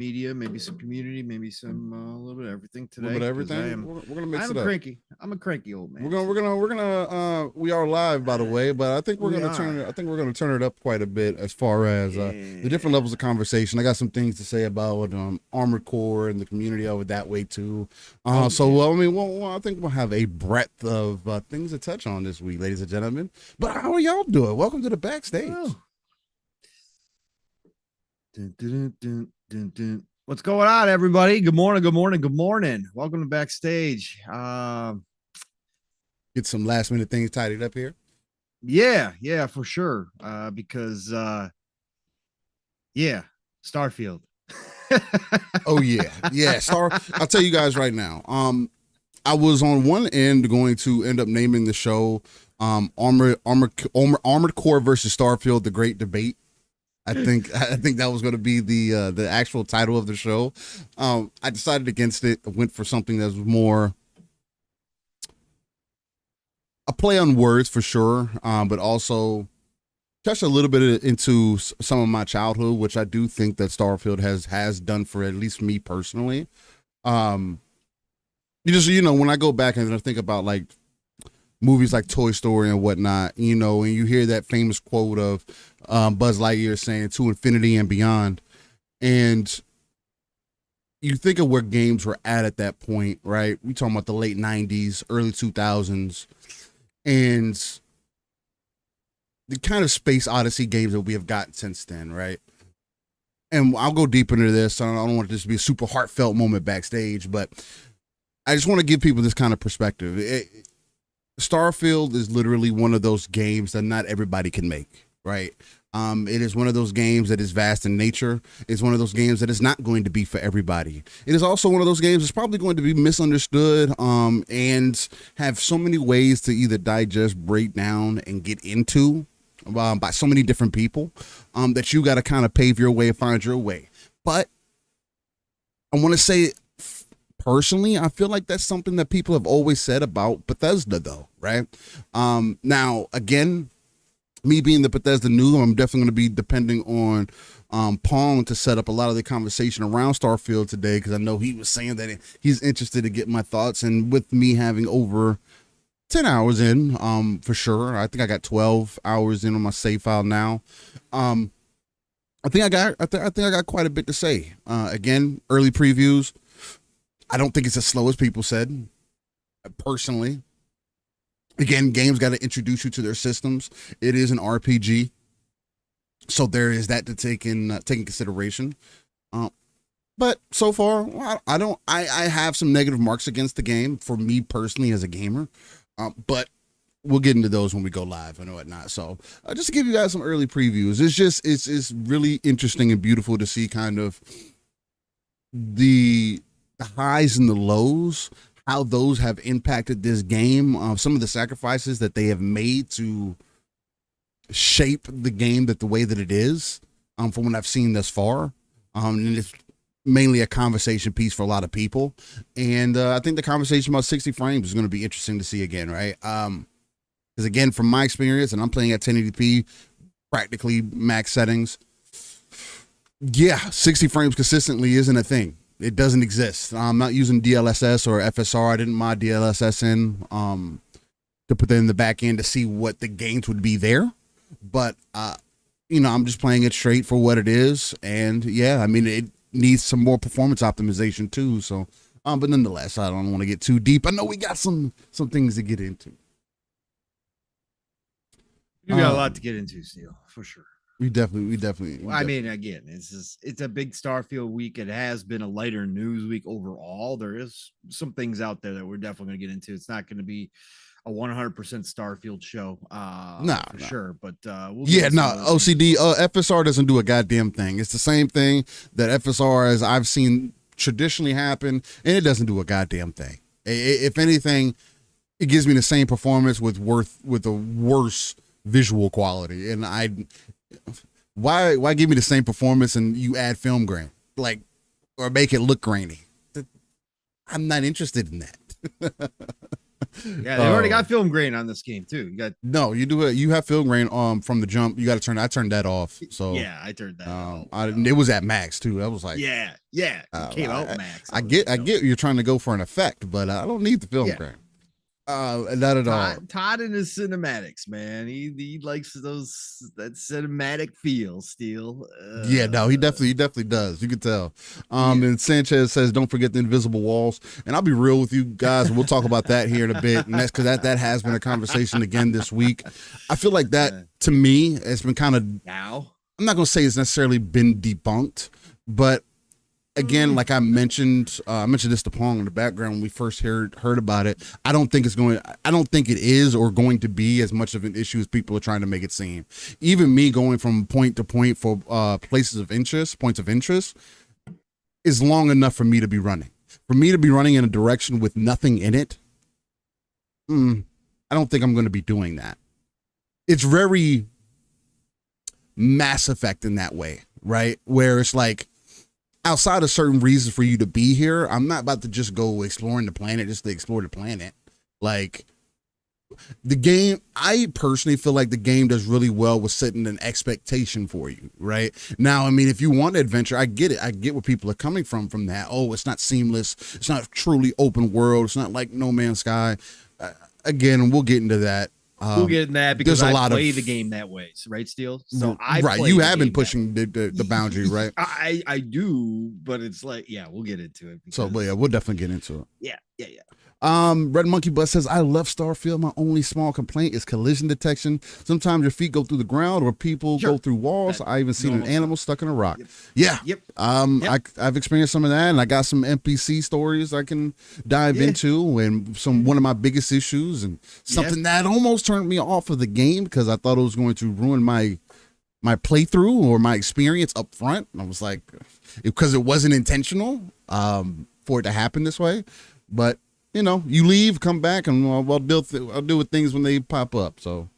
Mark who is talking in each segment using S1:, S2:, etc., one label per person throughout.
S1: media, maybe some community, maybe some a little bit of everything
S2: A little
S1: today.
S2: bit of
S1: 'cause
S2: everything. We're gonna mix
S1: I'm
S2: it up.
S1: cranky. I'm a cranky old man.
S2: We are live, by the way, but I think we're
S1: We
S2: gonna
S1: are.
S2: turn it. I think we're gonna turn it up quite a bit as far as the different levels of conversation. I got some things to say about Armored Core and the community over that way too. I mean, I think we'll have a breadth of things to touch on this week, ladies and gentlemen. But how are y'all doing? Welcome to the backstage.
S1: Oh. Dun, dun, dun, dun, dun. What's going on, everybody? Good morning. Good morning. Good morning. Welcome to backstage.
S2: Get some last minute things tidied up here.
S1: Yeah, for sure. Because Starfield.
S2: Oh yeah. I'll tell you guys right now. I was on one end going to end up naming the show Armored Core versus Starfield, the Great Debate. I think that was going to be the actual title of the show. I decided against it. I went for something that was more a play on words for sure, but also touched a little bit into some of my childhood, which I do think that Starfield has done for at least me personally. When I go back and I think about like movies like Toy Story and whatnot, and you hear that famous quote of Buzz Lightyear saying "to infinity and beyond," and you think of where games were at that point, right? We talking about the late '90s, early 2000s, and the kind of space odyssey games that we have gotten since then, right? And I'll go deep into this. I don't want this to be a super heartfelt moment backstage, but I just want to give people this kind of perspective. Starfield is literally one of those games that not everybody can make, right? It is one of those games that is vast in nature. It's one of those games that is not going to be for everybody. It is also one of those games that's probably going to be misunderstood and have so many ways to either digest, break down, and get into by so many different people that you got to kind of pave your way and find your way. But I want to say, personally, I feel like that's something that people have always said about Bethesda, though, right? Now, again, me being the Bethesda noob, I'm definitely going to be depending on Pong to set up a lot of the conversation around Starfield today, because I know he was saying that he's interested to get my thoughts, and with me having over 10 hours in, for sure. I think I got 12 hours in on my save file now. I think I got quite a bit to say. Again, early previews. I don't think it's as slow as people said, personally. Again, games got to introduce you to their systems. It is an RPG, so there is that to take in consideration. But so far, I have some negative marks against the game for me personally as a gamer. But we'll get into those when we go live and whatnot. So just to give you guys some early previews, it's really interesting and beautiful to see kind of the highs and the lows, how those have impacted this game, some of the sacrifices that they have made to shape the game the way that it is, from what I've seen thus far. And it's mainly a conversation piece for a lot of people. And I think the conversation about 60 frames is going to be interesting to see again, right? Because again, from my experience, and I'm playing at 1080p, practically max settings, 60 frames consistently isn't a thing. It doesn't exist. I'm not using DLSS or FSR. I didn't mod DLSS in to put that in the back end to see what the gains would be there. But, I'm just playing it straight for what it is. And, I mean, it needs some more performance optimization, too. So, but nonetheless, I don't want to get too deep. I know we got some things to get into.
S1: You got a lot to get into, Steele, for sure.
S2: We definitely.
S1: I mean, again, it's a big Starfield week. It has been a lighter news week overall. There is some things out there that we're definitely going to get into. It's not going to be a 100% Starfield show, for sure. But
S2: OCD, FSR doesn't do a goddamn thing. It's the same thing that FSR as I've seen traditionally happen, and it doesn't do a goddamn thing. If anything, it gives me the same performance with a worse visual quality, and why give me the same performance and you add film grain, or make it look grainy? I'm not interested in that.
S1: Yeah, they already got film grain on this game too. You got
S2: no, you do it. You have film grain from the jump. You got to turn. I turned that off. So
S1: yeah, I turned that off.
S2: It was at max too. I was like,
S1: yeah, it came out max.
S2: I get you're trying to go for an effect, but I don't need the film grain. Not at all.
S1: Todd and his cinematics, man. He likes that cinematic feel. Steel.
S2: Yeah, no, he definitely does. You can tell. And Sanchez says, "Don't forget the invisible walls." And I'll be real with you guys, and we'll talk about that here in a bit. And that's because that has been a conversation again this week. I feel like that to me has been kind of now. I'm not gonna say it's necessarily been debunked, but again, like I mentioned this to Pong in the background when we first heard about it. I don't think it is or going to be as much of an issue as people are trying to make it seem. Even me going from point to point for points of interest is long enough for me to be running. For me to be running in a direction with nothing in it, I don't think I'm going to be doing that. It's very Mass Effect in that way, right? Where it's like, outside of certain reasons for you to be here, I'm not about to just go exploring the planet just to explore the planet. Like, the game, I personally feel like the game does really well with setting an expectation for you, right? Now, I mean, if you want adventure, I get it. I get where people are coming from that. Oh, it's not seamless. It's not truly open world. It's not like No Man's Sky. Again, we'll get into that.
S1: We'll get in that because I play the game that way, right, Steel? So
S2: you have been pushing the boundary, right?
S1: I do, but it's like, yeah, we'll get into it.
S2: But yeah, we'll definitely get into it.
S1: Yeah.
S2: Red Monkey Bus says, I love Starfield. My only small complaint is collision detection. Sometimes your feet go through the ground or people go through walls. I even seen an animal stuck in a rock. Yep. I've experienced some of that, and I got some NPC stories I can dive into, and one of my biggest issues, and something that almost turned me off of the game because I thought it was going to ruin my playthrough or my experience up front. And I was like, because it wasn't intentional for it to happen this way. But you know, you leave, come back, and I'll deal with things when they pop up. So,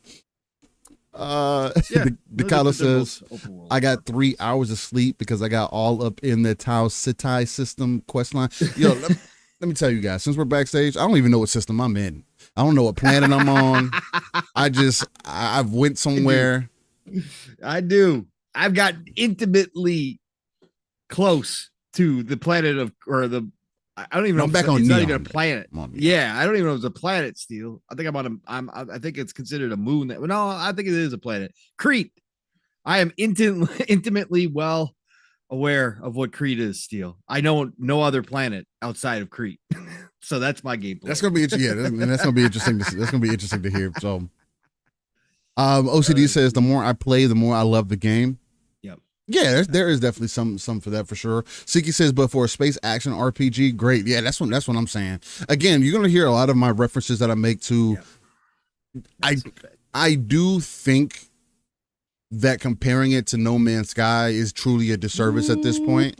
S2: Decala says, I got 3 hours of sleep because I got all up in the Tau Ceti system quest line. Yo, let me tell you guys, since we're backstage, I don't even know what system I'm in. I don't know what planet I'm on. I've went somewhere.
S1: I do. I've got intimately close to the planet I don't even know.
S2: I'm back on
S1: it's
S2: Neon.
S1: not even a planet. Yeah, I don't even know if it's a planet. Steel. I think I think it's considered a moon. No, I think it is a planet. Crete. I am intimately well aware of what Crete is. Steel. I know no other planet outside of Crete. So that's my gameplay.
S2: That's gonna be that's gonna be interesting. That's gonna be interesting to hear. So, OCD says the more I play, the more I love the game. Yeah, there is definitely some for that for sure. Siki says, but for a space action RPG, great. Yeah, that's what I'm saying. Again, you're gonna hear a lot of my references that I make to. I do think that comparing it to No Man's Sky is truly a disservice at this point.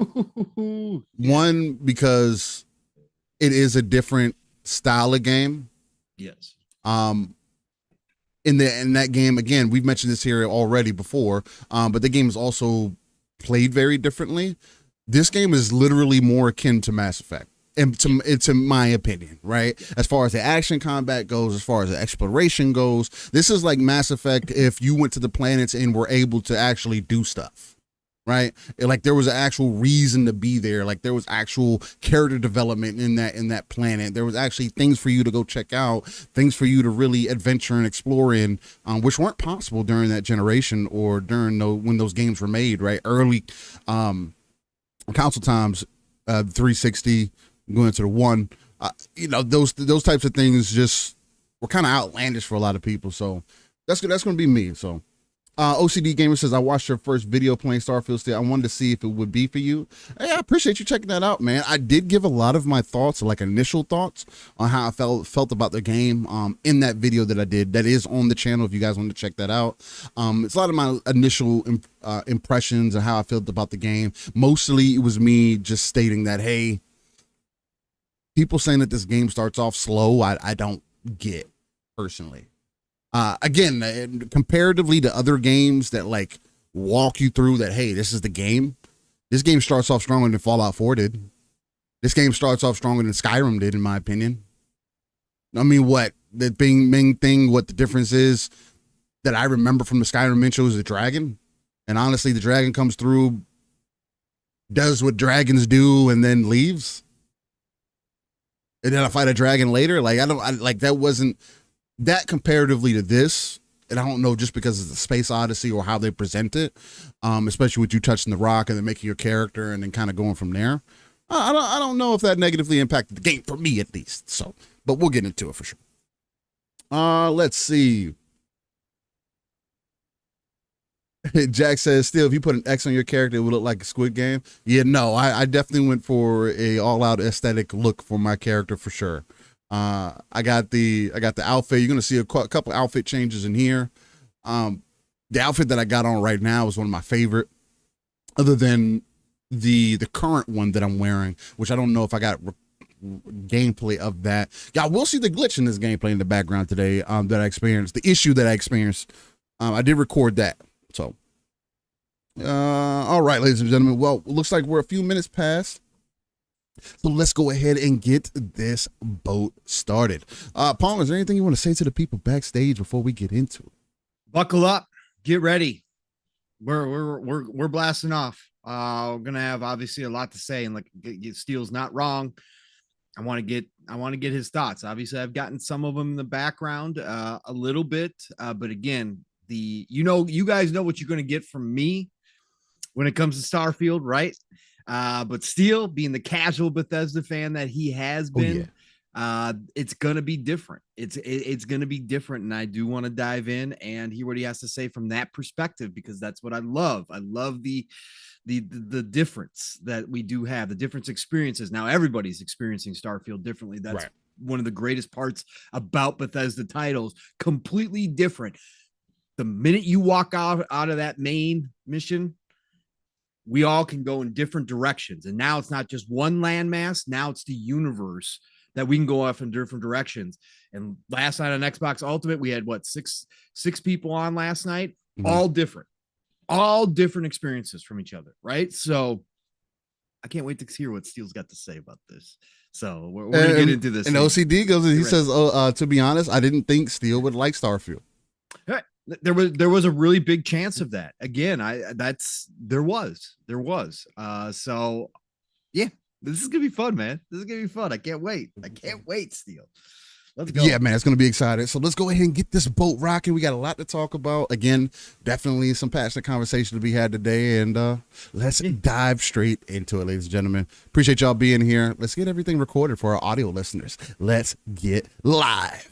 S2: One, because it is a different style of game.
S1: Yes.
S2: In that game, again, we've mentioned this here already before, but the game is also played very differently. This game is literally more akin to Mass Effect, and it's in my opinion, right? As far as the action combat goes, as far as the exploration goes, this is like Mass Effect if you went to the planets and were able to actually do stuff. Right, like there was an actual reason to be there. Like there was actual character development in that planet. There was actually things for you to go check out, things for you to really adventure and explore in, which weren't possible during that generation or during when those games were made. Right, early console times, 360 going to the one. Those types of things just were kind of outlandish for a lot of people. So that's going to be me. So. OCD Gamer says, I watched your first video playing Starfield Steel. I wanted to see if it would be for you. Hey, I appreciate you checking that out, man. I did give a lot of my thoughts, like initial thoughts on how I felt about the game in that video that I did. That is on the channel if you guys want to check that out. It's a lot of my initial impressions and how I felt about the game. Mostly it was me just stating that, hey, people saying that this game starts off slow, I don't get personally. Again, comparatively to other games that like walk you through that, hey, this is the game. This game starts off stronger than Fallout 4 did. This game starts off stronger than Skyrim did, in my opinion. I mean, what the main thing, what the difference is that I remember from the Skyrim intro is the dragon. And honestly, the dragon comes through, does what dragons do, and then leaves. And then I fight a dragon later. Like, like that wasn't that comparatively to this. And I don't know, just because it's a space odyssey or how they present it, especially with you touching the rock and then making your character and then kind of going from there. I don't know if that negatively impacted the game for me, at least. So, but we'll get into it for sure. Let's see. Jack says, still, if you put an X on your character, it would look like a Squid Game. Yeah, no, I definitely went for a all-out aesthetic look for my character for sure. I got the outfit. You're gonna see a couple outfit changes in here. The outfit that I got on right now is one of my favorite, other than the current one that I'm wearing, which I don't know if I got gameplay of that. Y'all will see the glitch in this gameplay in the background today that I experienced, the issue that I experienced. I did record that. So, all right, ladies and gentlemen. Well, it looks like we're a few minutes past. So let's go ahead and get this boat started. Paul, is there anything you want to say to the people backstage before we get into it?
S1: Buckle up, get ready. We're blasting off. We're gonna have obviously a lot to say, and like Steele's not wrong. I want to get his thoughts. Obviously, I've gotten some of them in the background a little bit, but again, you guys know what you're gonna get from me when it comes to Starfield, right? But Steele, being the casual Bethesda fan that he has been, it's gonna be different. It's gonna be different, and I do want to dive in and hear what he has to say from that perspective, because that's what I love. I love the difference that we do have, the different experiences. Now everybody's experiencing Starfield differently. That's right. One of the greatest parts about Bethesda titles, completely different. The minute you walk out of that main mission, we all can go in different directions. And now it's not just one landmass. Now it's the universe that we can go off in different directions. And last night on Xbox Ultimate, we had six people on last night, all different experiences from each other. Right. So I can't wait to hear what Steele's got to say about this. So we're going to get into this.
S2: And OCD goes, he says, to be honest, I didn't think Steele would like Starfield.
S1: There was a really big chance of that. Again, there was. So yeah, this is gonna be fun, man. This is gonna be fun. I can't wait, Steele. Let's go.
S2: Yeah, man, it's gonna be exciting. So let's go ahead and get this boat rocking. We got a lot to talk about. Again, definitely some passionate conversation to be had today, and let's dive straight into it, ladies and gentlemen. Appreciate y'all being here. Let's get everything recorded for our audio listeners. Let's get live.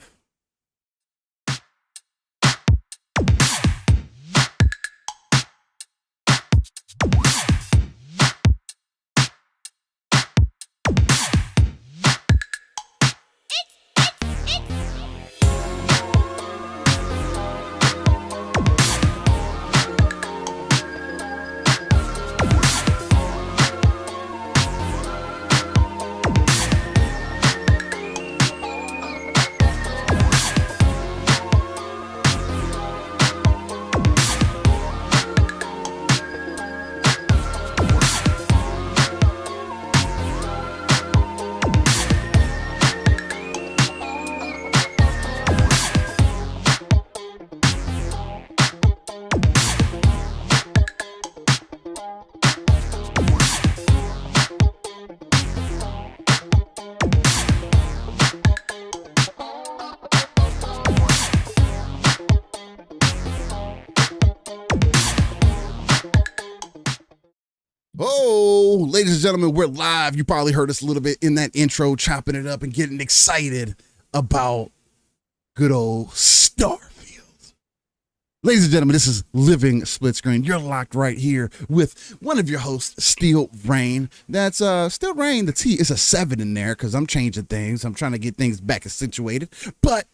S2: Oh, ladies and gentlemen, we're live. You probably heard us a little bit in that intro, chopping it up and getting excited about good old Starfield. Ladies and gentlemen, this is Living Split Screen. You're locked right here with one of your hosts, Steel Rain. That's Steel Rain. The T is a 7 in there because I'm changing things. I'm trying to get things back situated. But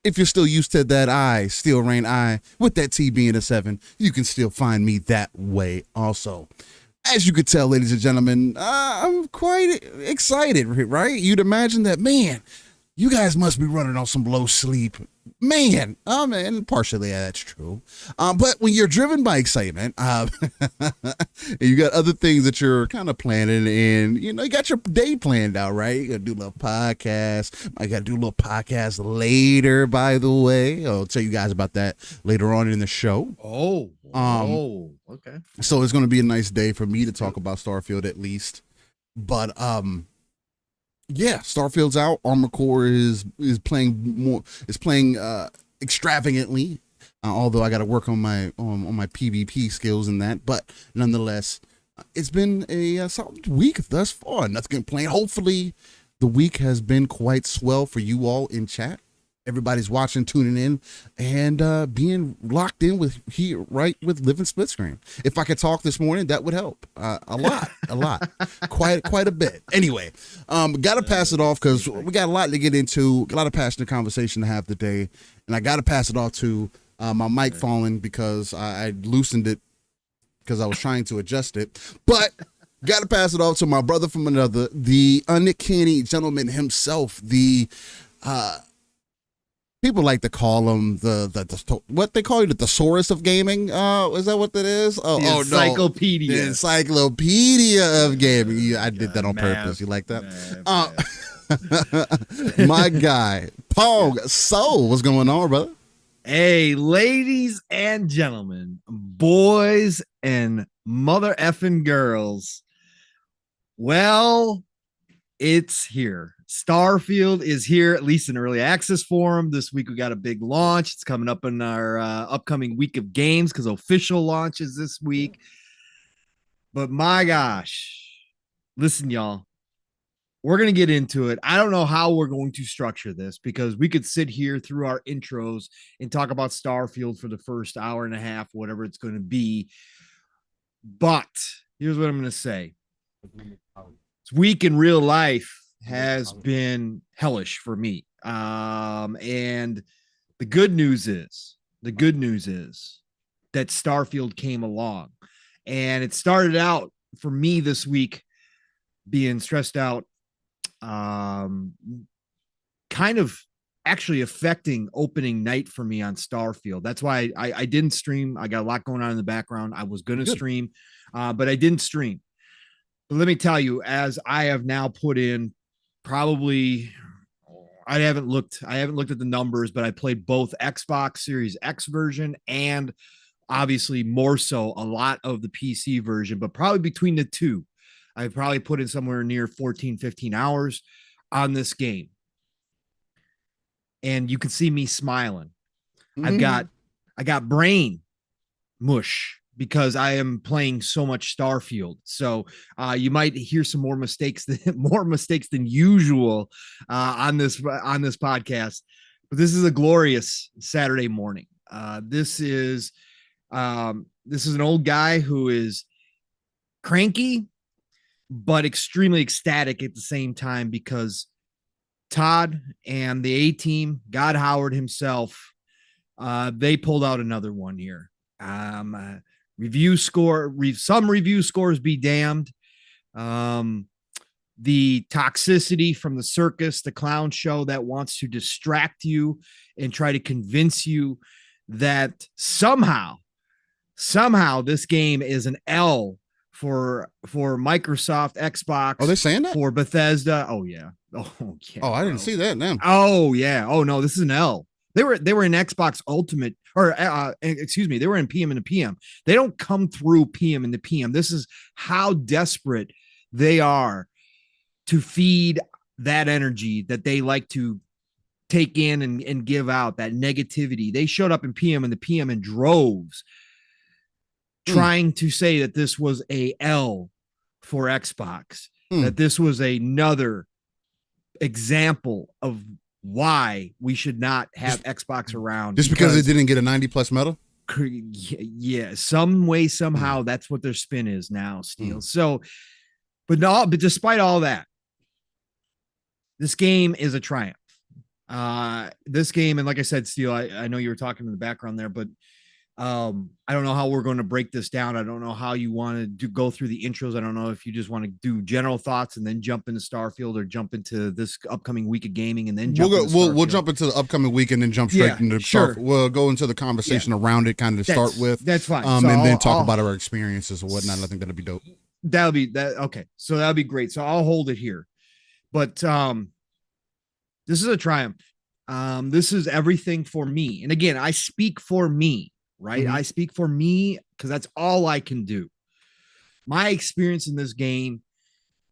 S2: if you're still used to that I, Steel Rain I, with that T being a 7, you can still find me that way also. As you could tell, ladies and gentlemen, I'm quite excited, right? You'd imagine that, man, you guys must be running on some low sleep. Man, man, partially that's true. But when you're driven by excitement, you got other things that you're kind of planning, and you got your day planned out, right? You gotta do a little podcast. I gotta do a little podcast later, by the way. I'll tell you guys about that later on in the show.
S1: Okay.
S2: So it's gonna be a nice day for me to talk about Starfield at least. But yeah, Starfield's out. Armored Core is playing extravagantly. Although I got to work on my PvP skills and that, but nonetheless, it's been a solid week thus far. Nothing to complain. Hopefully, the week has been quite swell for you all in chat. Everybody's watching, tuning in, and being locked in with Living Split Screen. If I could talk this morning, that would help a lot, quite a bit. Anyway, got to pass it off because we got a lot to get into, a lot of passionate conversation to have today, and I got to pass it off to my mic falling because I loosened it because I was trying to adjust it, but. Got to pass it off to my brother from another, the uncanny gentleman himself, the people like to call him the what they call you, the thesaurus of gaming. Is that what that is?
S1: The encyclopedia.
S2: No. The encyclopedia of gaming. Yeah, I did that on purpose. You like that? My guy, Pog. So, what's going on, brother?
S1: Hey, ladies and gentlemen, boys and mother effing girls. Well, it's here. Starfield is here, at least in early access form. This week we got a big launch. It's coming up in our upcoming week of games because official launch is this week. But my gosh, listen, y'all, we're going to get into it. I don't know how we're going to structure this because we could sit here through our intros and talk about Starfield for the first hour and a half, whatever it's going to be. But here's what I'm going to say. This week in real life has been hellish for me. And the good news is that Starfield came along, and it started out for me this week being stressed out, kind of actually affecting opening night for me on Starfield. That's why I didn't stream. I got a lot going on in the background. I was going to stream, but I didn't stream. But let me tell you, as I have now put in probably, I haven't looked at the numbers, but I played both Xbox Series X version and obviously more so a lot of the PC version, but probably between the two, I've probably put in somewhere near 14, 15 hours on this game. And you can see me smiling. Mm-hmm. I got brain mush because I am playing so much Starfield. So you might hear some more mistakes than usual on this podcast. But this is a glorious Saturday morning. This is an old guy who is cranky, but extremely ecstatic at the same time because Todd and the A-team, God Howard himself, they pulled out another one here. Some review scores be damned. The toxicity from the circus, the clown show that wants to distract you and try to convince you that somehow this game is an L for Microsoft, Xbox.
S2: Oh, they're saying that?
S1: For Bethesda. Oh yeah. Oh yeah.
S2: Oh, I didn't see that now.
S1: Oh yeah. Oh no, this is an L. They were in Xbox Ultimate, or excuse me, they were in PM and the PM. They don't come through PM and the PM. This is how desperate they are to feed that energy that they like to take in and give out, that negativity. They showed up in PM and the PM in droves, trying to say that this was a L for Xbox, that this was another example of why we should not have Xbox around.
S2: Just because it didn't get a 90+ medal?
S1: Yeah, some way, somehow, that's what their spin is now, Steel. So, but despite all that, this game is a triumph. This game, and like I said, Steel, I know you were talking in the background there, but I don't know how we're going to break this down. I don't know how you want to go through the intros. I don't know if you just want to do general thoughts and then jump into Starfield, or jump into this upcoming week of gaming and then jump into Starfield.
S2: We'll jump into the upcoming week and then jump straight into Starfield. We'll go into the conversation around it, kind of start with.
S1: That's fine.
S2: And then talk about our experiences and whatnot. I think that'll be dope.
S1: That'll be that. Okay. So that'll be great. So I'll hold it here. But this is a triumph. This is everything for me. And again, I speak for me, right? I speak for me because that's all I can do. My experience in this game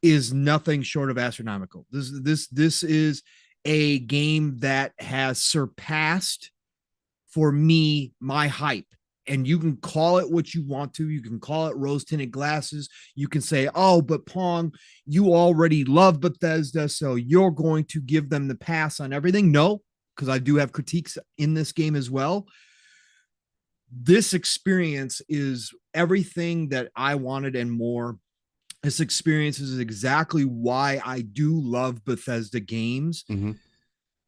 S1: is nothing short of astronomical. This is a game that has surpassed, for me, my hype. And you can call it what you want to. You can call it rose-tinted glasses. You can say, oh, but Pong, you already love Bethesda, so you're going to give them the pass on everything. No, because I do have critiques in this game as well. This experience is everything that I wanted and more. This experience is exactly why I do love Bethesda games.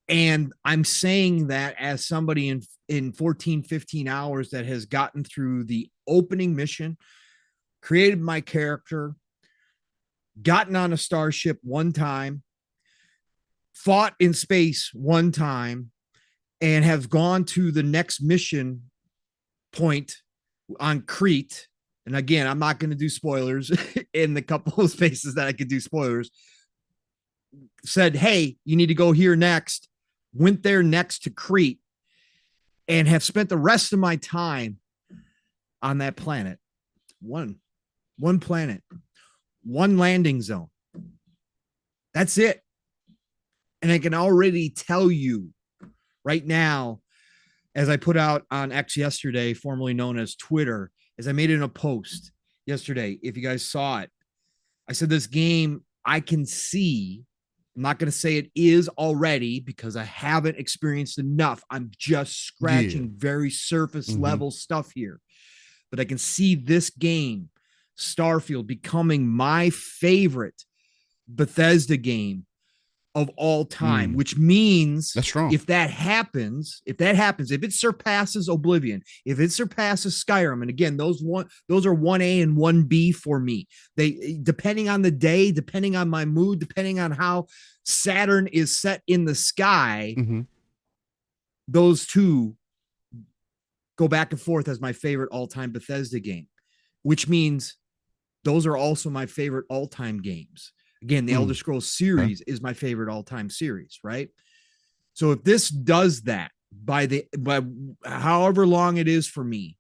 S1: And I'm saying that as somebody in 14, 15 hours that has gotten through the opening mission, created my character, gotten on a starship one time, fought in space one time, and have gone to the next mission point on Crete. And again, I'm not going to do spoilers in the couple of spaces that I could do spoilers. Said, hey, you need to go here next. Went there next to Crete and have spent the rest of my time on that planet. One planet, one landing zone. That's it. And I can already tell you right now, as I put out on X yesterday, formerly known as Twitter, as I made it in a post yesterday, if you guys saw it, I said this game, I can see. I'm not going to say it is already because I haven't experienced enough. I'm just scratching very surface level stuff here. But I can see this game, Starfield, becoming my favorite Bethesda game of all time, which means
S2: that's strong.
S1: If that happens, if it surpasses Oblivion, if it surpasses Skyrim, and again, those are 1A and 1B for me. They, depending on the day, depending on my mood, depending on how Saturn is set in the sky, those two go back and forth as my favorite all-time Bethesda game, which means those are also my favorite all-time games. Again, the Elder Scrolls series is my favorite all-time series, right? So if this does that by however long it is for me,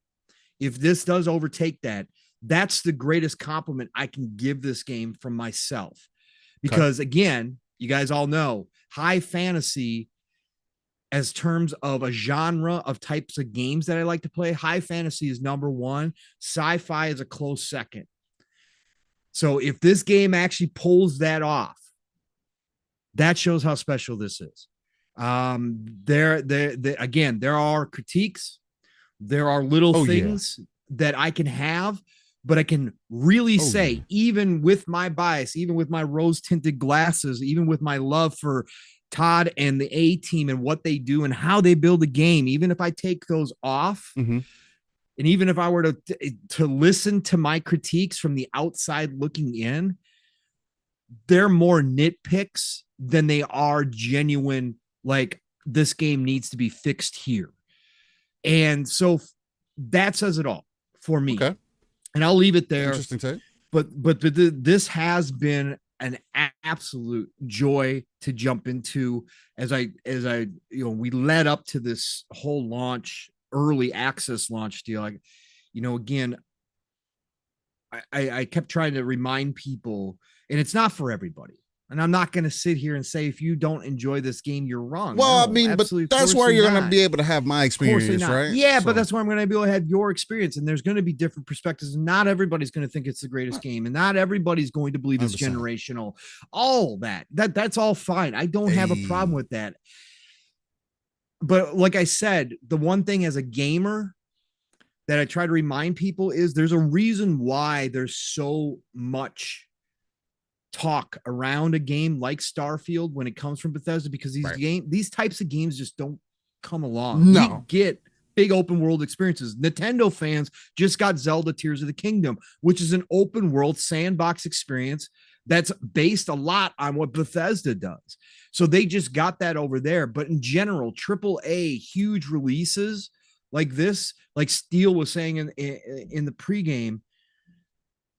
S1: if this does overtake that, that's the greatest compliment I can give this game from myself. Because again, you guys all know high fantasy, as terms of a genre of types of games that I like to play, high fantasy is number one. Sci-fi is a close second. So if this game actually pulls that off, that shows how special this is. There are critiques. There are little things that I can have, but I can really say, even with my bias, even with my rose-tinted glasses, even with my love for Todd and the A-team and what they do and how they build a game, even if I take those off, and even if I were to listen to my critiques from the outside looking in, they're more nitpicks than they are genuine, like, this game needs to be fixed here. And so that says it all for me. Okay. And I'll leave it there.
S2: Interesting take.
S1: But this has been an absolute joy to jump into as I we led up to this whole launch, early access launch deal. Again, I kept trying to remind people, and it's not for everybody. And I'm not going to sit here and say, if you don't enjoy this game, you're wrong.
S2: Well, no, I mean, but that's where you're going to be able to have my experience, right?
S1: Yeah, but that's where I'm going to be able to have your experience. And there's going to be different perspectives. And not everybody's going to think it's the greatest game. And not everybody's going to believe it's 100%. Generational. All that's all fine. I don't have a problem with that. But like I said, the one thing as a gamer that I try to remind people is there's a reason why there's so much talk around a game like Starfield when it comes from Bethesda, because these types of games just don't come along.
S2: No.
S1: We get big open world experiences. Nintendo fans just got Zelda Tears of the Kingdom, which is an open world sandbox experience that's based a lot on what Bethesda does. So they just got that over there. But in general, AAA huge releases like this, like Steele was saying in the pregame,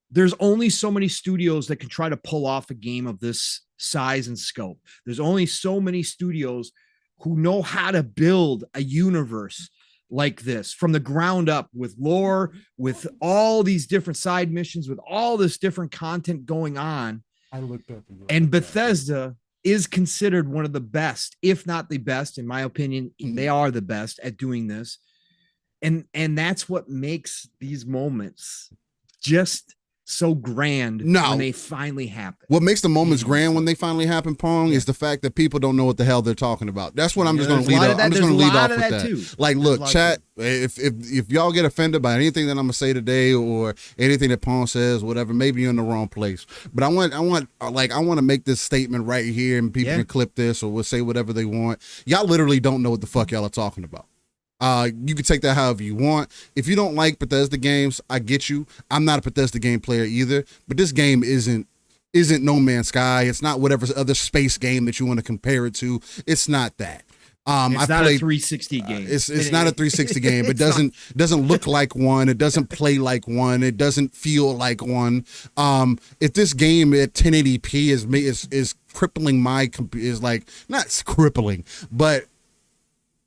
S1: there's only so many studios that can try to pull off a game of this size and scope. There's only so many studios who know how to build a universe like this from the ground up with lore, with all these different side missions, with all this different content going on.
S2: I looked up
S1: and Bethesda is considered one of the best, if not the best, in my opinion. They are the best at doing this. And that's what makes these moments just so grand when they finally happen.
S2: What makes the moments grand when they finally happen, Pong, is the fact that people don't know what the hell they're talking about. That's what I'm just going to lead off. I'm just going to lead off with that. Too. Like, look, chat, if y'all get offended by anything that I'm going to say today or anything that Pong says, whatever, maybe you're in the wrong place. But I want to make this statement right here, and people can clip this or will say whatever they want. Y'all literally don't know what the fuck y'all are talking about. You can take that however you want. If you don't like Bethesda games, I get you. I'm not a Bethesda game player either, but this game isn't No Man's Sky. It's not whatever other space game that you want to compare it to. It's not that.
S1: It's not a 360 game.
S2: It's not a 360 game. It doesn't look like one. It doesn't play like one. It doesn't feel like one. If this game at 1080p is crippling is like, not crippling, but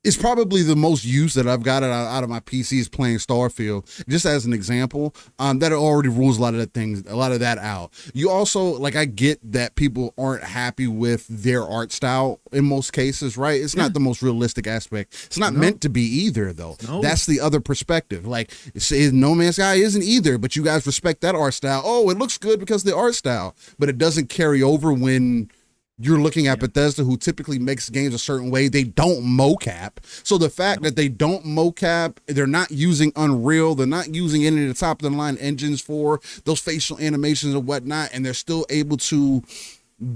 S2: it's probably the most use that I've got out of my PCs playing Starfield. Just as an example, that already rules a lot of that out. You also, like, I get that people aren't happy with their art style in most cases, right? It's not the most realistic aspect. It's not meant to be either, though. That's the other perspective. Like, No Man's Sky isn't either, but you guys respect that art style. Oh, it looks good because of the art style, but it doesn't carry over when you're looking at Bethesda, who typically makes games a certain way. They don't mocap. So the fact that they don't mocap, they're not using Unreal, they're not using any of the top of the line engines for those facial animations and whatnot, and they're still able to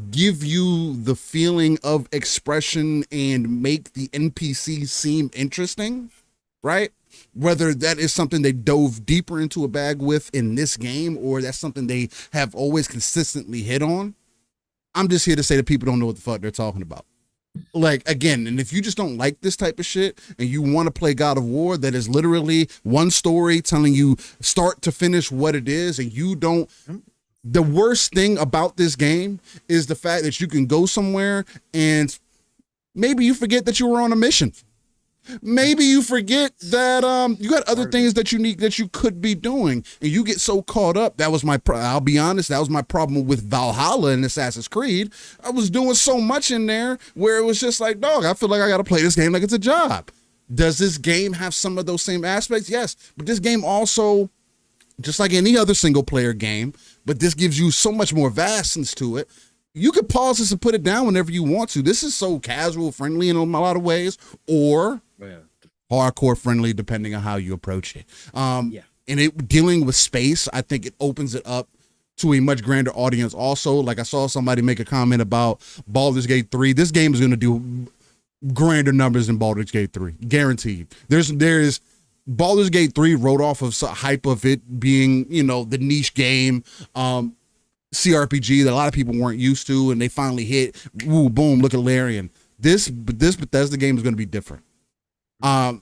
S2: give you the feeling of expression and make the NPCs seem interesting, right? Whether that is something they dove deeper into a bag with in this game, or that's something they have always consistently hit on. I'm just here to say that people don't know what the fuck they're talking about. Like, again, and if you just don't like this type of shit and you want to play God of War that is literally one story telling you start to finish what it is, and you don't, the worst thing about this game is the fact that you can go somewhere and maybe you forget that you were on a mission. Maybe you forget that you got other things that you could be doing, and you get so caught up. That was I'll be honest, that was my problem with Valhalla and Assassin's Creed. I was doing so much in there where it was just like, dog, I feel like I got to play this game like it's a job. Does this game have some of those same aspects? Yes, but this game also, just like any other single player game, but this gives you so much more vastness to it. You could pause this and put it down whenever you want to. This is so casual friendly in a lot of ways, or hardcore friendly, depending on how you approach it. And it dealing with space, I think it opens it up to a much grander audience. Also, like I saw somebody make a comment about Baldur's Gate 3. This game is going to do grander numbers than Baldur's Gate 3, guaranteed. There's Baldur's Gate 3 rode off of hype of it being, the niche game. CRPG that a lot of people weren't used to, and they finally hit, ooh, boom, look at Larian. This Bethesda game is going to be different. And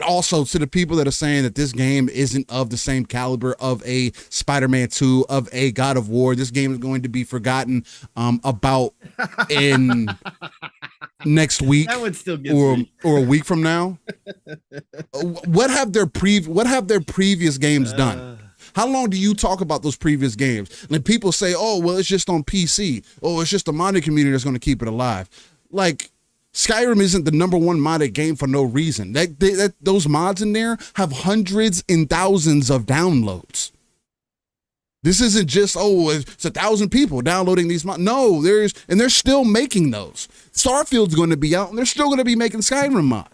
S2: also to the people that are saying that this game isn't of the same caliber of a Spider-Man 2, of a God of War, this game is going to be forgotten about in next week, that would still get or a week from now. What have their previous games done? How long do you talk about those previous games? Like, people say, oh, well, it's just on PC. Oh, it's just the modding community that's going to keep it alive. Like, Skyrim isn't the number one modded game for no reason. Those mods in there have hundreds and thousands of downloads. This isn't just, oh, it's 1,000 people downloading these mods. No, they're still making those. Starfield's going to be out, and they're still going to be making Skyrim mods.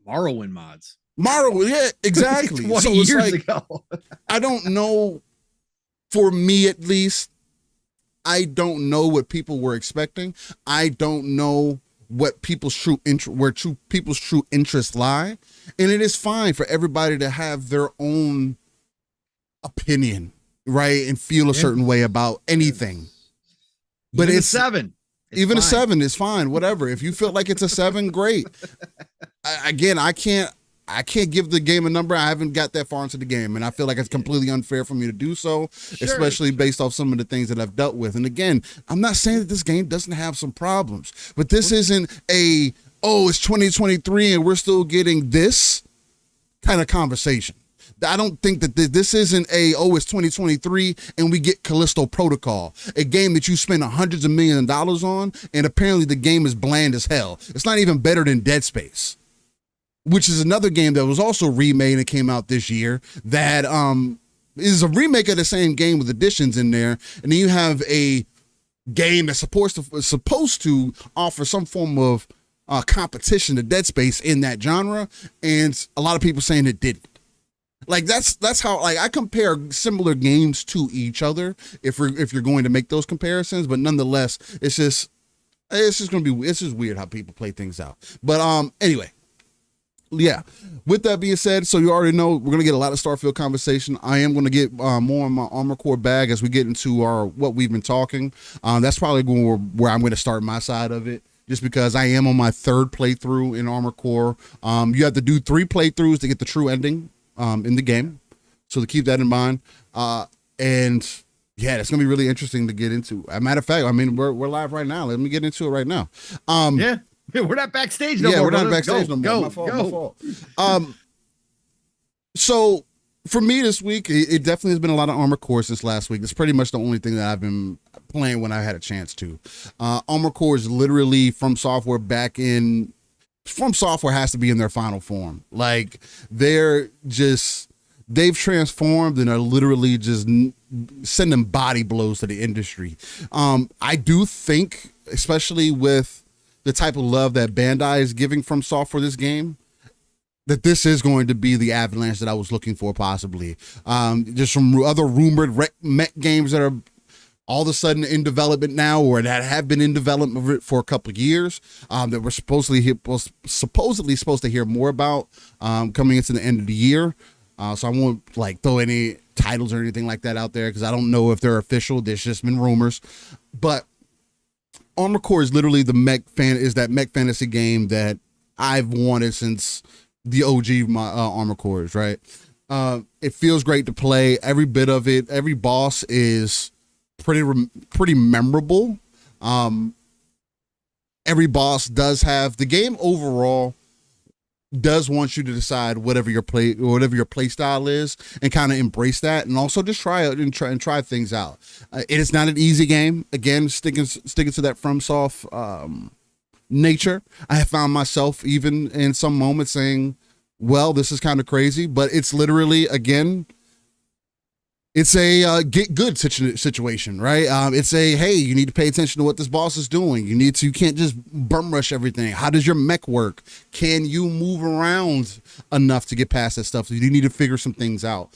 S1: Morrowind mods.
S2: Yeah, exactly.
S1: 20 years ago.
S2: I don't know, for me at least, I don't know what people were expecting. I don't know what people's true people's true interests lie, and it is fine for everybody to have their own opinion, right, and feel a certain way about anything. But
S1: even
S2: it's
S1: a 7.
S2: Even a 7 is fine. Whatever. If you feel like it's a 7, great. Again, I can't give the game a number. I haven't got that far into the game, and I feel like it's completely unfair for me to do so, especially based off some of the things that I've dealt with. And again, I'm not saying that this game doesn't have some problems, but this isn't it's 2023 and we're still getting this kind of conversation. I don't think that this isn't it's 2023 and we get Callisto Protocol, a game that you spend hundreds of millions of dollars on, and apparently the game is bland as hell. It's not even better than Dead Space, which is another game that was also remade and came out this year that is a remake of the same game with additions in there. And then you have a game that's supposed to offer some form of competition to Dead Space in that genre, and a lot of people saying it didn't. Like that's how, like, I compare similar games to each other if you're going to make those comparisons, but nonetheless, it's just weird how people play things out. But anyway, yeah. With that being said, so you already know we're gonna get a lot of Starfield conversation. I am gonna get more in my Armor Core bag as we get into what we've been talking. That's probably where I'm gonna start my side of it, just because I am on my 3rd playthrough in Armor Core. You have to do 3 playthroughs to get the true ending in the game, so to keep that in mind. And yeah, it's gonna be really interesting to get into. As a matter of fact, I mean, we're live right now. Let me get into it right now.
S1: Yeah, we're not backstage no more.
S2: Yeah, we're not backstage no more. My fault. So for me this week, it definitely has been a lot of Armor Core since last week. It's pretty much the only thing that I've been playing when I had a chance to. Armor Core is literally From Software has to be in their final form. Like, they've transformed and are literally just sending body blows to the industry. I do think, especially with the type of love that Bandai is giving From Software this game, that this is going to be the avalanche that I was looking for, possibly. Just from other rumored mech games that are all of a sudden in development now, or that have been in development for a couple of years, that we're supposedly supposed to hear more about coming into the end of the year. So I won't throw any titles or anything like that out there, because I don't know if they're official. There's just been rumors. But Armor Core is literally that mech fantasy game that I've wanted since the OG Armor Cores, right? It feels great to play. Every bit of it, every boss is pretty memorable. Every boss does have, the game overall does want you to decide whatever your play style is, and kind of embrace that, and also just try it and try things out. It is not an easy game. Again, sticking to that FromSoft nature, I have found myself even in some moments saying, well, this is kind of crazy, but it's literally, again, it's a get good situation, right? It's a, hey, you need to pay attention to what this boss is doing. You can't just bum rush everything. How does your mech work? Can you move around enough to get past that stuff? So you need to figure some things out.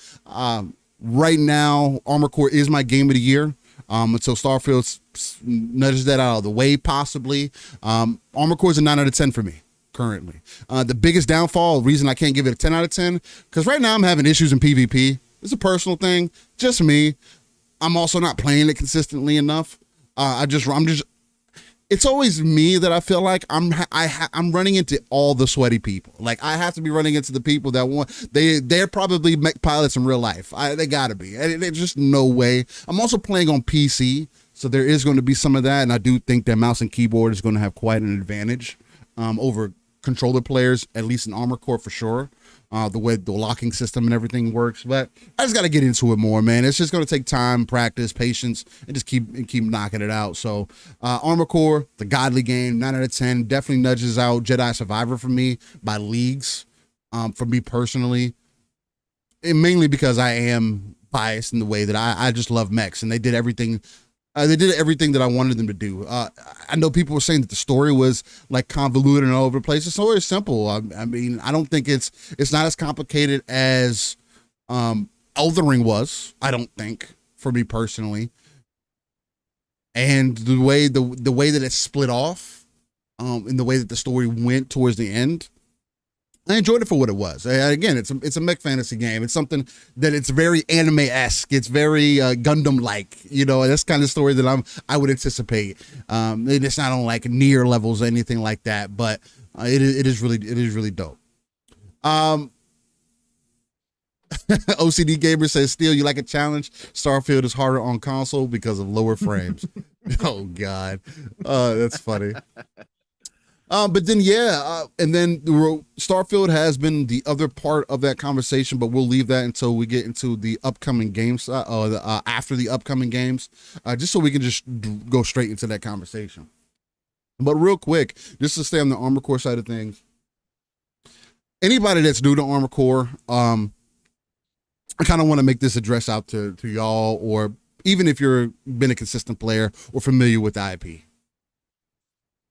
S2: Right now, Armor Core is my game of the year. Until Starfield nudges that out of the way, possibly. Armor Core is a 9 out of 10 for me currently. The biggest downfall, reason I can't give it a 10 out of 10, because right now I'm having issues in PvP. It's a personal thing, just me. I'm also not playing it consistently enough. It's always me that I feel like I'm running into all the sweaty people. Like, I have to be running into the people that they're probably mech pilots in real life. They gotta be. There's just no way. I'm also playing on PC, so there is going to be some of that, and I do think that mouse and keyboard is going to have quite an advantage over controller players, at least in Armor Core for sure. The way the locking system and everything works, but I just got to get into it more, man. It's just going to take time, practice, patience, and just keep knocking it out. So Armor Core, the godly game, 9 out of 10, definitely nudges out Jedi Survivor for me by leagues. For me personally, and mainly because I am biased in the way that I just love mechs, and they did everything. They did everything that I wanted them to do. I know people were saying that the story was like convoluted and all over the place. The story is simple. I mean, I don't think it's not as complicated as Elden Ring was. I don't think, for me personally. And the way that it's split off in the way that the story went towards the end. I enjoyed it for what it was. Again, it's a mech fantasy game. It's something that it's very anime-esque. It's very Gundam-like. You know, that's kind of story that I would anticipate. It's not on like near levels or anything like that, but it is really dope. OCD Gamer says, "Steel, you like a challenge? Starfield is harder on console because of lower frames." Oh God, that's funny. But then, and then Starfield has been the other part of that conversation, but we'll leave that until we get into the upcoming games, after the upcoming games, just so we can just go straight into that conversation. But real quick, just to stay on the Armored Core side of things, anybody that's new to Armored Core, I kind of want to make this address out to y'all, or even if you've been a consistent player or familiar with the IP.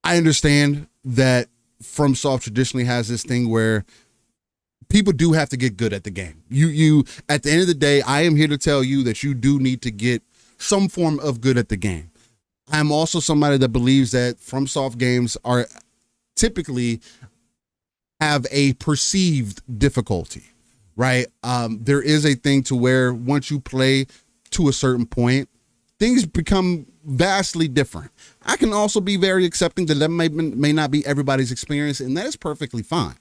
S2: I understand that FromSoft traditionally has this thing where people do have to get good at the game. You at the end of the day, I am here to tell you that you do need to get some form of good at the game. I'm also somebody that believes that FromSoft games are typically have a perceived difficulty, right? There is a thing to where once you play to a certain point, things become vastly different. I can also be very accepting that may not be everybody's experience, and that is perfectly fine.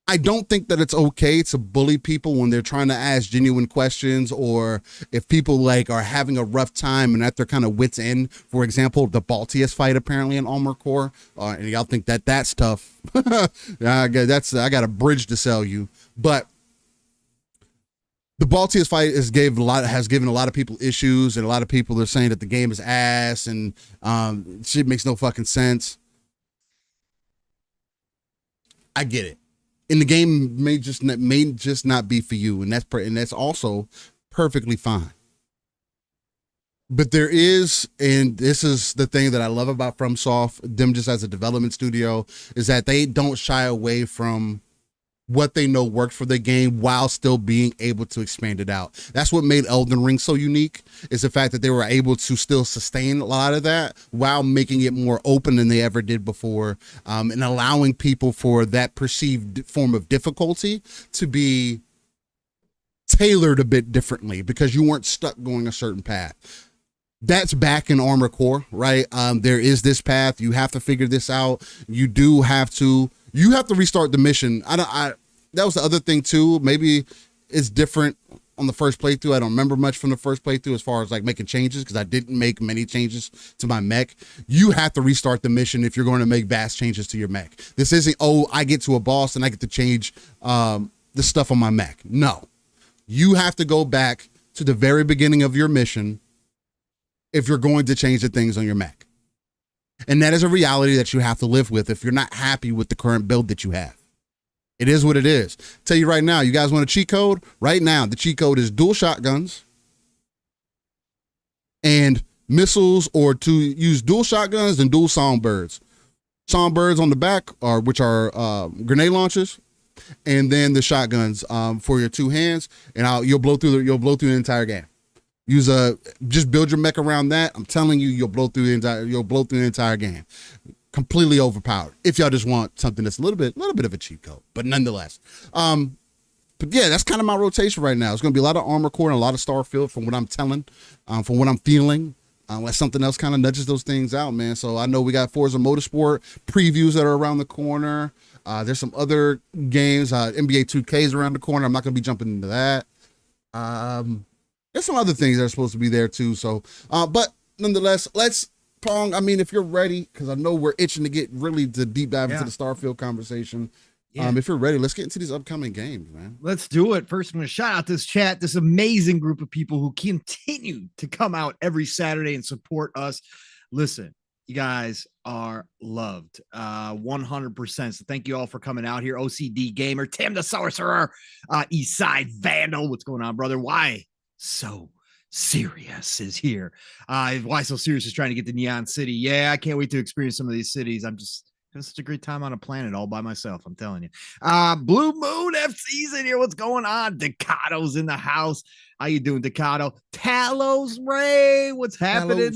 S2: I don't think that it's okay to bully people when they're trying to ask genuine questions, or if people like are having a rough time and at their kind of wits end. For example, the Baltius fight apparently in Armored Core, and y'all think that that's tough. I got a bridge to sell you, but the Baltius fight has given a lot of people issues, and a lot of people are saying that the game is ass and shit makes no fucking sense. I get it. And the game may just not be for you, and that's also perfectly fine. But there is, and this is the thing that I love about FromSoft, them just as a development studio, is that they don't shy away from what they know worked for the game while still being able to expand it out. That's what made Elden Ring so unique, is the fact that they were able to still sustain a lot of that while making it more open than they ever did before, and allowing people for that perceived form of difficulty to be tailored a bit differently because you weren't stuck going a certain path. That's back in Armored Core, right? There is this path. You have to figure this out. You have to restart the mission. That was the other thing too. Maybe it's different on the first playthrough. I don't remember much from the first playthrough as far as like making changes, because I didn't make many changes to my mech. You have to restart the mission if you're going to make vast changes to your mech. This isn't, oh, I get to a boss and I get to change the stuff on my mech. No, you have to go back to the very beginning of your mission if you're going to change the things on your mech. And that is a reality that you have to live with if you're not happy with the current build that you have. It is what it is. Tell you right now, you guys want a cheat code? Right now, the cheat code is dual shotguns and missiles, or to use dual shotguns and dual songbirds. Songbirds on the back, which are grenade launchers, and then the shotguns for your two hands, and you'll blow through the entire game. Just build your mech around that. I'm telling you, you'll blow through the entire game. Completely overpowered. If y'all just want something that's a little bit of a cheat code, but nonetheless. But yeah, that's kind of my rotation right now. It's going to be a lot of Armored Core and a lot of Starfield from what I'm from what I'm feeling. Unless something else kind of nudges those things out, man. So I know we got Forza Motorsport previews that are around the corner. There's some other games. NBA 2K is around the corner. I'm not going to be jumping into that. There's some other things that are supposed to be there too. So, but nonetheless, Pong, I mean, if you're ready, because I know we're itching to get really to deep dive into the Starfield conversation. Yeah. If you're ready, let's get into these upcoming games, man.
S1: Let's do it. First, I'm going to shout out this chat, this amazing group of people who continue to come out every Saturday and support us. Listen, you guys are loved 100%. So thank you all for coming out here. OCD Gamer, Tim the Sorcerer, Eastside Vandal. What's going on, brother? Why so serious is here? Why so serious is trying to get to Neon City. Yeah, I can't wait to experience some of these cities. I'm just having such a great time on a planet all by myself, I'm telling you. Blue Moon FC's in here. What's going on? Decato's in the house. How you doing, Decato? Talos Ray, what's happening?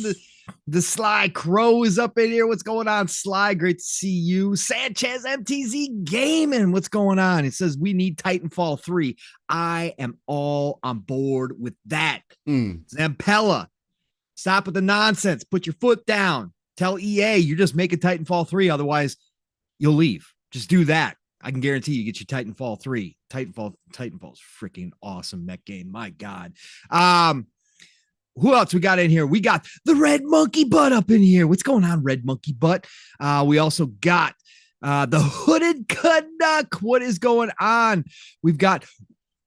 S1: The Sly Crow is up in here. What's going on, Sly? Great to see you. Sanchez MTZ Gaming. What's going on? It says we need Titanfall 3. I am all on board with that. Zampella, stop with the nonsense. Put your foot down. Tell EA you're just making Titanfall 3. Otherwise, you'll leave. Just do that. I can guarantee you get your Titanfall 3. Titanfall's freaking awesome mech game. My God. Who else we got in here? We got the Red Monkey Butt up in here. What's going on, Red Monkey Butt? We also got the Hooded Canuck. What is going on? We've got,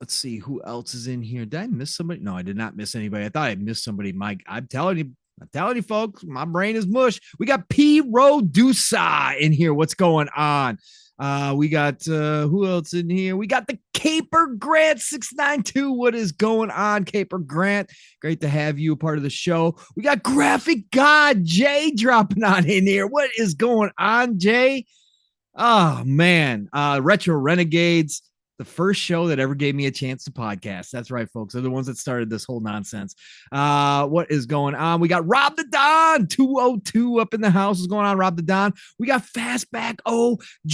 S1: let's see, who else is in here? Did I miss somebody? No, I did not miss anybody. I thought I missed somebody. I'm telling you, folks, my brain is mush. We got P. Rodusa in here. What's going on? We got who else in here? We got the Caper Grant 692. What is going on, Caper Grant? Great to have you a part of the show. We got Graphic God Jay dropping on in here. What is going on, Jay? Oh man, Retro Renegades. The first show that ever gave me a chance to podcast. That's right, folks. They're the ones that started this whole nonsense. What is going on? We got Rob the Don 202 up in the house. What's going on, Rob the Don? We got Fastback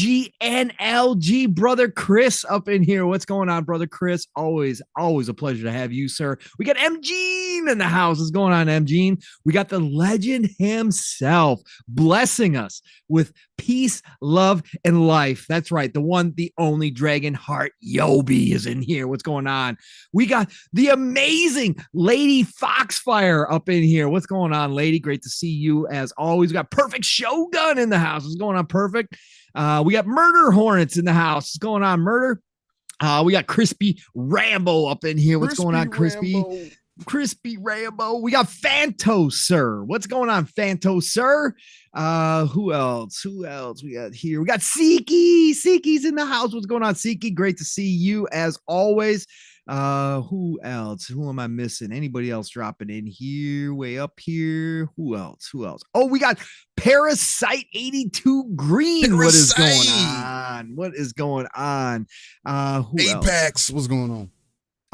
S1: OGNLG brother Chris up in here. What's going on, brother Chris? Always a pleasure to have you, sir. We got M Gene in the house. What's going on, M Gene? We got the legend himself blessing us with peace, love, and life. That's right. The one, the only Dragon Heart Yobi is in here. What's going on? We got the amazing Lady Foxfire up in here. What's going on, lady? Great to see you as always. We got Perfect Shogun in the house. What's going on, Perfect? We got Murder Hornets in the house. What's going on, Murder? We got Crispy Rambo up in here. What's going on, Crispy? Rambo. Crispy Rambo. We got Fanto Sir. What's going on, Fanto Sir? Who else we got here? We got Seeky's in the house. What's going on, Seeky? Great to see you as always. Who else? Who am I missing? Anybody else dropping in here? Way up here? Who else? Oh, we got Parasite 82 Green.
S2: Parasite.
S1: What is going on? Who
S2: Apex.
S1: else?
S2: What's going on?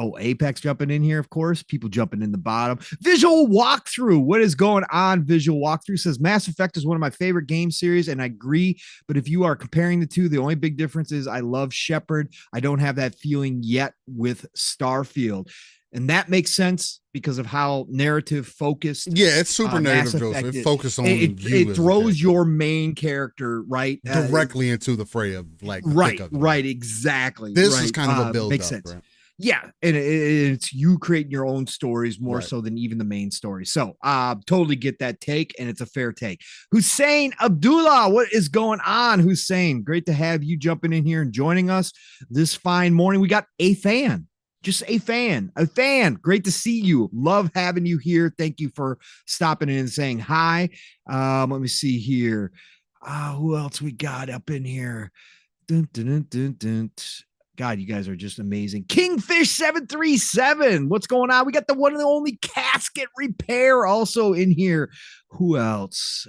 S1: Oh, Apex jumping in here, of course. People jumping in the bottom. Visual Walkthrough. What is going on? Visual Walkthrough says Mass Effect is one of my favorite game series, and I agree. But if you are comparing the two, the only big difference is I love Shepard. I don't have that feeling yet with Starfield. And that makes sense because of how narrative focused.
S2: Yeah, it's super narrative, Joseph. It focuses on
S1: it throws your main character right
S2: directly into the fray of like
S1: right, exactly.
S2: This is kind of a build
S1: makes
S2: up,
S1: sense.
S2: Right?
S1: Yeah, and it's you creating your own stories more so than even the main story. So totally get that take, and it's a fair take. Hussein Abdullah, what is going on, Hussein? Great to have you jumping in here and joining us this fine morning. We got a fan. Just a fan. Great to see you. Love having you here. Thank you for stopping in and saying hi. Let me see here. Who else we got up in here? Dun, dun, dun, dun, dun. God, you guys are just amazing. Kingfish 737. What's going on? We got the one and the only Casket Repair also in here. Who else?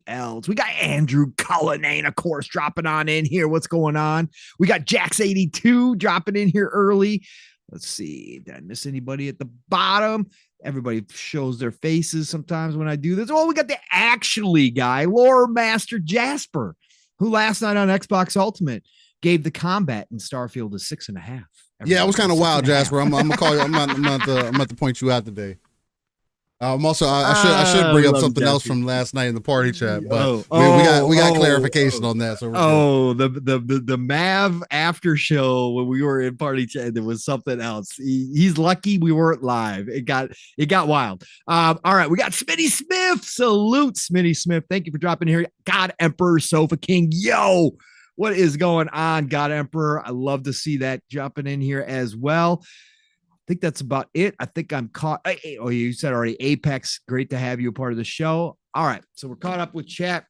S1: We got Andrew Cullinane, of course, dropping on in here. What's going on? We got Jax82 dropping in here early. Let's see. Did I miss anybody at the bottom? Everybody shows their faces sometimes when I do this. Oh, we got the actually guy, Lore Master Jasper, who last night on Xbox Ultimate gave the combat in Starfield a 6.5.
S2: Yeah, it was kind of wild, Jasper. I'm gonna call you. I'm not to point you out today. Also, I should bring up something else from last night in the party chat, but we got clarification on that. So
S1: the Mav after show when we were in party chat, there was something else. He's lucky we weren't live. It got wild. All right, we got Smitty Smith. Salute, Smitty Smith. Thank you for dropping here. God Emperor Sofa King. Yo, what is going on, God Emperor? I love to see that jumping in here as well. I think that's about it. I think I'm caught. Oh, you said already Apex. Great to have you a part of the show. All right. So we're caught up with chat.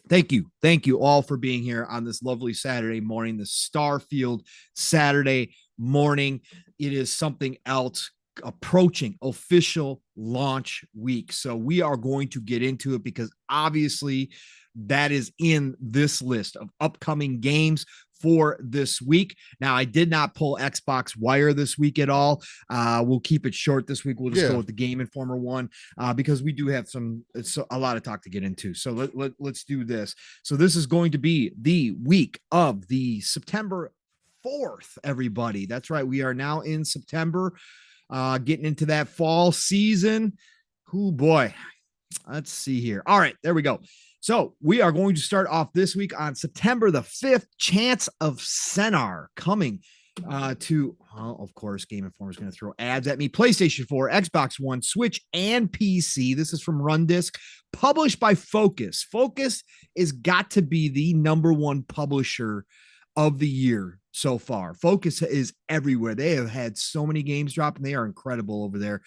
S1: Thank you. Thank you all for being here on this lovely Saturday morning, the Starfield Saturday morning. It is something else. approaching official launch week. So we are going to get into it because obviously that is in this list of upcoming games for this week. Now, I did not pull Xbox Wire this week at all. We'll keep it short this week. We'll just go with the Game Informer one because we do have a lot of talk to get into. So let's do this. So this is going to be the week of the September 4th, everybody. That's right. We are now in September, getting into that fall season. Oh boy. Let's see here. All right, there we go. So we are going to start off this week on September the 5th. Chance of Senar coming to, of course, Game Informer is going to throw ads at me. PlayStation 4, Xbox One, Switch, and PC. This is from Rundisk, published by Focus. Focus is got to be the #1 publisher of the year so far. Focus is everywhere. They have had so many games drop, and they are incredible over there.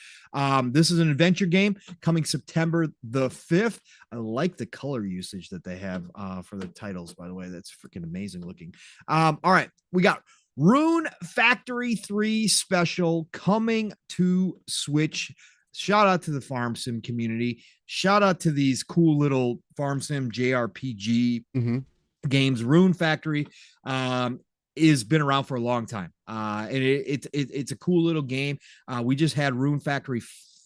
S1: This is an adventure game coming September the 5th. I like the color usage that they have for the titles, by the way. That's freaking amazing looking. All right, we got Rune Factory 3 Special coming to Switch. Shout out to the Farm Sim community. Shout out to these cool little Farm Sim JRPG games. Rune Factory is been around for a long time, and it's a cool little game. We just had Rune Factory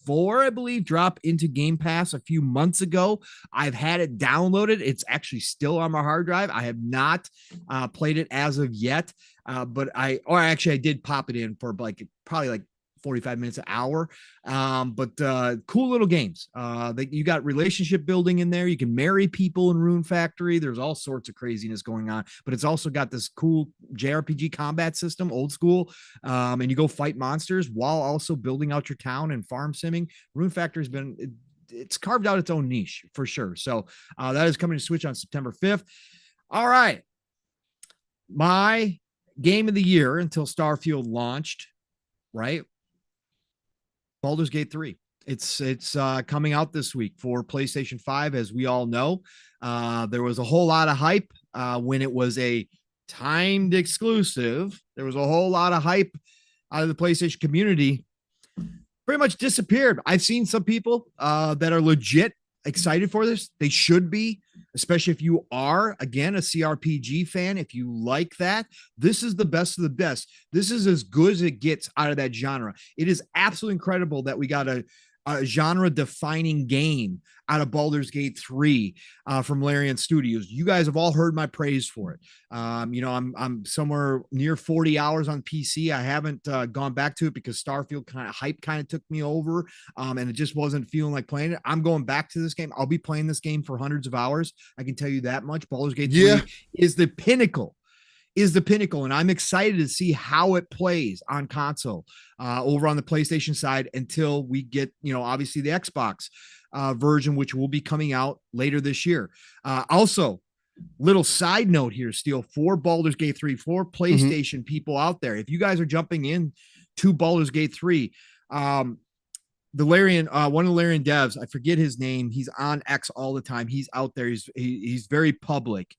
S1: 4, I believe, drop into Game Pass a few months ago. I've had it downloaded. It's actually still on my hard drive. I have not played it as of yet, but I did pop it in for probably like 45 minutes, an hour. But cool little games. You got relationship building in there. You can marry people in Rune Factory. There's all sorts of craziness going on, but it's also got this cool JRPG combat system, old school. And you go fight monsters while also building out your town and farm simming. Rune Factory it's carved out its own niche for sure. So that is coming to Switch on September 5th. All right. My game of the year until Starfield launched, right? Baldur's Gate 3. It's coming out this week for PlayStation 5, as we all know. There was a whole lot of hype when it was a timed exclusive. There was a whole lot of hype out of the PlayStation community. Pretty much disappeared. I've seen some people that are legit excited for this. They should be, especially if you are, again, a CRPG fan. If you like that, this is the best of the best. This is as good as it gets out of that genre. It is absolutely incredible that we got a genre-defining game out of Baldur's Gate 3 from Larian Studios. You guys have all heard my praise for it. I'm somewhere near 40 hours on PC. I haven't gone back to it because Starfield hype took me over, and it just wasn't feeling like playing it. I'm going back to this game. I'll be playing this game for hundreds of hours. I can tell you that much. Baldur's Gate 3 is the pinnacle. And I'm excited to see how it plays on console over on the PlayStation side until we get, obviously the Xbox version, which will be coming out later this year. Also, little side note here, Steel, for Baldur's Gate 3, for PlayStation people out there, if you guys are jumping in to Baldur's Gate 3, one of the Larian devs, I forget his name. He's on X all the time. He's out there. He's very public.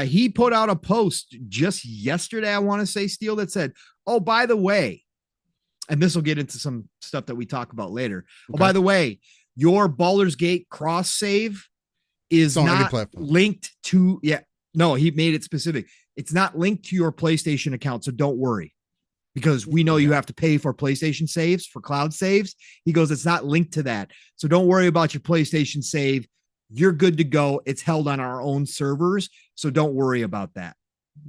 S1: He put out a post just yesterday, I want to say, Steel, that said, oh, by the way, and this will get into some stuff that we talk about later. Okay. Oh, by the way, your Baldur's Gate cross save is not linked to, he made it specific. It's not linked to your PlayStation account. So don't worry, because we know you have to pay for PlayStation saves, for cloud saves. He goes, it's not linked to that. So don't worry about your PlayStation save. You're good to go. It's held on our own servers. So don't worry about that.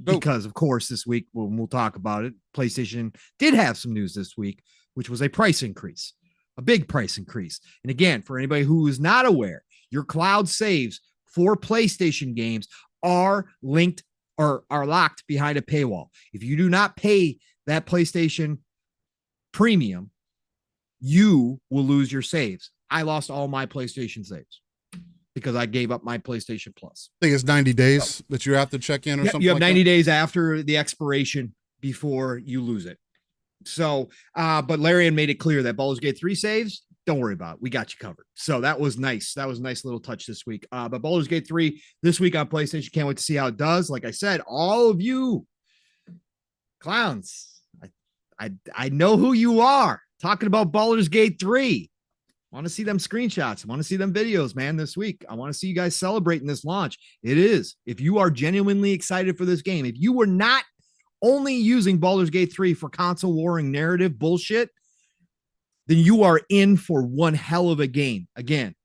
S1: Because, of course, this week, we'll talk about it, PlayStation did have some news this week, which was a price increase, a big price increase. And again, for anybody who is not aware, your cloud saves for PlayStation games are linked or are locked behind a paywall. If you do not pay that PlayStation premium, you will lose your saves. I lost all my PlayStation saves because I gave up my PlayStation Plus.
S2: I think it's 90 days that you have to check in or something.
S1: You have 90 days after the expiration before you lose it. So, but Larian made it clear that Baldur's Gate 3 saves, don't worry about it. We got you covered. So that was nice. That was a nice little touch this week. But Baldur's Gate 3 this week on PlayStation, can't wait to see how it does. Like I said, all of you clowns, I know who you are. talking about Baldur's Gate 3. I want to see them screenshots. I want to see them videos, man, this week. I want to see you guys celebrating this launch. It is. If you are genuinely excited for this game, if you were not only using Baldur's Gate 3 for console warring narrative bullshit, then you are in for one hell of a game. Again,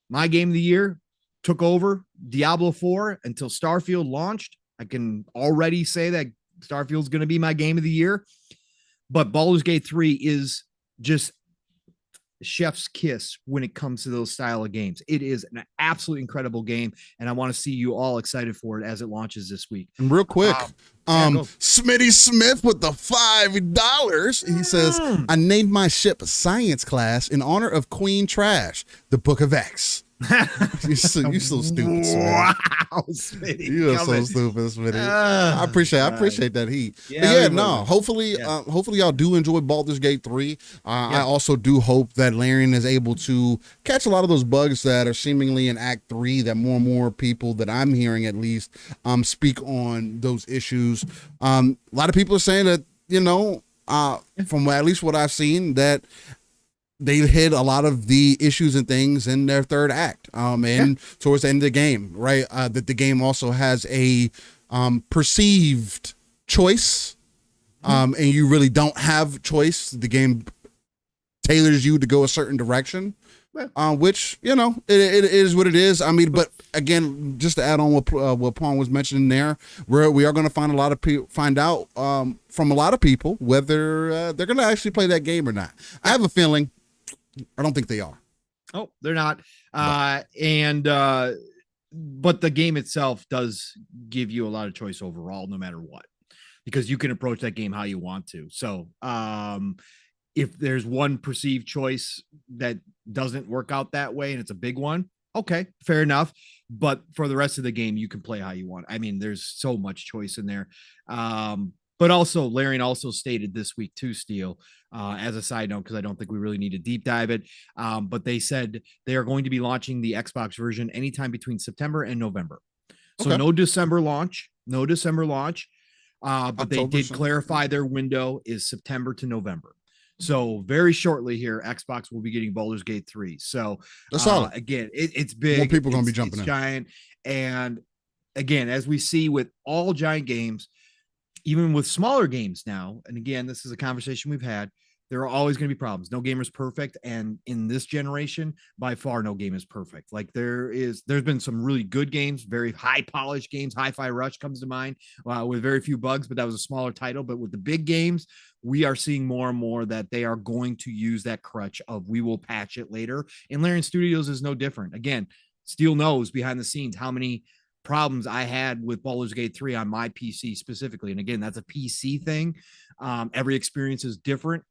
S1: my game of the year took over Diablo 4 until Starfield launched. I can already say that Starfield's going to be my game of the year. But Baldur's Gate 3 is just chef's kiss when it comes to those style of games. It is an absolutely incredible game, and I want to see you all excited for it as it launches this week.
S2: And real quick, Smitty Smith with the $5. He says, I named my ship Science Class in honor of Queen Trash, the Book of X. You're so stupid, Smitty.
S1: Wow, Smitty.
S2: You are so stupid, Smitty. I appreciate that heat. Hopefully y'all do enjoy Baldur's Gate 3. I also do hope that Larian is able to catch a lot of those bugs that are seemingly in Act 3, that more and more people that I'm hearing at least speak on those issues. A lot of people are saying that, from at least what I've seen, that they hit a lot of the issues and things in their third act, and towards the end of the game, right? That the game also has a perceived choice, and you really don't have choice. The game tailors you to go a certain direction, which, it is what it is. I mean, but again, just to add on what Paul was mentioning there, we are going to find out from a lot of people whether they're going to actually play that game or not. I have a feeling. I don't think they are.
S1: Oh, they're not. But the game itself does give you a lot of choice overall, no matter what, because you can approach that game how you want to. So if there's one perceived choice that doesn't work out that way and it's a big one, okay, fair enough. But for the rest of the game, you can play how you want. I mean, there's so much choice in there. But also, Larian also stated this week too, Steele, as a side note, because I don't think we really need to deep dive it. But they said they are going to be launching the Xbox version anytime between September and November. So no December launch. But they did clarify their window is September to November. So very shortly here, Xbox will be getting Baldur's Gate 3. So
S2: that's solid.
S1: Again, it's big.
S2: More people are going to be jumping in.
S1: Giant. And again, as we see with all giant games, even with smaller games now, and again, this is a conversation we've had, there are always going to be problems. No game is perfect. And in this generation, by far, no game is perfect. Like there's been some really good games, very high polished games. Hi-Fi Rush comes to mind with very few bugs, but that was a smaller title. But with the big games, we are seeing more and more that they are going to use that crutch of we will patch it later. And Larian Studios is no different. Again, Steele knows behind the scenes how many problems I had with Baldur's Gate 3 on my PC specifically. And again, that's a PC thing. Every experience is different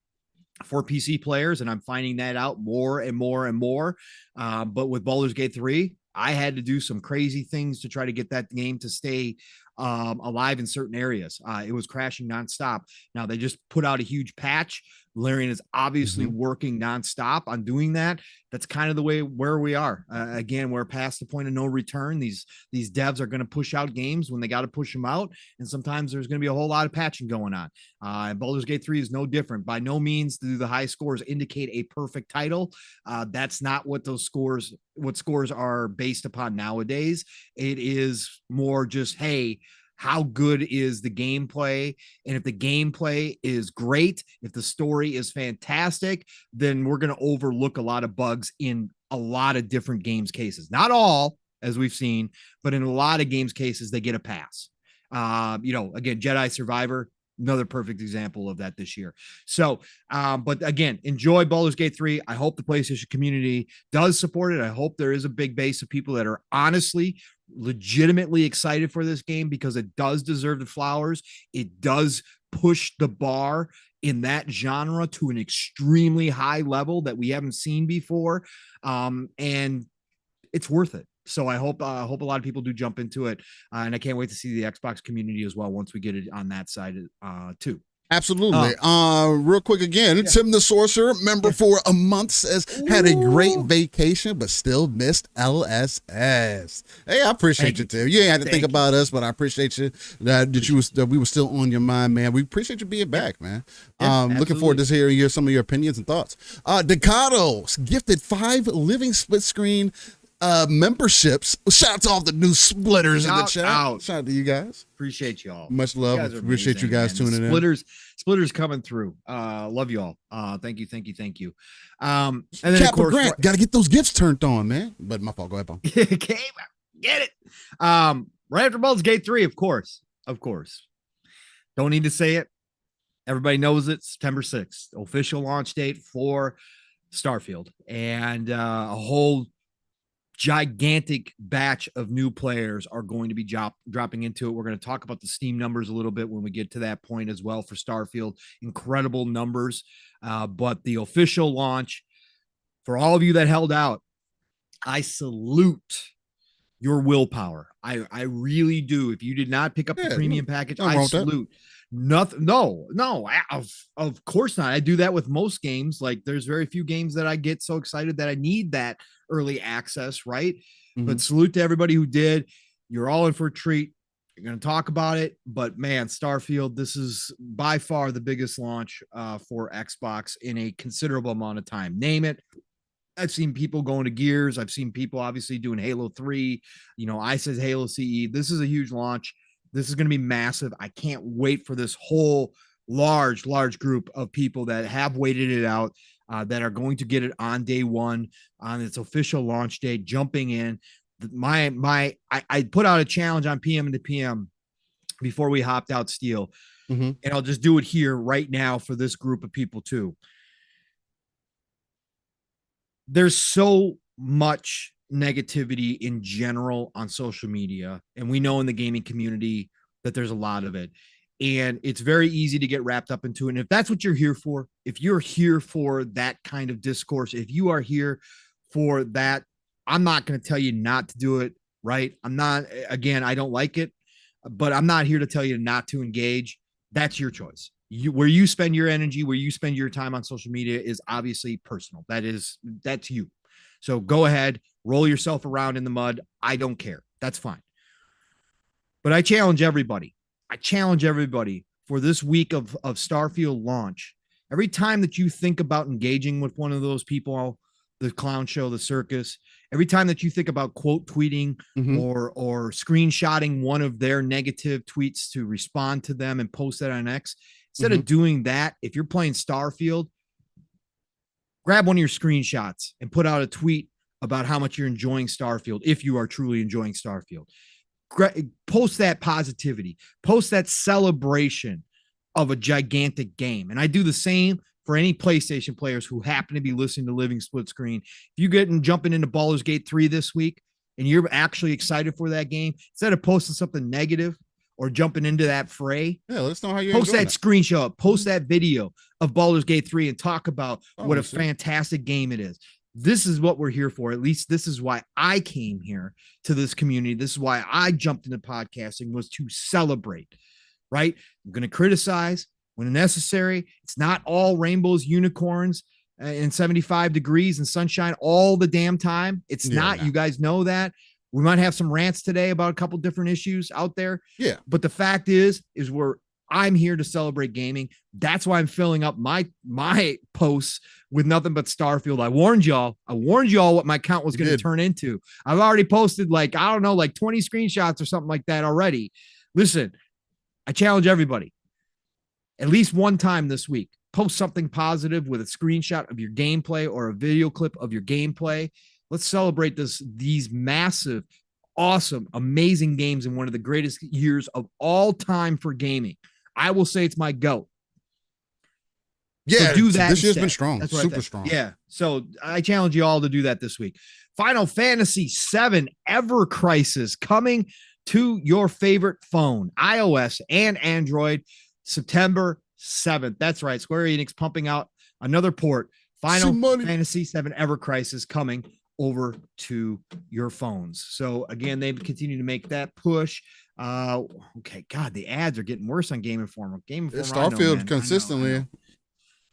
S1: for PC players, and I'm finding that out more and more and more. But with Baldur's Gate 3, I had to do some crazy things to try to get that game to stay alive in certain areas. It was crashing nonstop. Now they just put out a huge patch. Larian is obviously working nonstop on doing that. That's kind of the way where we are. Again, we're past the point of no return. These devs are going to push out games when they got to push them out. And sometimes there's going to be a whole lot of patching going on. And Baldur's Gate 3 is no different. By no means do the high scores indicate a perfect title. That's not what scores are based upon nowadays. It is more just, hey, how good is the gameplay? And if the gameplay is great, if the story is fantastic, then we're going to overlook a lot of bugs in a lot of different games cases. Not all, as we've seen, but in a lot of games cases, they get a pass. Again, Jedi Survivor, another perfect example of that this year. So, but again, enjoy Baldur's Gate 3. I hope the PlayStation community does support it. I hope there is a big base of people that are honestly legitimately excited for this game, because it does deserve the flowers. It does push the bar in that genre to an extremely high level that we haven't seen before. And it's worth it. So I hope a lot of people do jump into it. And I can't wait to see the Xbox community as well once we get it on that side too.
S2: Absolutely. Real quick again,
S1: Yeah.
S2: Tim the Sorcerer, member for a month, says had a great vacation, but still missed LSS. Hey, I appreciate you, Tim. You ain't had to think about us, but I appreciate you that we were still on your mind, man. We appreciate you being back, man. Looking forward to hearing some of your opinions and thoughts. Decado gifted 5 living split screen memberships. Shout out to all the new splitters in the chat. Shout out to you guys.
S1: Appreciate y'all.
S2: Much love. Appreciate you guys tuning
S1: in. Splitters coming through. Love you all. Thank you. And then
S2: Captain
S1: of course,
S2: Grant, got to get those gifts turned on, man. But my fault. Go ahead, Paul.
S1: Get it. Right after Baldur's Gate 3, of course. Don't need to say it. Everybody knows it. September 6th, official launch date for Starfield, and a whole gigantic batch of new players are going to be dropping into it. We're going to talk about the Steam numbers a little bit when we get to that point as well for Starfield. Incredible numbers. But the official launch, for all of you that held out, I salute your willpower. I really do. If you did not pick up the premium package, I salute. Nothing. No, of course not. I do that with most games. Like, there's very few games that I get so excited that I need that early access, right? But salute to everybody who did. You're all in for a treat. You're going to talk about it, but man, Starfield, this is by far the biggest launch for Xbox in a considerable amount of time. Name it. I've seen people going to Gears. I've seen people obviously doing Halo 3. I said Halo CE. This is a huge launch. This is going to be massive. I can't wait for this whole large group of people that have waited it out, that are going to get it on day one, on its official launch date, jumping in. I put out a challenge on PM to PM before we hopped out Steel, and I'll just do it here right now for this group of people too. There's so much negativity in general on social media, and we know in the gaming community that there's a lot of it, and it's very easy to get wrapped up into it. And if that's what you're here for, if you're here for that kind of discourse, if you are here for that, I'm not going to tell you not to do it, right? I don't like it, but I'm not here to tell you not to engage. That's your choice. Where you spend your energy, where you spend your time on social media is obviously personal. That's you. So go ahead, roll yourself around in the mud. I don't care. That's fine. But I challenge everybody. For this week of Starfield launch. Every time that you think about engaging with one of those people, the clown show, the circus, every time that you think about quote tweeting or screenshotting one of their negative tweets to respond to them and post that on X, instead of doing that, if you're playing Starfield, grab one of your screenshots and put out a tweet about how much you're enjoying Starfield. If you are truly enjoying Starfield, post that positivity, post that celebration of a gigantic game. And I do the same for any PlayStation players who happen to be listening to Living Split Screen. If you get jumping into Baldur's Gate 3 this week and you're actually excited for that game, instead of posting something negative or jumping into that fray,
S2: let us know how you
S1: post that screenshot, post that video of Baldur's Gate 3 and talk about what a fantastic game it is. This is what we're here for. At least this is why I came here to this community. This is why I jumped into podcasting, was to celebrate, right? I'm going to criticize when necessary. It's not all rainbows, unicorns, and 75 degrees and sunshine all the damn time. It's not. No. You guys know that. We might have some rants today about a couple different issues out there. Yeah. But the fact is I'm here to celebrate gaming. That's why I'm filling up my posts with nothing but Starfield. I warned y'all what my account was going to turn into. I've already posted like 20 screenshots or something like that already. Listen, I challenge everybody, at least one time this week, post something positive with a screenshot of your gameplay or a video clip of your gameplay. Let's celebrate these massive, awesome, amazing games in one of the greatest years of all time for gaming. I will say it's my GOAT.
S2: Yeah,
S1: so do that.
S2: This year's been strong, super strong.
S1: Yeah, so I challenge you all to do that this week. Final Fantasy VII Ever Crisis coming to your favorite phone, iOS and Android, September 7th. That's right. Square Enix pumping out another port. Final Fantasy VII Ever Crisis coming over to your phones. So again, they continue to make that push. Okay, God, the ads are getting worse on Game Informer. Game Informer,
S2: It's
S1: I know,
S2: Starfield
S1: man. I
S2: consistently
S1: know.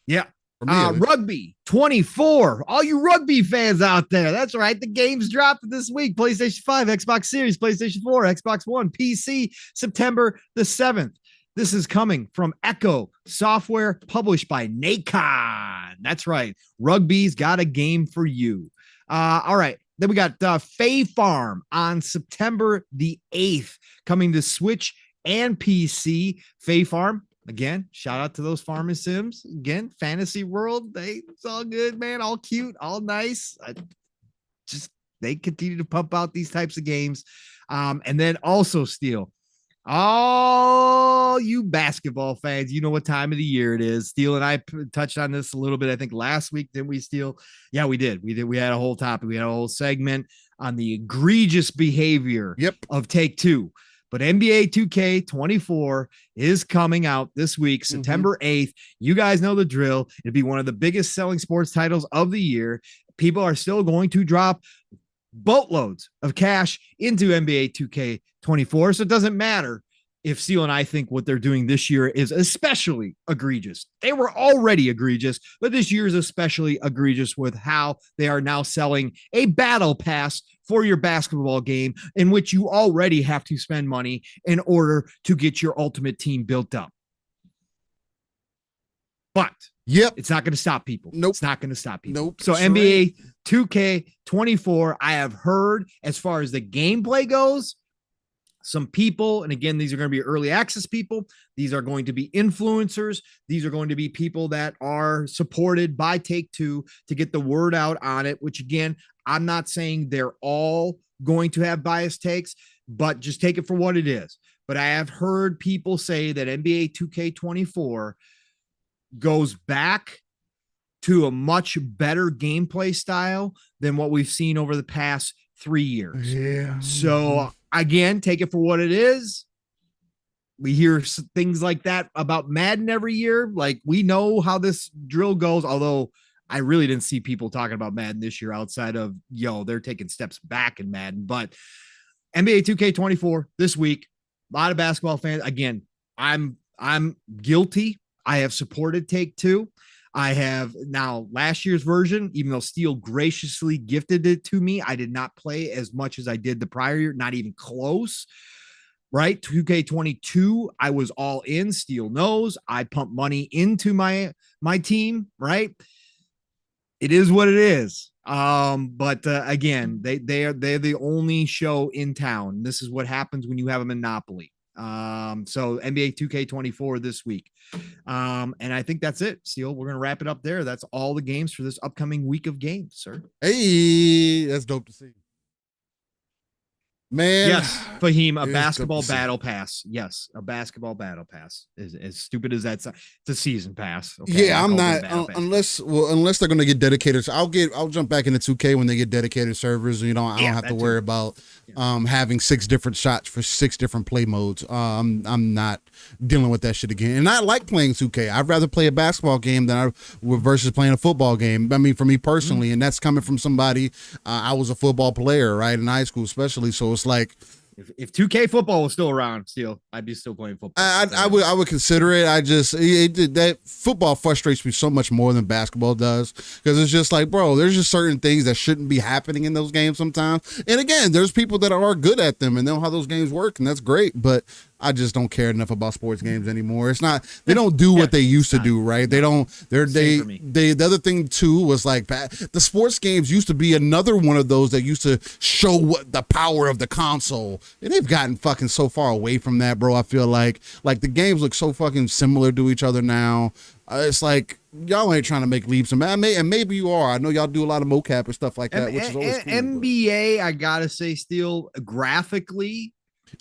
S1: Yeah.
S2: for me. At least.
S1: Rugby 24. All you rugby fans out there. That's right. The game's dropped this week. PlayStation 5, Xbox Series, PlayStation 4, Xbox One, PC, September the 7th. This is coming from Echo Software, published by Nacon. That's right. Rugby's got a game for you. All right. Then we got Fae Farm on September the 8th, coming to Switch and PC. Fae Farm, again, shout out to those farming sims. Again, fantasy world, it's all good, man. All cute, all nice. They continue to pump out these types of games. And then also Steel. All you basketball fans, you know what time of the year it is. Steel and I touched on this a little bit, I think last week, didn't we, Steel? Yeah, we did. We had a whole topic. We had a whole segment on the egregious behavior of Take-Two. But NBA 2K24 is coming out this week, September 8th. You guys know the drill. It'll be one of the biggest selling sports titles of the year. People are still going to drop boatloads of cash into NBA 2K24. So it doesn't matter if Seal and I think what they're doing this year is especially egregious. They were already egregious, but this year is especially egregious with how they are now selling a battle pass for your basketball game in which you already have to spend money in order to get your ultimate team built up. But it's not going to stop people. It's not going to stop people. So NBA 2K24, I have heard, as far as the gameplay goes, some people, and again, these are going to be early access people. These are going to be influencers. These are going to be people that are supported by Take-Two to get the word out on it, which again, I'm not saying they're all going to have biased takes, but just take it for what it is. But I have heard people say that NBA 2K24 goes back to a much better gameplay style than what we've seen over the past 3 years.
S2: Yeah.
S1: So again, take it for what it is. We hear things like that about Madden every year. Like, we know how this drill goes, although I really didn't see people talking about Madden this year outside of, they're taking steps back in Madden. But NBA 2K24 this week, a lot of basketball fans. Again, I'm guilty. I have supported Take-Two. I have now last year's version, even though Steel graciously gifted it to me, I did not play as much as I did the prior year, not even close, right? 2K22, I was all in. Steel knows I pumped money into my team, right? It is what it is. But again, they're the only show in town. This is what happens when you have a monopoly. So NBA 2K24 this week. And I think that's it, Steel. We're going to wrap it up there. That's all the games for this upcoming week of games, sir.
S2: Hey, that's dope to see. Man.
S1: Yes, Fahim, a basketball battle pass. Yes, a basketball battle pass. As stupid as that's, it's a season pass.
S2: Okay? Yeah, I'm not unless they're going to get dedicated. So I'll jump back into 2K when they get dedicated servers. I don't have to worry about having 6 different shots for 6 different play modes. I'm not dealing with that shit again. And I like playing 2K. I'd rather play a basketball game than versus playing a football game. I mean, for me personally, and that's coming from somebody. I was a football player, right, in high school, especially. So it's like,
S1: if 2K football was still around, Steel, I'd be still playing football.
S2: I would consider it. That football frustrates me so much more than basketball does, because it's just like, bro, there's just certain things that shouldn't be happening in those games sometimes. And again, there's people that are good at them and know how those games work, and that's great. But I just don't care enough about sports games anymore. It's not, they don't do what they used to do, right? They don't, the other thing too was like, the sports games used to be another one of those that used to show what the power of the console. And they've gotten fucking so far away from that, bro. I feel like the games look so fucking similar to each other now. It's like, y'all ain't trying to make leaps, and maybe you are. I know y'all do a lot of mocap and stuff like that, which is always cool.
S1: NBA, I gotta say, Steel, graphically,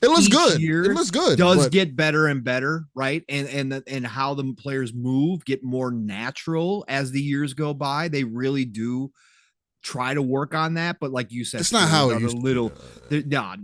S2: it looks good. It looks good.
S1: Does get better and better, right? And how the players move get more natural as the years go by. They really do try to work on that, but like you said,
S2: it's not how it used
S1: little
S2: to be.
S1: no.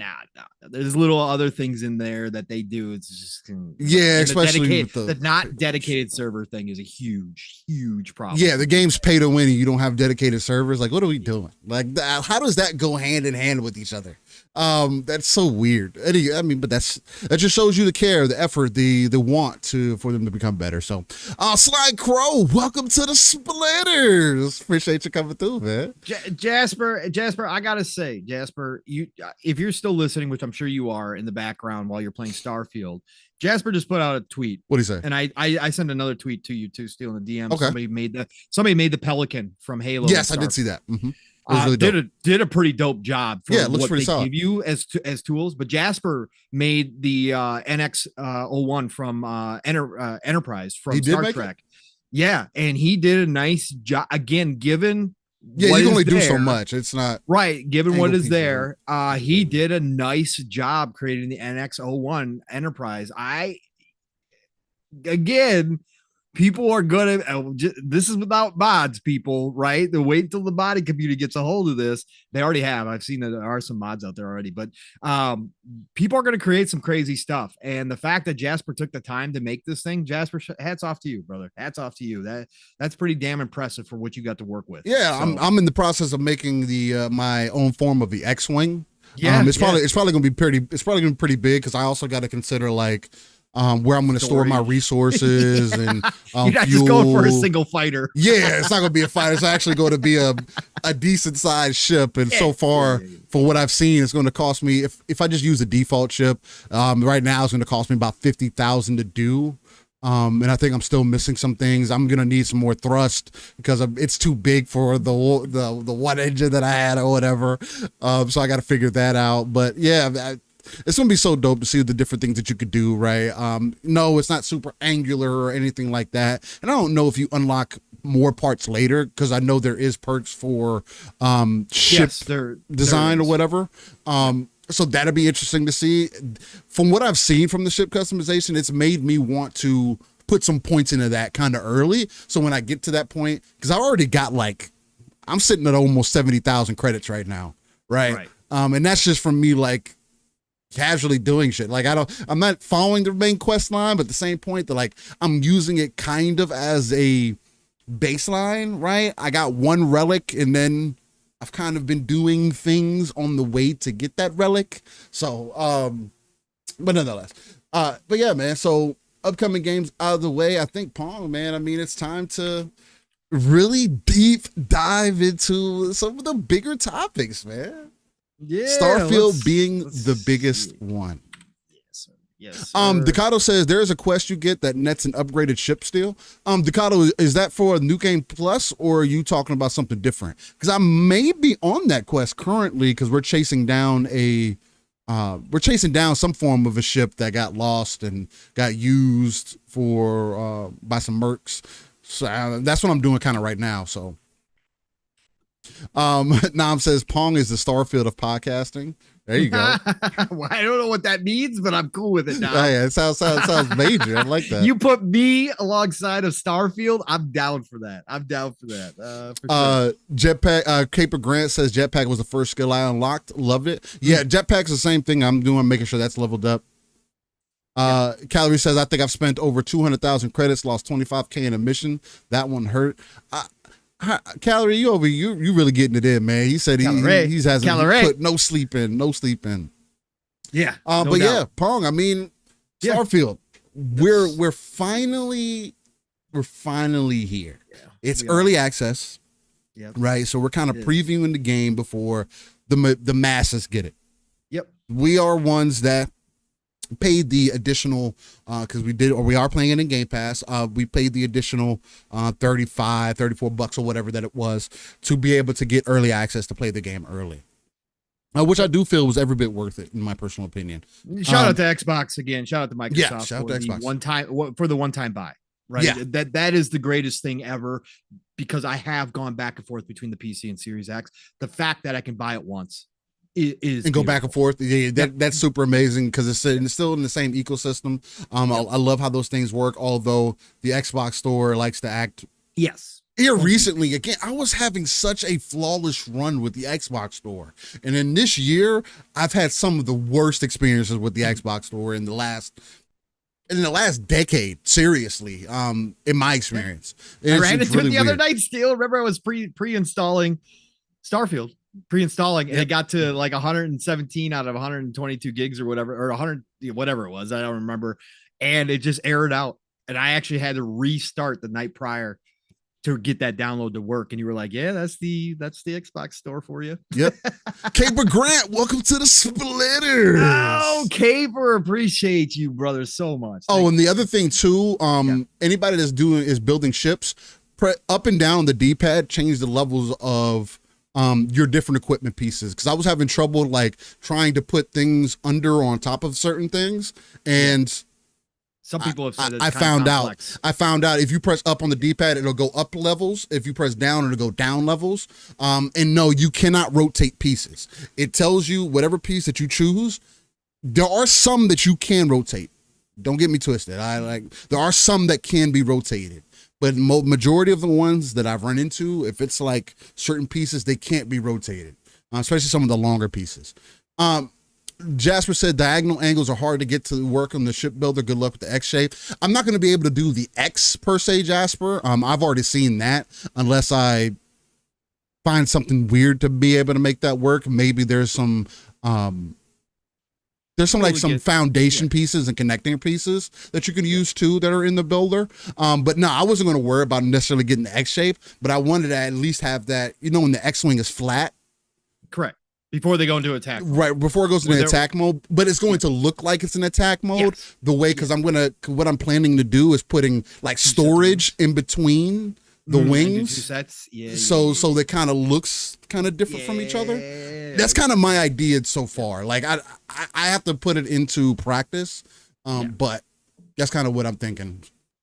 S1: There's little other things in there that they do. It's just
S2: yeah, especially with
S1: the not dedicated server thing is a huge problem.
S2: Yeah, the game's pay to win and you don't have dedicated servers. Like, what are we doing? Like, how does that go hand in hand with each other? That's so weird. I mean, but that just shows you the care, the effort, the want for them to become better. So, Sly Crow, welcome to the Splitters. Appreciate you coming through, man.
S1: Jasper, I gotta say, Jasper, if you're still listening, which I'm sure you are in the background while you're playing Starfield, Jasper just put out a tweet.
S2: What do you say?
S1: And I sent another tweet to you too, stealing the DM.
S2: Okay.
S1: Somebody made the Pelican from Halo.
S2: Yes, I did see that. Mm-hmm. Really
S1: did a pretty dope job for
S2: looks
S1: what
S2: pretty
S1: they
S2: solid.
S1: give you as tools. But Jasper made the NX01 from Enterprise from Star Trek. Yeah, and he did a nice job again, given
S2: you can only do so much. It's not
S1: right. Given what is there, he did a nice job creating the NX01 Enterprise. People are gonna. This is without mods, people. Right? The wait till the body community gets a hold of this. They already have. I've seen that there are some mods out there already, but people are gonna create some crazy stuff. And the fact that Jasper took the time to make this thing, Jasper, hats off to you, brother. Hats off to you. That's pretty damn impressive for what you got to work with.
S2: Yeah, so, I'm in the process of making the my own form of the X-wing.
S1: Yeah,
S2: it's probably gonna be pretty big because I also got to consider like. Where I'm going to store my resources and
S1: you're not
S2: fuel.
S1: just going for a single fighter.
S2: Yeah, it's not going to be a fighter. It's actually going to be a decent sized ship. And so far, for what I've seen, it's going to cost me if I just use a default ship. Right now, it's going to cost me about $50,000 to do. And I think I'm still missing some things. I'm gonna need some more thrust because it's too big for the one engine that I had or whatever. So I got to figure that out. But yeah. It's gonna be so dope to see the different things that you could do, right? No, it's not super angular or anything like that, and I don't know if you unlock more parts later because I know there is perks for ship design or whatever. So that'll be interesting to see. From what I've seen from the ship customization, it's made me want to put some points into that kind of early. So when I get to that point, because I already got I'm sitting at almost 70,000 credits right now, right? And that's just from me casually doing shit. I'm not following the main quest line, but at the same point that I'm using it kind of as a baseline, right? I got one relic and then I've kind of been doing things on the way to get that relic. So, but nonetheless, but yeah, man. So upcoming games out of the way, I think Pong, man, I mean, it's time to really deep dive into some of the bigger topics, man. Yeah, Starfield being the biggest one.
S1: Yes.
S2: Ducato says there's a quest you get that nets an upgraded ship still. Ducato, is that for a New Game Plus or are you talking about something different? Because I may be on that quest currently because we're chasing down some form of a ship that got lost and got used for by some mercs. So that's what I'm doing kind of right now. So. Nam says Pong is the Starfield of podcasting. There you go.
S1: Well, I don't know what that means, but I'm cool with it now.
S2: Yeah, it sounds major. I like that.
S1: You put me alongside of Starfield, I'm down for that. For sure.
S2: Jetpack, Caper Grant says Jetpack was the first skill I unlocked. Loved it. Yeah, Jetpack's the same thing I'm doing, making sure that's leveled up. Calorie says I think I've spent over 200,000 credits, lost 25K in a mission. That one hurt. Calorie, you really getting it in, man. He said he hasn't put no sleep in.
S1: Yeah.
S2: But doubt. Yeah, Pong, I mean, Starfield. We're finally here. Yeah, it's early access.
S1: Yep.
S2: Right. So we're kind of previewing the game before the masses get it.
S1: Yep.
S2: We are ones that paid the additional because we are playing it in Game Pass. We paid the additional $34 or whatever that it was to be able to get early access to play the game early, which I do feel was every bit worth it in my personal opinion.
S1: Shout out to Xbox again. Shout out to Microsoft.
S2: Yeah, shout out to
S1: Xbox for the one-time buy. Right. Yeah. That is the greatest thing ever because I have gone back and forth between the PC and Series X. The fact that I can buy it once. Is
S2: and go back and forth. Yeah, that's super amazing because it's still in the same ecosystem. I love how those things work. Although the Xbox store likes to act Here recently, again, I was having such a flawless run with the Xbox Store, and in this year, I've had some of the worst experiences with the Xbox Store in the last decade. Seriously, in my experience,
S1: I ran into it the other night. Still, remember I was pre-installing Starfield, and it got to like 117 out of 122 gigs or whatever, or 100, whatever it was. I don't remember, and it just errored out, and I actually had to restart the night prior to get that download to work. And you were like, yeah, that's the Xbox Store for you.
S2: Yep. Caper Grant, welcome to the Splitters.
S1: Oh, Caper, appreciate you, brother, so much.
S2: Thank and the other thing too, anybody that's building ships, up and down the D-pad, change the levels of your different equipment pieces. Cause I was having trouble like trying to put things under or on top of certain things. And
S1: some people have said
S2: I found out if you press up on the D-pad, it'll go up levels. If you press down, it'll go down levels. And no, you cannot rotate pieces. It tells you whatever piece that you choose. There are some that you can rotate. Don't get me twisted. There are some that can be rotated, but majority of the ones that I've run into, if it's like certain pieces, they can't be rotated, especially some of the longer pieces. Jasper said diagonal angles are hard to get to work on the ship builder. Good luck with the X shape. I'm not going to be able to do the X per se, Jasper. I've already seen that unless I find something weird to be able to make that work. Maybe there's some foundation pieces and connecting pieces that you can use too that are in the builder. But no, I wasn't going to worry about necessarily getting the X shape, but I wanted to at least have that, when the X-Wing is flat.
S1: Correct. Before they go into attack mode.
S2: Right, before it goes into attack mode, but it's going to look like it's an attack mode the way, because what I'm planning to do is putting like storage in between the wings. So that kind of looks kind of different from each other. That's kind of my idea so far. Like I have to put it into practice, but that's kind of what I'm thinking.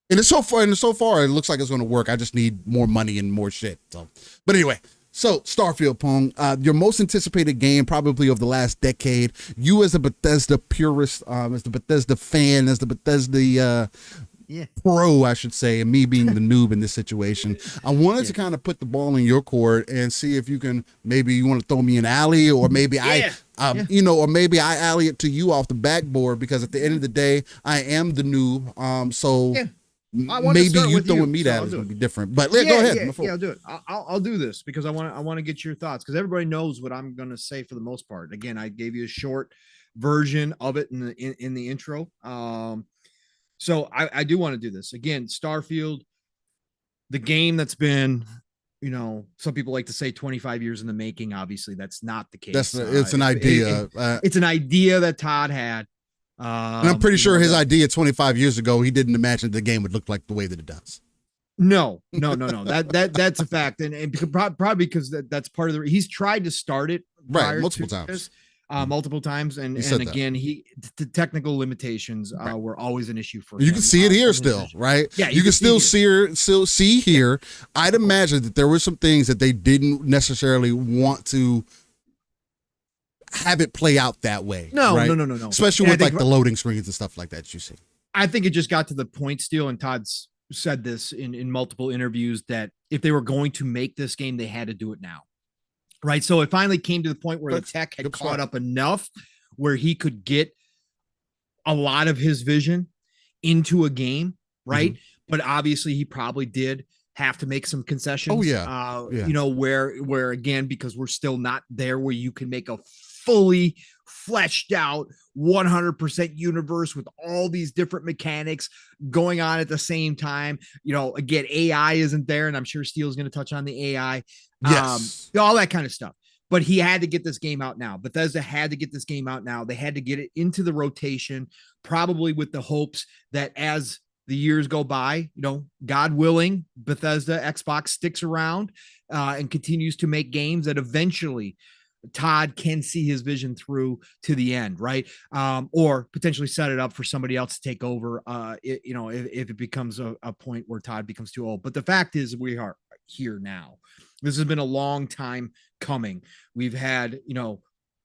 S2: And so far it looks like it's going to work. I just need more money and more shit. So, but anyway. So, Starfield, Pong, your most anticipated game probably of the last decade. You as a Bethesda purist, as the Bethesda fan, as the Bethesda pro, I should say, and me being the noob in this situation, I wanted to kind of put the ball in your court and see if you want to throw me an alley, or maybe or maybe I alley it to you off the backboard, because at the end of the day, I am the noob. Maybe you throwing me that is going to be different, but go ahead.
S1: I'll do it. I'll do this because I want to get your thoughts, because everybody knows what I'm going to say for the most part. Again, I gave you a short version of it in the intro. So I do want to do this again. Starfield, the game that's been, some people like to say 25 years in the making. Obviously, that's not the case.
S2: It's an idea.
S1: It's an idea that Todd had.
S2: And I'm pretty sure his idea 25 years ago, he didn't imagine the game would look like the way that it does.
S1: No. That's a fact. And probably because that's part of he's tried to start it
S2: multiple times.
S1: Multiple times. And again, the technical limitations were always an issue for him.
S2: You can see it here still, right?
S1: Yeah.
S2: You can still see here. I'd imagine that there were some things that they didn't necessarily want to have it play out that way.
S1: No.
S2: Especially with like the loading screens and stuff like that you see.
S1: I think it just got to the point still, and Todd's said this in multiple interviews, that if they were going to make this game, they had to do it now. Right. So it finally came to the point where the tech had caught up enough where he could get a lot of his vision into a game. Right. Mm-hmm. But obviously he probably did have to make some concessions. Where again, because we're still not there where you can make a fully fleshed out 100% universe with all these different mechanics going on at the same time. Again, AI isn't there, and I'm sure Steele's going to touch on the AI. All that kind of stuff. But he had to get this game out now. Bethesda had to get this game out now. They had to get it into the rotation, probably with the hopes that as the years go by, God willing, Bethesda Xbox sticks around and continues to make games, that eventually Todd can see his vision through to the end, right? Or potentially set it up for somebody else to take over, if it becomes a point where Todd becomes too old. But the fact is, we are here now. This has been a long time coming. We've had,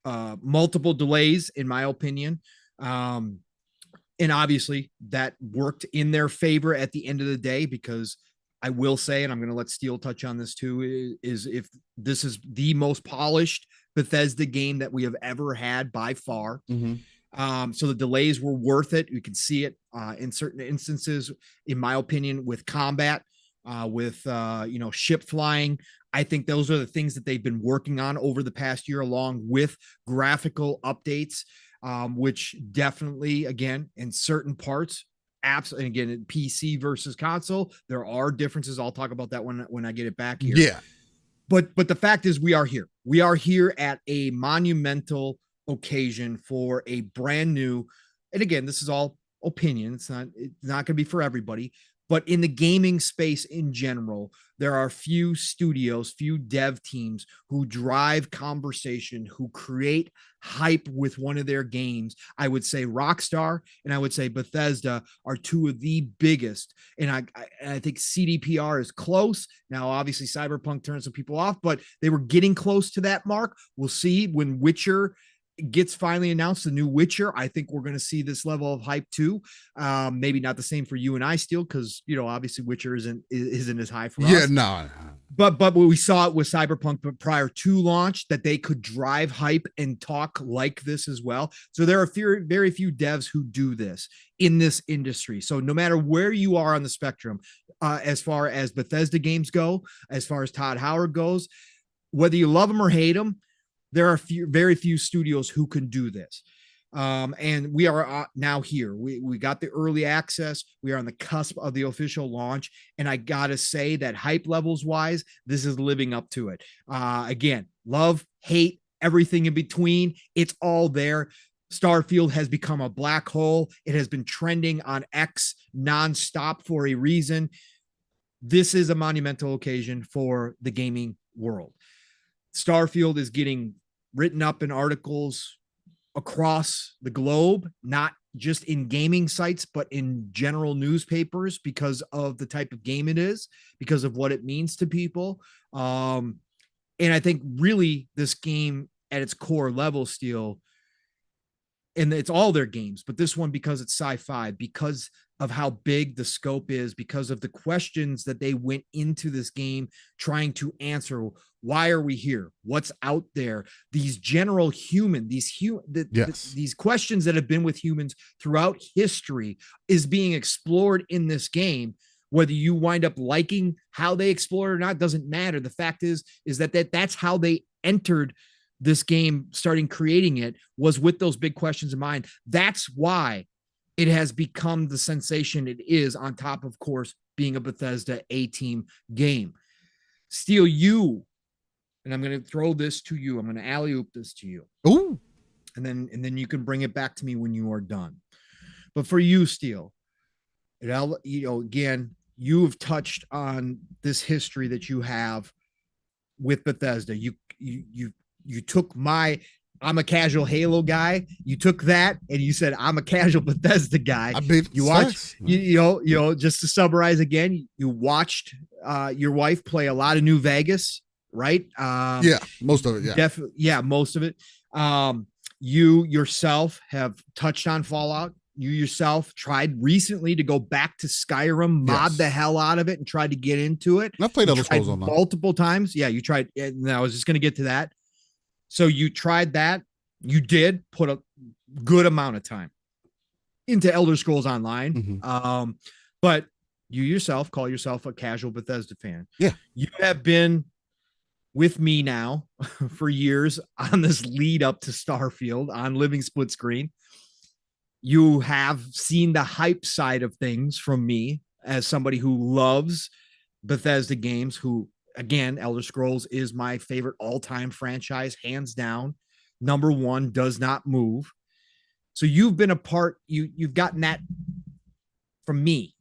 S1: multiple delays, in my opinion. And obviously that worked in their favor at the end of the day, because I will say, and I'm going to let Steele touch on this too, is if this is the most polished Bethesda game that we have ever had by far. So the delays were worth it. You can see it in certain instances, in my opinion, with combat, with ship flying. I think those are the things that they've been working on over the past year, along with graphical updates, which definitely, again, in certain parts, apps, and again, PC versus console, there are differences. I'll talk about that when I get it back here.
S2: Yeah.
S1: But the fact is, we are here. We are here at a monumental occasion for a brand new, and again, this is all opinion. It's not going to be for everybody, but in the gaming space in general, there are few studios, few dev teams who drive conversation, who create hype with one of their games. I would say Rockstar and I would say Bethesda are two of the biggest. And I think CDPR is close. Now, obviously, Cyberpunk turned some people off, but they were getting close to that mark. We'll see when Witcher gets finally announced, the new Witcher. I think we're going to see this level of hype too. Maybe not the same for you and I, Steele, because obviously Witcher isn't as high for us.
S2: Yeah, no.
S1: But we saw it with Cyberpunk, but prior to launch, that they could drive hype and talk like this as well. So there are very few devs who do this in this industry. So no matter where you are on the spectrum, as far as Bethesda games go, as far as Todd Howard goes, whether you love him or hate him, there are very few studios who can do this. And we are now here. We got the early access. We are on the cusp of the official launch. And I got to say that hype levels wise, this is living up to it. Again, love, hate, everything in between. It's all there. Starfield has become a black hole. It has been trending on X nonstop for a reason. This is a monumental occasion for the gaming world. Starfield is getting written up in articles across the globe, not just in gaming sites, but in general newspapers, because of the type of game it is, because of what it means to people. And I think really this game at its core level, Steele, and it's all their games, but this one, because it's sci-fi, because of how big the scope is, because of the questions that they went into this game trying to answer. Why are we here? What's out there? These general human, these questions that have been with humans throughout history is being explored in this game. Whether you wind up liking how they explore it or not doesn't matter. The fact is that's how they entered this game, starting creating it, was with those big questions in mind. That's why it has become the sensation it is, on top of course being a Bethesda A-team game. Steele, and I'm going to throw this to you. I'm going to alley-oop this to you.
S2: Ooh.
S1: And then you can bring it back to me when you are done. But for you, Steele, again, you have touched on this history that you have with Bethesda. You took I'm a casual Halo guy. You took that and you said, I'm a casual Bethesda guy. You watched, just to summarize again, you watched your wife play a lot of New Vegas, right?
S2: Yeah, most of it. Yeah.
S1: Definitely. Most of it. You yourself have touched on Fallout. You yourself tried recently to go back to Skyrim, mod the hell out of it, and tried to get into it.
S2: I've played Elder Scrolls Online
S1: multiple times. Yeah, you tried. And I was just going to get to that. So you tried that. You did put a good amount of time into Elder Scrolls Online.
S2: Mm-hmm.
S1: But you yourself call yourself a casual Bethesda fan.
S2: Yeah.
S1: You have been with me now for years on this lead up to Starfield on Living Splitscreen. You have seen the hype side of things from me as somebody who loves Bethesda games, who, again, Elder Scrolls is my favorite all-time franchise, hands down. Number one, does not move. So you've been a part, you've gotten that from me,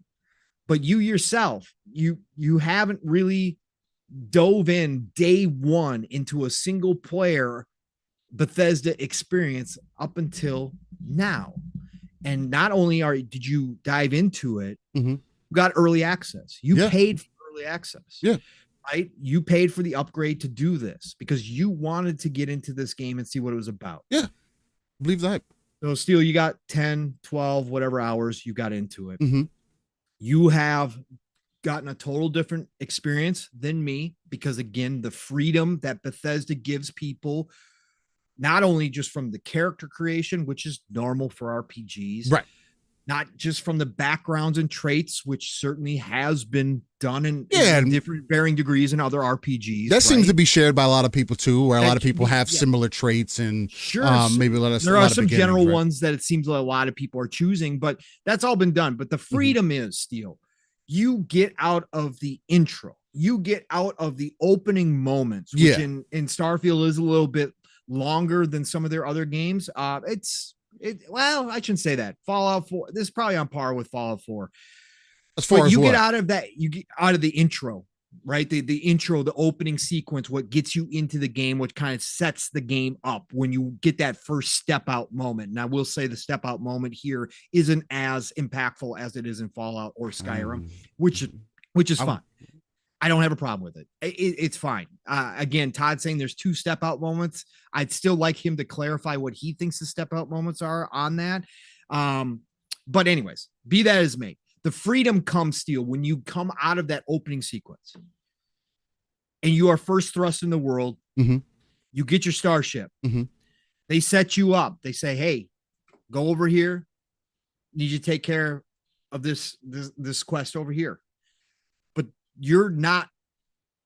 S1: but you yourself, you haven't really dove in day one into a single player Bethesda experience up until now. And not only did you dive into it, you got early access. You paid for early access.
S2: Yeah.
S1: Right? You paid for the upgrade to do this because you wanted to get into this game and see what it was about.
S2: Yeah. Believe that.
S1: So Steele, you got 10, 12, whatever hours you got into it.
S2: Mm-hmm.
S1: You have gotten a total different experience than me, because again, the freedom that Bethesda gives people, not only just from the character creation, which is normal for RPGs,
S2: right?
S1: Not just from the backgrounds and traits, which certainly has been done in different varying degrees in other RPGs.
S2: That seems to be shared by a lot of people too, where a lot of people have
S1: yeah.
S2: similar traits, and
S1: sure,
S2: maybe
S1: there are some general ones that it seems like a lot of people are choosing, but that's all been done. But the freedom is, Steel, you get out of the intro, you get out of the opening moments, which in Starfield is a little bit longer than some of their other games. Well, I shouldn't say that. Fallout 4, this is probably on par with Fallout 4.
S2: As far as
S1: you get out of that, you get out of the intro, right? The intro, the opening sequence, what gets you into the game, what kind of sets the game up when you get that first step out moment. And I will say the step out moment here isn't as impactful as it is in Fallout or Skyrim, which is fine. I don't have a problem with it. It's fine. Again, Todd saying there's 2 step out moments. I'd still like him to clarify what he thinks the step out moments are on that. But anyways, be that as may, the freedom comes, Steel, when you come out of that opening sequence and you are first thrust in the world. You get your starship. They set you up. They say, hey, go over here. Need you to take care of this quest over here. You're not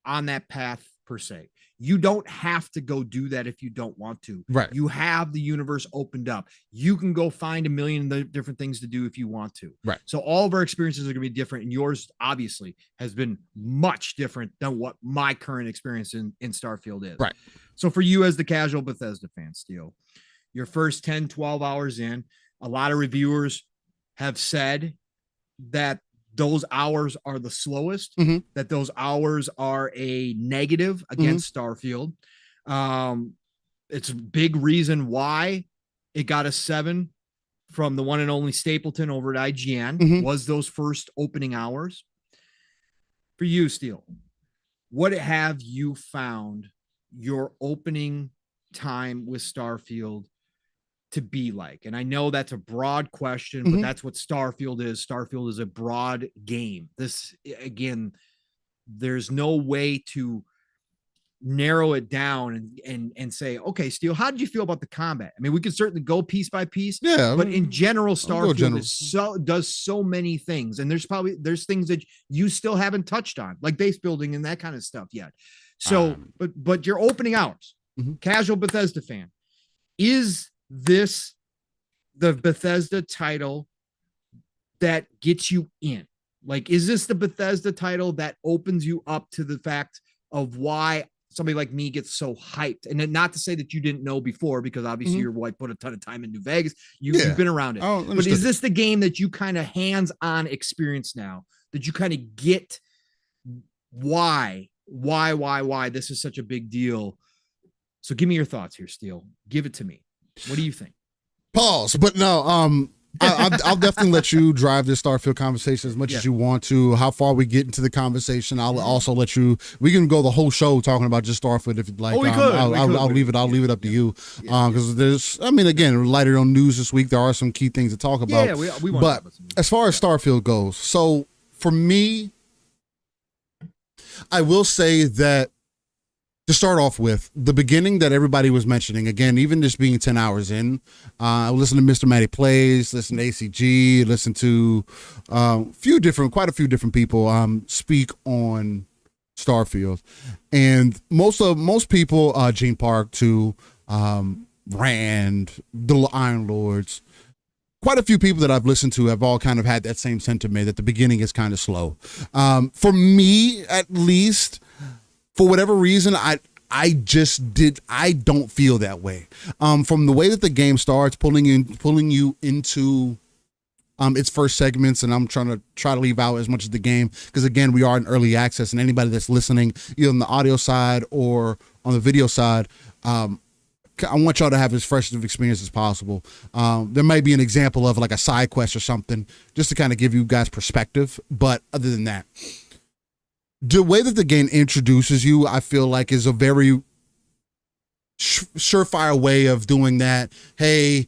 S1: on that path per se. You don't have to go do that if you don't want to.
S2: Right.
S1: You have the universe opened up. You can go find a million different things to do if you want to.
S2: Right.
S1: So all of our experiences are going to be different, and yours obviously has been much different than what my current experience in Starfield is.
S2: Right.
S1: So for you as the casual Bethesda fan, Steel, your first 10, 12 hours in, a lot of reviewers have said that those hours are the slowest, that those hours are a negative against Starfield. It's a big reason why it got a 7 from the one and only Stapleton over at IGN, was those first opening hours. For you, Steel, what have you found your opening time with Starfield to be like? And I know that's a broad question, but that's what Starfield is. Starfield is a broad game. This, again, there's no way to narrow it down and say, okay, Steel, how did you feel about the combat? I mean, we could certainly go piece by piece, but in general, Starfield does so many things, and there's things that you still haven't touched on, like base building and that kind of stuff yet. So, but your opening hours, casual Bethesda fan, is this the Bethesda title that gets you in? Like, is this the Bethesda title that opens you up to the fact of why somebody like me gets so hyped? And then, not to say that you didn't know before, because obviously your wife put a ton of time in New Vegas. You've been around it. But is this the game that you kind of hands-on experience now, that you kind of get why this is such a big deal? So give me your thoughts here, Steel. Give it to me. What do you think?
S2: Pause. But no, I'll definitely let you drive this Starfield conversation as much as you want to. How far we get into the conversation, I'll also let you. We can go the whole show talking about just Starfield if you'd like. I'll leave it up to you, because there's. I mean, again, lighter on news this week. There are some key things to talk about.
S1: Yeah, we want.
S2: But as far as Starfield goes, so for me, I will say that, to start off with, the beginning that everybody was mentioning, again, even just being 10 hours in, I listened to Mr. Matty Plays, listen to ACG, listen to quite a few different people speak on Starfield. And most people, Gene Park to Rand, the Iron Lords, quite a few people that I've listened to have all kind of had that same sentiment, that the beginning is kind of slow. For me, at least, for whatever reason, I don't feel that way. From the way that the game starts, pulling you into its first segments, and I'm trying to leave out as much of the game, because again, we are in early access, and anybody that's listening, either on the audio side or on the video side, I want y'all to have as fresh of experience as possible. There might be an example of like a side quest or something, just to kind of give you guys perspective. But other than that, the way that the game introduces you, I feel like, is a very surefire way of doing that. Hey,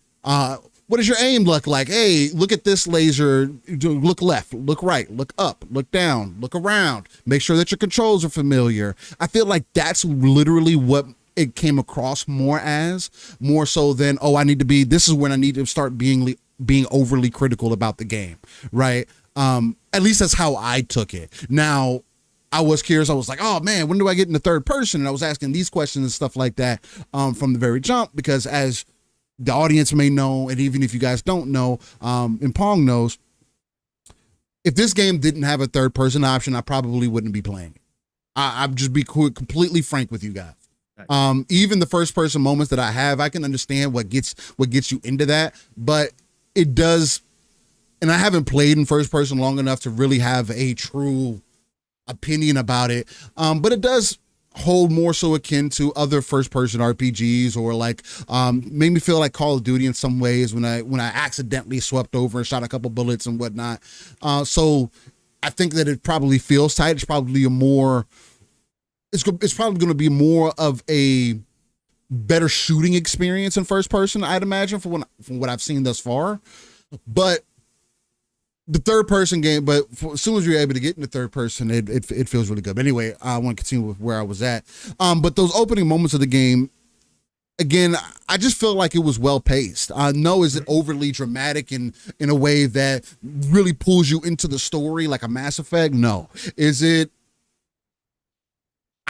S2: What does your aim look like? Hey, look at this laser. Look left, look right, look up, look down, look around. Make sure that your controls are familiar. I feel like that's literally what it came across more so than, this is when I need to start being overly critical about the game, right? At least that's how I took it. Now, I was curious. I was like, oh man, when do I get into third person? And I was asking these questions and stuff like that from the very jump, because as the audience may know, and even if you guys don't know, and Pong knows, if this game didn't have a third person option, I probably wouldn't be playing it. I'd just be completely frank with you guys. Even the first person moments that I have, I can understand what gets you into that, but it does, and I haven't played in first person long enough to really have a true opinion about it. But it does hold more so akin to other first person RPGs, or like made me feel like Call of Duty in some ways when I accidentally swept over and shot a couple bullets and whatnot. So I think that it probably feels tight. It's probably it's probably going to be more of a better shooting experience in first person, I'd imagine, from what I've seen thus far. But the third person game, as soon as you're able to get into third person, it feels really good. But anyway, I want to continue with where I was at. But those opening moments of the game, again, I just feel like it was well paced. No, is it overly dramatic in a way that really pulls you into the story like a Mass Effect? No. Is it?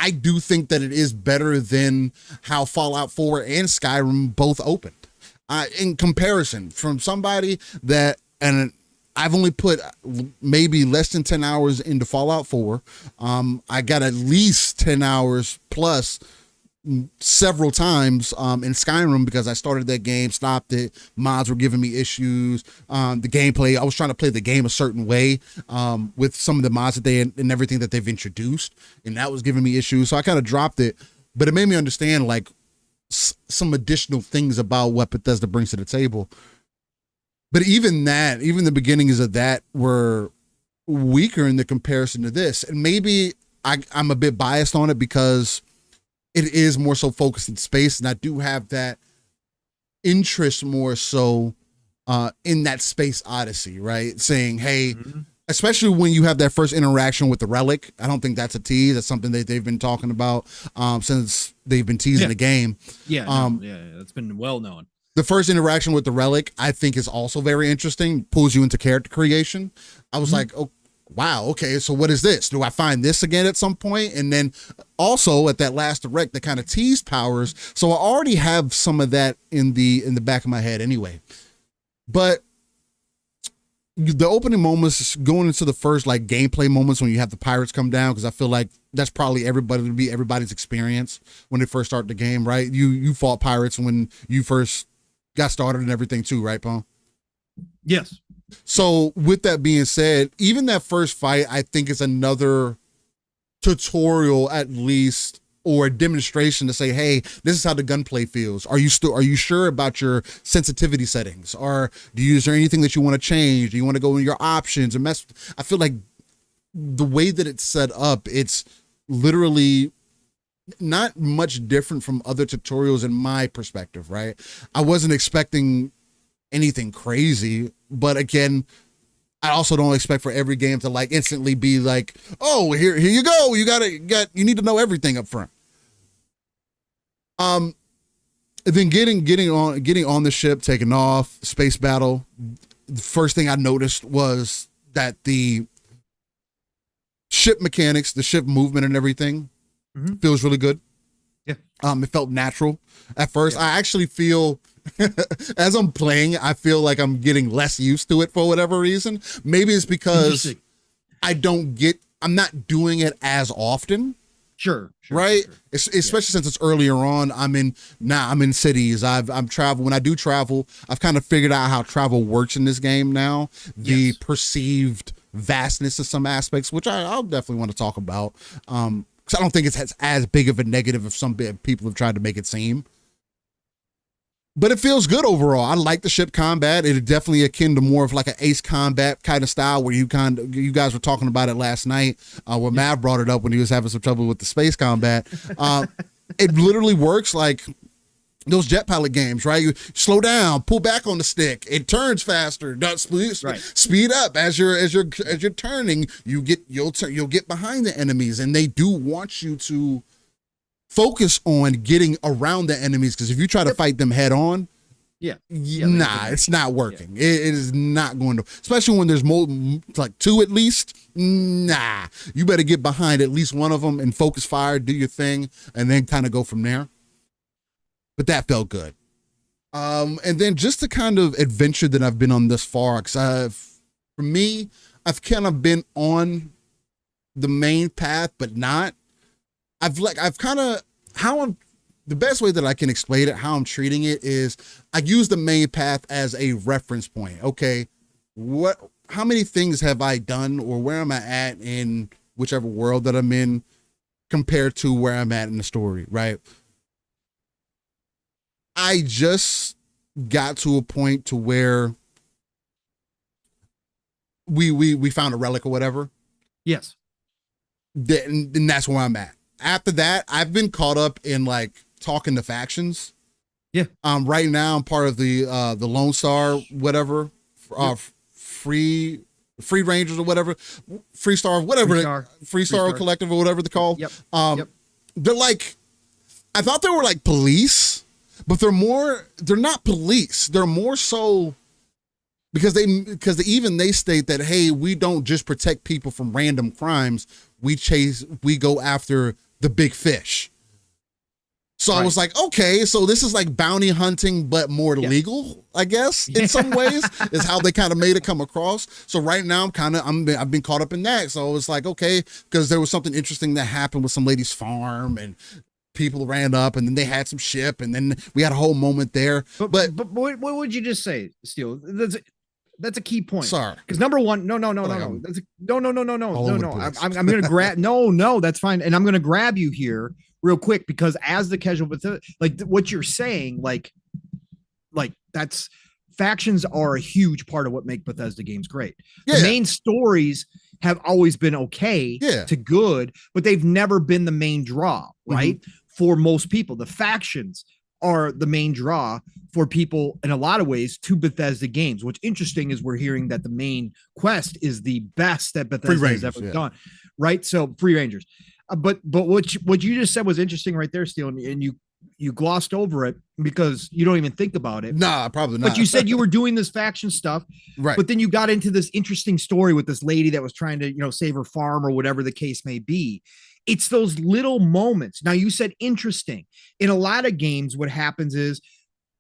S2: I do think that it is better than how Fallout 4 and Skyrim both opened. In comparison, from somebody that, and I've only put maybe less than 10 hours into Fallout 4. I got at least 10 hours plus several times in Skyrim, because I started that game, stopped it, mods were giving me issues. The gameplay, I was trying to play the game a certain way with some of the mods that and everything that they've introduced, and that was giving me issues. So I kind of dropped it, but it made me understand like some additional things about what Bethesda brings to the table. But even the beginnings of that were weaker in the comparison to this. And maybe I'm a bit biased on it because it is more so focused in space, and I do have that interest more so in that space odyssey, right? Saying, hey, especially when you have that first interaction with the relic. I don't think that's a tease. That's something that they've been talking about since they've been teasing the game.
S1: Yeah, that's been well known.
S2: The first interaction with the relic, I think, is also very interesting. Pulls you into character creation. I was like, oh, wow, okay, so what is this? Do I find this again at some point? And then also at that last direct, that kind of teased powers. So I already have some of that in the back of my head anyway. But the opening moments, going into the first like gameplay moments when you have the pirates come down, because I feel like that's probably everybody's experience when they first start the game, right? You fought pirates when you first got started and everything too, right, Paul?
S1: Yes.
S2: So with that being said, even that first fight, I think, is another tutorial at least, or a demonstration to say, hey, this is how the gunplay feels. Are you sure about your sensitivity settings? Or is there anything that you want to change? Do you want to go in your options and mess? I feel like the way that it's set up, it's literally not much different from other tutorials in my perspective, right? I wasn't expecting anything crazy, but again, I also don't expect for every game to like instantly be like, oh, here you go. You need to know everything up front. And then getting on the ship, taking off, space battle. The first thing I noticed was that the ship mechanics, the ship movement and everything feels really good.
S1: Yeah.
S2: It felt natural at first. Yeah. I actually feel as I'm playing, I feel like I'm getting less used to it for whatever reason. Maybe it's because I'm not doing it as often.
S1: Sure.
S2: Right. Sure. Especially since it's earlier on. I'm in cities. I'm travel. When I do travel, I've kind of figured out how travel works in this game now. The perceived vastness of some aspects, which I'll definitely want to talk about. Because I don't think it's as big of a negative as some people have tried to make it seem. But it feels good overall. I like the ship combat. It is definitely akin to more of like an Ace Combat kind of style, where you guys were talking about it last night, where Mav brought it up when he was having some trouble with the space combat. It literally works like those jet pilot games, right? You slow down, pull back on the stick. It turns faster. Speed up as you're turning. You'll get behind the enemies, and they do want you to focus on getting around the enemies, because if you try to fight them head on, it's not working. Yeah. It is not going to, especially when there's more, like 2 at least. Nah, you better get behind at least one of them and focus fire, do your thing, and then kind of go from there. But that felt good. And then just the kind of adventure that I've been on this far, because for me, I've kind of been on the main path, but not. The best way that I can explain it, how I'm treating it, is I use the main path as a reference point. Okay, how many things have I done, or where am I at in whichever world that I'm in compared to where I'm at in the story, right? I just got to a point to where we found a relic or whatever.
S1: Yes.
S2: Then that's where I'm at. After that, I've been caught up in like talking to factions.
S1: Yeah.
S2: Right now I'm part of the Lone Star, whatever, free Rangers or whatever, Free Star Collective or whatever they're called.
S1: Yep.
S2: They're like, I thought they were like police, but they're not police. They're more so because they state that, hey, we don't just protect people from random crimes. We go after the big fish. So right. I was like, okay, so this is like bounty hunting, but more legal, I guess, in some ways, is how they kind of made it come across. So right now I've been caught up in that. So it's like, okay, because there was something interesting that happened with some lady's farm, and people ran up, and then they had some ship, and then we had a whole moment there. But
S1: what would you just say, Steele? That's a key point.
S2: Sorry,
S1: because number one, no. I'm gonna grab. No, that's fine, and I'm gonna grab you here real quick, because as the casual, but like what you're saying, like that's factions are a huge part of what make Bethesda games great. Yeah. The main stories have always been okay to good, but they've never been the main draw, right? Mm-hmm. For most people, the factions are the main draw for people in a lot of ways to Bethesda games. What's interesting is we're hearing that the main quest is the best that Bethesda has ever done, right? So Free Rangers. But what you just said was interesting right there, Steele, and you glossed over it because you don't even think about it.
S2: Nah, probably not.
S1: But you said you were doing this faction stuff,
S2: right?
S1: But then you got into this interesting story with this lady that was trying to, save her farm or whatever the case may be. It's those little moments. Now, you said interesting. In a lot of games, what happens is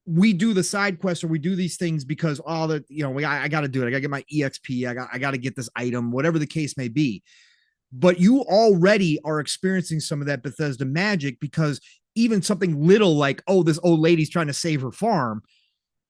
S1: we do the side quests or we do these things because I got to do it. I got to get my EXP. I got to get this item, whatever the case may be. But you already are experiencing some of that Bethesda magic, because even something little like, oh, this old lady's trying to save her farm,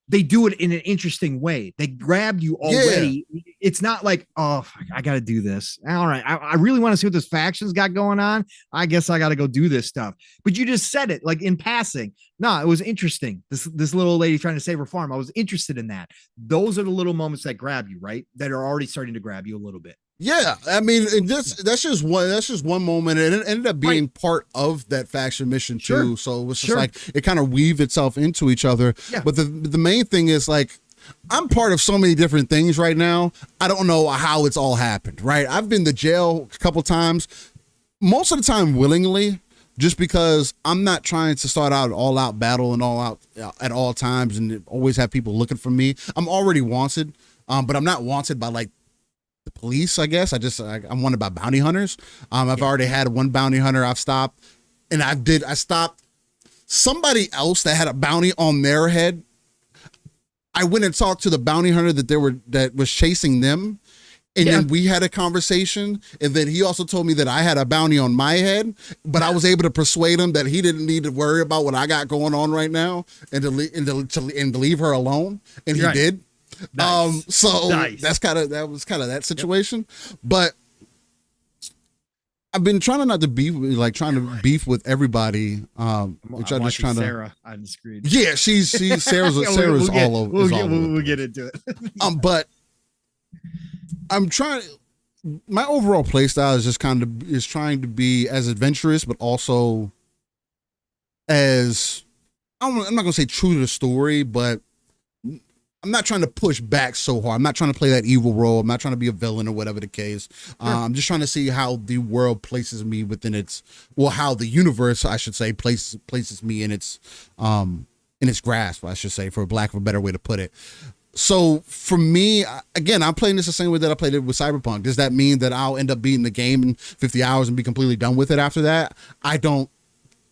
S1: they do it in an interesting way. They grab you already. Yeah. It's not like, oh, I got to do this. All right. I really want to see what this faction's got going on. I guess I got to go do this stuff. But you just said it like in passing. No, it was interesting. This little lady trying to save her farm. I was interested in that. Those are the little moments that grab you, right? That are already starting to grab you a little bit.
S2: Yeah, I mean, that's just one moment, and it ended up being part of that faction mission too. So it was just like it kind of weaved itself into each other. Yeah. But the main thing is, like, I'm part of so many different things right now. I don't know how it's all happened. Right, I've been to jail a couple times, most of the time willingly, just because I'm not trying to start out all out battle and all out at all times and always have people looking for me. I'm already wanted, but I'm not wanted by like the police, I guess. I'm wanted by bounty hunters. I've already had one bounty hunter I've stopped, and I stopped somebody else that had a bounty on their head. I went and talked to the bounty hunter that was chasing them, and then we had a conversation, and then he also told me that I had a bounty on my head, but I was able to persuade him that he didn't need to worry about what I got going on right now, and to leave her alone, and he did. Nice. That was kind of that situation. But I've been trying not to beef with everybody. I'm just trying to
S1: Sarah on the screen.
S2: Yeah, Sarah's all over.
S1: We'll get into it.
S2: But I'm trying. My overall play style is just trying to be as adventurous, but also as I'm not going to say true to the story, but I'm not trying to push back so hard. I'm not trying to play that evil role. I'm not trying to be a villain or whatever the case.
S1: Sure.
S2: I'm just trying to see how the world places me within its, well, how the universe, I should say, places me in its grasp, I should say, for lack of a better way to put it. So for me, again, I'm playing this the same way that I played it with Cyberpunk. Does that mean that I'll end up beating the game in 50 hours and be completely done with it after that? I don't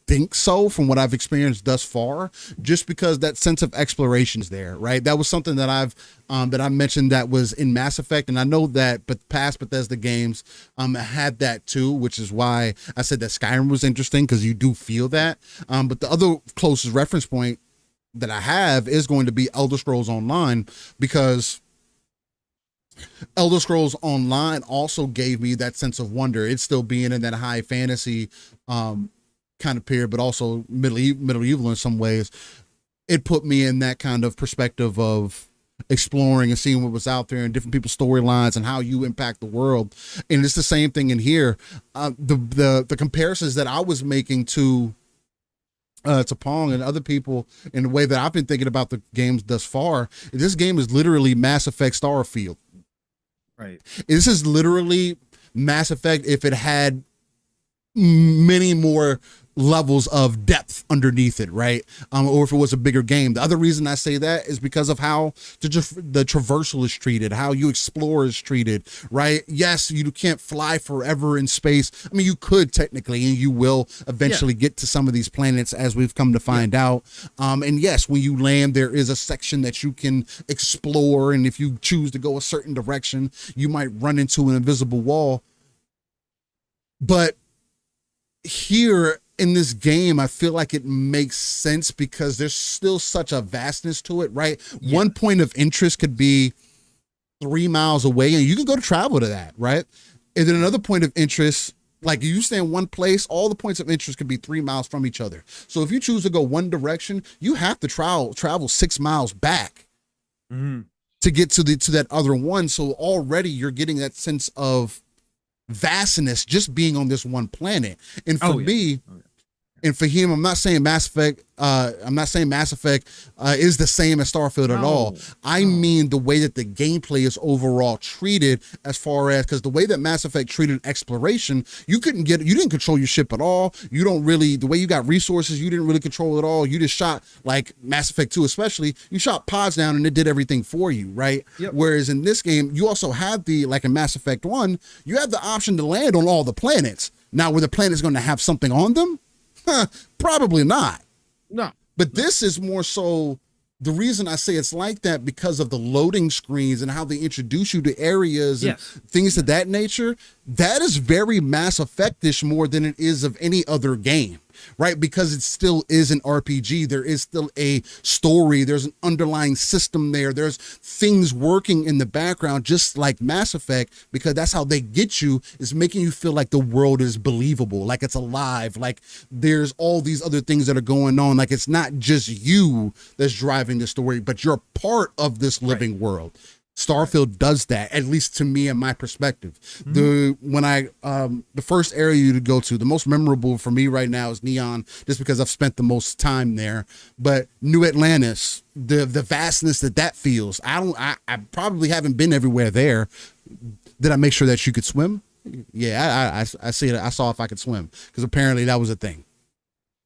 S2: think so, from what I've experienced thus far, just because that sense of exploration is there, right? That was something that I mentioned that was in Mass Effect, and I know that but past Bethesda games had that too, which is why I said that Skyrim was interesting, because you do feel that. But the other closest reference point that I have is going to be Elder Scrolls Online, because Elder Scrolls Online also gave me that sense of wonder. It's still being in that high fantasy kind of period, but also medieval in some ways. It put me in that kind of perspective of exploring and seeing what was out there and different people's storylines and how you impact the world. And it's the same thing in here. The comparisons that I was making to Pong and other people in the way that I've been thinking about the games thus far, this game is literally Mass Effect Starfield.
S1: Right.
S2: This is literally Mass Effect if it had many more levels of depth underneath it, right? Or if it was a bigger game. The other reason I say that is because of how the traversal is treated, how you explore is treated, right? Yes, you can't fly forever in space. I mean, you could technically, and you will eventually get to some of these planets, as we've come to find out. And yes, when you land, there is a section that you can explore, and if you choose to go a certain direction, you might run into an invisible wall. But here in this game, I feel like it makes sense because there's still such a vastness to it, right? Yeah. One point of interest could be 3 miles away, and you can go to travel to that, right? And then another point of interest, like you stay in one place, all the points of interest could be 3 miles from each other. So if you choose to go one direction, you have to travel 6 miles back to get to that other one. So already you're getting that sense of vastness just being on this one planet. And for me, and for him, I'm not saying Mass Effect is the same as Starfield at all. I mean the way that the gameplay is overall treated, as far as, because the way that Mass Effect treated exploration, you didn't control your ship at all. You don't really, the way you got resources, you didn't really control it all. You just shot, like Mass Effect 2 especially, you shot pods down and it did everything for you, right? Yep. Whereas in this game, you also have like in Mass Effect 1, you have the option to land on all the planets. Now, were the planets going to have something on them? Probably not. No. But this is more so, the reason I say it's like that, because of the loading screens and how they introduce you to areas and things of that nature. That is very Mass Effect-ish more than it is of any other game, right? Because it still is an RPG. There is still a story. There's an underlying system there. There's things working in the background, just like Mass Effect, because that's how they get you, is making you feel like the world is believable, like it's alive, like there's all these other things that are going on. Like it's not just you that's driving the story, but you're part of this living world. Starfield does that, at least to me and my perspective. The first area you to go to, the most memorable for me right now is Neon, just because I've spent the most time there. But New Atlantis, the vastness that feels. I probably haven't been everywhere there. Did I make sure that you could swim? Yeah, I see it. I saw if I could swim, because apparently that was a thing.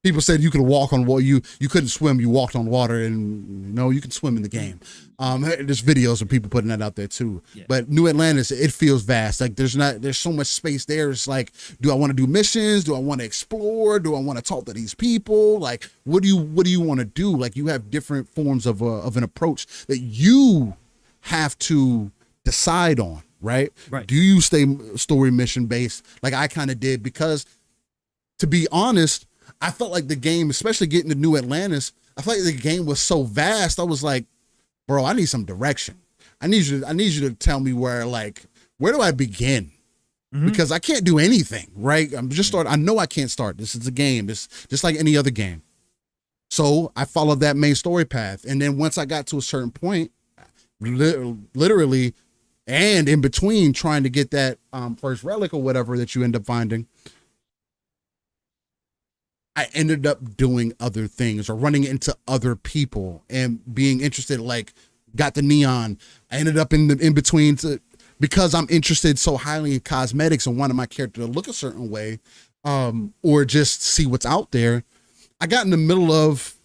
S2: People said you could walk on water. You couldn't swim. You walked on water, and no, you can swim in the game. There's videos of people putting that out there too. Yeah. But New Atlantis, it feels vast. Like there's so much space there. It's like, do I want to do missions? Do I want to explore? Do I want to talk to these people? Like, what do you want to do? Like, you have different forms of an approach that you have to decide on, right? Right. Do you stay story mission based, like I kind of did? Because to be honest, I felt like the game, especially getting to New Atlantis, I felt like the game was so vast. I was like, bro, I need some direction. I need you to tell me where do I begin? Because I can't do anything, right? I'm just starting. I know I can't start. This is a game. It's just like any other game. So I followed that main story path. And then once I got to a certain point, literally, and in between trying to get that first relic or whatever that you end up finding, I ended up doing other things or running into other people and being interested. Like, got the neon. I ended up in between because I'm interested so highly in cosmetics and wanted my character to look a certain way, or just see what's out there. I got in the middle of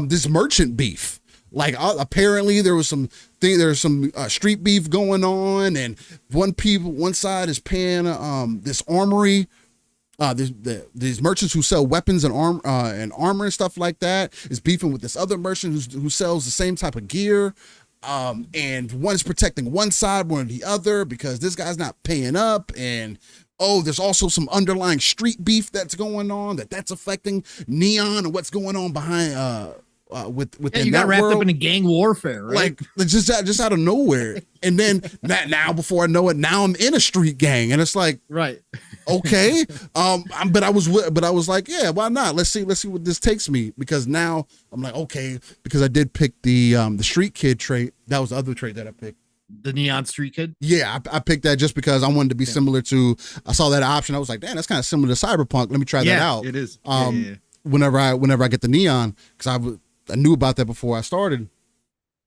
S2: this merchant beef. Like, apparently there was some street beef going on, and one side is paying this armory. These merchants who sell weapons and armor and stuff like that is beefing with this other merchant who sells the same type of gear. And one is protecting one side more than the other because this guy's not paying up. And there's also some underlying street beef that's going on that's affecting Neon and what's going on behind within
S1: you got
S2: that
S1: wrapped
S2: world.
S1: up in a gang warfare, right?
S2: Like just out of nowhere. And then now before I know it, now I'm in a street gang, and it's like,
S1: right.
S2: Okay. But I was like, yeah, why not? Let's see what this takes me, because now I'm like, okay, because I did pick the street kid trait. That was the other trait that I picked.
S1: The neon street kid.
S2: Yeah, I picked that just because I wanted to be similar to. I saw that option. I was like, damn, that's kind of similar to Cyberpunk. Let me try that out.
S1: It is.
S2: Whenever I get the neon, because I knew about that before I started.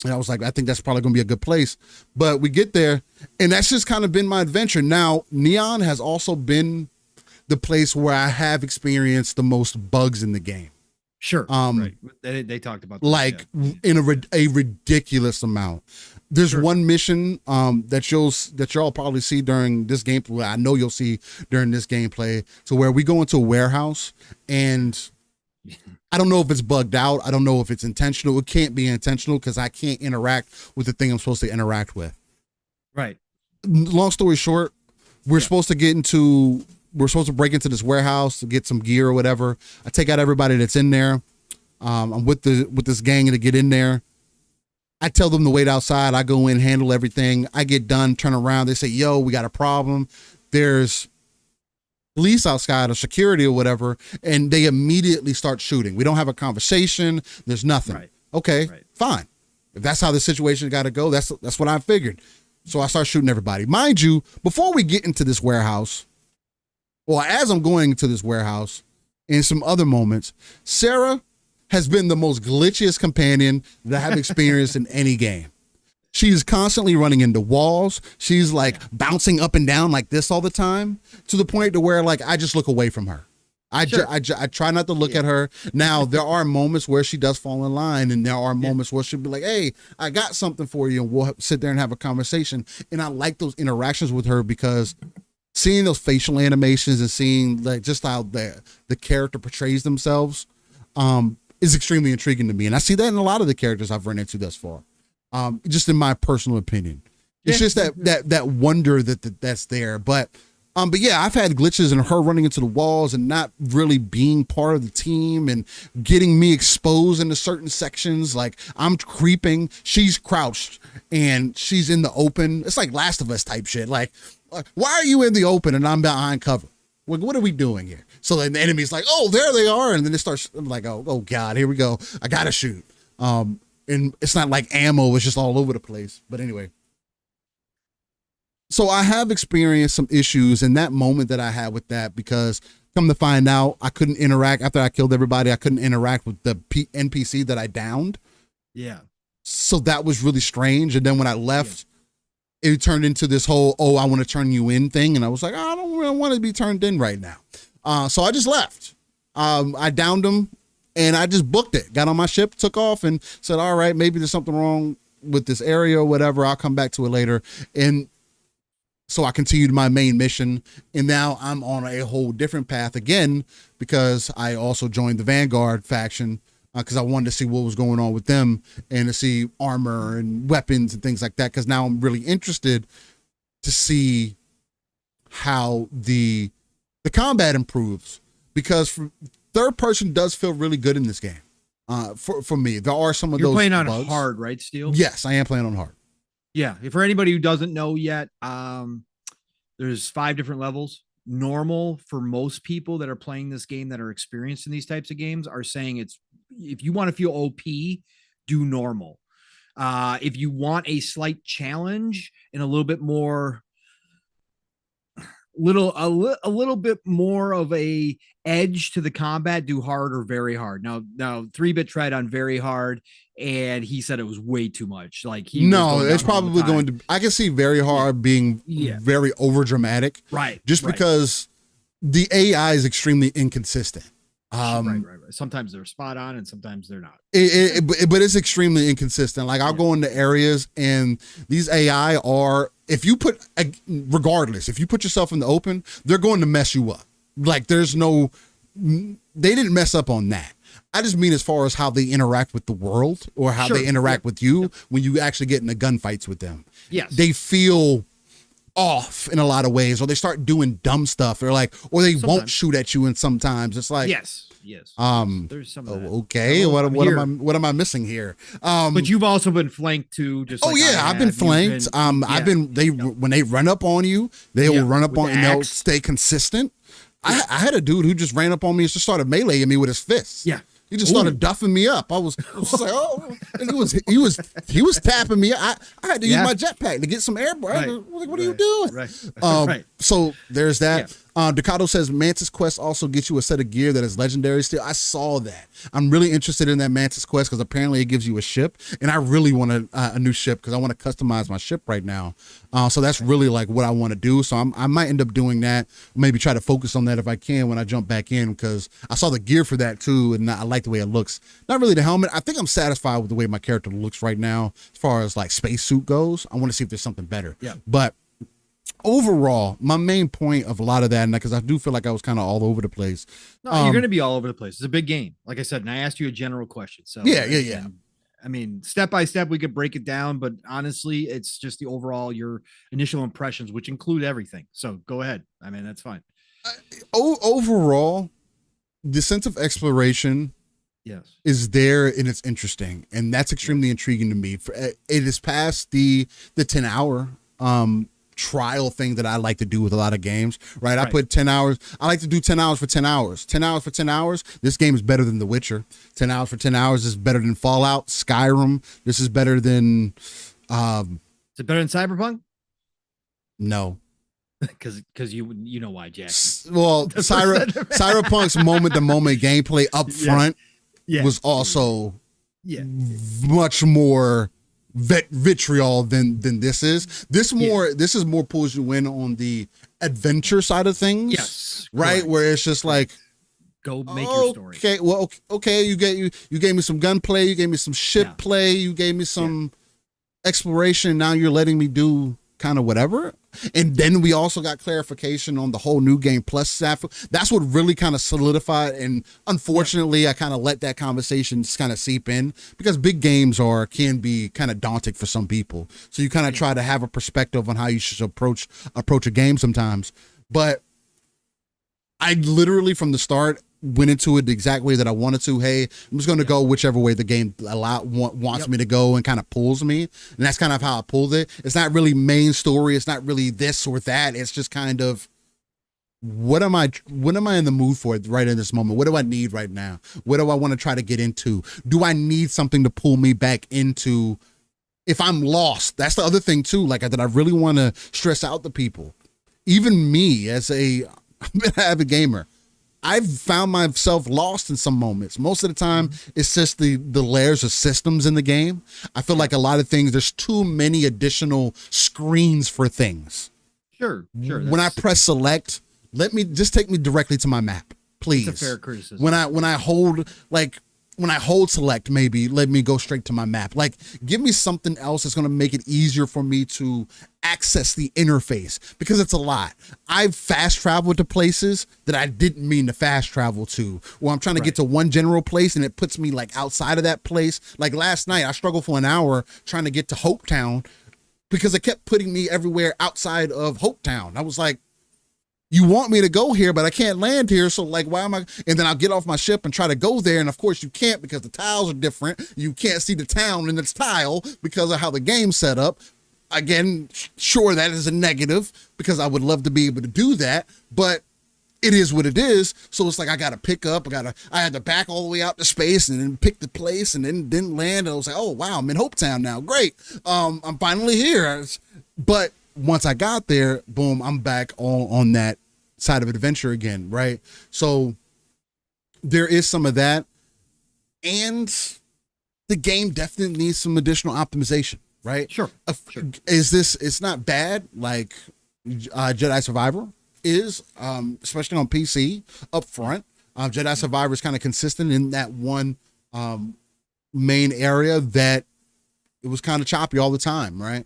S2: And I was like, I think that's probably going to be a good place. But we get there, and that's just kind of been my adventure. Now, Neon has also been the place where I have experienced the most bugs in the game.
S1: Sure. Right. They talked about that,
S2: like in a ridiculous amount. There's one mission that y'all probably see during this gameplay. I know you'll see during this gameplay. So where we go into a warehouse, and I don't know if it's bugged out. I don't know if it's intentional. It can't be intentional because I can't interact with the thing I'm supposed to interact with.
S1: Right.
S2: Long story short, we're supposed to break into this warehouse to get some gear or whatever. I take out everybody that's in there. I'm with this gang to get in there. I tell them to wait outside. I go in, handle everything. I get done, turn around. They say, yo, we got a problem. There's police outside or security or whatever, and they immediately start shooting. We don't have a conversation. There's nothing.
S1: Right.
S2: Okay, fine. If that's how the situation got to go, that's what I figured. So I start shooting everybody. Mind you, before we get into this warehouse, or as I'm going into this warehouse, in some other moments, Sarah has been the most glitchiest companion that I have experienced in any game. She's constantly running into walls. She's like bouncing up and down like this all the time, to the point to where like I just look away from her. I try not to look at her. Now, there are moments where she does fall in line, and there are moments where she'll be like, hey, I got something for you, and we'll sit there and have a conversation. And I like those interactions with her because seeing those facial animations and seeing like just how the character portrays themselves is extremely intriguing to me. And I see that in a lot of the characters I've run into thus far. Just in my personal opinion, it's just that wonder that's there. But yeah, I've had glitches and her running into the walls and not really being part of the team and getting me exposed into certain sections. Like I'm creeping, she's crouched and she's in the open. It's like Last of Us type shit. Like, why are you in the open and I'm behind cover? Like, what are we doing here? So then the enemy's like, oh, there they are. And then it starts, I'm like, oh God, here we go. I gotta shoot. And it's not like ammo is just all over the place. But anyway. So I have experienced some issues in that moment that I had with that, because come to find out, I couldn't interact after I killed everybody. I couldn't interact with the NPC that I downed.
S1: Yeah. So
S2: that was really strange. And then when I left, it turned into this whole, oh, I want to turn you in thing. And I was like, I don't really want to be turned in right now. So I just left. I downed him. And I just booked it, got on my ship, took off, and said, all right, maybe there's something wrong with this area or whatever. I'll come back to it later. And so I continued my main mission. And now I'm on a whole different path again, because I also joined the Vanguard faction because I wanted to see what was going on with them and to see armor and weapons and things like that. Because now I'm really interested to see how the combat improves, because third person does feel really good in this game. For me, there are some of those. You're
S1: playing on
S2: bugs.
S1: hard, right, Steel?
S2: Yes, I am playing on hard.
S1: Yeah. For anybody who doesn't know yet, there's 5 different levels. Normal for most people that are playing this game that are experienced in these types of games are saying if you want to feel OP, do normal. If you want a slight challenge and a little bit more a little bit more of a edge to the combat. Do hard or very hard. Now 3-bit tried on very hard, and he said it was way too much. Like he was
S2: No,
S1: going
S2: it's
S1: down all the
S2: probably going
S1: time.
S2: to. I can see very hard being very over dramatic,
S1: Right.
S2: just because the AI is extremely inconsistent.
S1: Right. Sometimes they're spot on, and sometimes they're not.
S2: But it's extremely inconsistent. Like I'll go into areas, and these AI are, if you put, regardless, if you put yourself in the open, they're going to mess you up. Like there's no, they didn't mess up on that. I just mean as far as how they interact with the world, or how they interact with you when you actually get into gunfights with them.
S1: Yes.
S2: They feel off in a lot of ways, or they start doing dumb stuff, or like, or they won't shoot at you, and sometimes it's like,
S1: yes. There's some of that.
S2: Okay, what am I missing here?
S1: But you've also been flanked too. Just
S2: I've been flanked. I've been when they run up on you, they will run up on, and they'll stay consistent. I had a dude who just ran up on me and just started meleeing me with his fists.
S1: Yeah.
S2: He just started duffing me up. I was like, oh, and he was tapping me. I had to use my jetpack to get some air. Right. I was like, what are you doing?
S1: Right.
S2: So there's that. Ducato says Mantis Quest also gets you a set of gear that is legendary still. I saw that. I'm really interested in that Mantis Quest because apparently it gives you a ship, and I really want a new ship because I want to customize my ship right now. So that's really like what I want to do. So I might end up doing that. Maybe try to focus on that if I can when I jump back in, because I saw the gear for that too, and I like the way it looks. Not really the helmet. I think I'm satisfied with the way my character looks right now as far as like spacesuit goes. I want to see if there's something better.
S1: Yeah.
S2: But overall, my main point of a lot of that, and because I do feel like I was kind of all over the place.
S1: No, you're going to be all over the place. It's a big game, like I said, and I asked you a general question. So
S2: yeah.
S1: I mean, step by step, we could break it down, but honestly, it's just the overall, your initial impressions, which include everything. So go ahead. I mean, that's fine.
S2: Overall, the sense of exploration, is there, and it's interesting, and that's extremely intriguing to me. It is past the 10-hour trial thing that I like to do with a lot of games, right? I put 10 hours. I like to do 10 hours for 10 hours. 10 hours for 10 hours. This game is better than The Witcher. 10 hours for 10 hours is better than Fallout, Skyrim. This is better than.
S1: Is it better than Cyberpunk?
S2: No.
S1: Because you know why, Jack.
S2: Well, Cyberpunk's moment-to-moment gameplay up front was also much more vitriol than this is. This is more pulls you in on the adventure side of things.
S1: Yes.
S2: Right?
S1: Correct.
S2: Where it's just like,
S1: go make your story.
S2: Okay, well, okay, you gave me some gunplay, you gave me some ship play, you gave me some exploration, now you're letting me do kind of whatever. And then we also got clarification on the whole new game plus staff. That's what really kind of solidified. And unfortunately, I kind of let that conversation kind of seep in, because big games can be kind of daunting for some people. So you kind of try to have a perspective on how you should approach a game sometimes. But I literally from the start went into it the exact way that I wanted to. Hey, I'm just going to go whichever way the game wants me to go, and kind of pulls me. And that's kind of how I pulled it. It's not really main story. It's not really this or that. It's just kind of, what am I in the mood for right in this moment? What do I need right now? What do I want to try to get into? Do I need something to pull me back into if I'm lost? That's the other thing too. Like that I really want to stress out to people. Even me as a avid gamer, I've found myself lost in some moments. Most of the time, it's just the layers of systems in the game. I feel like a lot of things, there's too many additional screens for things.
S1: Sure.
S2: When I press select, take me directly to my map, please.
S1: That's a fair criticism.
S2: When I hold select, maybe let me go straight to my map. Like, give me something else that's going to make it easier for me to access the interface, because it's a lot. I've fast traveled to places that I didn't mean to fast travel to, or I'm trying to get to one general place and it puts me like outside of that place. Like last night, I struggled for an hour trying to get to Hopetown because it kept putting me everywhere outside of Hopetown. I was like, you want me to go here, but I can't land here. So like, why am I? And then I'll get off my ship and try to go there. And of course you can't, because the tiles are different. You can't see the town in its tile because of how the game's set up. Again, sure, that is a negative, because I would love to be able to do that, but it is what it is. So it's like, I got to pick up, I had to back all the way out to space and then pick the place and then didn't land. And I was like, oh wow, I'm in Hopetown now. Great. I'm finally here. But once I got there, boom, I'm back on that side of adventure again, right? So there is some of that, and the game definitely needs some additional optimization, right?
S1: Sure.
S2: It's not bad like Jedi Survivor is, especially on PC up front. Jedi Survivor is kind of consistent in that one main area that it was kind of choppy all the time, right?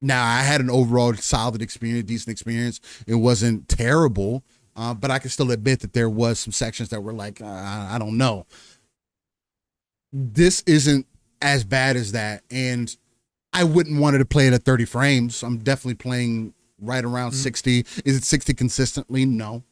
S2: Now I had an overall solid experience, decent experience. It wasn't terrible, but I can still admit that there was some sections that were like, I don't know. This isn't as bad as that, and I wouldn't want to play it at 30 frames. I'm definitely playing right around 60. Is it 60 consistently? No.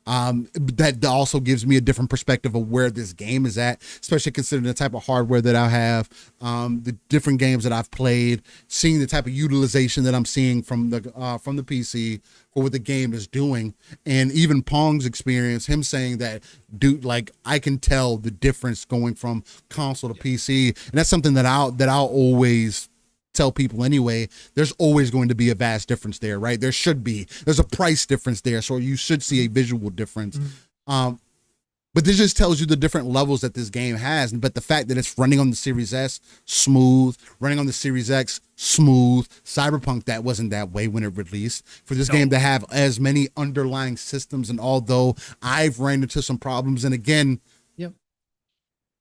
S2: That also gives me a different perspective of where this game is at, especially considering the type of hardware that I have, the different games that I've played, seeing the type of utilization that I'm seeing from the PC for what the game is doing, and even Pong's experience, him saying that, dude, like I can tell the difference going from console to PC, and that's something that I'll always tell people anyway. There's always going to be a vast difference there, right? There's a price difference there, so you should see a visual difference. But this just tells you the different levels that this game has. But the fact that it's running on the Series S, smooth, running on the Series X, smooth. Cyberpunk, that wasn't that way when it released. For this game to have as many underlying systems, and although I've ran into some problems, and again,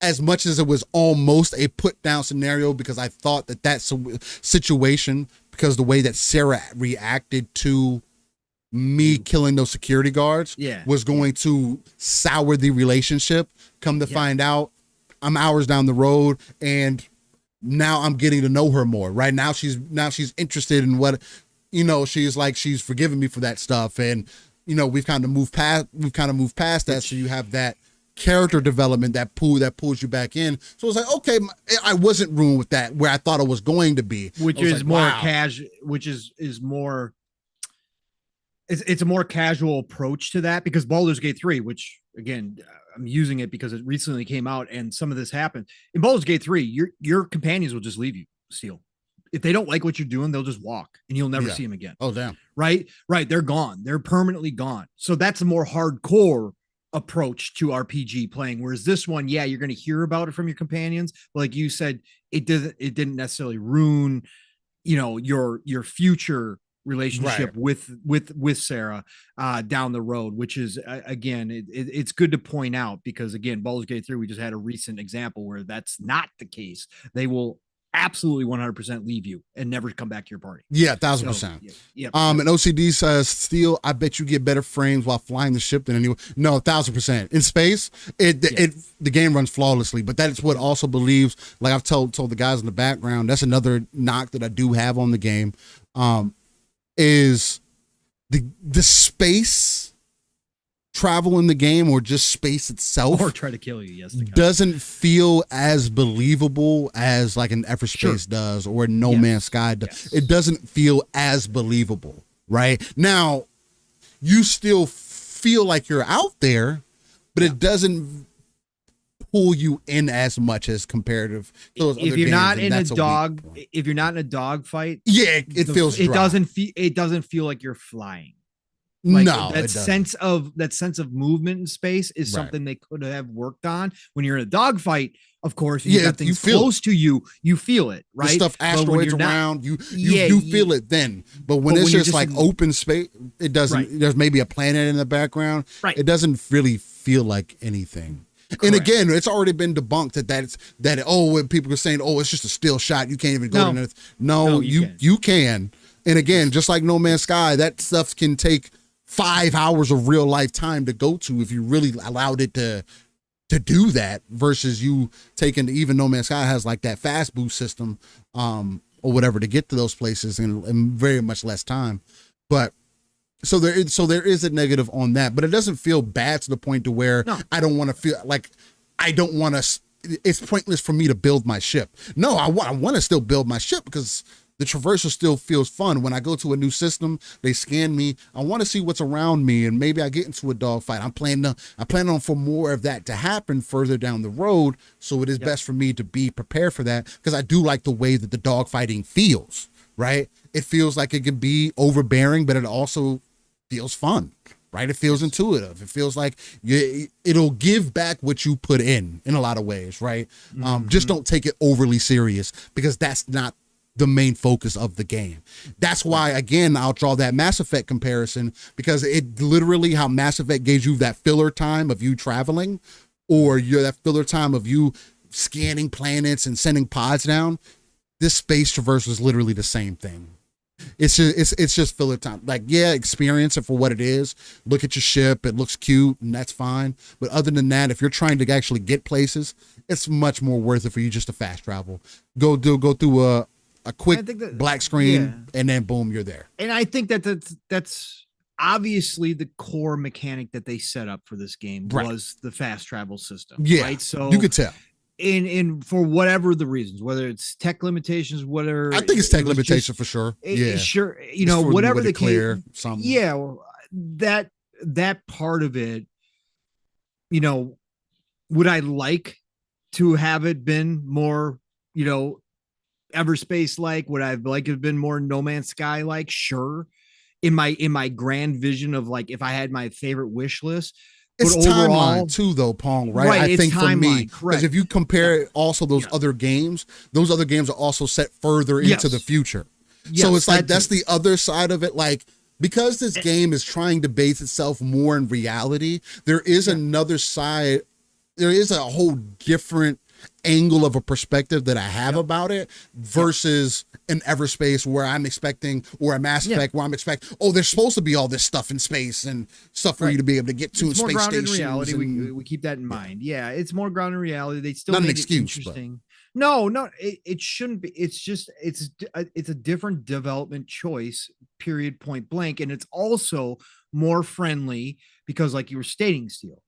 S2: as much as it was almost a put down scenario, because I thought that situation, because the way that Sarah reacted to me killing those security guards was going to sour the relationship. Come to find out, I'm hours down the road, and now I'm getting to know her more. Right now she's interested in what, she's like, she's forgiven me for that stuff, and we've kind of moved past that. So you have that character development that pulls you back in. So it's like, okay, I wasn't ruined with that where I thought it was going to be,
S1: which is like, more casual, which is more. It's a more casual approach to that, because Baldur's Gate 3, which again, I'm using it because it recently came out and some of this happened in Baldur's Gate 3. Your companions will just leave you, Steel. If they don't like what you're doing, they'll just walk and you'll never see them again.
S2: Oh, damn.
S1: Right. They're gone. They're permanently gone. So that's a more hardcore approach to RPG playing. Whereas this one, you're going to hear about it from your companions. But like you said, it didn't necessarily ruin, your future relationship with Sarah down the road, which is again, it's good to point out, because again, Baldur's Gate 3, we just had a recent example where that's not the case. They will absolutely 100% leave you and never come back to your party.
S2: 1,000%. And OCD says, Steel, I bet you get better frames while flying the ship than anyone. No, 1,000%. In space, the game runs flawlessly, but that's what also believes, like I've told the guys in the background, that's another knock that I do have on the game, is the space travel in the game, or just space itself,
S1: or try to kill you,
S2: doesn't feel as believable as like an Everspace does, or No Man's Sky does. It doesn't feel as believable. Right now, you still feel like you're out there, but it doesn't pull you in as much as comparative to those other games. If you're not in a dog fight, it feels dry.
S1: It doesn't feel like you're flying. Like,
S2: no,
S1: that sense of movement in space is something they could have worked on. When you're in a dogfight, of course, you got things close to you, you feel it, right?
S2: The stuff asteroids around you, you feel it then. But when it's just like open space, it doesn't. There's maybe a planet in the background. Right. It doesn't really feel like anything. Correct. And again, it's already been debunked when people are saying, it's just a still shot, you can't even go to it. No, you can. And again, just like No Man's Sky, that stuff can take 5 hours of real life time to go to if you really allowed it to do that, versus you taking, even No Man's Sky has like that fast boost system or whatever to get to those places in very much less time. But so there is a negative on that, but it doesn't feel bad to the point to where I don't want to feel like it's pointless for me to build my ship. No, I want to still build my ship, because the traversal still feels fun. When I go to a new system, they scan me. I want to see what's around me, and maybe I get into a dogfight. I'm planning on for more of that to happen further down the road. So it is best for me to be prepared for that, because I do like the way that the dogfighting feels, right? It feels like it could be overbearing, but it also feels fun, right? It feels intuitive. It feels like it'll give back what you put in a lot of ways, right? Just don't take it overly serious, because that's not the main focus of the game. That's why, again, I'll draw that Mass Effect comparison, because it literally, how Mass Effect gives you that filler time of you traveling, or that filler time of you scanning planets and sending pods down. This space traverse is literally the same thing. It's just filler time. Like, yeah, experience it for what it is. Look at your ship. It looks cute, and that's fine. But other than that, if you're trying to actually get places, it's much more worth it for you just to fast travel. Go through a quick black screen, and then boom, you're there.
S1: And I think that's obviously the core mechanic that they set up for this game, was the fast travel system.
S2: Yeah,
S1: right. So
S2: you could tell.
S1: In for whatever the reasons, whether it's tech limitations, whatever,
S2: I think it's tech limitation for sure.
S1: Sure, whatever the case. Yeah, that part of it. Would I like to have it been more, Everspace like? Would I like it have been more No Man's Sky like? Sure. In my grand vision of, like, if I had my favorite wish list.
S2: It's timeline too, though, Pong, right? I think for me, because if you compare also those other games are also set further into the future. So it's like, that's the other side of it. Like, because this game is trying to base itself more in reality, there is another side. There is a whole different angle of a perspective that I have about it versus an Everspace where I'm expecting, or a Mass Effect where I'm expecting, there's supposed to be all this stuff in space and stuff for you to be able to get to in space stations. In reality,
S1: we keep that in mind. Yeah, it's more grounded in reality. They still
S2: not
S1: made
S2: an excuse,
S1: it interesting. No, it shouldn't be. It's just it's a different development choice, period, point blank, and it's also more friendly because, like you were stating, Steel,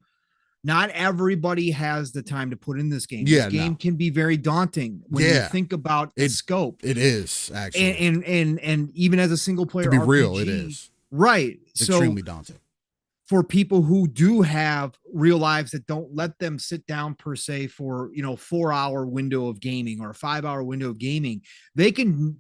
S1: not everybody has the time to put in this game. This game can be very daunting when you think about the scope.
S2: It is, actually.
S1: And even as a single player
S2: to be
S1: RPG,
S2: real, it is.
S1: Right.
S2: It's extremely daunting.
S1: For people who do have real lives that don't let them sit down per se for, 4-hour window of gaming or a 5-hour window of gaming, they can,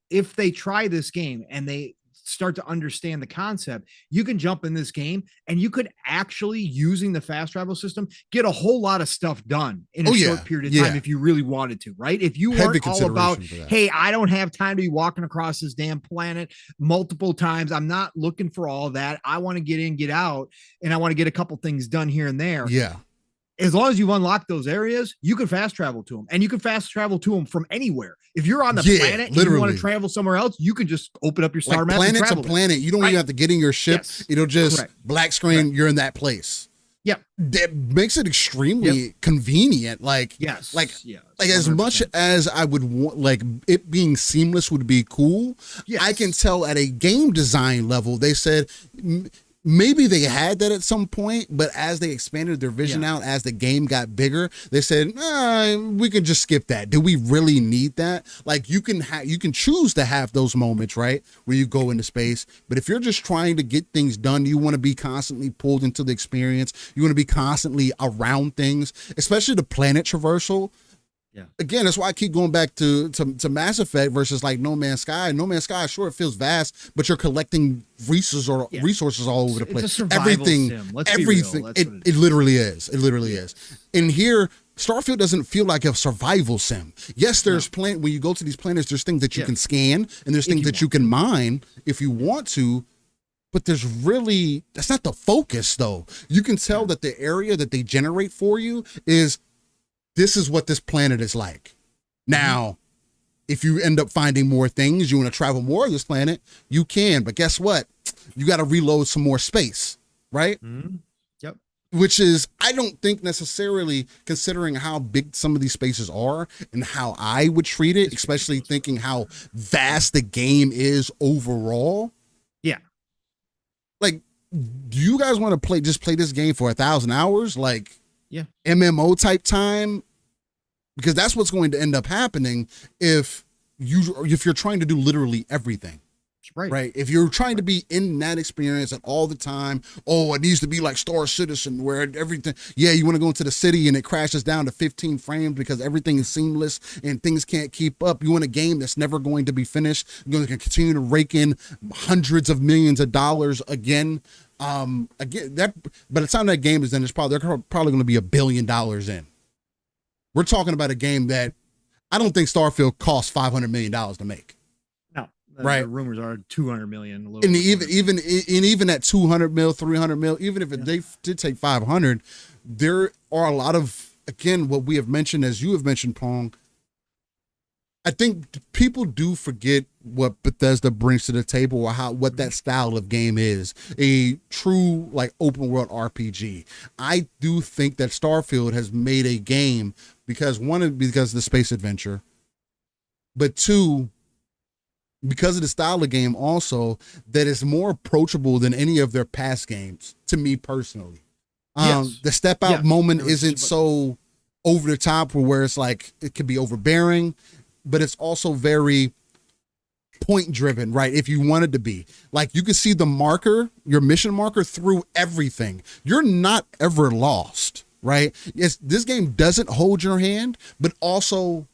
S1: if they try this game and they start to understand the concept, you can jump in this game and you could actually, using the fast travel system, get a whole lot of stuff done in a short period of time if you really wanted to, right? If you weren't all about, hey, I don't have time to be walking across this damn planet multiple times. I'm not looking for all that. I want to get in, get out, and I want to get a couple things done here and there.
S2: Yeah.
S1: As long as you've unlocked those areas, you can fast travel to them, and you can fast travel to them from anywhere. If you're on the planet and you want to travel somewhere else, you can just open up your star map.
S2: Planet's a planet. You don't even have to get in your ship. It'll just black screen. You're in that place.
S1: Yeah,
S2: that makes it extremely convenient. Like, like as much as I would want, like, it being seamless would be cool. I can tell at a game design level, they said maybe they had that at some point, but as they expanded their vision out, as the game got bigger, they said, we could just skip that. Do we really need that? Like, you can choose to have those moments, right, where you go into space. But if you're just trying to get things done, you want to be constantly pulled into the experience. You want to be constantly around things, especially the planet traversal. Yeah. Again, that's why I keep going back to Mass Effect versus like No Man's Sky. No Man's Sky, sure, it feels vast, but you're collecting resources all over the place.
S1: It's a survival sim.
S2: Everything. It literally is. It literally is. And here, Starfield doesn't feel like a survival sim. Yes, there's when you go to these planets, there's things that you can scan, and there's things that you can mine if you want to. But that's not the focus, though. You can tell that the area that they generate for you is, this is what this planet is like. Now, if you end up finding more things, you want to travel more of this planet, you can. But guess what? You got to reload some more space, right?
S1: Yep.
S2: Which is, I don't think necessarily, considering how big some of these spaces are and how I would treat it, especially thinking how vast the game is overall.
S1: Yeah.
S2: Like, do you guys want to play this game for 1,000 hours? Like, MMO type time, because that's what's going to end up happening if you're trying to do literally everything. Right. If you're trying to be in that experience at all the time, oh, it needs to be like Star Citizen where everything, yeah, you want to go into the city and it crashes down to 15 frames because everything is seamless and things can't keep up. You want a game that's never going to be finished. You're going to continue to rake in hundreds of millions of dollars again. Again, that by the time that game is done, they're probably going to be $1 billion in. We're talking about a game that I don't think Starfield cost $500 million to make. Right.
S1: The rumors are 200 million.
S2: And even at 200 mil, 300 mil, even if they did take 500, there are a lot of, again, what we have mentioned, as you have mentioned, Pong. I think people do forget what Bethesda brings to the table, or what that style of game is, a true like open world RPG. I do think that Starfield has made a game because of the space adventure, but two, because of the style of game also, that is more approachable than any of their past games to me personally. The step out moment isn't so over the top where it's like, it could be overbearing, but it's also very point driven, right? If you wanted to be like, you can see the marker, your mission marker through everything. You're not ever lost, right? This game doesn't hold your hand, but also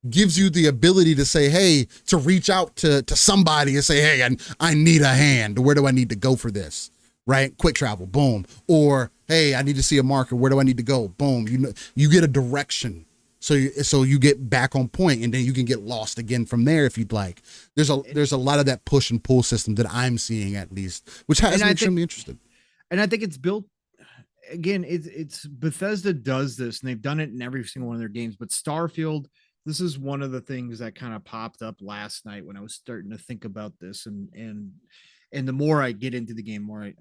S2: gives you the ability to say, hey, to reach out to somebody and say, hey, I need a hand. Where do I need to go for this? Right? Quick travel, boom. Or, hey, I need to see a marker. Where do I need to go? Boom. You get a direction. So you get back on point, and then you can get lost again from there if you'd like. There's a lot of that push and pull system that I'm seeing, at least, which has me extremely interested.
S1: And I think it's built, again, it's Bethesda does this, and they've done it in every single one of their games, but Starfield, this is one of the things that kind of popped up last night when I was starting to think about this, and the more I get into the game, more I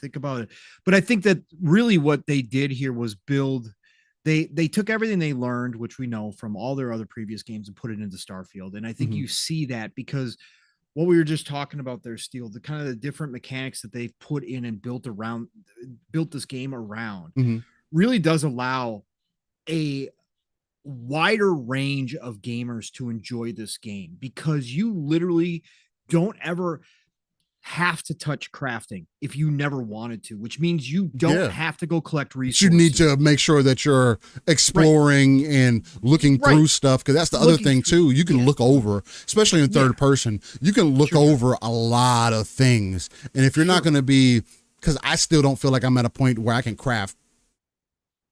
S1: think about it. But I think that really what they did here was build. They took everything they learned, which we know from all their other previous games, and put it into Starfield. And I think you see that because what we were just talking about there, Steel, the kind of the different mechanics that they've put in and built this game around, really does allow a wider range of gamers to enjoy this game, because you literally don't ever have to touch crafting if you never wanted to, which means you don't have to go collect resources.
S2: You need to make sure that you're exploring and looking through stuff, because that's the other thing too. You can look over, especially in third person, you can look over a lot of things. And if you're not going to be, because I still don't feel like I'm at a point where I can craft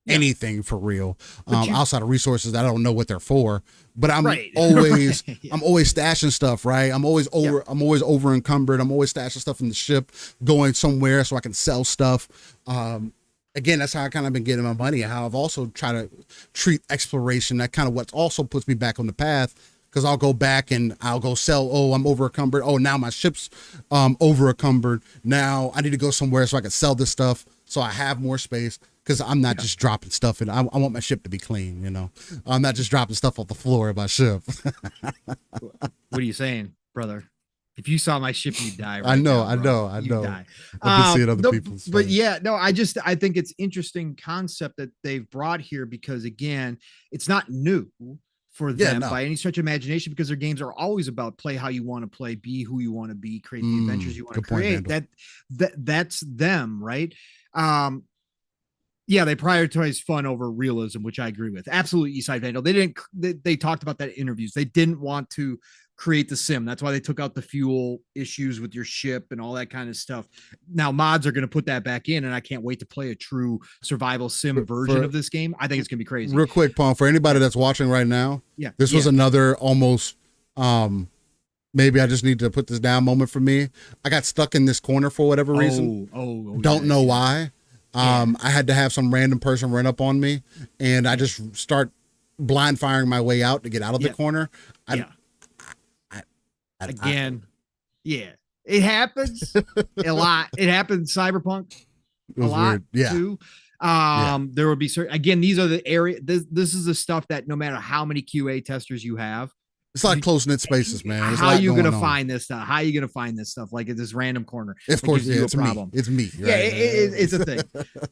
S2: anything for real, outside of resources that I don't know what they're for, but I'm always I'm always stashing stuff, right? I'm always over encumbered. I'm always stashing stuff in the ship, going somewhere so I can sell stuff. Again, that's how I kind of been getting my money, and how I've also tried to treat exploration. That kind of what also puts me back on the path, because I'll go back and I'll go sell. Oh, I'm over encumbered. Oh, now my ship's over encumbered. Now I need to go somewhere so I can sell this stuff, so I have more space. Because I'm not just dropping stuff in. I want my ship to be clean, you know. I'm not just dropping stuff off the floor of my ship.
S1: What are you saying, brother? If you saw my ship, you'd die.
S2: I know.
S1: You'd die.
S2: I've been seeing other people's.
S1: But I think it's interesting concept that they've brought here, because again, it's not new for them by any stretch of imagination, because their games are always about play how you want to play, be who you want to be, create the adventures you want to create. That's them, right? They prioritize fun over realism, which I agree with. Absolutely, Eastside Vandal. They talked about that in interviews. They didn't want to create the sim. That's why they took out the fuel issues with your ship and all that kind of stuff. Now mods are going to put that back in, and I can't wait to play a true survival sim version of this game. I think it's going to be crazy.
S2: Real quick, Paul, for anybody that's watching right now, this was another almost maybe I just need to put this down moment for me. I got stuck in this corner for whatever reason. Don't know why. I had to have some random person run up on me, and I just start blind firing my way out to get out of the corner. It happens a lot. It happens Cyberpunk a lot too. There would be certain, again, these are the area, this is the stuff that no matter how many QA testers you have, It's like close knit spaces, man. There's
S1: how are you gonna find this stuff? How are you gonna find this stuff? Like in this random corner.
S2: Of course, yeah, it's me. It's me. Right?
S1: Yeah, it's a thing.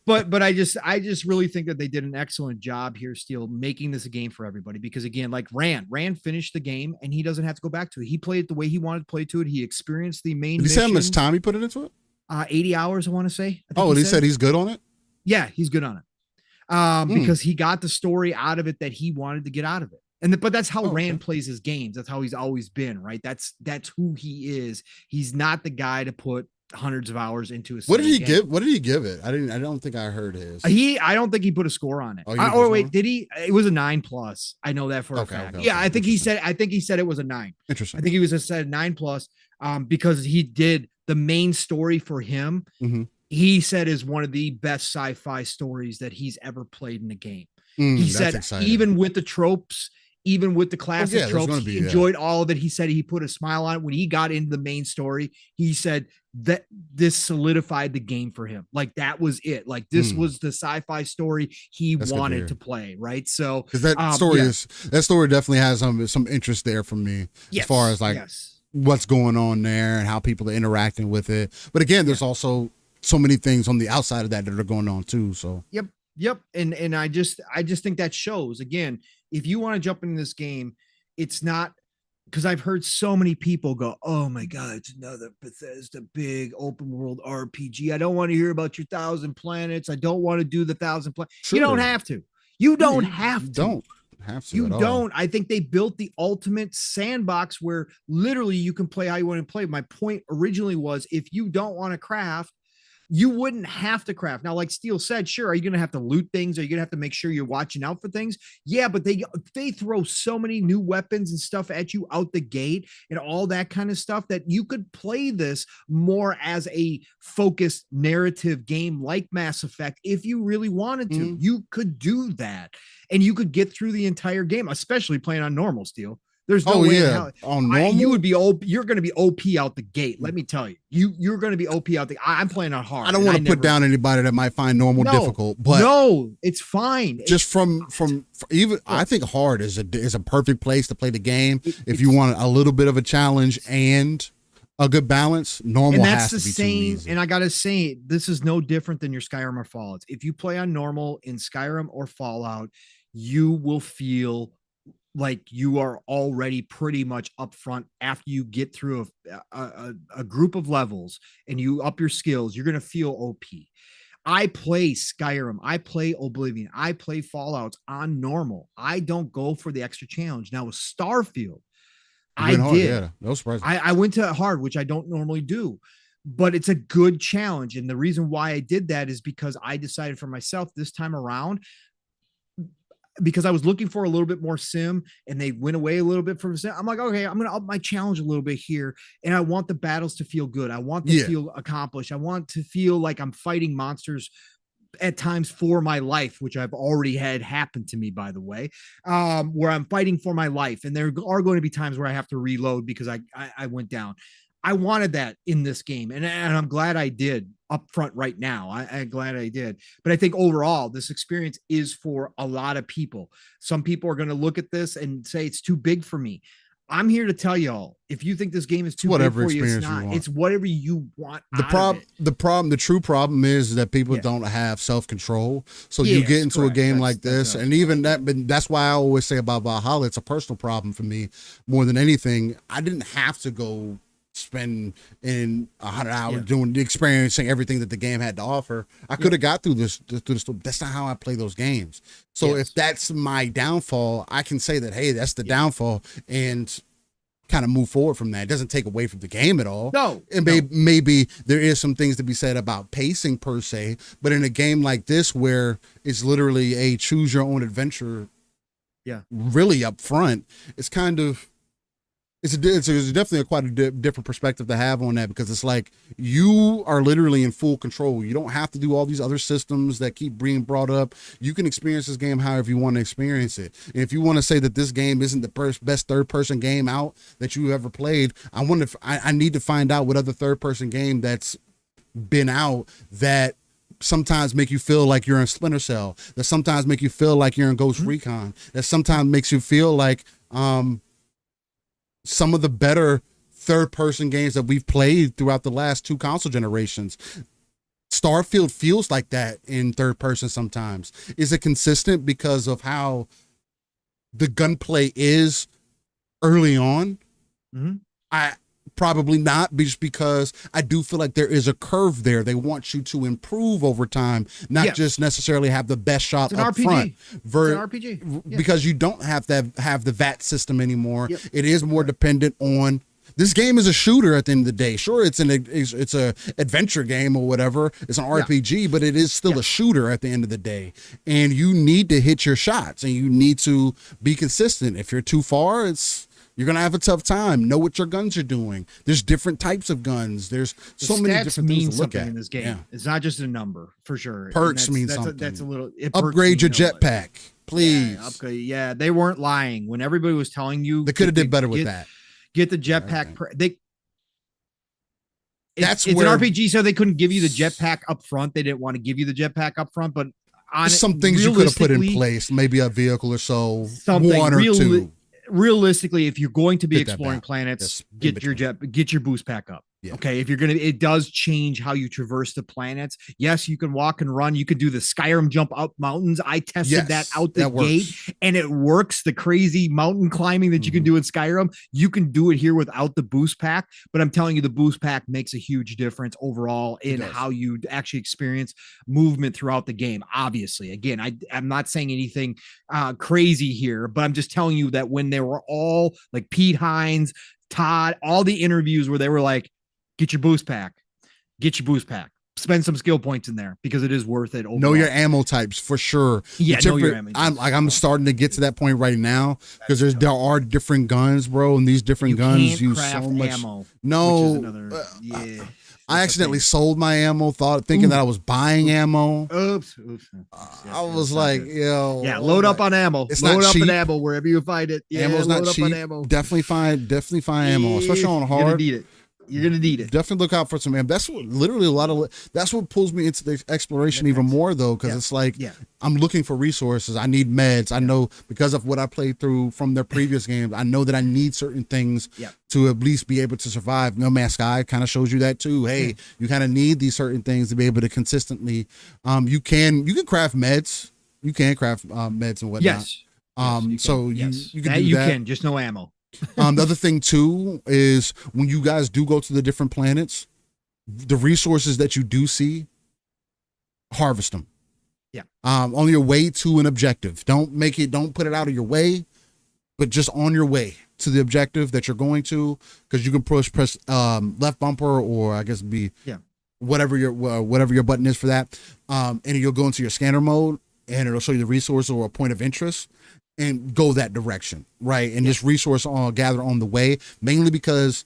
S1: but I just really think that they did an excellent job here, Steele, making this a game for everybody. Because again, like Rand finished the game and he doesn't have to go back to it. He played it the way he wanted to play to it. He experienced the main.
S2: Did he say how much time he put it into it?
S1: 80 hours, I want to say.
S2: Oh, and he said he's good on it.
S1: Yeah, he's good on it. Because he got the story out of it that he wanted to get out of it. But that's how Rand plays his games. That's how he's always been, right? That's who he is. He's not the guy to put hundreds of hours into a.
S2: What did he give? What did he give it? I don't think I heard his.
S1: I don't think he put a score on it. Or wait, did he? It was a 9+. I know that for a fact. Yeah, I think he said it was a 9.
S2: Interesting.
S1: I think he was said 9+. Because he did the main story for him.
S2: Mm-hmm.
S1: He said is one of the best sci-fi stories that he's ever played in a game. He said exciting. Even with the tropes. Even with the classic tropes, he enjoyed all of it. He said he put a smile on it when he got into the main story. He said that this solidified the game for him. Like that was it. Like this was the sci-fi story he wanted to play. Right. So
S2: because that story definitely has some interest there for me as far as like what's going on there and how people are interacting with it. But again, there's also so many things on the outside of that are going on too. So
S1: Yep. And I just think that shows again, if you want to jump into this game, it's not because I've heard so many people go, oh my God, it's another Bethesda big open world RPG. I don't want to hear about your 1,000 planets. I don't want to do the 1,000 planets. Sure. You don't have to. You don't have to.
S2: Don't have to.
S1: You don't. I think they built the ultimate sandbox where literally you can play how you want to play. My point originally was if you don't want to craft, you wouldn't have to craft. Now, like Steele said, sure, are you going to have to loot things? Are you going to have to make sure you're watching out for things? Yeah, but they throw so many new weapons and stuff at you out the gate and all that kind of stuff that you could play this more as a focused narrative game like Mass Effect if you really wanted to. You could do that, and you could get through the entire game, especially playing on normal, Steele. There's no way in hell.
S2: On normal?
S1: You would be you're going to be OP out the gate. Let me tell you, you're going to be OP out the. I'm playing on hard.
S2: I don't want to put down anybody that might find normal difficult, but
S1: no, it's fine.
S2: Just from even, I think hard is a perfect place to play the game. If you want a little bit of a challenge and a good balance, normal has to be too easy.
S1: And I gotta say, this is no different than your Skyrim or Fallout. If you play on normal in Skyrim or Fallout, you will feel like you are already pretty much up front after you get through a group of levels and you up your skills, you're going to feel OP. I play Skyrim. I play Oblivion. I play Fallout on normal. I don't go for the extra challenge. Now with Starfield, I did.
S2: Yeah, no surprise.
S1: I went to hard, which I don't normally do, but it's a good challenge. And the reason why I did that is because I decided for myself this time around, because I was looking for a little bit more sim and they went away a little bit from sim. I'm like, okay, I'm going to up my challenge a little bit here. And I want the battles to feel good. I want to feel accomplished. I want to feel like I'm fighting monsters at times for my life, which I've already had happen to me, by the way, where I'm fighting for my life. And there are going to be times where I have to reload because I went down. I wanted that in this game, and I'm glad I did up front right now. I'm glad I did. But I think overall, this experience is for a lot of people. Some people are going to look at this and say it's too big for me. I'm here to tell y'all, if you think this game is too big for you, it's not. It's whatever you want.
S2: The true problem is that people don't have self-control. So you get into a game like this, and even that's why I always say about Valhalla, it's a personal problem for me more than anything. I didn't have to go spend in 100 hours experiencing everything that the game had to offer. I could have got through this. That's not how I play those games. So if that's my downfall, I can say that, hey, that's the downfall, and kind of move forward from that. It doesn't take away from the game at all.
S1: No.
S2: And maybe there is some things to be said about pacing per se, but in a game like this where it's literally a choose your own adventure, really up front, it's kind of it's definitely quite a different perspective to have on that, because it's like you are literally in full control. You don't have to do all these other systems that keep being brought up. You can experience this game however you want to experience it. And if you want to say that this game isn't the best third-person game out that you ever played, I need to find out what other third-person game that's been out that sometimes make you feel like you're in Splinter Cell, that sometimes make you feel like you're in Ghost Recon, that sometimes makes you feel like some of the better third-person games that we've played throughout the last 2 console generations. Starfield feels like that in third person sometimes. Is it consistent because of how the gunplay is early on?
S1: Mm-hmm.
S2: I probably not, just because I do feel like there is a curve there. They want you to improve over time, not just necessarily have the best shot up front.
S1: It's an RPG.
S2: Because you don't have to have the VAT system anymore. Yep. It is more dependent on. This game is a shooter at the end of the day. Sure, it's a adventure game or whatever. It's an RPG, but it is still a shooter at the end of the day. And you need to hit your shots, and you need to be consistent. If you're too far, you're going to have a tough time. Know what your guns are doing. There's different types of guns. There's so many different things to look at
S1: in this game. Yeah. It's not just a number, for sure.
S2: Perks mean something.
S1: That's a little.
S2: Upgrade your jetpack, please.
S1: Yeah, upgrade. Yeah, they weren't lying when everybody was telling you.
S2: They could have did better with that.
S1: Get the jetpack. It's an RPG, so they couldn't give you the jetpack up front. They didn't want to give you the jetpack up front, but
S2: some things you could have put in place, maybe a vehicle or so, one or two.
S1: Realistically, if you're going to be exploring planets, get your boost pack up. Yeah. Okay, if you're gonna, it does change how you traverse the planets. Yes, you can walk and run. You could do the Skyrim jump up mountains. I tested that out the gate, and it works. The crazy mountain climbing that you can do in Skyrim, you can do it here without the boost pack. But I'm telling you, the boost pack makes a huge difference overall in how you actually experience movement throughout the game. Obviously, again, I'm not saying anything crazy here, but I'm just telling you that when they were all like Pete Hines, Todd, all the interviews where they were like, get your boost pack, spend some skill points in there because it is worth it. Overall.
S2: Know your ammo types for sure.
S1: Yeah, know your ammo types.
S2: I'm starting to get to that point right now because there are different guns, bro, and these different guns use so much
S1: ammo.
S2: No, I accidentally sold my ammo, thinking that I was buying ammo.
S1: Oops.
S2: I was like, yo,
S1: load up on ammo. Load up on ammo wherever you find it. Yeah,
S2: ammo's not cheap. Definitely find ammo, especially on hard.
S1: You're gonna need it.
S2: Definitely look out for some ammo. That's what literally that's what pulls me into the exploration even more though, because it's like I'm looking for resources. I need meds. I know because of what I played through from their previous games. I know that I need certain things to at least be able to survive. No Man's Sky kind of shows you that too. Hey, you kind of need these certain things to be able to consistently. You can craft meds. You can craft meds and whatnot.
S1: Yes.
S2: You can do that.
S1: Just no ammo.
S2: The other thing too is when you guys do go to the different planets, the resources that you do see, harvest them.
S1: Yeah.
S2: On your way to an objective. Don't put it out of your way, but just on your way to the objective that you're going to, because you can press left bumper or I guess whatever your button is for that, and you'll go into your scanner mode and it'll show you the resource or a point of interest. And go that direction, right? And this resource gather on the way, mainly because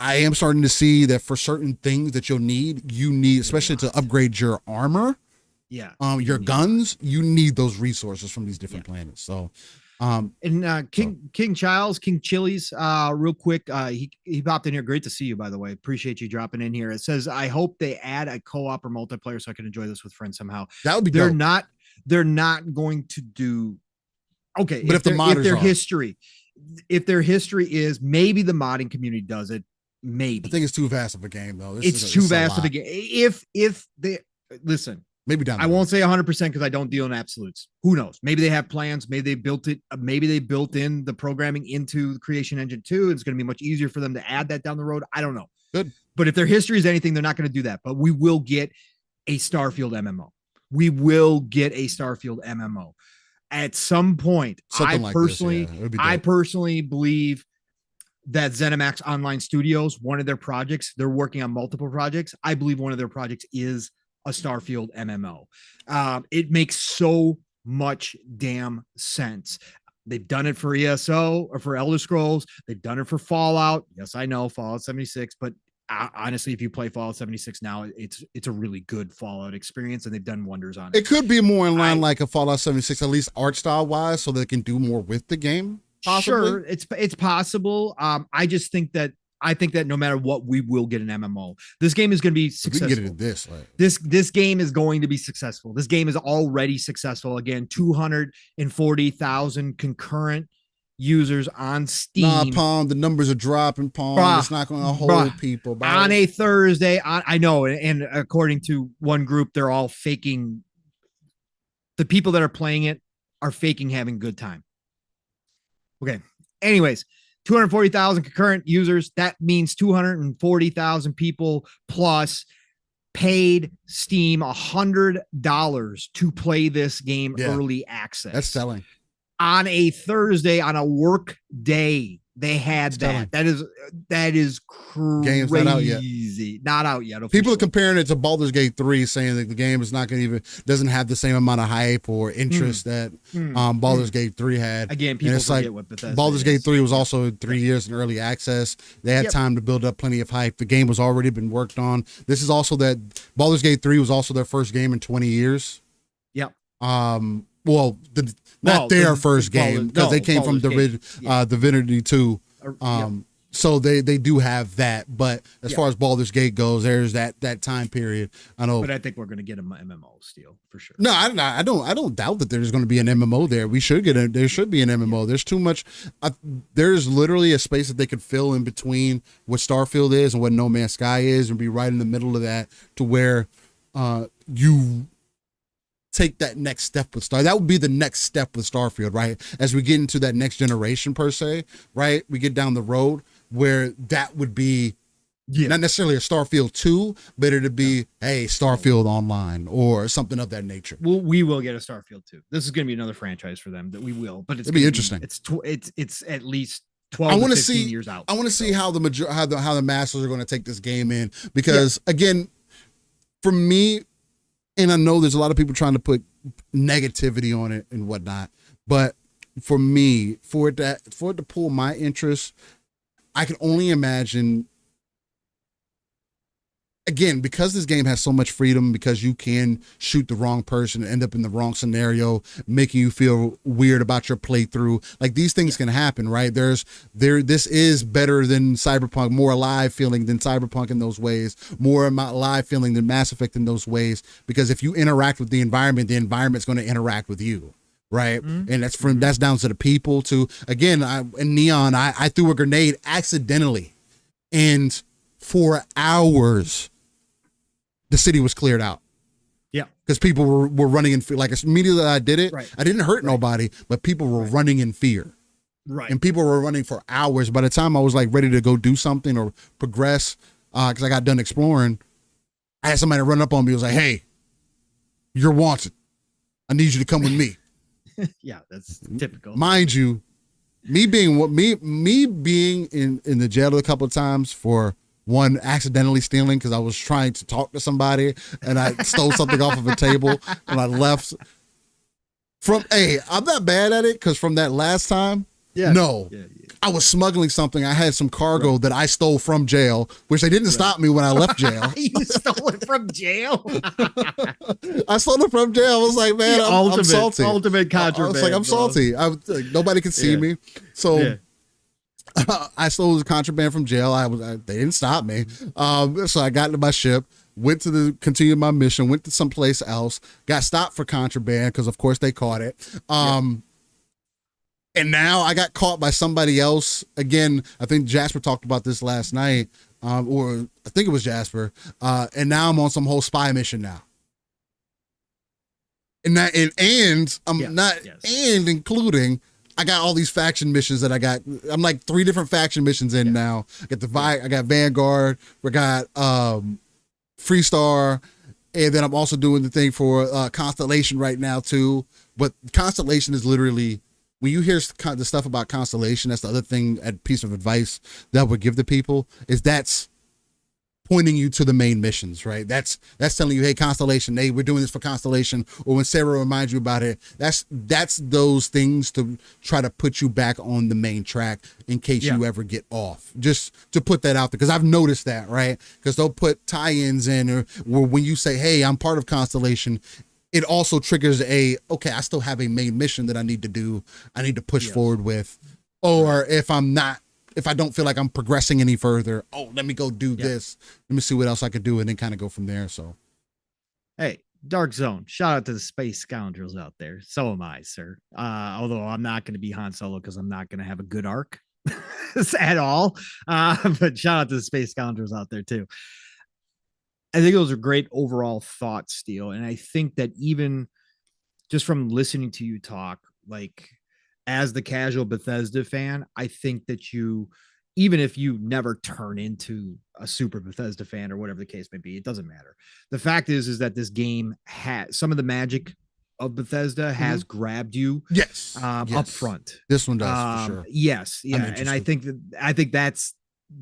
S2: I am starting to see that for certain things that you need, especially to upgrade your armor, your guns, you need those resources from these different planets. So,
S1: King Chili's, real quick, he popped in here. Great to see you, by the way. Appreciate you dropping in here. It says, I hope they add a co-op or multiplayer so I can enjoy this with friends somehow.
S2: That would be
S1: They're
S2: dope.
S1: They're not going to do. Okay,
S2: but if their
S1: history is maybe the modding community does it, maybe.
S2: I think it's too vast of a game though.
S1: It's too vast of a game. If they listen,
S2: maybe down.
S1: I won't say 100% because I don't deal in absolutes. Who knows? Maybe they have plans. Maybe they built it. Maybe they built in the programming into the Creation Engine 2. It's going to be much easier for them to add that down the road. I don't know.
S2: Good.
S1: But if their history is anything, they're not going to do that. But we will get a Starfield MMO. We will get a Starfield MMO. At some point, I personally believe that ZeniMax Online Studios, one of their projects, they're working on multiple projects. I believe one of their projects is a Starfield MMO. It makes so much damn sense. They've done it for ESO or for Elder Scrolls. They've done it for Fallout. Yes, I know Fallout 76, but honestly, if you play Fallout 76 now, it's a really good Fallout experience, and they've done wonders on it.
S2: It could be more in line like a Fallout 76, at least art style wise, so they can do more with the game. Possibly.
S1: Sure, it's possible. I think that no matter what, we will get an MMO. This game is going to be successful.
S2: We can get it
S1: this game is going to be successful. This game is already successful. Again, 240,000 concurrent users on Steam.
S2: Nah, Palm, the numbers are dropping, Palm. It's not going to hold people. Bro.
S1: On a Thursday. I know, and according to one group, they're all faking. The people that are playing it are faking having a good time. Okay. Anyways, 240,000 concurrent users. That means 240,000 people plus paid Steam $100 to play this game early access.
S2: That's selling.
S1: On a Thursday, on a work day, they had that. That is crazy.
S2: Game's not out yet.
S1: Not out yet.
S2: People are comparing it to Baldur's Gate 3, saying that the game is not going to doesn't have the same amount of hype or interest that Baldur's Gate 3 had.
S1: Again, people forget what Bethesda
S2: Baldur's Gate 3 was also 3 years in early access. They had time to build up plenty of hype. The game was already been worked on. This is also that Baldur's Gate 3 was also their first game in 20 years.
S1: Yep.
S2: Well, not their first game, because they came from Divinity 2. So they do have that, but as far as Baldur's Gate goes, there's that time period. I know,
S1: but I think we're going to get an MMO still for sure.
S2: No, I don't doubt that there's going to be an MMO there. There should be an MMO. There's too much. There's literally a space that they could fill in between what Starfield is and what No Man's Sky is, and be right in the middle of that, to where you take that next step with Star. That would be the next step with Starfield, right? As we get into that next generation per se, right? We get down the road where that would be not necessarily a Starfield 2, but it'd be Starfield Online or something of that nature.
S1: Well, we will get a Starfield 2. This is going to be another franchise for them that we will, but it's
S2: it'd be interesting.
S1: It's at least 12 to 15 years out.
S2: I want to see how the masters are going to take this game in, because again, for me, and I know there's a lot of people trying to put negativity on it and whatnot, but for me, for it to pull my interest, I can only imagine, again, because this game has so much freedom, because you can shoot the wrong person and end up in the wrong scenario, making you feel weird about your playthrough. Like, these things can happen, right? This is better than Cyberpunk, more alive feeling than Cyberpunk in those ways, more alive feeling than Mass Effect in those ways, because if you interact with the environment's going to interact with you. Right. And that's down to the people to, again, in Neon, I threw a grenade accidentally, and for hours the city was cleared out. Yeah. Because people were running in fear. Like, immediately I did it, I didn't hurt nobody, but people were running in fear. Right. And people were running for hours. By the time I was like ready to go do something or progress, because I got done exploring, I had somebody run up on me. Was like, "Hey, you're wanted. I need you to come with me."
S1: Yeah, that's typical.
S2: Mind you, me being in the jail a couple of times for one, accidentally stealing, because I was trying to talk to somebody and I stole something off of a table and I left. I'm not bad at it, because from that last time, I was smuggling something. I had some cargo that I stole from jail, which they didn't stop me when I left jail.
S1: You stole it from jail?
S2: I stole it from jail. I was like, man, I'm salty.
S1: Ultimate contraband.
S2: I was like, I'm salty. Nobody could see me. So I stole the contraband from jail. They didn't stop me. So I got into my ship, went to continue my mission, went to someplace else, got stopped for contraband, because of course they caught it. And now I got caught by somebody else. Again, I think Jasper talked about this last night, or I think it was Jasper. And now I'm on some whole spy mission now. Including, I got all these faction missions that I'm like 3 different faction missions in now. I got Vanguard, we got Freestar, and then I'm also doing the thing for Constellation right now too. But Constellation is literally, when you hear the stuff about Constellation, that's the other thing, a piece of advice that I would give to people, is that's pointing you to the main missions, right? That's telling you, hey, Constellation, hey, we're doing this for Constellation. Or when Sarah reminds you about it, that's those things to try to put you back on the main track in case you ever get off. Just to put that out there, because I've noticed that, right? Because they'll put tie-ins in, or when you say, hey, I'm part of Constellation, it also triggers I still have a main mission that I need to do. I need to push forward with. Or if I don't feel like I'm progressing any further, let me go do this. Let me see what else I could do, and then kind of go from there. So,
S1: hey, Dark Zone. Shout out to the space scoundrels out there. So am I, sir. Although I'm not going to be Han Solo because I'm not going to have a good arc at all. But shout out to the space scoundrels out there too. I think those are great overall thoughts, Steele. And I think that even just from listening to you talk, like as the casual Bethesda fan, I think that you, even if you never turn into a super Bethesda fan or whatever the case may be, it doesn't matter. The fact is that this game has some of the magic of Bethesda has grabbed you.
S2: Yes.
S1: Up front.
S2: This one does for sure.
S1: Yes. Yeah. And I think that's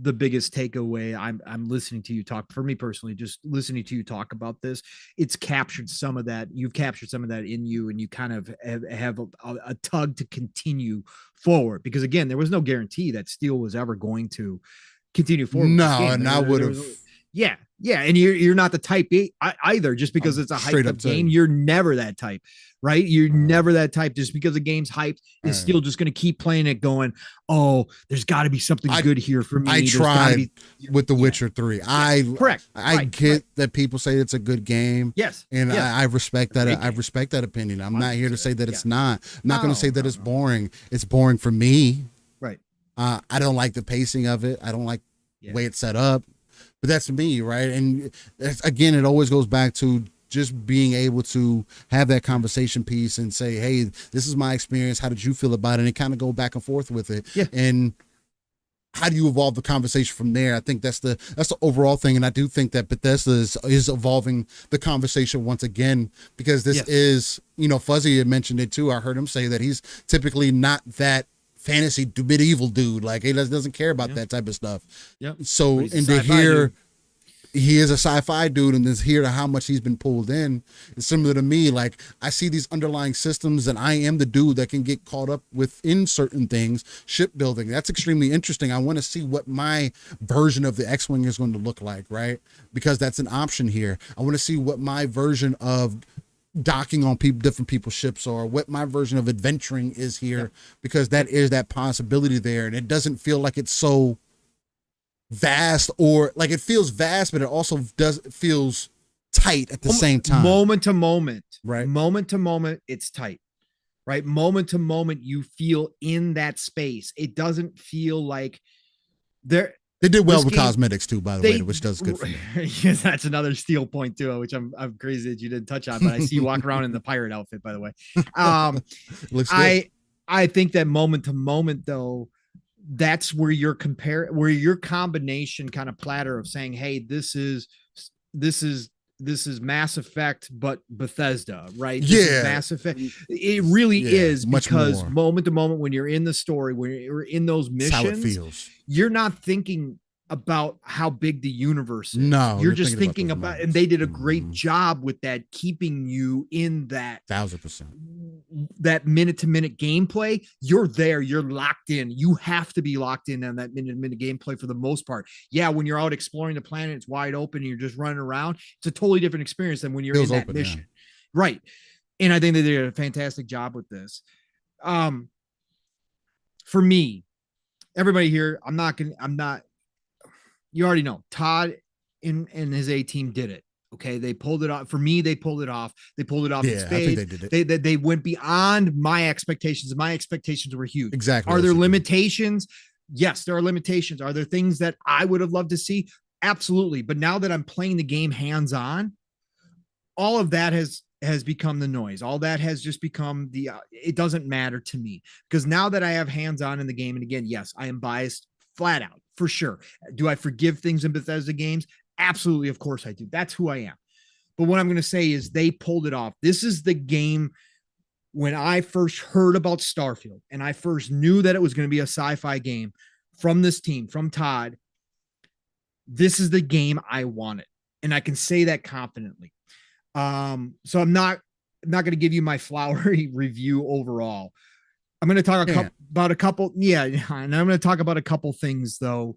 S1: the biggest takeaway. I'm listening to you talk. For me personally, just listening to you talk about this, it's captured some of that. You've captured some of that in you, and you kind of have a tug to continue forward, because again, there was no guarantee that Steel was ever going to continue forward.
S2: No, and I would have.
S1: Yeah, and you're not the type A either. Just because it's a hyped up game, you're never that type, right? You're never that type. Just because the game's hyped is still just going to keep playing it, going, oh, there's got to be something good here for me.
S2: I tried with The Witcher 3.
S1: Correct.
S2: I get that people say it's a good game.
S1: Yes,
S2: and I respect that. I respect that opinion. I'm not here to say that it's not. I'm not going to say that it's boring. It's boring for me.
S1: Right.
S2: I don't like the pacing of it. I don't like the way it's set up. But that's me, right? And again, it always goes back to just being able to have that conversation piece and say, hey, this is my experience. How did you feel about it? And kind of go back and forth with it. Yeah. And how do you evolve the conversation from there? I think that's the overall thing. And I do think that Bethesda is evolving the conversation once again, because this is, Fuzzy had mentioned it too. I heard him say that he's typically not that fantasy medieval dude, like he doesn't care about that type of stuff. So, and to hear he is a sci-fi dude, and to hear how much he's been pulled in, it's similar to me. Like, I see these underlying systems, and I am the dude that can get caught up within certain things. Shipbuilding, that's extremely interesting. I want to see what my version of the X-Wing is going to look like, right? Because that's an option here. I want to see what my version of docking on different people's ships, or what my version of adventuring is here, because that is that possibility there. And it doesn't feel like it's so vast, or like it feels vast, but it also feels tight at the same time.
S1: Moment to moment,
S2: right?
S1: Moment to moment, it's tight, right? Moment to moment, you feel in that space. It doesn't feel like
S2: They did well with cosmetics too, by the way, which does good for me.
S1: Yes, that's another Steel point too, which I'm crazy that you didn't touch on, but I see you walk around in the pirate outfit, by the way.
S2: Looks good.
S1: I think that moment to moment though, that's where your combination kind of platter of saying, hey, this is Mass Effect, but Bethesda, right? This is Mass Effect. It really is, because moment to moment, when you're in the story, when you're in those missions, that's how it feels. You're not thinking about how big the universe is.
S2: No,
S1: you're just thinking about, and they did a great job with that, keeping you in that
S2: 1000%.
S1: That minute to minute gameplay. You're there, you're locked in. You have to be locked in on that minute to minute gameplay for the most part. Yeah, when you're out exploring the planet, it's wide open and you're just running around. It's a totally different experience than when you're in that mission. Right. And I think they did a fantastic job with this. For me, everybody here, you already know Todd and his A team did it. Okay, they pulled it off. For me, they pulled it off. They pulled it off in spades. I think they did it. They went beyond my expectations. My expectations were huge.
S2: Exactly.
S1: Are there limitations? Yes, there are limitations. Are there things that I would have loved to see? Absolutely. But now that I'm playing the game hands-on, all of that has become the noise. All that has just become it doesn't matter to me, because now that I have hands-on in the game, and again, yes, I am biased flat out for sure. Do I forgive things in Bethesda games? Absolutely. Of course I do. That's who I am. But what I'm going to say is they pulled it off. This is the game. When I first heard about Starfield and I first knew that it was going to be a sci-fi game from this team, from Todd, this is the game I wanted. And I can say that confidently. So I'm not going to give you my flowery review overall. I'm going to talk about a couple. Yeah. And I'm going to talk about a couple things though,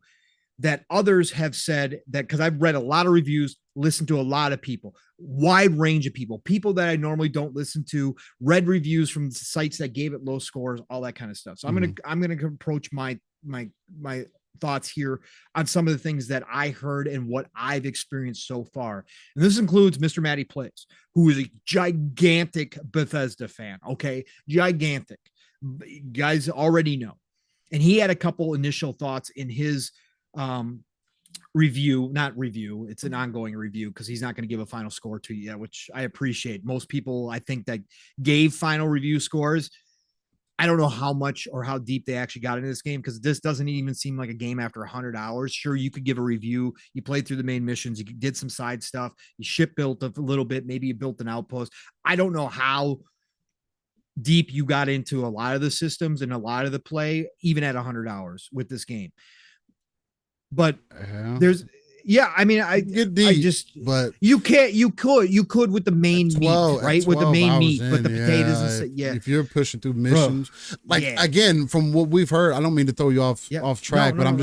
S1: that others have said, that because I've read a lot of reviews, listened to a lot of people, wide range of people that I normally don't listen to, read reviews from sites that gave it low scores, all that kind of stuff. So I'm going to approach my thoughts here on some of the things that I heard and what I've experienced so far. And this includes Mr. Matty Plays, who is a gigantic Bethesda fan. Okay. Gigantic. You guys already know. And he had a couple initial thoughts in his review, not review, it's an ongoing review because he's not going to give a final score to you yet, which I appreciate. Most people, I think, that gave final review scores, I don't know how much or how deep they actually got into this game, because this doesn't even seem like a game after 100 hours. Sure, you could give a review. You played through the main missions. You did some side stuff. You ship built a little bit. Maybe you built an outpost. I don't know how deep you got into a lot of the systems and a lot of the play, even at 100 hours with this game. But there's, I mean, I just, but you could with the main meat, right? With the main meat, with the potatoes and
S2: if you're pushing through missions, again, from what we've heard, I don't mean to throw you off track, but I'm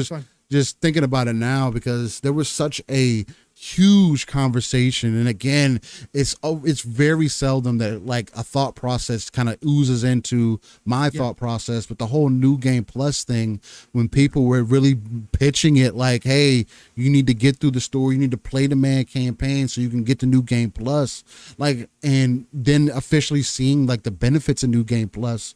S2: just thinking about it now because there was such a huge conversation, and again, it's very seldom that like a thought process kind of oozes into my thought process. But the whole New Game Plus thing, when people were really pitching it like, hey, you need to get through the story, you need to play the main campaign so you can get the New Game Plus, like, and then officially seeing like the benefits of New Game Plus,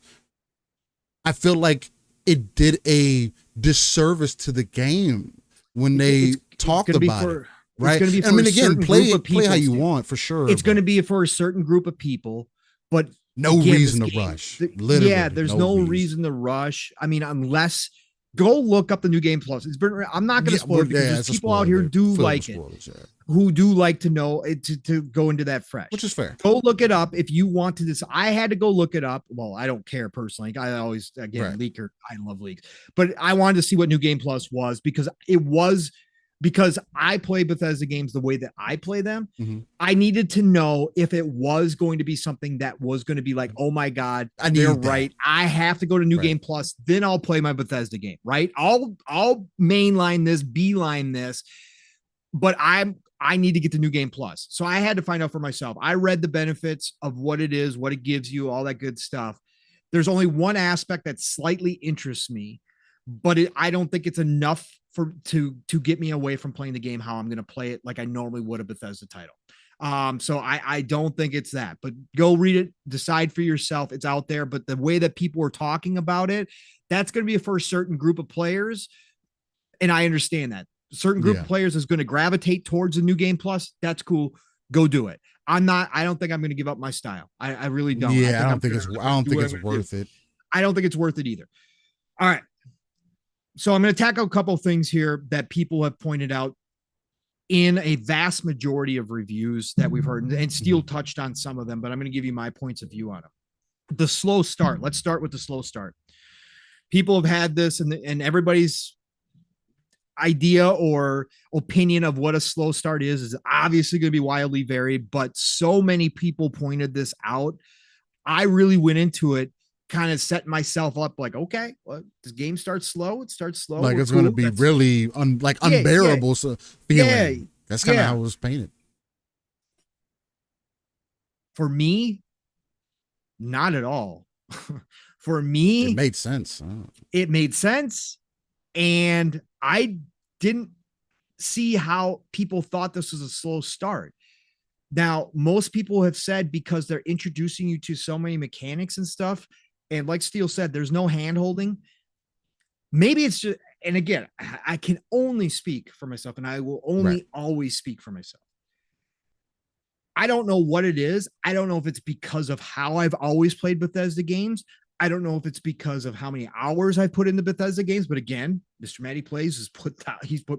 S2: I feel like it did a disservice to the game when they talked about it. Right.
S1: It's I mean, again,
S2: play how you want for sure.
S1: It's going to be for a certain group of people, but
S2: no reason to rush. Literally,
S1: there's no reason to rush. I mean, unless go look up the New Game Plus. It's been. I'm not going to spoil it because there's people out here who do like it, who do like to know it to go into that fresh,
S2: which is fair.
S1: Go look it up if you want to. This I had to go look it up. Well, I don't care personally. I always leaker. I love leaks, but I wanted to see what New Game Plus was because it was. Because I play Bethesda games the way that I play them, I needed to know if it was going to be something that was going to be like, oh my God, they're right. I have to go to New Game Plus, then I'll play my Bethesda game, right? I'll mainline this, beeline this, but I need to get to New Game Plus. So I had to find out for myself. I read the benefits of what it is, what it gives you, all that good stuff. There's only one aspect that slightly interests me, but I don't think it's enough to get me away from playing the game how I'm going to play it like I normally would a Bethesda title. So I don't think it's that, but go read it, decide for yourself. It's out there, but the way that people are talking about it, that's going to be for a certain group of players. And I understand that certain group of players is going to gravitate towards a New Game Plus. That's cool. Go do it. I don't think I'm going to give up my style. I really don't.
S2: Yeah. I don't think it's worth it.
S1: I don't think it's worth it either. All right. So I'm going to tackle a couple of things here that people have pointed out in a vast majority of reviews that we've heard, and Steele touched on some of them, but I'm going to give you my points of view on them. The slow start. Let's start with the slow start. People have had this, and everybody's idea or opinion of what a slow start is obviously going to be wildly varied, but so many people pointed this out. I really went into it kind of setting myself up like, okay, well, this game starts slow. It starts slow.
S2: Like it's going to be really unbearable feeling. That's kind of how it was painted.
S1: For me, not at all. For me,
S2: it made sense.
S1: It made sense. And I didn't see how people thought this was a slow start. Now, most people have said because they're introducing you to so many mechanics and stuff, and like Steele said, there's no hand holding. Maybe it's just, and again, I can only speak for myself, and I will only always speak for myself. I don't know what it is. I don't know if it's because of how I've always played Bethesda games. I don't know if it's because of how many hours I've put into Bethesda games. But again, Mr. Matty Plays has put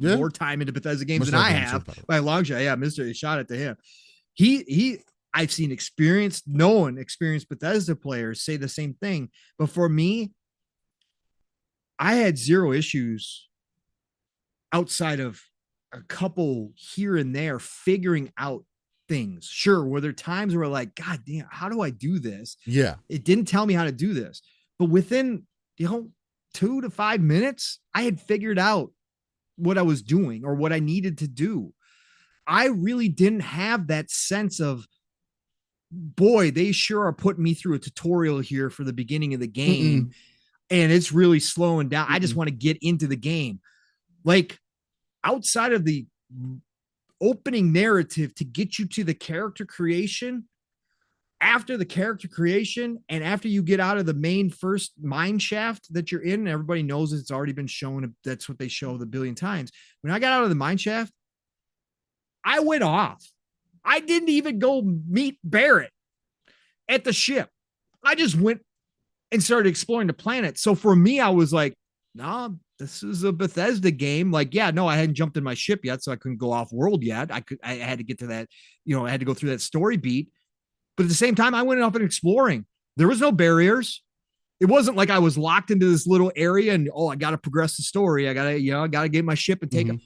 S1: more time into Bethesda games than I have by a long shot. Yeah, Mr. Shot it to him. I've seen experienced Bethesda players say the same thing. But for me, I had zero issues outside of a couple here and there figuring out things. Sure, were there times where like, God damn, how do I do this?
S2: Yeah.
S1: It didn't tell me how to do this. But within 2 to 5 minutes, I had figured out what I was doing or what I needed to do. I really didn't have that sense of, boy, they sure are putting me through a tutorial here for the beginning of the game. And it's really slowing down. I just want to get into the game. Like outside of the opening narrative to get you to the character creation, after the character creation and after you get out of the main first mine shaft that you're in, everybody knows it's already been shown. That's what they show the billion times. When I got out of the mine shaft, I went off. I didn't even go meet Barrett at the ship. I just went and started exploring the planet. So for me, I was like, nah, this is a Bethesda game. Like, yeah, no, I hadn't jumped in my ship yet, so I couldn't go off world yet. I had to get to that, I had to go through that story beat. But at the same time, I went off and exploring. There was no barriers. It wasn't like I was locked into this little area and, I got to progress the story. I got to get my ship and take it.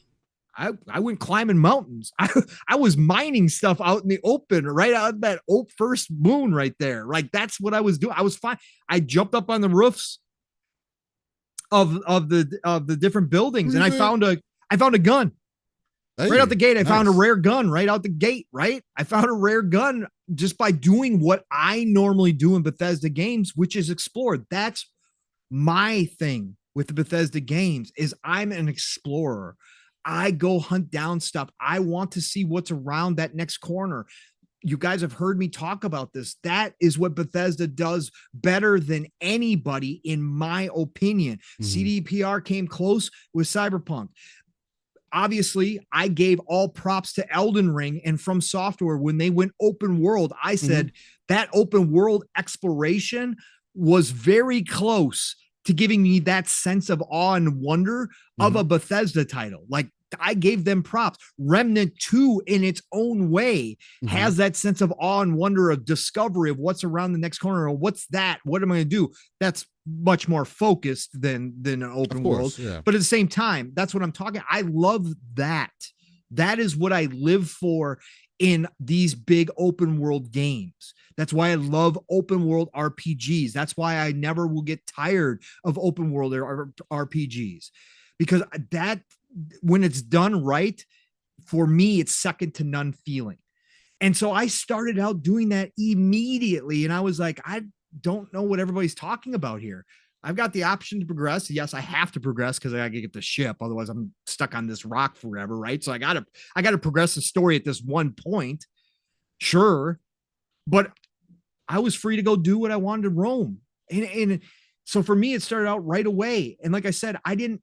S1: I went climbing mountains. I was mining stuff out in the open, right out of that first moon right there. Like that's what I was doing. I was fine. I jumped up on the roofs of the different buildings, and I found a gun. Hey, right out the gate. I found a rare gun right out the gate, right? I found a rare gun just by doing what I normally do in Bethesda games, which is explore. That's my thing with the Bethesda games is I'm an explorer. I go hunt down stuff. I want to see what's around that next corner. You guys have heard me talk about this. That is what Bethesda does better than anybody, in my opinion. CDPR came close with Cyberpunk. Obviously, I gave all props to Elden Ring and From Software when they went open world. I said that open world exploration was very close to giving me that sense of awe and wonder of a Bethesda title. Like I gave them props. Remnant 2 in its own way has that sense of awe and wonder of discovery of what's around the next corner or what's that? What am I going to do? That's much more focused than an open world. Yeah. But at the same time, that's what I'm talking. I love that. That is what I live for in these big open world games. That's why I love open world RPGs. That's why I never will get tired of open world RPGs, because that, when it's done right, for me, it's second to none feeling. And so I started out doing that immediately. And I was like, I don't know what everybody's talking about here. I've got the option to progress. Yes, I have to progress because I got to get the ship. Otherwise I'm stuck on this rock forever. Right. So I got to progress the story at this one point. Sure. But I was free to go do what I wanted to roam. And so for me, it started out right away. And like I said, I didn't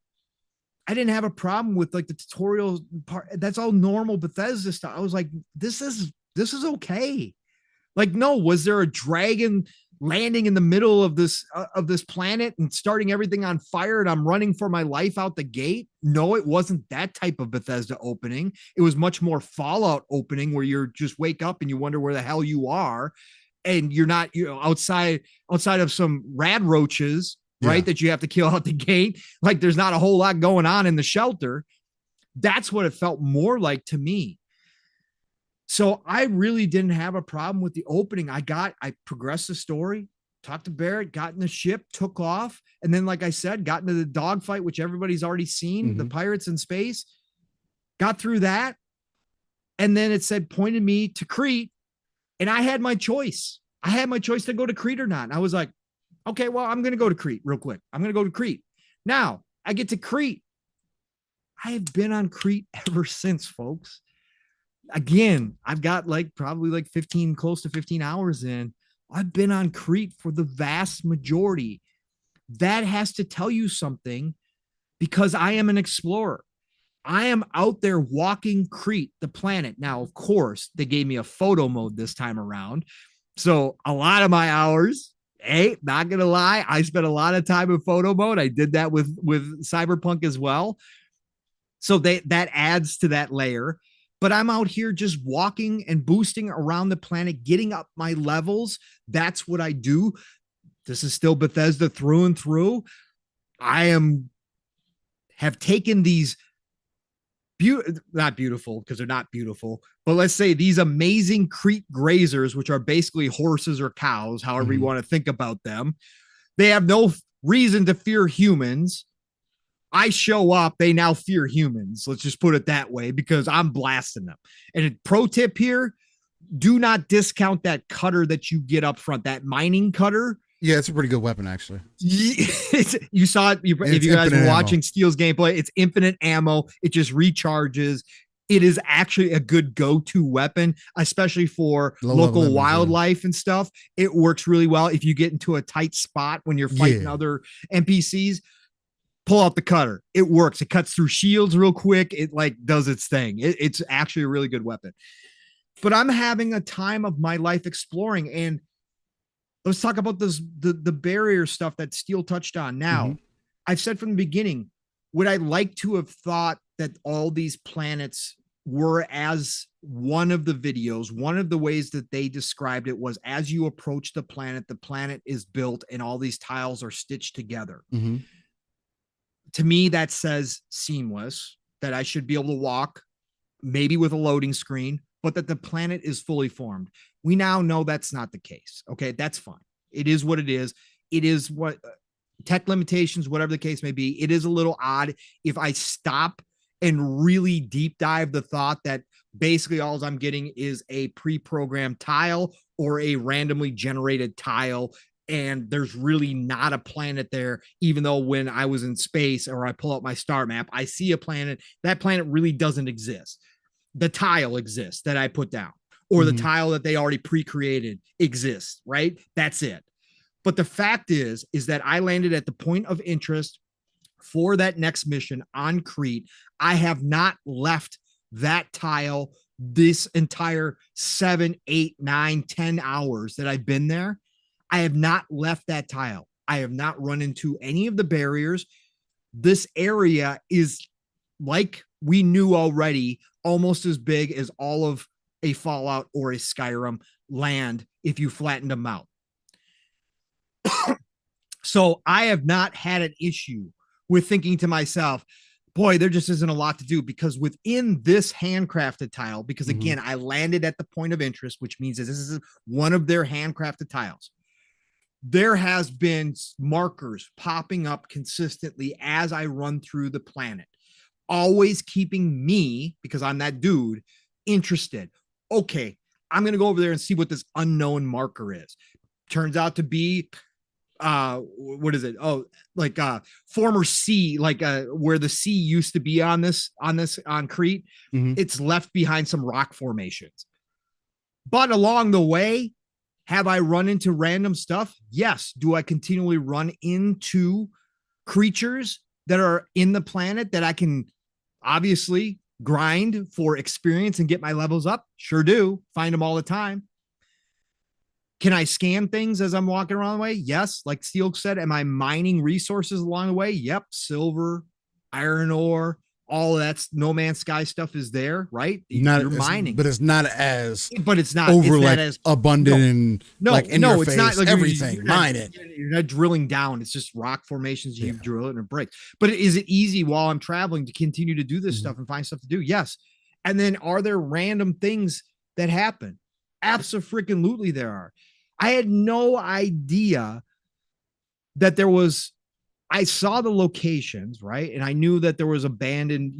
S1: have a problem with like the tutorial part. That's all normal Bethesda stuff. I was like, this is okay. Like, no, was there a dragon landing in the middle of this planet and starting everything on fire and I'm running for my life out the gate? No, it wasn't that type of Bethesda opening. It was much more Fallout opening where you're just wake up and you wonder where the hell you are. And you're not, outside of some rad roaches, right? That you have to kill out the gate. Like there's not a whole lot going on in the shelter. That's what it felt more like to me. So I really didn't have a problem with the opening. I progressed the story, talked to Barrett, got in the ship, took off. And then, like I said, got into the dogfight, which everybody's already seen, the pirates in space, got through that. And then it said, pointed me to Crete. And I had my choice. I had my choice to go to Crete or not. And I was like, okay, well, I'm going to go to Crete real quick. I'm going to go to Crete. Now I get to Crete. I have been on Crete ever since, folks. Again, I've got probably 15, close to 15 hours in. I've been on Crete for the vast majority. That has to tell you something, because I am an explorer. I am out there walking Crete, the planet. Now, of course, they gave me a photo mode this time around. So a lot of my hours, not going to lie, I spent a lot of time in photo mode. I did that with Cyberpunk as well. So that adds to that layer. But I'm out here just walking and boosting around the planet, getting up my levels. That's what I do. This is still Bethesda through and through. Have taken these not beautiful, because they're not beautiful, but let's say these amazing Crete grazers, which are basically horses or cows, however you want to think about them. They have no reason to fear humans. I show up, they now fear humans. Let's just put it that way, because I'm blasting them. And a pro tip here, do not discount that cutter that you get up front, that mining cutter.
S2: Yeah, it's a pretty good weapon, actually.
S1: You saw it. If
S2: It's
S1: you guys
S2: infinite
S1: were
S2: ammo.
S1: watching Steel's gameplay, it's infinite ammo. It just recharges. It is actually a good go-to weapon, especially for
S2: Low level
S1: local
S2: enemies, yeah.
S1: wildlife and stuff. It works really well if you get into a tight spot when you're fighting
S2: Yeah.
S1: other NPCs. Pull out the cutter. It works. It cuts through shields real quick. It like does its thing. It's actually a really good weapon. But I'm having a time of my life exploring, and let's talk about the barrier stuff that Steel touched on.
S2: Mm-hmm.
S1: Now, I've said from the beginning, would I like to have thought that all these planets were, as one of the videos, one of the ways that they described it was, as you approach the planet is built and all these tiles are stitched together.
S2: Mm-hmm.
S1: To me, that says seamless, that I should be able to walk, maybe with a loading screen, but that the planet is fully formed. We now know that's not the case. Okay, that's fine. It is what it is. It is what tech limitations, whatever the case may be. It is a little odd if I stop and really deep dive the thought that basically all I'm getting is a pre-programmed tile or a randomly generated tile, and there's really not a planet there, even though when I was in space or I pull out my star map, I see a planet. That planet really doesn't exist. The tile exists that I put down, or the
S2: Mm-hmm.
S1: tile that they already pre-created exists, right? That's it. But the fact is that I landed at the point of interest for that next mission on Crete. I have not left that tile this entire 7, 8, 9, 10 hours that I've been there. I have not left that tile. I have not run into any of the barriers. This area is, like we knew already, almost as big as all of a Fallout or a Skyrim land if you flattened them out. So I have not had an issue with thinking to myself, boy, there just isn't a lot to do, because within this handcrafted tile, because again, I landed at the point of interest, which means this is one of their handcrafted tiles. There has been markers popping up consistently as I run through the planet, always keeping me, because I'm that dude, interested. Okay, I'm going to go over there and see what this unknown marker is. Turns out to be what is it? Oh, like former sea, like where the sea used to be on Crete.
S2: Mm-hmm.
S1: It's left behind some rock formations. But along the way, have I run into random stuff? Yes. Do I continually run into creatures that are in the planet that I can obviously grind for experience and get my levels up? Sure do. Find them all the time. Can I scan things as I'm walking around the way? Yes. Like Steel said, am I mining resources along the way? Yep. Silver, iron ore, all of that No Man's Sky stuff is there, right?
S2: You're
S1: mining,
S2: but it's not as
S1: but it's not
S2: over
S1: it's
S2: like
S1: as
S2: abundant and like in your
S1: it's
S2: face,
S1: not like
S2: everything. Mine it.
S1: You're not drilling down. It's just rock formations. You drill it and it breaks. But is it easy while I'm traveling to continue to do this stuff and find stuff to do? Yes. And then are there random things that happen? Absolutely, there are. I had no idea that there was. I saw the locations, right? And I knew that there was abandoned,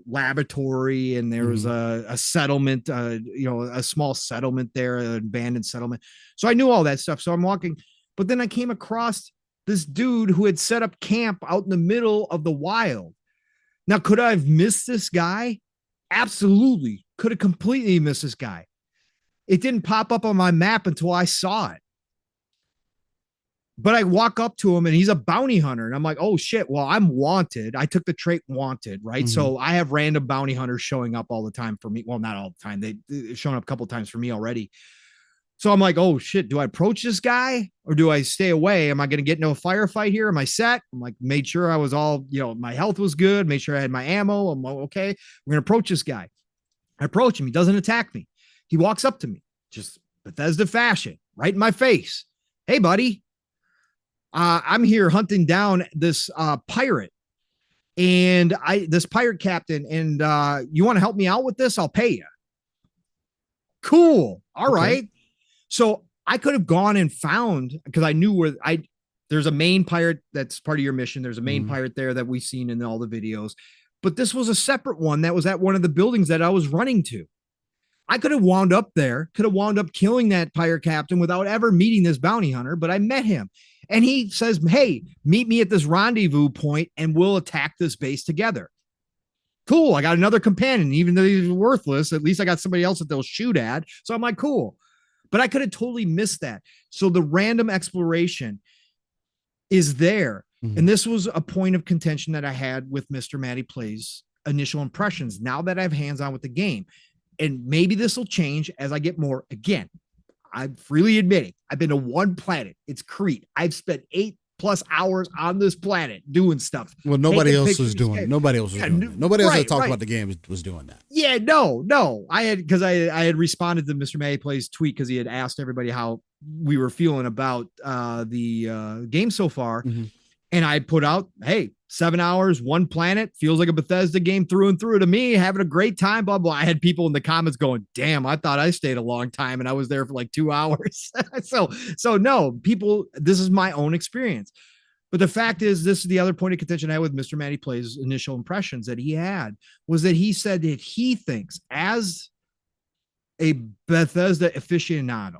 S1: laboratory, and there was a settlement, a small settlement there, an abandoned settlement. So I knew all that stuff. So I'm walking, but then I came across this dude who had set up camp out in the middle of the wild. Now, could I have missed this guy? Absolutely. Could have completely missed this guy. It didn't pop up on my map until I saw it. But I walk up to him and he's a bounty hunter. And I'm like, oh shit, well, I'm wanted. I took the trait wanted, right? So I have random bounty hunters showing up all the time for me. Well, not all the time. They've shown up a couple of times for me already. So I'm like, oh shit, do I approach this guy or do I stay away? Am I going to get into a firefight here? Am I set? I'm like, made sure I was all, my health was good. Made sure I had my ammo. I'm okay. We're going to approach this guy. I approach him. He doesn't attack me. He walks up to me, just Bethesda fashion, right in my face. Hey, buddy. I'm here hunting down this pirate, and this pirate captain, and you want to help me out with this? I'll pay you. Cool. All right. So I could have gone and found, because I knew there's a main pirate that's part of your mission. There's a main pirate there that we've seen in all the videos, but this was a separate one that was at one of the buildings that I was running to. I could have wound up there, could have wound up killing that pirate captain without ever meeting this bounty hunter, but I met him. And he says, hey, meet me at this rendezvous point and we'll attack this base together. Cool. I got another companion, even though he's worthless. At least I got somebody else that they'll shoot at. So I'm like, cool. But I could have totally missed that. So the random exploration is there. Mm-hmm. And this was a point of contention that I had with Mr. Matty Plays initial impressions. Now that I have hands on with the game, and maybe this will change as I get more. Again, I'm freely admitting I've been to one planet. It's Crete. I've spent 8+ hours on this planet doing stuff.
S2: Well, nobody else was doing it. Nobody else was doing it. Nobody else that talked about the game was doing that.
S1: Yeah, no. I had responded to Mr. Matty Plays tweet because he had asked everybody how we were feeling about the game so far. Mm-hmm. And I put out, hey, 7 hours, one planet, feels like a Bethesda game through and through to me, having a great time, blah, blah. I had people in the comments going, damn, I thought I stayed a long time and I was there for like 2 hours. So no, people, this is my own experience. But the fact is, this is the other point of contention I had with Mr. Matty Plays initial impressions that he had, was that he said that he thinks, as a Bethesda aficionado,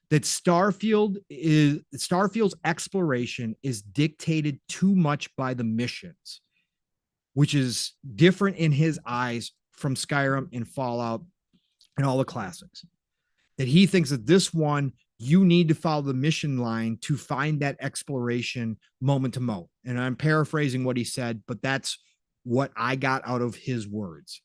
S1: that Starfield's exploration is dictated too much by the missions, which is different in his eyes from Skyrim and Fallout and all the classics. That he thinks that this one, you need to follow the mission line to find that exploration moment to moment. And I'm paraphrasing what he said, but that's what I got out of his words.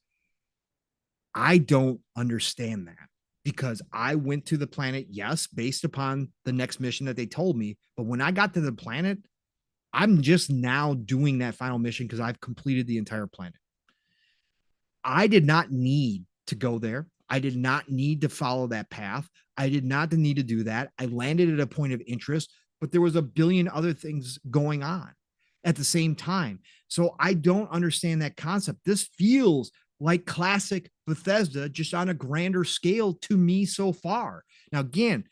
S1: I don't understand that. Because I went to the planet, yes, based upon the next mission that they told me. But when I got to the planet, I'm just now doing that final mission because I've completed the entire planet. I did not need to go there. I did not need to follow that path. I did not need to do that. I landed at a point of interest, but there was a billion other things going on at the same time. So I don't understand that concept. This feels like classic Bethesda, just on a grander scale to me so far. Now, again,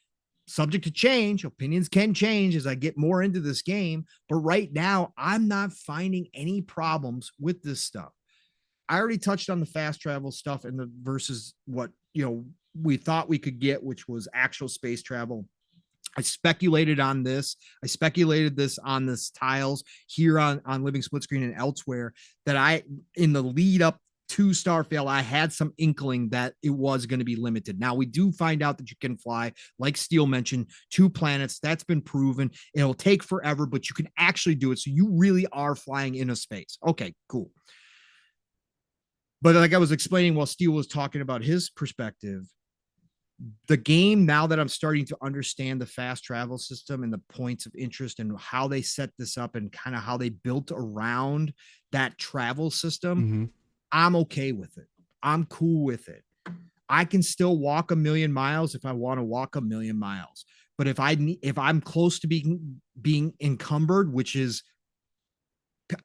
S1: subject to change, opinions can change as I get more into this game, but right now I'm not finding any problems with this stuff. I already touched on the fast travel stuff and the versus what, we thought we could get, which was actual space travel. I speculated on this. I speculated this on this tiles here on Living Splitscreen and elsewhere, that in the lead up to Starfield, I had some inkling that it was going to be limited. Now we do find out that you can fly, like Steele mentioned, 2 planets. That's been proven. It'll take forever, but you can actually do it. So you really are flying in a space. Okay, cool. But like I was explaining while Steele was talking about his perspective, the game, now that I'm starting to understand the fast travel system and the points of interest and how they set this up and kind of how they built around that travel system, mm-hmm. I'm okay with it. I'm cool with it. I can still walk 1,000,000 miles if I want to walk 1,000,000 miles. But if I'm close to being encumbered, which is,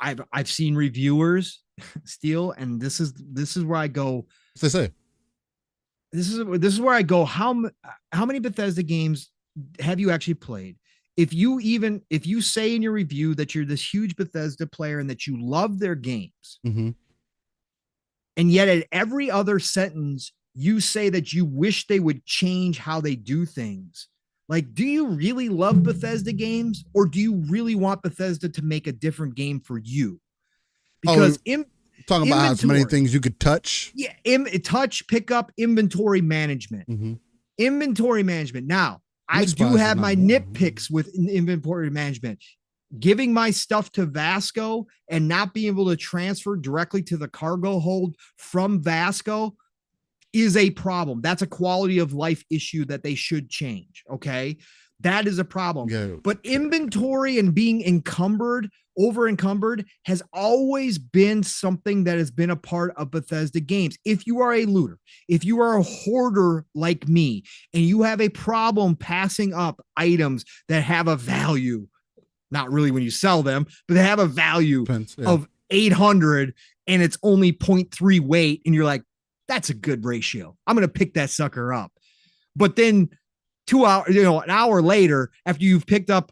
S1: I've seen reviewers steal, and this is where I go.
S2: What's they say?
S1: This is where I go. How many Bethesda games have you actually played? If you say in your review that you're this huge Bethesda player and that you love their games, mm-hmm. and yet at every other sentence, you say that you wish they would change how they do things. Like, do you really love Bethesda games, or do you really want Bethesda to make a different game for you? Because
S2: talking about how many things you could touch.
S1: Yeah. Touch, pick up, inventory management, mm-hmm. Inventory management. Now, I do have my nitpicks with inventory management. Giving my stuff to Vasco and not being able to transfer directly to the cargo hold from Vasco is a problem. That's a quality of life issue that they should change. Okay. That is a problem. Yeah. But inventory and being over encumbered has always been something that has been a part of Bethesda games. If you are a looter, if you are a hoarder like me, and you have a problem passing up items that have a value, not really when you sell them, but they have a value of 800 and it's only 0.3 weight. And you're like, that's a good ratio. I'm going to pick that sucker up. But then 2 hours, an hour later, after you've picked up,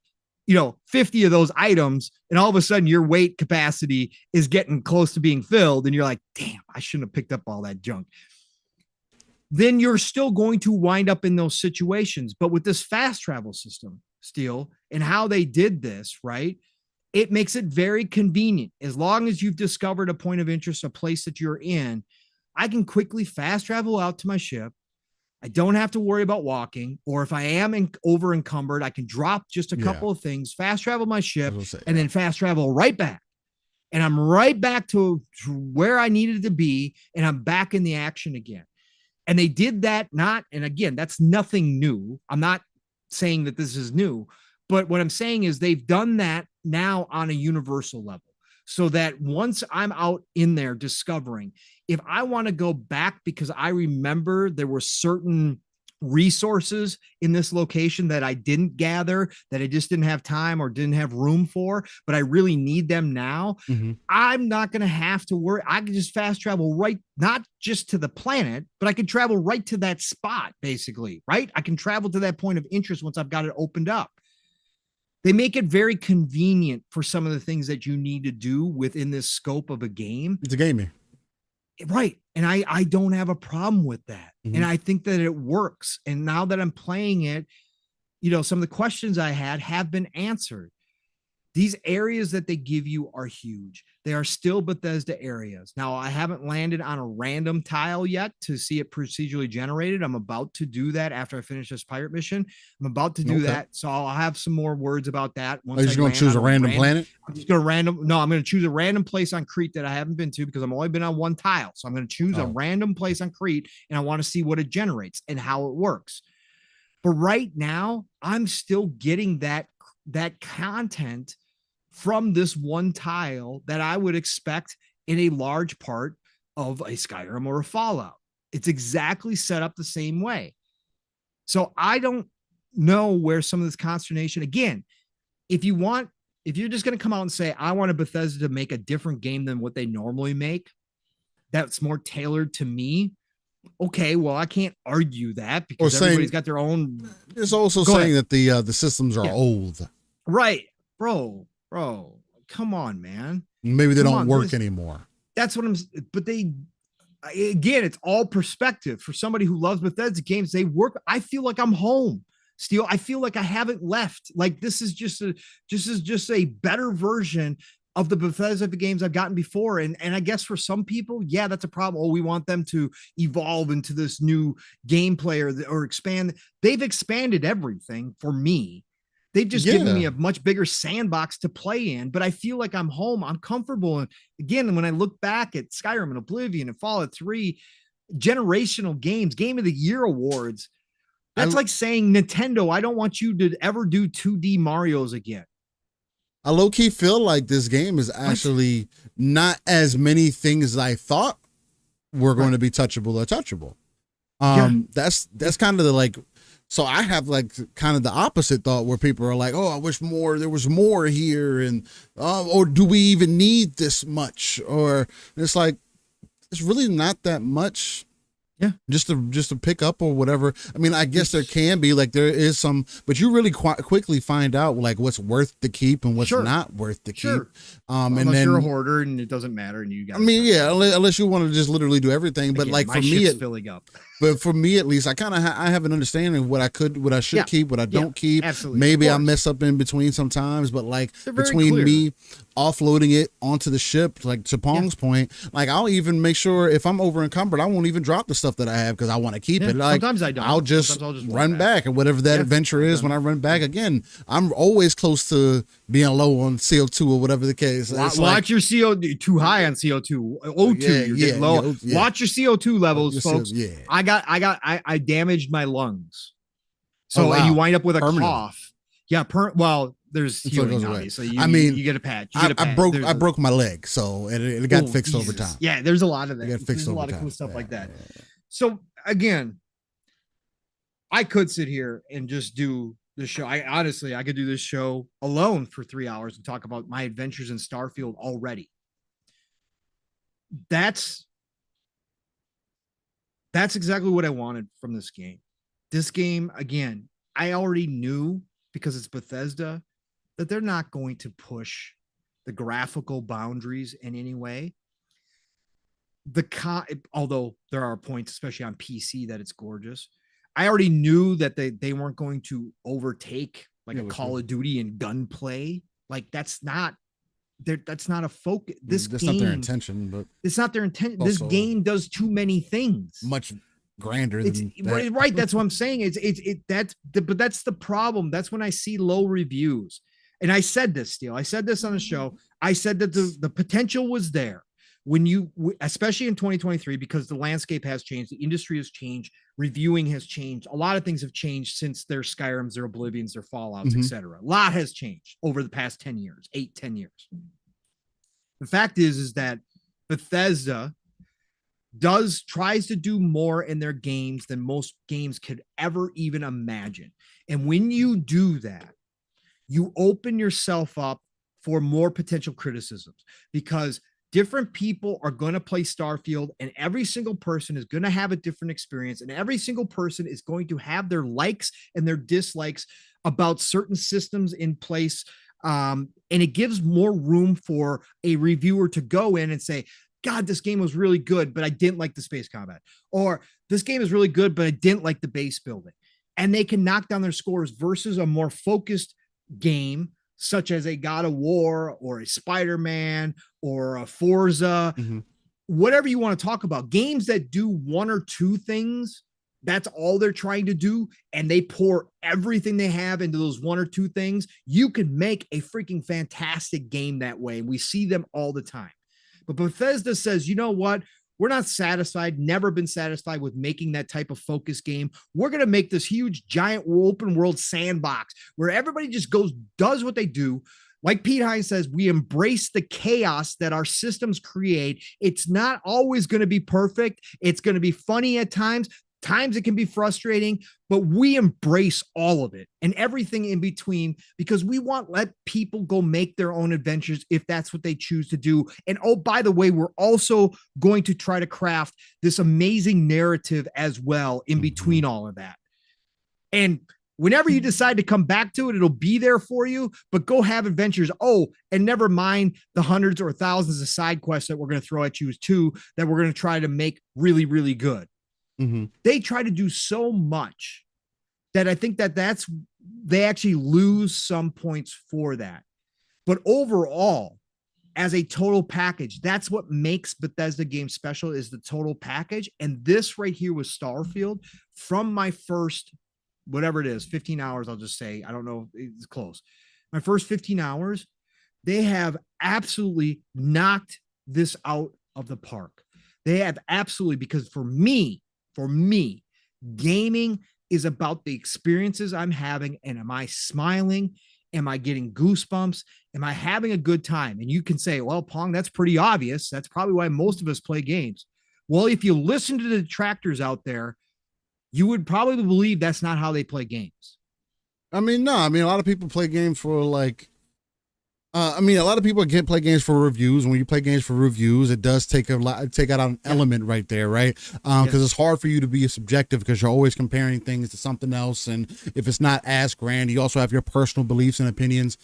S1: 50 of those items, and all of a sudden your weight capacity is getting close to being filled. And you're like, damn, I shouldn't have picked up all that junk. Then you're still going to wind up in those situations. But with this fast travel system, Steel, and how they did this, right? It makes it very convenient. As long as you've discovered a point of interest, a place that you're in, I can quickly fast travel out to my ship. I don't have to worry about walking, or if I am over encumbered, I can drop just a couple of things, fast travel my ship, and then fast travel right back. And I'm right back to where I needed to be, and I'm back in the action again. And they did that and again, that's nothing new. I'm not saying that this is new, but what I'm saying is they've done that now on a universal level. So that once I'm out in there discovering, if I want to go back because I remember there were certain resources in this location that I didn't gather, that I just didn't have time or didn't have room for, but I really need them now. I'm not going to have to worry. I can just fast travel right, not just to the planet, but I can travel right to that spot, basically, right? I can travel to that point of interest once I've got it opened up. They make it very convenient for some of the things that you need to do within this scope of a game.
S2: It's a gaming.
S1: Right. And I don't have a problem with that. And I think that it works. And now that I'm playing it, some of the questions I had have been answered. These areas that they give you are huge. They are still Bethesda areas. Now, I haven't landed on a random tile yet to see it procedurally generated. I'm about to do that after I finish this pirate mission. I'm about to do that. So I'll have some more words about that.
S2: Once you're going to choose a random planet?
S1: I'm just going to I'm going to choose a random place on Crete that I haven't been to because I've only been on one tile. So I'm going to choose a random place on Crete, and I want to see what it generates and how it works. But right now, I'm still getting that content from this one tile that I would expect in a large part of a Skyrim or a Fallout. It's exactly set up the same way. So I don't know where some of this consternation, again, if you're just going to come out and say, I want a Bethesda to make a different game than what they normally make, that's more tailored to me. Okay, well, I can't argue that because everybody's got their own.
S2: It's also saying that the systems are old.
S1: Right, bro, come on, man.
S2: Maybe they don't work anymore.
S1: That's what but again, it's all perspective. For somebody who loves Bethesda games, they work. I feel like I'm home. Steel, I feel like I haven't left. Like this is just a better version of the Bethesda games I've gotten before. And I guess for some people, yeah, that's a problem. Oh, we want them to evolve into this new gameplay or expand. They've expanded everything for me. They've just given me a much bigger sandbox to play in, but I feel like I'm home. I'm comfortable. And again, when I look back at Skyrim and Oblivion and Fallout 3, generational games, Game of the Year awards, that's like saying, Nintendo, I don't want you to ever do 2D Marios again.
S2: I low-key feel like this game is actually not as many things as I thought were going to be touchable or touchable. That's kind of the so I have kind of the opposite thought where people are like, oh, I wish there was more here. And, or do we even need this much? Or it's like, it's really not that much. Yeah. Just to pick up or whatever. I mean, I guess there can be there is some, but you really quickly find out what's worth the keep and what's not worth the keep.
S1: Unless and then you're a hoarder and it doesn't matter. And you got,
S2: unless you want to just literally do everything. But
S1: again,
S2: for me,
S1: filling up.
S2: But for me, at least, I have an understanding of what I should keep, what I don't keep.
S1: Absolutely.
S2: Maybe I mess up in between sometimes, but between me offloading it onto the ship, to Pong's point, I'll even make sure if I'm over encumbered, I won't even drop the stuff that I have because I want to keep it.
S1: Sometimes I don't.
S2: I'll just run back and whatever that adventure is when I run back again. I'm always close to being low on CO2 or whatever the case.
S1: Watch your CO2 too high on CO2. O2, you're getting low. Watch your CO2 levels, folks. I damaged my lungs. So and you wind up with a cough. Yeah, there's healing obviously. You get a patch.
S2: I broke my leg, so it got fixed over time.
S1: Yeah, there's a lot of that.
S2: There's
S1: a lot of cool stuff like that. So again, I could sit here and just do the show. I could do this show alone for 3 hours and talk about my adventures in Starfield already. That's exactly what I wanted from this game. This game, again, I already knew because it's Bethesda that they're not going to push the graphical boundaries in any way. Although there are points, especially on PC, that it's gorgeous. I already knew that they weren't going to overtake like a Call of Duty and gunplay. Like that's not a focus. This
S2: that's
S1: game,
S2: not their intention, but
S1: it's not their intention. This game does too many things.
S2: Much grander than that.
S1: Right. That's what I'm saying. But that's the problem. That's when I see low reviews. And I said this, Steele. I said this on the show. I said that the potential was there when especially in 2023, because the landscape has changed, the industry has changed, reviewing has changed. A lot of things have changed since their Skyrims, their Oblivions, their Fallouts, etc. A lot has changed over the past 10 years, 10 years. The fact is that Bethesda tries to do more in their games than most games could ever even imagine. And when you do that, you open yourself up for more potential criticisms, because different people are going to play Starfield, and every single person is going to have a different experience, and every single person is going to have their likes and their dislikes about certain systems in place. And it gives more room for a reviewer to go in and say, God, this game was really good, but I didn't like the space combat. Or this game is really good, but I didn't like the base building. And they can knock down their scores versus a more focused game, such as a God of War or a Spider-Man or a Forza, whatever you want to talk about. Games that do one or two things, that's all they're trying to do, and they pour everything they have into those one or two things. You can make a freaking fantastic game that way. We see them all the time. But Bethesda says, you know what? We're not satisfied, never been satisfied with making that type of focus game. We're going to make this huge, giant open world sandbox where everybody just does what they do. Like Pete Hines says, we embrace the chaos that our systems create. It's not always going to be perfect. It's going to be funny at times. Times it can be frustrating, but we embrace all of it and everything in between, because we let people go make their own adventures if that's what they choose to do. And oh, by the way, we're also going to try to craft this amazing narrative as well in between all of that. And whenever you decide to come back to it, it'll be there for you, but go have adventures. Oh, and never mind the hundreds or thousands of side quests that we're going to throw at you too, that we're going to try to make really, really good. They try to do so much that I think they actually lose some points for that. But overall, as a total package, that's what makes Bethesda games special, is the total package. And this right here with Starfield, from my first, whatever it is, 15 hours, I'll just say, I don't know, it's close. My first 15 hours, they have absolutely knocked this out of the park. They have absolutely, because for me, gaming is about the experiences I'm having. And am I smiling? Am I getting goosebumps? Am I having a good time? And you can say, well, Pong, that's pretty obvious. That's probably why most of us play games. Well, if you listen to the detractors out there, you would probably believe that's not how they play games.
S2: A lot of people play games for a lot of people play games for reviews. When you play games for reviews, it does take out an element right there, right? Because it's hard for you to be subjective, because you're always comparing things to something else. And if it's not as grand, you also have your personal beliefs and opinions.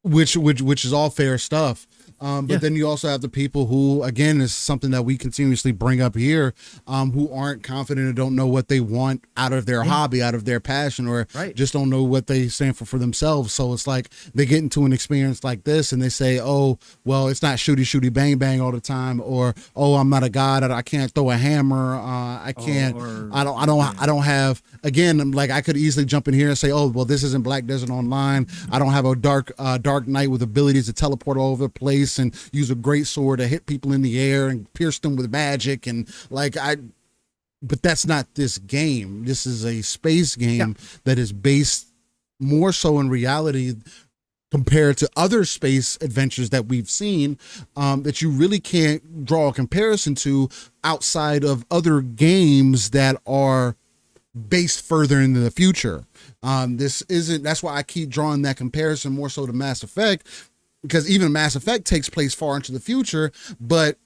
S2: Which is all fair stuff. But then you also have the people who, again, is something that we continuously bring up here, who aren't confident or don't know what they want out of their hobby, out of their passion, or just don't know what they stand for themselves. So it's like they get into an experience like this and they say, oh, well, it's not shooty bang bang all the time, or oh, I'm not a god, I can't throw a hammer, I can't, I don't have, again, like I could easily jump in here and say, oh, well, this isn't Black Desert Online, I don't have a dark knight with abilities to teleport all over the place and use a great sword to hit people in the air and pierce them with magic, and but that's not this game. This is a space game that is based more so in reality compared to other space adventures that we've seen, that you really can't draw a comparison to outside of other games that are based further into the future. That's why I keep drawing that comparison more so to Mass Effect, because even Mass Effect takes place far into the future, but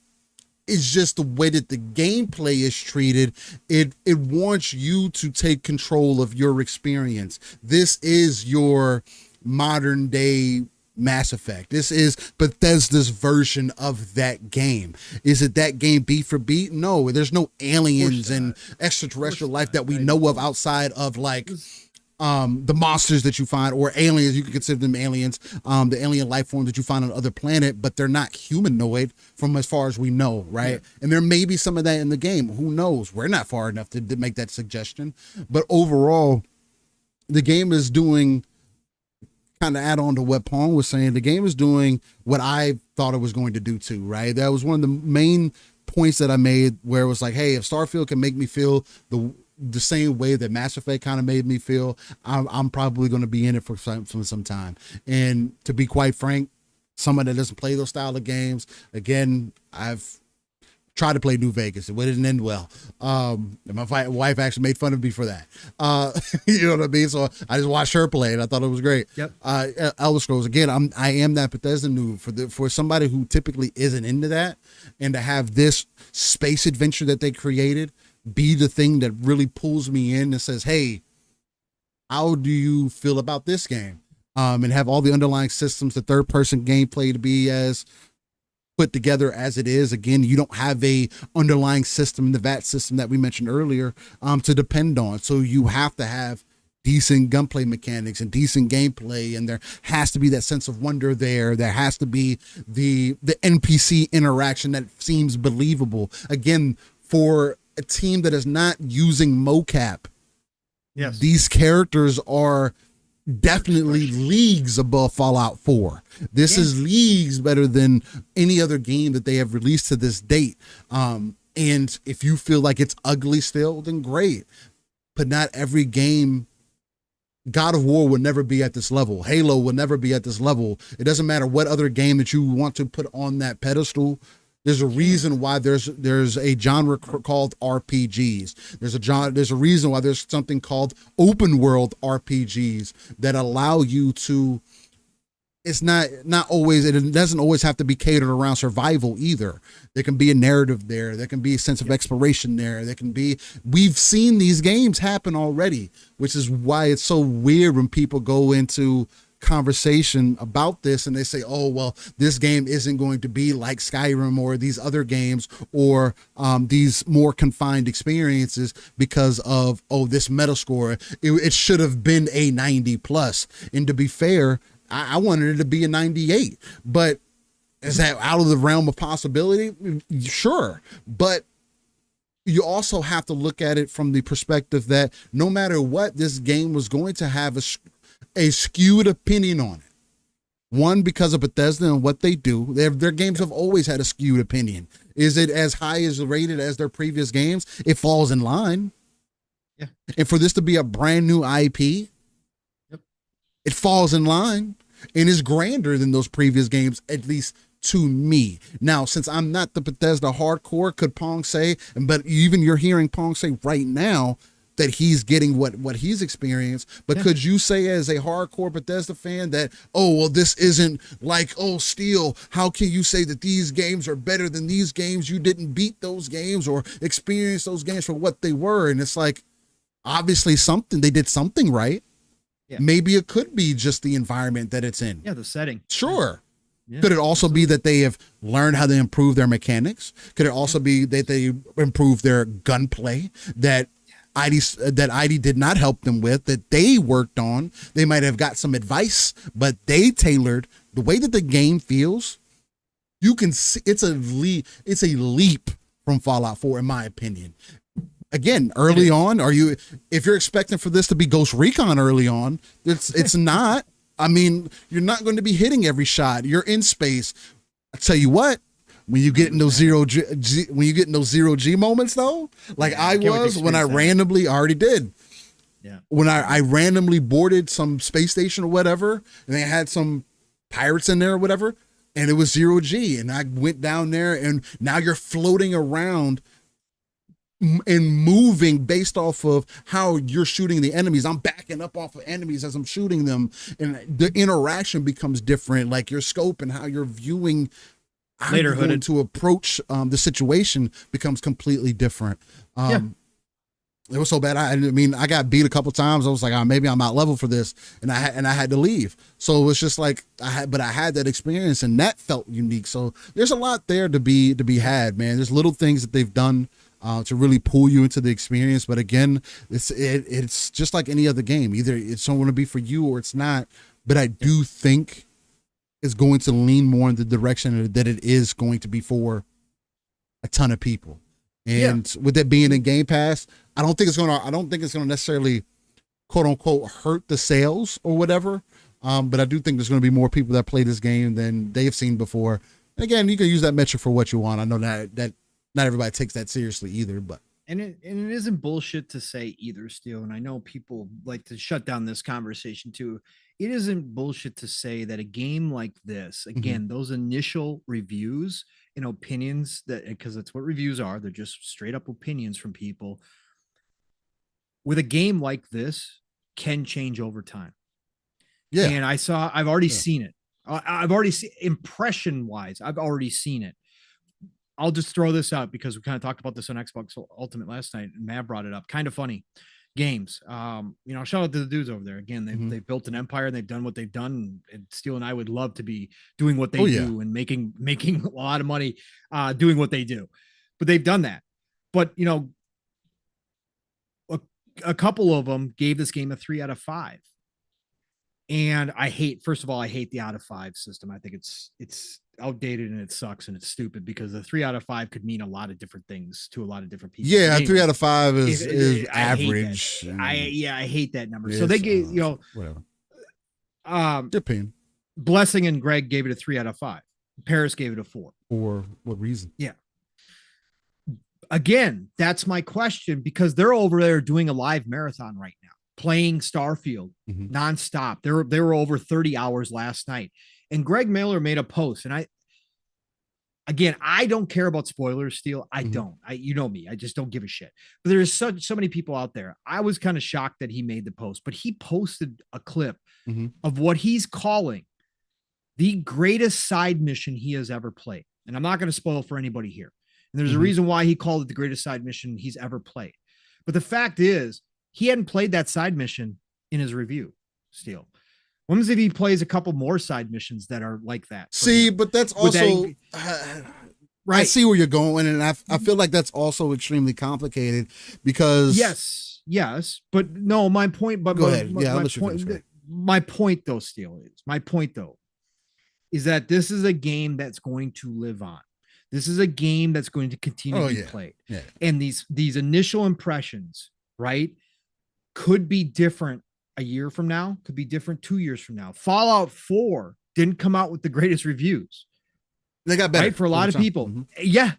S2: it's just the way that the gameplay is treated. It wants you to take control of your experience. This is your modern day Mass Effect. This is Bethesda's version of that game. Is it that game beat for beat? No, there's no aliens and extraterrestrial life that we know of outside of like the monsters that you find, or aliens, you can consider them aliens, the alien life forms that you find on other planet, but they're not humanoid from as far as we know, right? Yeah. And there may be some of that in the game. Who knows? We're not far enough to make that suggestion. But overall, the game is doing, kind of add on to what Pong was saying, the game is doing what I thought it was going to do too, right? That was one of the main points that I made, where it was like, hey, if Starfield can make me feel the same way that Mass Effect kind of made me feel, I'm probably going to be in it for some time. And to be quite frank, someone that doesn't play those style of games, again, I've tried to play New Vegas. It didn't end well. And my wife actually made fun of me for that. You know what I mean? So I just watched her play, and I thought it was great. Yep. Elder Scrolls, again, I am that Bethesda noob for somebody who typically isn't into that, and to have this space adventure that they created be the thing that really pulls me in and says, hey, how do you feel about this game? And have all the underlying systems, the third person gameplay to be as put together as it is. Again, you don't have a underlying system, the VAT system that we mentioned earlier, to depend on. So you have to have decent gunplay mechanics and decent gameplay, and there has to be that sense of wonder there. There has to be the NPC interaction that seems believable. Again, for a team that is not using mocap, yes, these characters are definitely leagues above Fallout 4. This is leagues better than any other game that they have released to this date. And if you feel like it's ugly still, then great. But not every game. God of War will never be at this level. Halo will never be at this level. It doesn't matter what other game that you want to put on that pedestal. There's a reason why there's a genre called RPGs. There's a reason why there's something called open world RPGs that allow you to. It's not always. It doesn't always have to be catered around survival either. There can be a narrative there. There can be a sense of exploration there. There can be. We've seen these games happen already, which is why it's so weird when people go into conversation about this and they say, oh, well, this game isn't going to be like Skyrim or these other games, or these more confined experiences because of, oh, this Metascore, it should have been a 90 plus. And to be fair, I wanted it to be a 98, but is that out of the realm of possibility? Sure. But you also have to look at it from the perspective that no matter what, this game was going to have a skewed opinion on it. One, because of Bethesda and what they do. Their games have always had a skewed opinion. Is it as high as rated as their previous games? It falls in line. Yeah. And for this to be a brand new IP, yep, it falls in line and is grander than those previous games, at least to me. Now, since I'm not the Bethesda hardcore, could Pong say, but even you're hearing Pong say right now that he's getting what he's experienced, but could you say as a hardcore Bethesda fan that, oh, well, this isn't like, oh, Steel, how can you say that these games are better than these games? You didn't beat those games or experience those games for what they were. And it's like, obviously they did something right. Yeah. Maybe it could be just the environment that it's in.
S1: Yeah, the setting.
S2: Sure. Yeah, could it also be that they have learned how to improve their mechanics? Could it also be that they improve their gunplay, that ID did not help them with, that they worked on? They might have got some advice, but they tailored the way that the game feels. You can see it's a leap from Fallout 4, in my opinion. Again, early on, if you're expecting for this to be Ghost Recon early on, it's not. I mean, you're not going to be hitting every shot. You're in space. I tell you what, when you get in those zero G moments though, like I was when I randomly already did. Yeah. When I randomly boarded some space station or whatever, and they had some pirates in there or whatever, and it was 0G, and I went down there, and now you're floating around and moving based off of how you're shooting the enemies. I'm backing up off of enemies as I'm shooting them, and the interaction becomes different. Like your scope and how you're viewing later going to approach the situation becomes completely different. It was so bad. I mean, I got beat a couple times. I was like, oh, maybe I'm out level for this, and I had to leave. So it was just like I had that experience, and that felt unique. So there's a lot there to be had, man. There's little things that they've done to really pull you into the experience. But again, it's just like any other game. Either it's going to be for you or it's not. But I do think it's going to lean more in the direction that it is going to be for a ton of people. And with it being in Game Pass, I don't think it's going to necessarily quote unquote hurt the sales or whatever. But I do think there's going to be more people that play this game than they've seen before. And again, you can use that metric for what you want. I know that not everybody takes that seriously either, but.
S1: And it isn't bullshit to say either, Steele. And I know people like to shut down this conversation too. It isn't bullshit to say that a game like this, again, those initial reviews and opinions, that because that's what reviews are, they're just straight up opinions from people. With a game like this, can change over time. Yeah. And I've already seen it. I've already seen, impression wise, I've already seen it. I'll just throw this out because we kind of talked about this on Xbox Ultimate last night, and Matt brought it up. Kind of funny games. Shout out to the dudes over there. Again, they've built an empire and they've done what they've done. And Steele and I would love to be doing what they do and making a lot of money doing what they do. But they've done that. But a couple of them gave this game a 3 out of 5. And first of all, I hate the out of 5 system. I think it's outdated and it sucks and it's stupid because the 3 out of 5 could mean a lot of different things to a lot of different people.
S2: Yeah, anyway, 3 out of 5 is average.
S1: I hate that number. So they gave,
S2: whatever.
S1: Japan. Blessing and Greg gave it a 3 out of 5. Paris gave it a 4.
S2: For what reason?
S1: Yeah. Again, that's my question because they're over there doing a live marathon right now, playing Starfield nonstop. They were over 30 hours last night. And Greg Miller made a post. And I don't care about spoilers, Steele. I don't. You know me. I just don't give a shit. But there's so many people out there. I was kind of shocked that he made the post, but he posted a clip of what he's calling the greatest side mission he has ever played. And I'm not going to spoil for anybody here. And there's a reason why he called it the greatest side mission he's ever played. But the fact is, he hadn't played that side mission in his review, Steele. When if he plays a couple more side missions that are like that?
S2: See, but that's also right. I see where you're going, and I feel like that's also extremely complicated because
S1: yes, but no. My point, but
S2: go ahead.
S1: My point, though, Steele, is that this is a game that's going to live on. This is a game that's going to continue to be played, and these initial impressions, right, could be different. A year from now, could be different 2 years from now. Fallout 4 didn't come out with the greatest reviews.
S2: They got better
S1: right? For a lot of people. Yeah.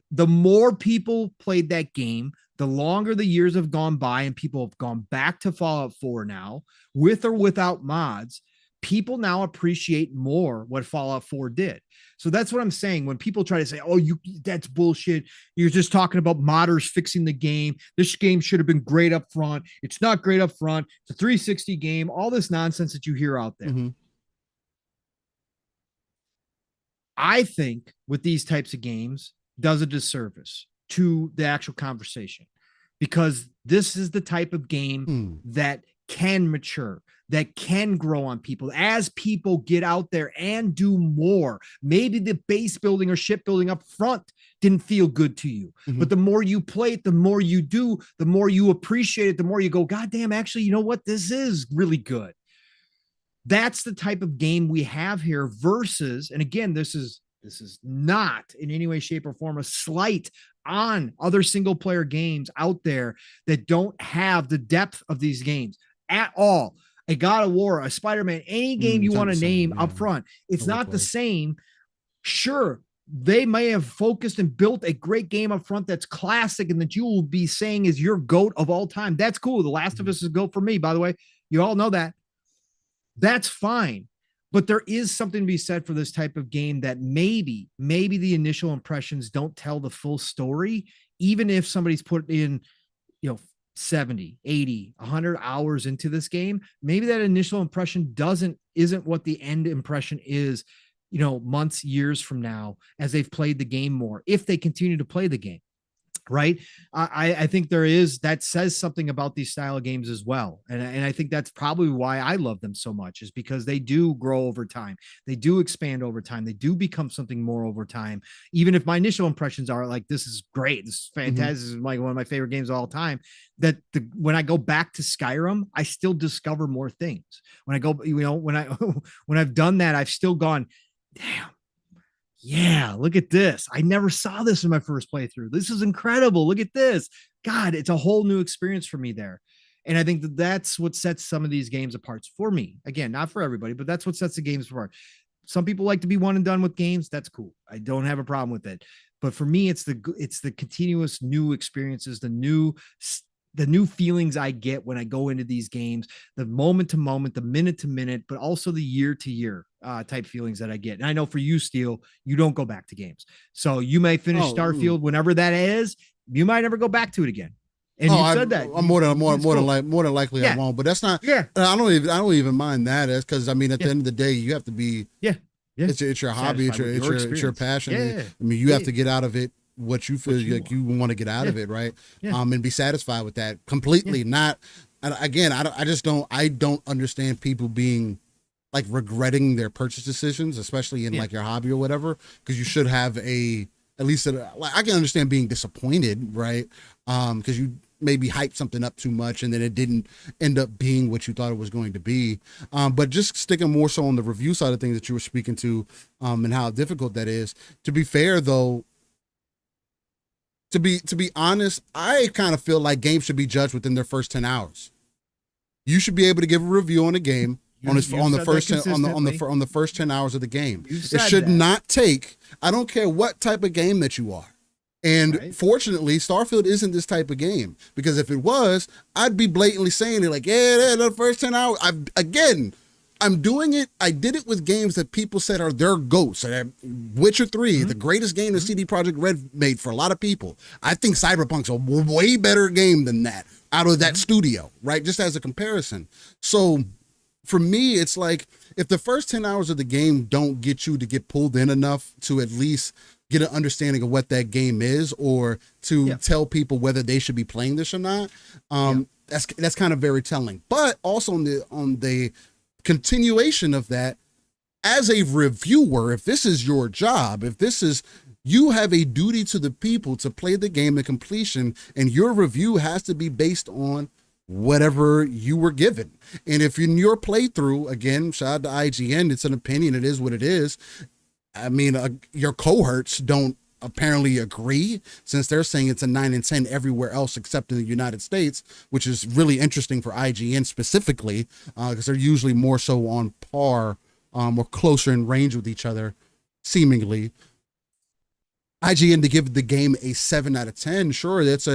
S1: The more people played that game, the longer the years have gone by and people have gone back to Fallout 4 now, with or without mods, people now appreciate more what Fallout 4 did. So that's what I'm saying. When people try to say, oh, that's bullshit. You're just talking about modders fixing the game. This game should have been great up front. It's not great up front. It's a 360 game. All this nonsense that you hear out there. I think with these types of games does a disservice to the actual conversation because this is the type of game that can mature, that can grow on people as people get out there and do more. Maybe the base building or shipbuilding up front didn't feel good to you, but the more you play it, the more you do, the more you appreciate it, the more you go, God damn, actually, you know what? This is really good. That's the type of game we have here versus, and again, this is not in any way, shape, or form a slight on other single player games out there that don't have the depth of these games at all. A God of War, a Spider-Man, any game you want to name up front, it's not the same. Sure, they may have focused and built a great game up front that's classic and that you will be saying is your GOAT of all time. That's cool. The Last of Us is a GOAT for me, by the way. You all know that. That's fine. But there is something to be said for this type of game that maybe the initial impressions don't tell the full story, even if somebody's put in, 70, 80, 100 hours into this game. Maybe that initial impression isn't what the end impression is, months, years from now, as they've played the game more, if they continue to play the game. right? I think that says something about these style of games as well. And I think that's probably why I love them so much, is because they do grow over time. They do expand over time. They do become something more over time. Even if my initial impressions are like, this is great, this is fantastic, this is like one of my favorite games of all time, when I go back to Skyrim, I still discover more things. When I go, when I've done that, I've still gone, damn, yeah, look at this. I never saw this in my first playthrough. This is incredible. Look at this. God, it's a whole new experience for me there. And I think that's what sets some of these games apart for me. Again, not for everybody, but that's what sets the games apart. Some people like to be one and done with games. That's cool. I don't have a problem with it. But for me, it's the continuous new experiences, the new feelings I get when I go into these games, the moment to moment, the minute to minute, but also the year to year type feelings that I get. And I know for you, Steele, you don't go back to games. So you may finish Starfield whenever that is. You might never go back to it again. And you said that.
S2: I'm more than likely I won't. But that's not. Yeah. I don't even mind that. That's because I mean, at the end of the day, you have to be. Yeah. It's your hobby. It's your passion. Yeah. I mean, you have to get out of it what you feel like you want to get out of it, right? And be satisfied with that completely. Not again. I don't understand people being like regretting their purchase decisions, especially in like your hobby or whatever, because you should have at least like I can understand being disappointed, right? Because you maybe hyped something up too much and then it didn't end up being what you thought it was going to be. But just sticking more so on the review side of things that you were speaking to, and how difficult that is. To be fair though, to be honest, I kind of feel like games should be judged within their first 10 hours. You should be able to give a review on a game on the first 10 hours of the game. It should not take, I don't care what type of game that you are. And fortunately, Starfield isn't this type of game, because if it was, I'd be blatantly saying it like, the first 10 hours. I'm doing it. I did it with games that people said are their GOATs. Witcher 3, the greatest game that CD Projekt Red made for a lot of people. I think Cyberpunk's a way better game than that out of that studio, right? Just as a comparison. So for me, it's like, if the first 10 hours of the game don't get you to get pulled in enough to at least get an understanding of what that game is, or to tell people whether they should be playing this or not, that's kind of very telling. But also on the continuation of that, as a reviewer, if this is your job, you have a duty to the people to play the game to completion, and your review has to be based on whatever you were given. And if in your playthrough, again, shout out to IGN, it's an opinion, it is what it is. I mean, your cohorts don't apparently agree, since they're saying it's a 9 and 10 everywhere else except in the United States, which is really interesting for IGN specifically, because they're usually more so on par, or closer in range with each other, seemingly. IGN to give the game a 7 out of 10, sure, that's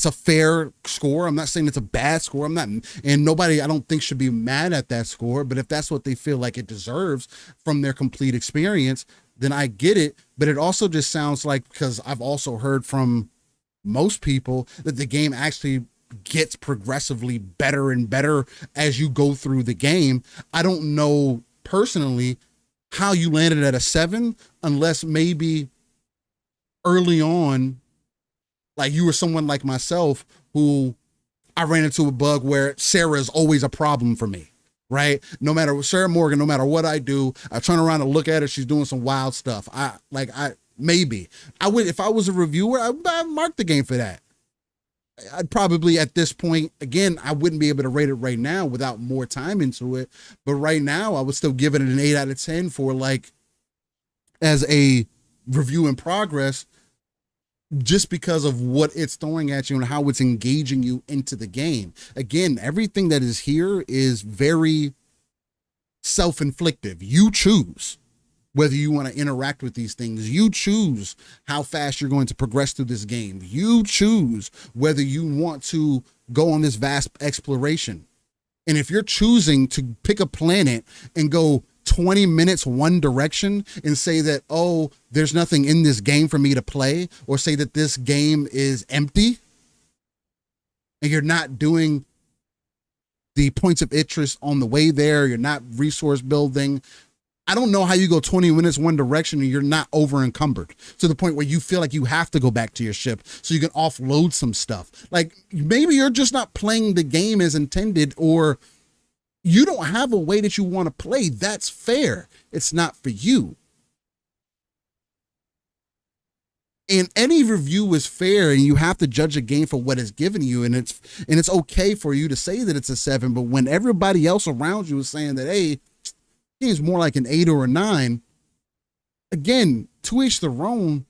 S2: a fair score. I'm not saying it's a bad score. And nobody, I don't think, should be mad at that score. But if that's what they feel like it deserves from their complete experience, then I get it. But it also just sounds like, because I've also heard from most people that the game actually gets progressively better and better as you go through the game. I don't know personally how you landed at a 7, unless maybe early on, like you were someone like myself who I ran into a bug where Sarah is always a problem for me, right? No matter Sarah Morgan, no matter what I do, I turn around and look at her, she's doing some wild stuff. I would, if I was a reviewer, I'd mark the game for that. I'd probably, at this point, again, I wouldn't be able to rate it right now without more time into it. But right now, I would still give it an 8 out of 10 for, like, as a review in progress, just because of what it's throwing at you and how it's engaging you into the game. Again, everything that is here is very self-inflictive. You choose whether you want to interact with these things. You choose how fast you're going to progress through this game. You choose whether you want to go on this vast exploration. And if you're choosing to pick a planet and go 20 minutes one direction and say that, oh, there's nothing in this game for me to play, or say that this game is empty, and you're not doing the points of interest on the way there, you're not resource building, I don't know how you go 20 minutes one direction and you're not over encumbered to the point where you feel like you have to go back to your ship so you can offload some stuff. Like maybe you're just not playing the game as intended, or you don't have a way that you want to play. That's fair. It's not for you. And any review is fair, and you have to judge a game for what it's given you, and it's okay for you to say that it's a 7. But when everybody else around you is saying that, hey, game's more like an 8 or a 9. Again, to each their own.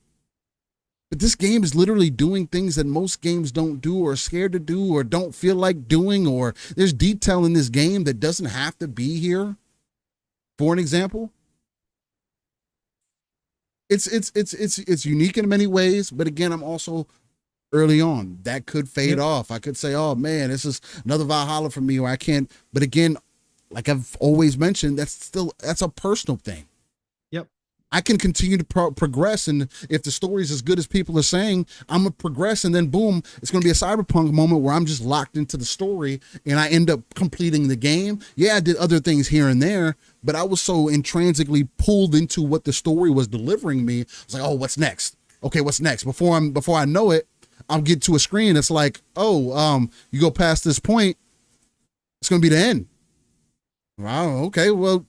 S2: But this game is literally doing things that most games don't do, or are scared to do, or don't feel like doing, or there's detail in this game that doesn't have to be here. For an example, it's unique in many ways. But again, I'm also early on. That could fade off. I could say, oh man, this is another Valhalla for me, or I can't. But again, like I've always mentioned, that's a personal thing.
S1: Yep.
S2: I can continue to progress, and if the story's as good as people are saying, I'm gonna progress, and then boom, it's gonna be a Cyberpunk moment where I'm just locked into the story, and I end up completing the game. Yeah, I did other things here and there, but I was so intrinsically pulled into what the story was delivering me. I was like, oh, what's next? Okay, what's next? Before I know it, I'll get to a screen. It's like, oh, you go past this point, it's gonna be the end. Wow, okay, well,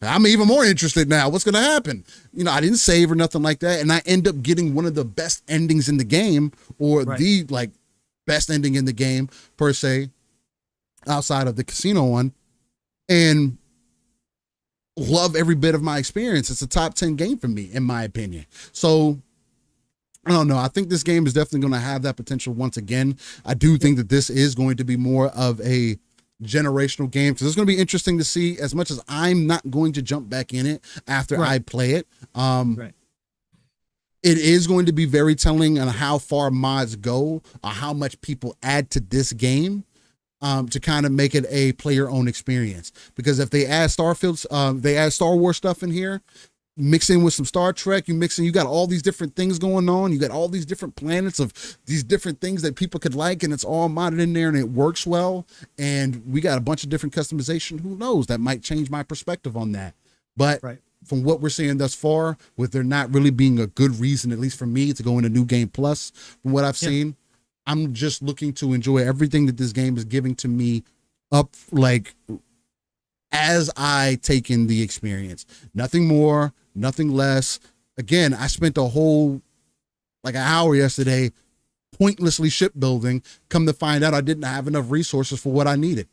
S2: I'm even more interested now. What's going to happen? I didn't save or nothing like that, and I end up getting one of the best endings in the game, or the best ending in the game per se, outside of the casino one, and love every bit of my experience. It's a top 10 game for me, in my opinion. So I don't know. I think this game is definitely going to have that potential once again. I do think that this is going to be more of a generational game, because it's going to be interesting to see, as much as I'm not going to jump back in it after I play it. It is going to be very telling on how far mods go, or how much people add to this game to kind of make it a player owned experience. Because if they add Starfield, they add Star Wars stuff in here, mix in with some Star Trek, you got all these different things going on. You got all these different planets of these different things that people could like, and it's all modded in there, and it works well. And we got a bunch of different customization. Who knows? That might change my perspective on that. But from what we're seeing thus far, with there not really being a good reason, at least for me, to go into New Game Plus, from what I've seen, I'm just looking to enjoy everything that this game is giving to me up, like, as I take in the experience. Nothing more, nothing less. Again, I spent a whole an hour yesterday pointlessly shipbuilding. Come to find out, I didn't have enough resources for what I needed.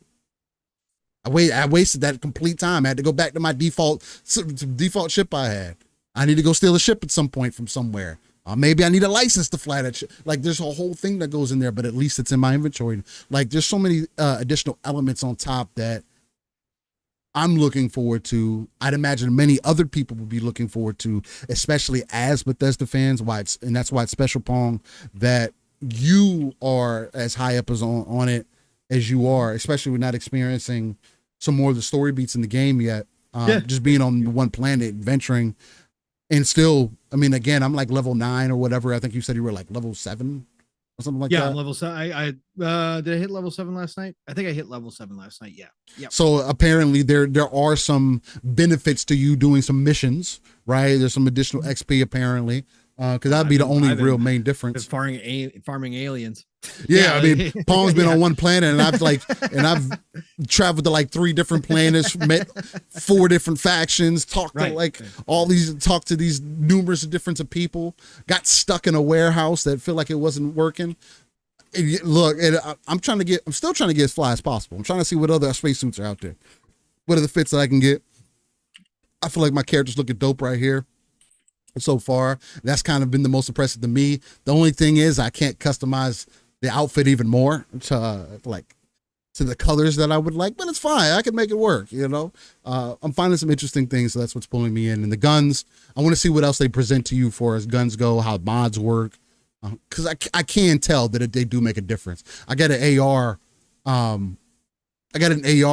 S2: I wasted that complete time. I had to go back to my default ship I had. I need to go steal a ship at some point from somewhere. Maybe I need a license to fly that ship. Like, there's a whole thing that goes in there, but at least it's in my inventory. Like, there's so many additional elements on top that I'm looking forward to. I'd imagine many other people will be looking forward to, especially as Bethesda fans. And that's why it's special, Pong, that you are as high up as on it as you are, especially with not experiencing some more of the story beats in the game yet. Just being on one planet, adventuring, and still, I mean, again, I'm like level 9 or whatever. I think you said you were like level 7 or something like that.
S1: Yeah, level 7. I did I hit level 7 last night? I think I hit level 7 last night. Yeah.
S2: So apparently there are some benefits to you doing some missions, right? There's some additional XP apparently. Because that'd be the only real main difference.
S1: Farming aliens.
S2: Yeah, I mean, Pong's been on one planet, and I've traveled to like 3 different planets, met 4 different factions, talked to these numerous difference of people, got stuck in a warehouse that felt like it wasn't working. Look, I'm still trying to get as fly as possible. I'm trying to see what other spacesuits are out there. What are the fits that I can get? I feel like my character's looking dope right here. So far, that's kind of been the most impressive to me. The only thing is I can't customize the outfit even more to the colors that I would like, but it's fine. I can make it work, I'm finding some interesting things, so that's what's pulling me in. And the guns, I want to see what else they present to you for as guns go, how mods work, because I can tell that they do make a difference. I got an AR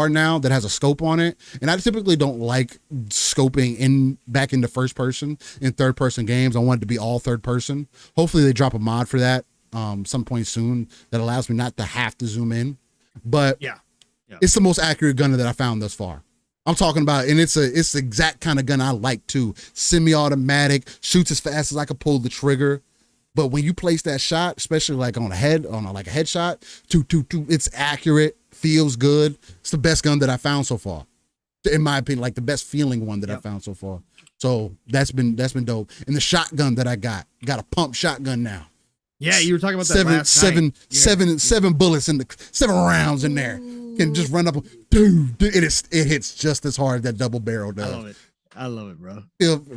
S2: now that has a scope on it, and I typically don't like scoping back into first person in third person games. I want it to be all third person. Hopefully they drop a mod for that some point soon that allows me not to have to zoom in. But it's the most accurate gun that I found thus far. I'm talking about, and it's the exact kind of gun I like too. Semi-automatic, shoots as fast as I can pull the trigger. But when you place that shot, especially like on a headshot, it's accurate, feels good. It's the best gun that I found so far, in my opinion. Like the best feeling one that I found so far. So that's been dope. And the shotgun that I got a pump shotgun now.
S1: Yeah, you were talking about that
S2: seven bullets in the 7 rounds in there. Can just run up, dude. It hits just as hard as that double barrel does.
S1: I love it, bro.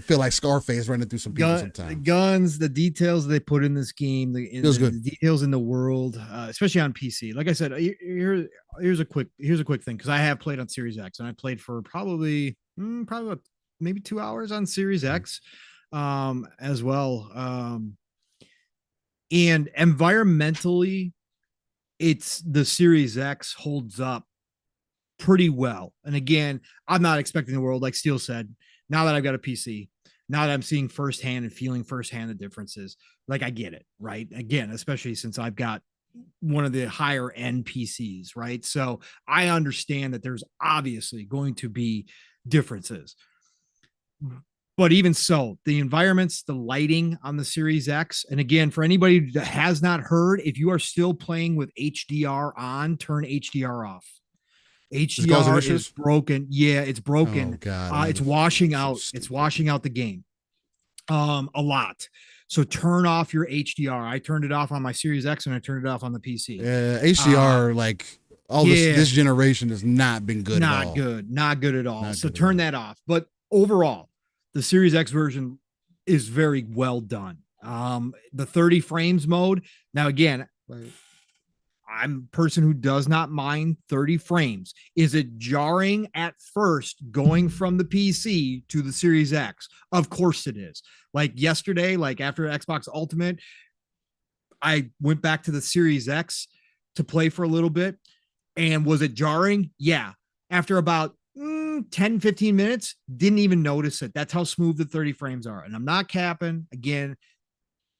S2: Feel like Scarface running through some people sometimes.
S1: The guns, the details they put in this game, the details in the world, especially on PC. Like I said, here's a quick thing, because I have played on Series X, and I played for probably maybe 2 hours on Series X, as well. And environmentally, it's the Series X holds up pretty well. And again, I'm not expecting the world, like Steele said. Now that I've got a PC, now that I'm seeing firsthand and feeling firsthand the differences, like I get it, right? Again, especially since I've got one of the higher end PCs, right? So I understand that there's obviously going to be differences. But even so, the environments, the lighting on the Series X, and again, for anybody that has not heard, if you are still playing with HDR on, turn HDR off. HDR is broken. Yeah, it's broken.
S2: Oh, God,
S1: it's washing out. It's washing out the game a lot. So turn off your HDR. I turned it off on my Series X, and I turned it off on the PC.
S2: Yeah, HDR, like this generation has not been good.
S1: Not good at all. So turn that off. But overall, the Series X version is very well done. The 30 frames mode. Now, again, I'm a person who does not mind 30 frames. Is it jarring at first going from the PC to the Series X? Of course it is. Like yesterday, like after Xbox Ultimate, I went back to the Series X to play for a little bit. And was it jarring? Yeah. After about 10, 15 minutes, didn't even notice it. That's how smooth the 30 frames are. And I'm not capping. Again,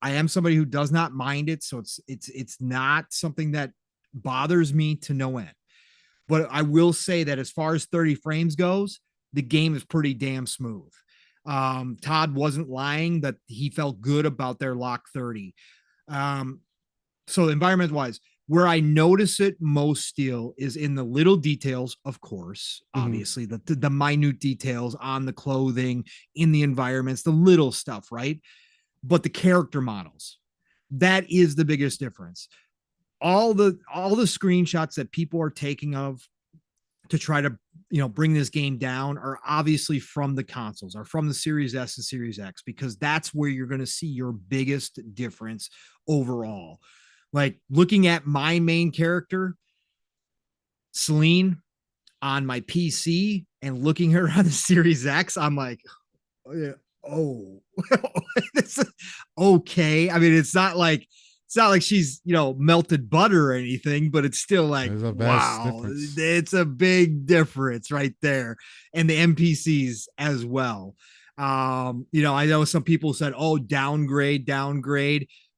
S1: I am somebody who does not mind it, so it's not something that bothers me to no end. But I will say that as far as 30 frames goes, the game is pretty damn smooth. Todd wasn't lying that he felt good about their lock 30. So environment wise, where I notice it most still is in the little details, of course, obviously the minute details on the clothing, in the environments, the little stuff, right? But the character models, that is the biggest difference. All the screenshots that people are taking of to try to, bring this game down are obviously from the consoles, are from the Series S and Series X, because that's where you're going to see your biggest difference overall. Like looking at my main character, Celine, on my PC and looking at her on the Series X, I'm like, oh, it's okay. I mean, it's not like she's, melted butter or anything, but it's still like, wow, it's a big difference right there. And the NPCs as well. I know some people said, oh, downgrade.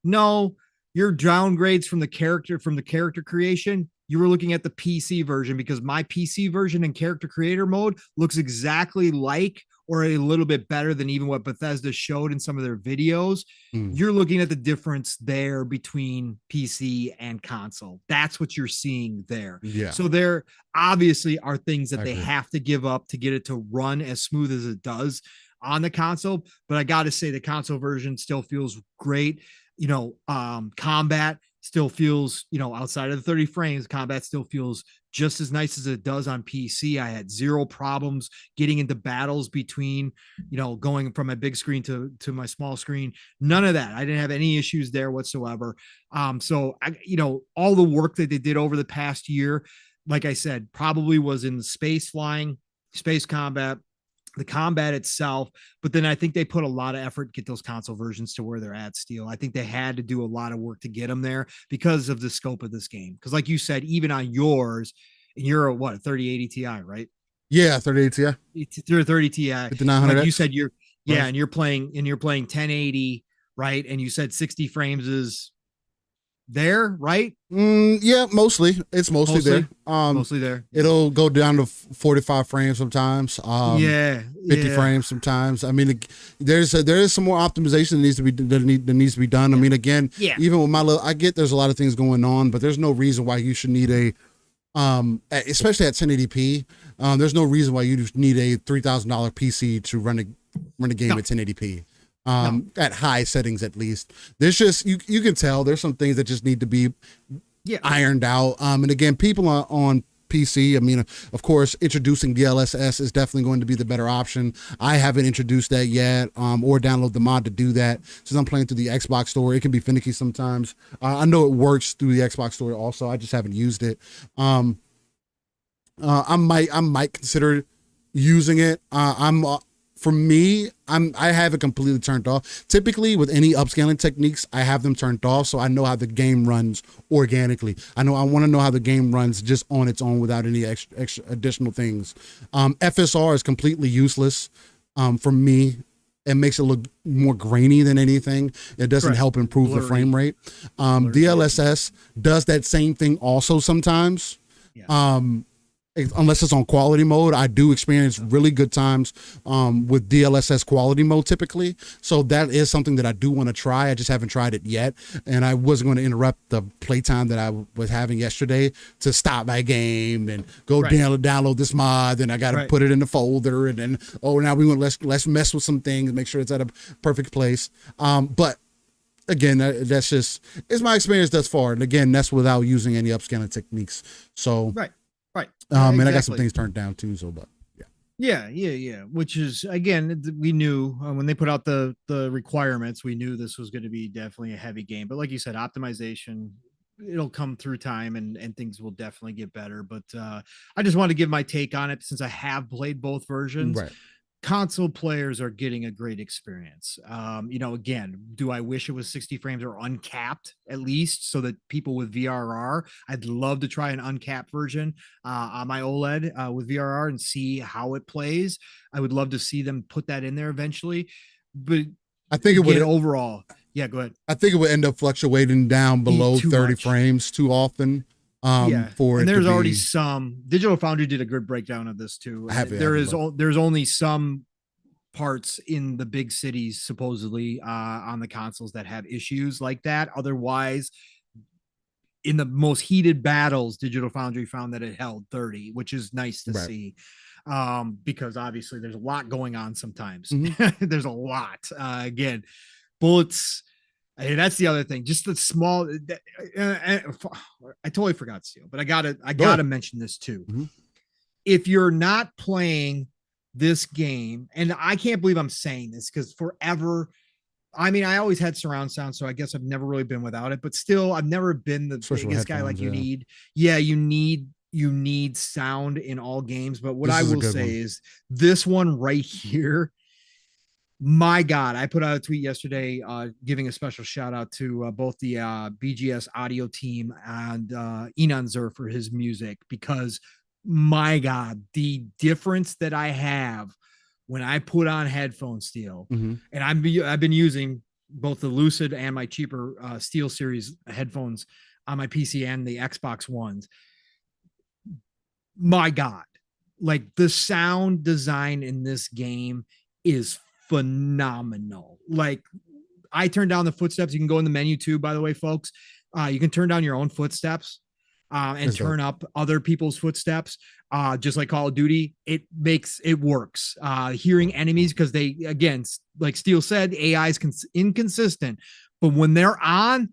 S1: No, your downgrades from the character creation, you were looking at the PC version, because my PC version in character creator mode looks exactly like, or a little bit better than even what Bethesda showed in some of their videos. You're looking at the difference there between PC and console. That's what you're seeing there.
S2: Yeah.
S1: So there obviously are things that they have to give up to get it to run as smooth as it does on the console. But I got to say the console version still feels great. Combat still feels, outside of the 30 frames, combat still feels just as nice as it does on PC. I had zero problems getting into battles between, going from my big screen to my small screen. None of that. I didn't have any issues there whatsoever. So all the work that they did over the past year, like I said, probably was in the space flying, space combat, the combat itself, but then I think they put a lot of effort to get those console versions to where they're at still. I think they had to do a lot of work to get them there because of the scope of this game. Because like you said, even on yours, and you're a 3080 Ti, right?
S2: Yeah, 3080 Ti.
S1: You're a 30 Ti.
S2: With the 900.
S1: Like you said, and you're playing 1080, right? And you said 60 frames is there, right?
S2: Yeah, mostly. It's mostly there.
S1: Mostly there.
S2: It'll go down to 45 frames sometimes.
S1: Yeah,
S2: 50
S1: yeah.
S2: frames sometimes. I mean, there is some more optimization that needs to be done. I mean, again,
S1: Yeah.
S2: even with I get there's a lot of things going on, but there's no reason why you should need especially at 1080p. There's no reason why you need a $3,000 PC to run a game at 1080p. At high settings, at least. There's just you can tell there's some things that just need to be ironed out. And again, people on PC, I mean, of course, introducing DLSS is definitely going to be the better option. I haven't introduced that yet, or download the mod to do that. Since I'm playing through the Xbox store, it can be finicky sometimes. I know it works through the Xbox store also. I just haven't used it. I might consider using it. For me, I have it completely turned off. Typically, with any upscaling techniques, I have them turned off, so I know how the game runs organically. I want to know how the game runs just on its own without any extra additional things. FSR is completely useless for me. It makes it look more grainy than anything. It doesn't help improve the frame rate. DLSS does that same thing also sometimes. Yeah. Unless it's on quality mode, I do experience really good times with DLSS quality mode typically. So that is something that I do want to try. I just haven't tried it yet. And I wasn't going to interrupt the playtime that I was having yesterday to stop my game and go download this mod. Then I got to put it in the folder. And then, now we want let's mess with some things, make sure it's at a perfect place. But again, that's just, it's my experience thus far. And again, that's without using any upscaling techniques. So,
S1: Right.
S2: And I got some things turned down too. So, but
S1: yeah. Which is, again, we knew when they put out the requirements, we knew this was going to be definitely a heavy game. But like you said, optimization, it'll come through time and things will definitely get better. But I just want to give my take on it since I have played both versions.
S2: Right.
S1: Console players are getting a great experience. Again, do I wish it was 60 frames or uncapped at least so that people with VRR, I'd love to try an uncapped version on my OLED with VRR and see how it plays. I would love to see them put that in there eventually. But
S2: I think it would
S1: overall. Yeah, go ahead.
S2: I think it would end up fluctuating down below 30 frames too often. For
S1: and there's already some Digital Foundry did a good breakdown of this too. There's only some parts in the big cities supposedly on the consoles that have issues like that. Otherwise, in the most heated battles, Digital Foundry found that it held 30, which is nice to see. Because obviously there's a lot going on sometimes. There's a lot. Again, bullets. That's the other thing. Just the small. I totally forgot Steel, but I gotta mention this too. If you're not playing this game, and I can't believe I'm saying this because forever. I mean, I always had surround sound, so I guess I've never really been without it. But still, I've never been the biggest guy like you need. Yeah, you need sound in all games. But what I will say is this one right here. My God, I put out a tweet yesterday giving a special shout out to both the BGS audio team and Enon Zur for his music, because my God, the difference that I have when I put on headphone Steel, and I've been using both the Lucid and my cheaper Steel series headphones on my PC and the Xbox Ones. My God, like the sound design in this game is phenomenal. Like I turn down the footsteps. You can go in the menu too, by the way, folks. You can turn down your own footsteps and turn up other people's footsteps. Just like Call of Duty, it works. Hearing enemies, because they, again, like Steel said, AI is inconsistent, but when they're on,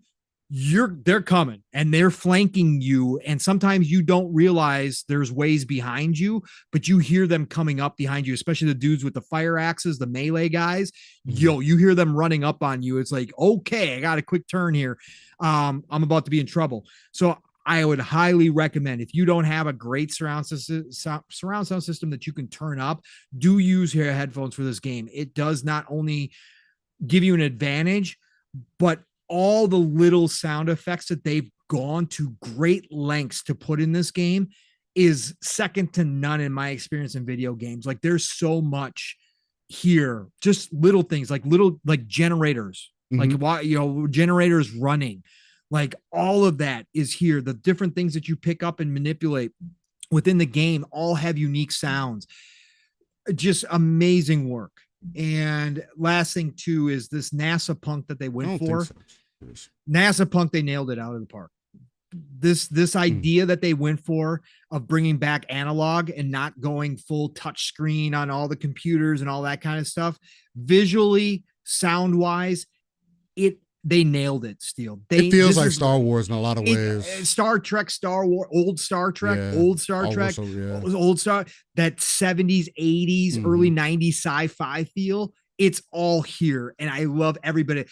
S1: they're coming and they're flanking you, and sometimes you don't realize there's ways behind you, but you hear them coming up behind you, especially the dudes with the fire axes, the melee guys. You hear them running up on you. It's like, okay, I got a quick turn here. I'm about to be in trouble. So I would highly recommend, if you don't have a great surround sound system that you can turn up, do use your headphones for this game. It does not only give you an advantage, but all the little sound effects that they've gone to great lengths to put in this game is second to none in my experience in video games. Like there's so much here, just little things like generators, like generators running, Like all of that is here. The different things that you pick up and manipulate within the game all have unique sounds. Just amazing work. And last thing too is this NASA punk that they
S2: I
S1: went
S2: don't think
S1: for.
S2: so.
S1: NASA punk, they nailed it out of the park. This idea that they went for of bringing back analog and not going full touch screen on all the computers and all that kind of stuff, visually, sound wise, they nailed it. Still,
S2: It feels like Star Wars in a lot of ways.
S1: Star Trek, Star Wars, old Star Trek,
S2: Yeah.
S1: old Star Trek, old Star, that 70s, 80s, early 90s sci-fi feel. It's all here, and I love everybody.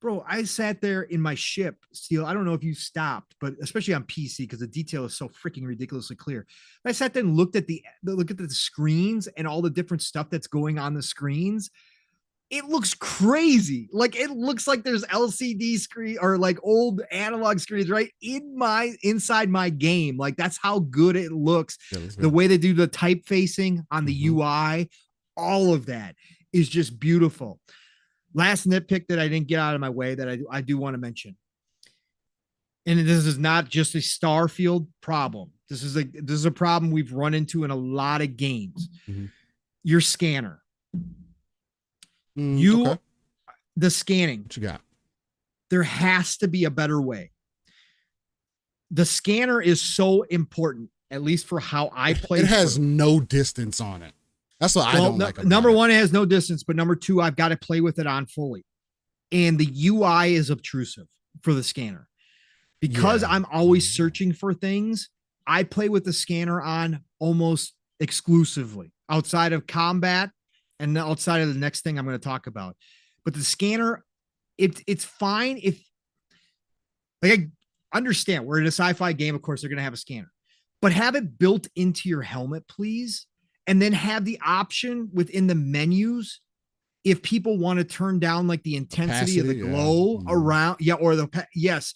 S1: Bro, I sat there in my ship, Steel. I don't know if you stopped, but especially on PC, because the detail is so freaking ridiculously clear. I sat there and looked at the screens and all the different stuff that's going on the screens. It looks crazy. Like it looks like there's LCD screen or like old analog screens right inside my game. Like that's how good it looks. The way they do the typefacing on the UI, all of that is just beautiful. Last nitpick that I didn't get out of my way that I do want to mention. And this is not just a Starfield problem. This is a problem we've run into in a lot of games. Your scanner. The scanning.
S2: What you got?
S1: There has to be a better way. The scanner is so important, at least for how I play.
S2: It has no distance on it. That's what I don't like.
S1: Number one, it has no distance, but number two, I've got to play with it on fully. And the UI is obtrusive for the scanner. Because I'm always searching for things, I play with the scanner on almost exclusively outside of combat and outside of the next thing I'm going to talk about. But the scanner, it's fine if, like, I understand we're in a sci-fi game. Of course, they're going to have a scanner, but have it built into your helmet, please. And then have the option within the menus if people want to turn down like the intensity of the glow around. Yes.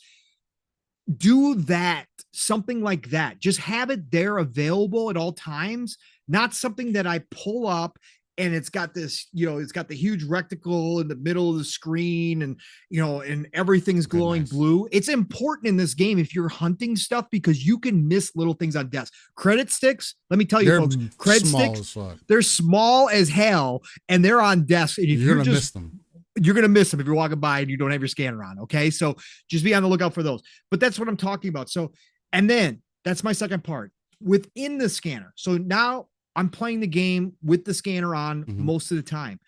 S1: Do that. Something like that. Just have it there available at all times. Not something that I pull up and it's got this, it's got the huge rectangle in the middle of the screen and, and everything's glowing blue. It's important in this game if you're hunting stuff because you can miss little things on desks. Credit sticks, let me tell you, folks, credit sticks, they're small as hell and they're on desks. And if you're going to miss them. You're going to miss them if you're walking by and you don't have your scanner on. Okay. So just be on the lookout for those. But that's what I'm talking about. So, and then that's my second part within the scanner. So now I'm playing the game with the scanner on most of the time.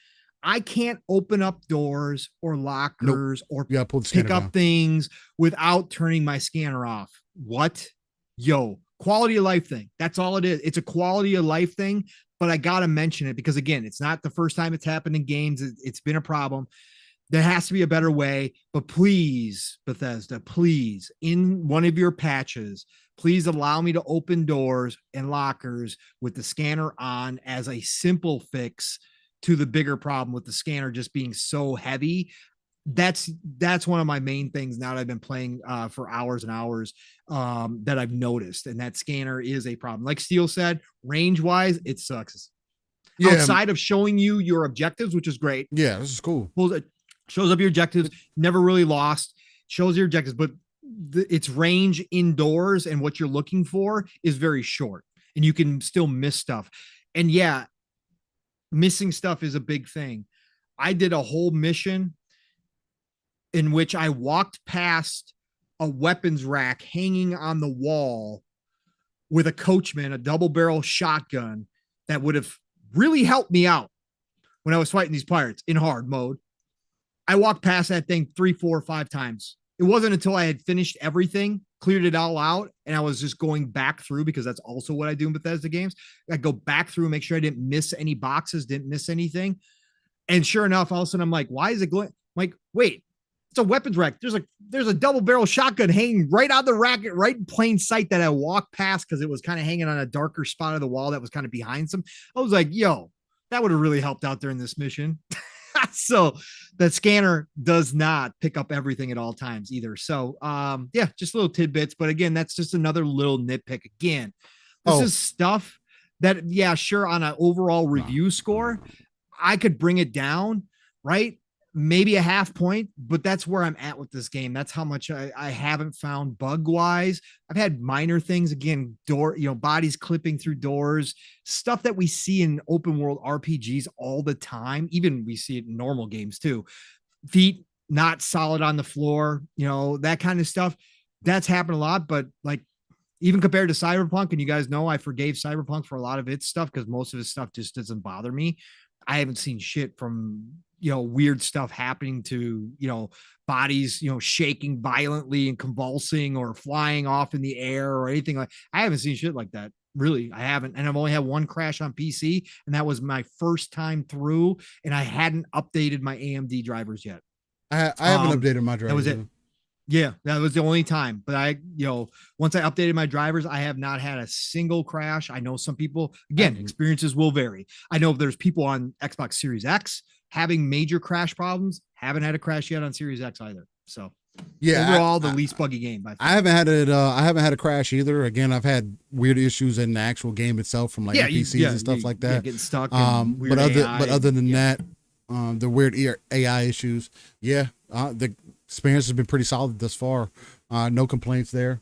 S1: I can't open up doors or lockers or pick up things without turning my scanner off. What? Quality of life thing. That's all it is. It's a quality of life thing, but I got to mention it because again, it's not the first time it's happened in games. It's been a problem. There has to be a better way, but please, Bethesda, please, in one of your patches, please allow me to open doors and lockers with the scanner on as a simple fix to the bigger problem with the scanner just being so heavy. That's one of my main things now that I've been playing for hours and hours that I've noticed. And that scanner is a problem. Like Steele said, range wise, it sucks. Outside of showing you your objectives, which is great.
S2: Yeah, this is cool.
S1: Shows up your objectives, never really lost, shows your objectives, but its range indoors and what you're looking for is very short and you can still miss stuff. And missing stuff is a big thing. I did a whole mission in which I walked past a weapons rack hanging on the wall with a coachman, a double barrel shotgun that would have really helped me out when I was fighting these pirates in hard mode. I walked past that thing 3, 4, 5 times. It wasn't until I had finished everything, cleared it all out, and I was just going back through because that's also what I do in Bethesda games. I go back through and make sure I didn't miss any boxes, didn't miss anything. And sure enough, all of a sudden I'm like, why is it going? I'm like, wait, it's a weapons rack. There's a double barrel shotgun hanging right on the rack, right in plain sight that I walked past because it was kind of hanging on a darker spot of the wall that was kind of behind some. I was like, that would have really helped out during this mission. So the scanner does not pick up everything at all times either. So just little tidbits. But again, that's just another little nitpick. Again, this is stuff that, sure, on an overall review score, I could bring it down, right? maybe a half point, but that's where I'm at with this game. That's how much I haven't found bug wise. I've had minor things, again, bodies clipping through doors, stuff that we see in open world RPGs all the time. Even we see it in normal games too. Feet not solid on the floor, that kind of stuff. That's happened a lot, but like, even compared to Cyberpunk, and you guys know I forgave Cyberpunk for a lot of its stuff because most of his stuff just doesn't bother me. I haven't seen shit from weird stuff happening to bodies shaking violently and convulsing or flying off in the air or anything like. I haven't seen shit like that. Really, I haven't. And I've only had one crash on PC, and that was my first time through, and I hadn't updated my AMD drivers yet.
S2: I haven't updated my drivers.
S1: That was it. Yeah, that was the only time. But once I updated my drivers, I have not had a single crash. I know some people, again, experiences will vary. I know there's people on Xbox Series X having major crash problems. Haven't had a crash yet on Series X either. So
S2: yeah,
S1: overall, the least buggy game.
S2: I haven't had it. I haven't had a crash either. Again, I've had weird issues in the actual game itself from like NPCs and stuff like that.
S1: Getting stuck.
S2: But other than that, the weird AI issues. Yeah, the experience has been pretty solid thus far. No complaints there.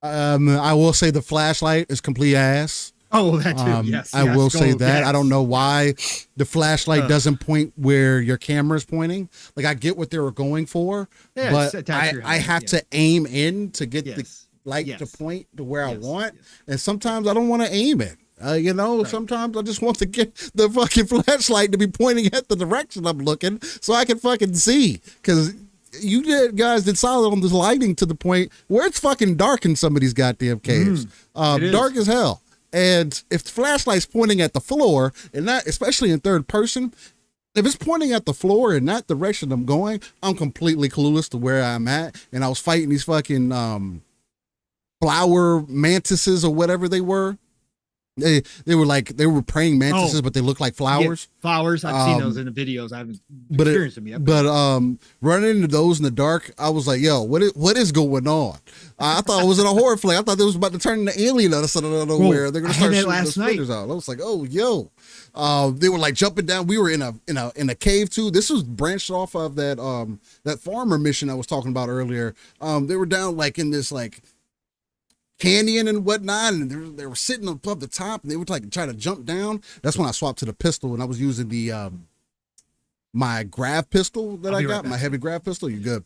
S2: I will say the flashlight is complete ass.
S1: Oh, that too. Yes.
S2: I will say that. Yes. I don't know why the flashlight doesn't point where your camera is pointing. Like, I get what they were going for, but I have to aim in to get the light to point to where I want. And sometimes I don't want to aim it. Sometimes I just want to get the fucking flashlight to be pointing at the direction I'm looking so I can fucking see. Because you guys did solid on this lighting to the point where it's fucking dark in some of these goddamn caves. Dark as hell. And if the flashlight's pointing at the floor, and that, especially in third person, if it's pointing at the floor in that direction I'm going, I'm completely clueless to where I'm at. And I was fighting these fucking flower mantises or whatever they were. They were praying mantises, but they look like flowers.
S1: Yeah, flowers. I've seen those in the videos. I haven't experienced them yet.
S2: But running into those in the dark, I was like, "Yo, what is going on?" I thought it was in a horror flick. I thought they was about to turn into alien out of nowhere. They're gonna start shooting the splitters out. I was like, "Oh, yo!" They were like jumping down. We were in a cave too. This was branched off of that farmer mission I was talking about earlier. They were down like in this like canyon and whatnot, and they were sitting above the top, and they were like trying to jump down. That's when I swapped to the pistol, and I was using the my grav pistol that I got, my heavy grav pistol. You good?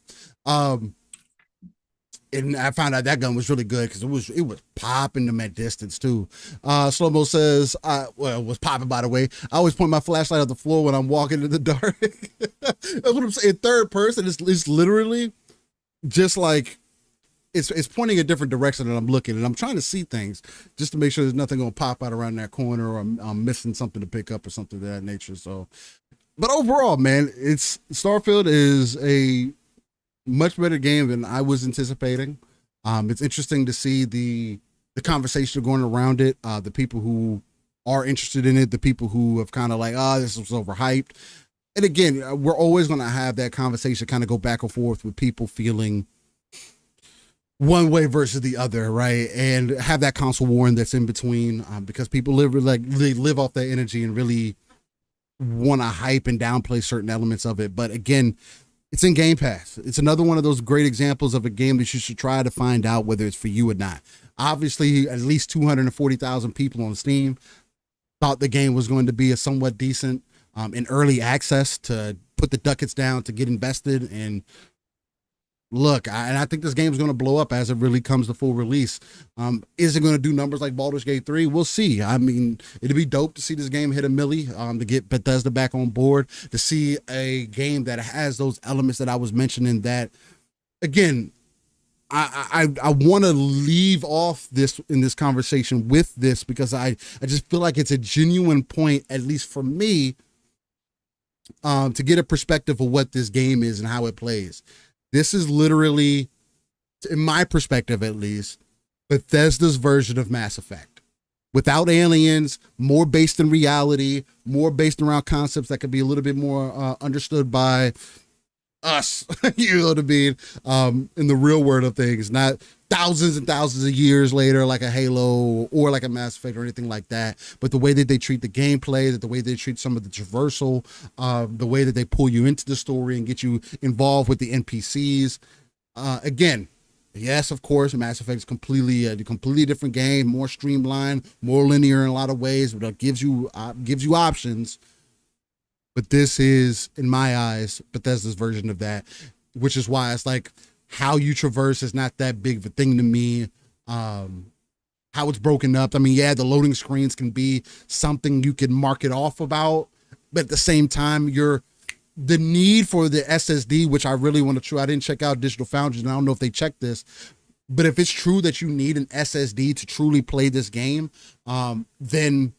S2: And I found out that gun was really good because it was popping them at distance too. Slow-mo says, it was popping, by the way. I always point my flashlight at the floor when I'm walking in the dark. That's what I'm saying. Third person, it's literally just like it's pointing a different direction that I'm looking, and I'm trying to see things just to make sure there's nothing gonna pop out around that corner, or I'm missing something to pick up or something of that nature. So, but overall, man, Starfield is a much better game than I was anticipating. It's interesting to see the conversation going around it, the people who are interested in it, the people who have kind of like, this was overhyped. And again, we're always going to have that conversation kind of go back and forth with people feeling one way versus the other, right? And have that console war that's in between, because people live off that energy and really want to hype and downplay certain elements of it. But again, it's in Game Pass. It's another one of those great examples of a game that you should try to find out whether it's for you or not. Obviously, at least 240,000 people on Steam thought the game was going to be a somewhat decent in early access to put the ducats down to get invested. And look, I think this game is going to blow up as it really comes to full release. Is it going to do numbers like Baldur's Gate 3? We'll see. I mean, it'd be dope to see this game hit a milli, to get Bethesda back on board, to see a game that has those elements that I was mentioning that, again, I want to leave off this in this conversation with this because I just feel like it's a genuine point, at least for me, to get a perspective of what this game is and how it plays. This is literally, in my perspective at least, Bethesda's version of Mass Effect. Without aliens, more based in reality, more based around concepts that could be a little bit more understood by us, you know what I mean? In the real world of things, not thousands and thousands of years later, like a Halo or like a Mass Effect or anything like that. But the way that they treat the gameplay, the way they treat some of the traversal, the way that they pull you into the story and get you involved with the NPCs. Again, yes, of course, Mass Effect is completely a completely different game, more streamlined, more linear in a lot of ways, but it gives you options. But this is, in my eyes, Bethesda's version of that, which is why it's like how you traverse is not that big of a thing to me. How it's broken up. I mean, yeah, the loading screens can be something you can mark it off about, but at the same time, the need for the SSD, which I really want to try. I didn't check out Digital Foundries, and I don't know if they checked this, but if it's true that you need an SSD to truly play this game, then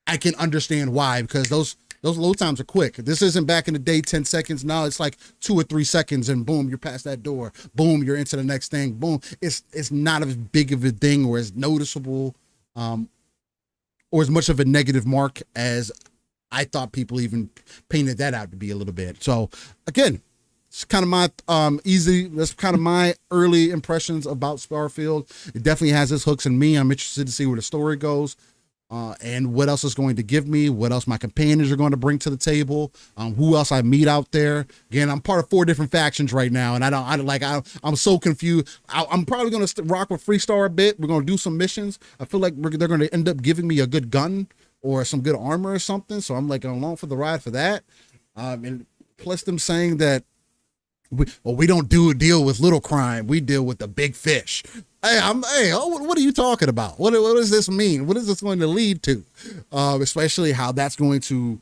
S2: I can understand why, because those load times are quick. This isn't back in the day 10 seconds. Now it's like 2 or 3 seconds and boom, you're past that door. Boom, you're into the next thing. Boom. It's not as big of a thing or as noticeable or as much of a negative mark as I thought people even painted that out to be a little bit. So again, it's kind of my that's kind of my early impressions about Starfield. It definitely has its hooks in me. I'm interested to see where the story goes. And what else is going to give me, what else my companions are going to bring to the table, who else I meet out there. Again, I'm part of 4 different factions right now, and I'm so confused. I'm probably going to rock with Freestar a bit. We're going to do some missions. I feel like they're going to end up giving me a good gun or some good armor or something. So I'm like along for the ride for that. And plus them saying that we don't deal with little crime. We deal with the big fish. What are you talking about? What does this mean? What is this going to lead to? Especially how that's going to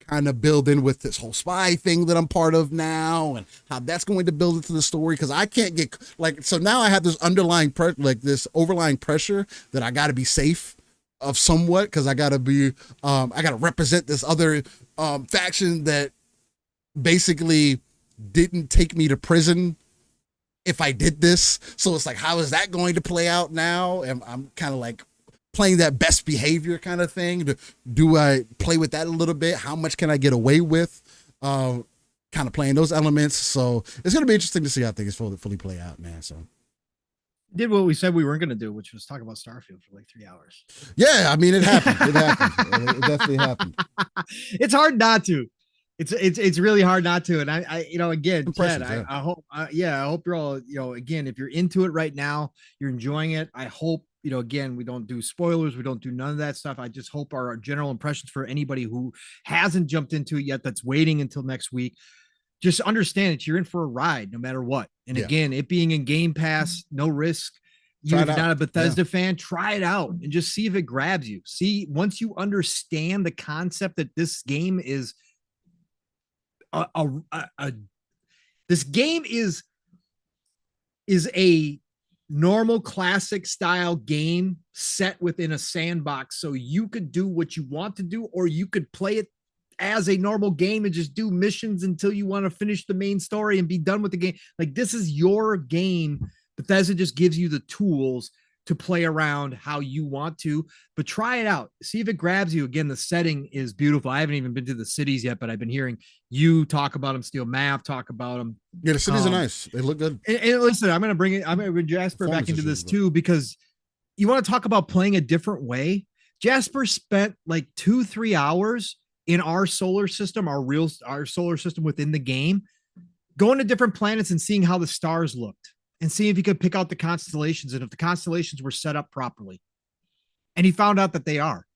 S2: kind of build in with this whole spy thing that I'm part of now, and how that's going to build into the story. Because I can't get so now I have this underlying this overlying pressure that I got to be safe of somewhat, because I got to be I got to represent this other faction that basically didn't take me to prison if I did this. So it's like, how is that going to play out now? And I'm kind of like playing that best behavior kind of thing. Do I play with that a little bit? How much can I get away with? Kind of playing those elements. So it's going to be interesting to see how things fully play out, man. So
S1: did what we said we weren't going to do, which was talk about Starfield for like 3 hours.
S2: Yeah, I mean, it happened. It happened. It definitely happened.
S1: It's hard not to. It's really hard not to. And I again, Chad, I hope, I hope you're all, again, if you're into it right now, you're enjoying it. I hope, again, we don't do spoilers. We don't do none of that stuff. I just hope our general impressions for anybody who hasn't jumped into it yet, that's waiting until next week, just understand that you're in for a ride no matter what. And again, it being in Game Pass, no risk. You're not a Bethesda fan, try it out and just see if it grabs you. See, once you understand the concept that this game is this game is a normal classic style game set within a sandbox, so you could do what you want to do, or you could play it as a normal game and just do missions until you want to finish the main story and be done with the game. Like, this is your game. Bethesda just gives you the tools to play around how you want to, but try it out. See if it grabs you. Again, the setting is beautiful. I haven't even been to the cities yet, but I've been hearing you talk about them. Steel Mav talk about them.
S2: Yeah, the cities are nice. They look good.
S1: And listen, I'm going to bring Jasper back into this too, because you want to talk about playing a different way. Jasper spent like 2-3 hours in our solar system, our solar system within the game, going to different planets and seeing how the stars looked, and see if he could pick out the constellations and if the constellations were set up properly. And he found out that they are.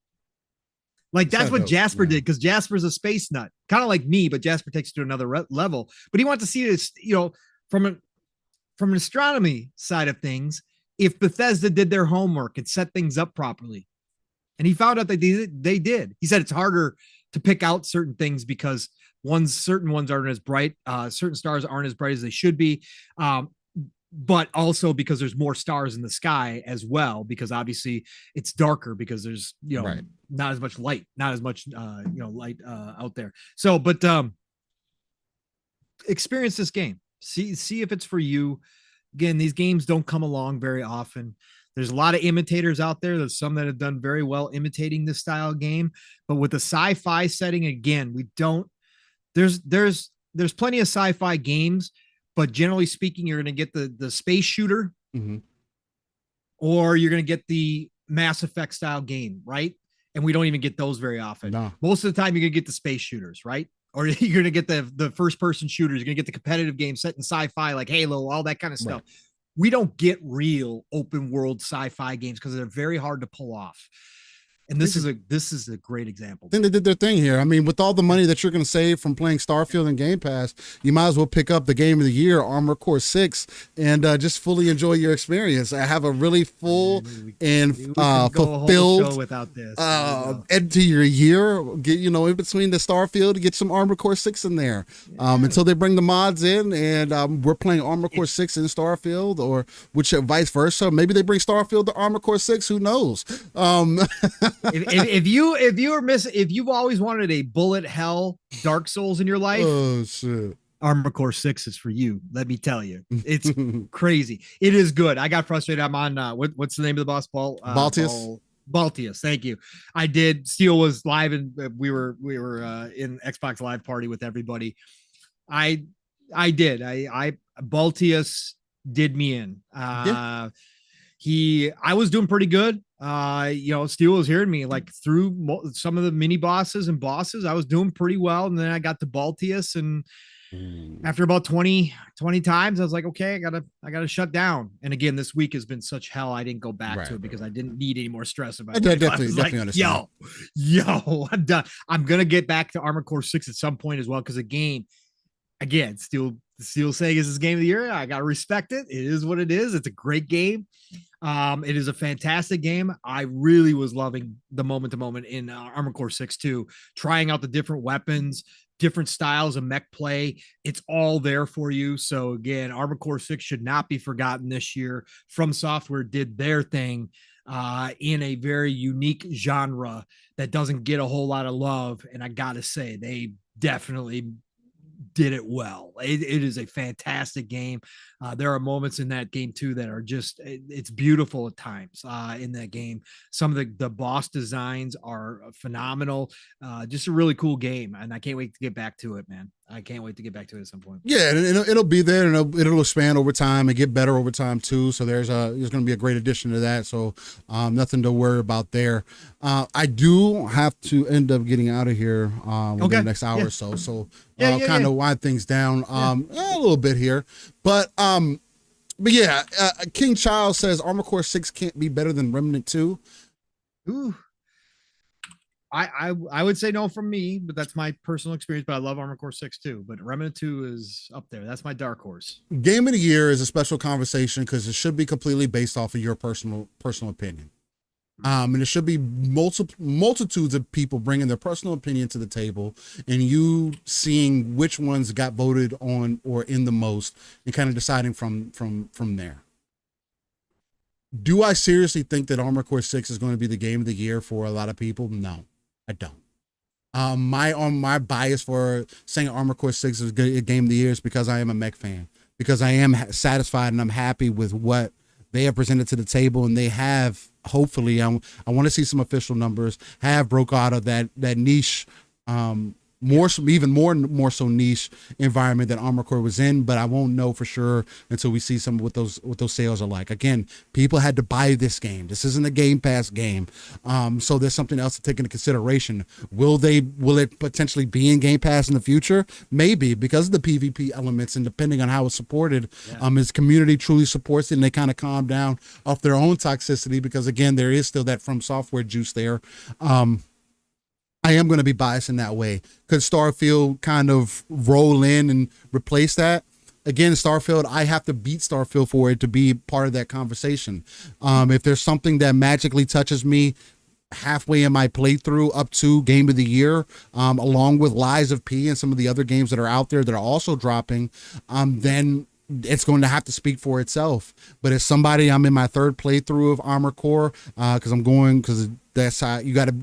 S1: Like, that's what Jasper did, because Jasper's a space nut, kind of like me, but Jasper takes it to another level. But he wants to see this, from an astronomy side of things, if Bethesda did their homework and set things up properly. And he found out that they did. He said it's harder to pick out certain things because certain ones aren't as bright. Certain stars aren't as bright as they should be. But also because there's more stars in the sky as well, because obviously it's darker because there's, not as much light, not as much, light out there. So, but experience this game, see if it's for you. Again, these games don't come along very often. There's a lot of imitators out there. There's some that have done very well imitating this style of game, but with the sci-fi setting, again, there's there's plenty of sci-fi games, but generally speaking, you're going to get the space shooter, or you're going to get the Mass Effect style game, right? And we don't even get those very often.
S2: No.
S1: Most of the time, you're going to get the space shooters, right? Or you're going to get the first person shooters. You're going to get the competitive games set in sci-fi, like Halo, all that kind of stuff. Right. We don't get real open world sci-fi games because they're very hard to pull off. And this is a great example.
S2: I think they did their thing here. I mean, with all the money that you're going to save from playing Starfield and Game Pass, you might as well pick up the game of the year, Armored Core 6, and just fully enjoy your experience. I have a really full and fulfilled
S1: without this.
S2: End to your year. Get, in between the Starfield, get some Armored Core 6 in there until they bring the mods in, and we're playing Armored Core 6 in Starfield, or which vice versa. Maybe they bring Starfield to Armored Core 6. Who knows?
S1: If you've always wanted a bullet hell Dark Souls in your life,
S2: oh shit,
S1: Armored Core 6 is for you. Let me tell you, it's crazy. It is good. I got frustrated. I'm on what's the name of the boss? Baltius. Thank you. I did. Steel was live, and we were in Xbox Live Party with everybody. I did. I Baltius did me in. I was doing pretty good. Steel was hearing me like through some of the mini bosses and bosses. I was doing pretty well. And then I got to Baltius, and after about 20 times, I was like, okay, I gotta shut down. And again, this week has been such hell. I didn't go back to it because I didn't need any more stress about it.
S2: I definitely understand.
S1: Yo, I'm done. I'm going to get back to Armored Core 6 at some point as well. Cause again, Steel saying is his game of the year. I got to respect it. It is what it is. It's a great game. It is a fantastic game. I really was loving the moment to moment in Armored Core 6 too, trying out the different weapons, different styles of mech play. It's all there for you. So again, Armored Core 6 should not be forgotten this year. From Software did their thing in a very unique genre that doesn't get a whole lot of love. And I got to say, they definitely did it well. It is a fantastic game. There are moments in that game too that are just, it's beautiful at times in that game. Some of the boss designs are phenomenal. Just a really cool game, and I can't wait to get back to it, man. I can't wait to get back to it at some point.
S2: Yeah, and it'll be there, and it'll expand over time and get better over time too. So there's going to be a great addition to that. So nothing to worry about there. I do have to end up getting out of here within the next hour or so. So kind of wind things down a little bit here, but yeah, King Child says Armored Core 6 can't be better than Remnant 2.
S1: Ooh. I would say no from me, but that's my personal experience. But I love Armored Core 6 too. But Remnant 2 is up there. That's my dark horse.
S2: Game of the year is a special conversation because it should be completely based off of your personal opinion. And it should be multitudes of people bringing their personal opinion to the table, and you seeing which ones got voted on or in the most, and kind of deciding from there. Do I seriously think that Armored Core 6 is going to be the game of the year for a lot of people? No, I don't. My bias for saying Armored Core 6 is a game of the year is because I am a mech fan, because I am satisfied and I'm happy with what they have presented to the table, and they have, hopefully, I want to see some official numbers, have broke out of that niche, more so niche environment that Armored Core was in, but I won't know for sure until we see some what those sales are like. Again, people had to buy this game. This isn't a Game Pass game, so there's something else to take into consideration. Will it potentially be in Game Pass in the future? Maybe, because of the PvP elements, and depending on how it's supported, his community truly supports it, and they kind of calm down off their own toxicity, because again, there is still that From Software juice there. I am going to be biased in that way. Could Starfield kind of roll in and replace that? Again, Starfield, I have to beat Starfield for it to be part of that conversation. If there's something that magically touches me halfway in my playthrough up to Game of the Year, along with Lies of P and some of the other games that are out there that are also dropping, then it's going to have to speak for itself. But as somebody, I'm in my third playthrough of Armored Core, because that's how you got to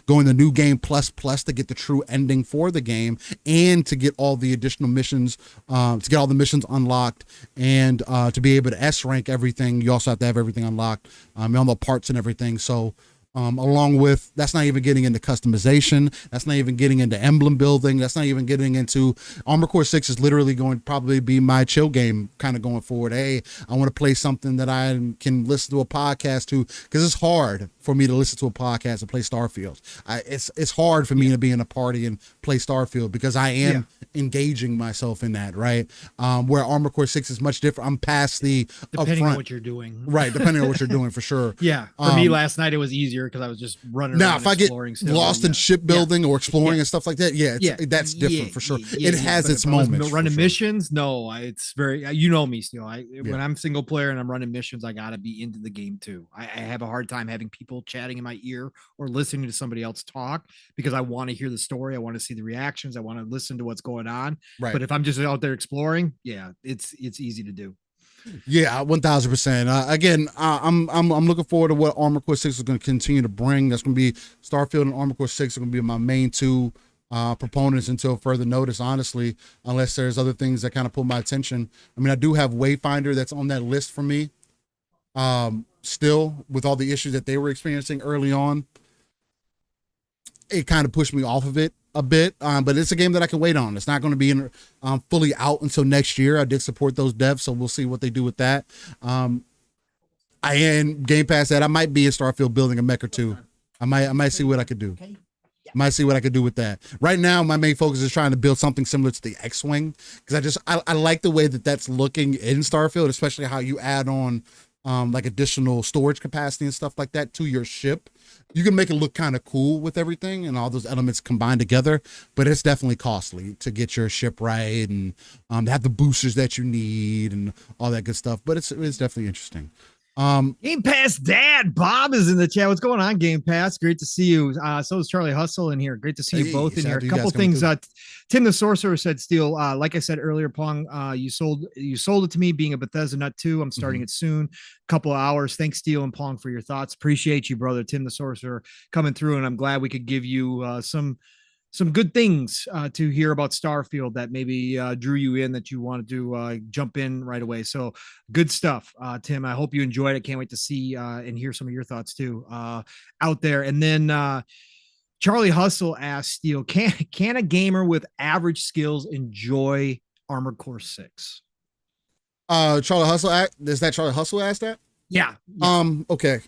S2: go in the new game plus to get the true ending for the game, and to get all the additional missions, to get all the missions unlocked, and to be able to S rank everything. You also have to have everything unlocked, all the parts and everything. So Along with, that's not even getting into customization. That's not even getting into emblem building. That's not even getting into Armored Core 6 is literally going to probably be my chill game kind of going forward. Hey, I want to play something that I can listen to a podcast to, because it's hard for me to listen to a podcast and play Starfield. It's hard for me to be in a party and play Starfield because I am engaging myself in that, right? Where Armored Core 6 is much different. I'm past the
S3: depending
S2: upfront.
S3: on what you're doing.
S2: Right, depending on what you're doing, for sure.
S3: Yeah. For me last night it was easier because I was just running
S2: now,
S3: around.
S2: if I get lost in shipbuilding or exploring and stuff like that, that's different for sure. It has its moments.
S3: Running missions, no, it's very, you know me, Steele. When I'm single player and I'm running missions, I gotta be into the game too. I have a hard time having people chatting in my ear or listening to somebody else talk because I want to hear the story. I want to see the reactions. I want to listen to what's going on.
S2: Right.
S3: But if I'm just out there exploring, it's easy to do.
S2: Yeah, 1000%. Again, I'm looking forward to what Armored Core 6 is going to continue to bring. That's going to be Starfield and Armored Core 6 are going to be my main two proponents until further notice, honestly, unless there's other things that kind of pull my attention. I mean, I do have Wayfinder that's on that list for me. Still, with all the issues that they were experiencing early on, it kind of pushed me off of it a bit, but it's a game that I can wait on. It's not going to be fully out until next year. I did support those devs, so we'll see what they do with that. I am Game Pass that I might be in Starfield building a mech or two. I might see what I could do. Might see what I could do with that. Right now, my main focus is trying to build something similar to the X-Wing, because I like the way that that's looking in Starfield, especially how you add on like additional storage capacity and stuff like that to your ship. You can make it look kind of cool with everything and all those elements combined together, but it's definitely costly to get your ship right and to have the boosters that you need and all that good stuff. But it's definitely interesting.
S3: Game Pass Dad Bob is in the chat. What's going on, Game Pass? Great to see you. So is Charlie Hustle in here. Great to see you both in here. A couple things. Tim the Sorcerer said, Steel, like I said earlier, Pong, you sold it to me being a Bethesda nut too. I'm starting it soon. Couple of hours. Thanks, Steel and Pong, for your thoughts. Appreciate you, brother. Tim the Sorcerer coming through, and I'm glad we could give you some good things to hear about Starfield that maybe drew you in, that you wanted to jump in right away. So good stuff, Tim. I hope you enjoyed it. Can't wait to see and hear some of your thoughts too out there. And then Charlie Hustle asked Steel, can a gamer with average skills enjoy Armored Core 6?
S2: Charlie Hustle, is that Charlie Hustle asked that?
S3: Yeah.
S2: Okay.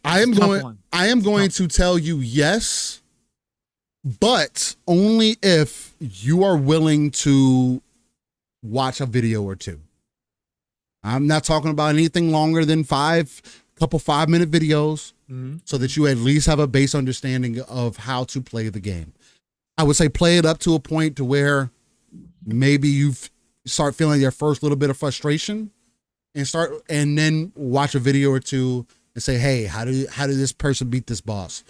S2: I am going to tell you yes, but only if you are willing to watch a video or two. I'm not talking about anything longer than 5-minute videos, so that you at least have a base understanding of how to play the game. I would say play it up to a point to where maybe you start feeling your first little bit of frustration, and then watch a video or two and say, hey, how did this person beat this boss?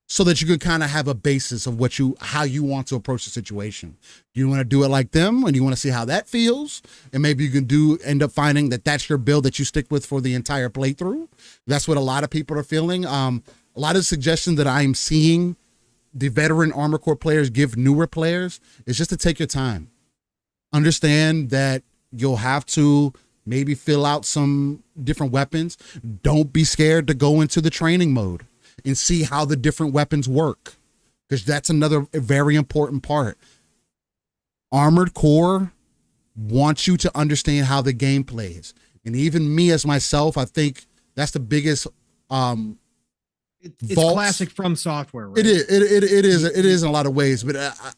S2: So that you can kind of have a basis of how you want to approach the situation. You want to do it like them, and you want to see how that feels, and maybe you can end up finding that that's your build that you stick with for the entire playthrough. That's what a lot of people are feeling. A lot of suggestions that I'm seeing the veteran Armored Core players give newer players is just to take your time. Understand that you'll have to maybe fill out some different weapons. Don't be scared to go into the training mode and see how the different weapons work, because that's another very important part. Armored Core wants you to understand how the game plays. And even me as myself, I think that's the biggest
S3: it's classic From Software, right?
S2: It is in a lot of ways, but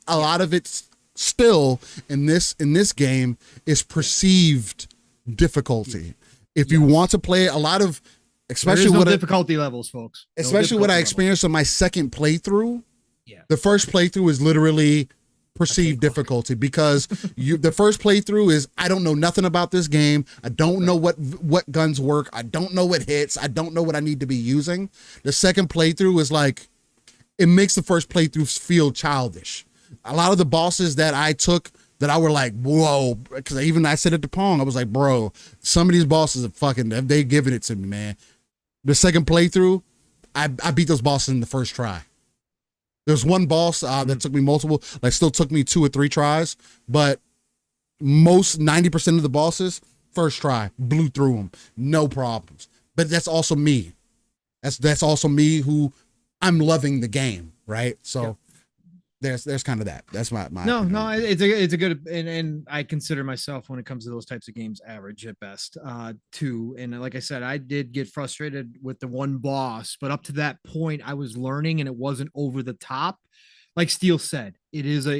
S2: a lot of it's still in this game is perceived difficulty. If you want to play a lot of, especially what
S3: difficulty levels, folks.
S2: Especially what I experienced on my second playthrough. Yeah. The first playthrough is literally perceived difficulty, because the first playthrough is, I don't know nothing about this game. I don't know what guns work. I don't know what hits. I don't know what I need to be using. The second playthrough is like, it makes the first playthrough feel childish. A lot of the bosses that I took that I were like, whoa, because I said it to Pong, I was like, bro, some of these bosses are fucking, they giving it to me, man. The second playthrough, I beat those bosses in the first try. There's one boss that took me still took me 2 or 3 tries, but most 90% of the bosses, first try, blew through them, no problems. But that's also me. That's also me who I'm loving the game, right? So there's kind of that. That's my
S3: no, it's a good, and I consider myself, when it comes to those types of games, average at best, too. And like I said, I did get frustrated with the one boss, but up to that point I was learning and it wasn't over the top. Like Steele said, it is a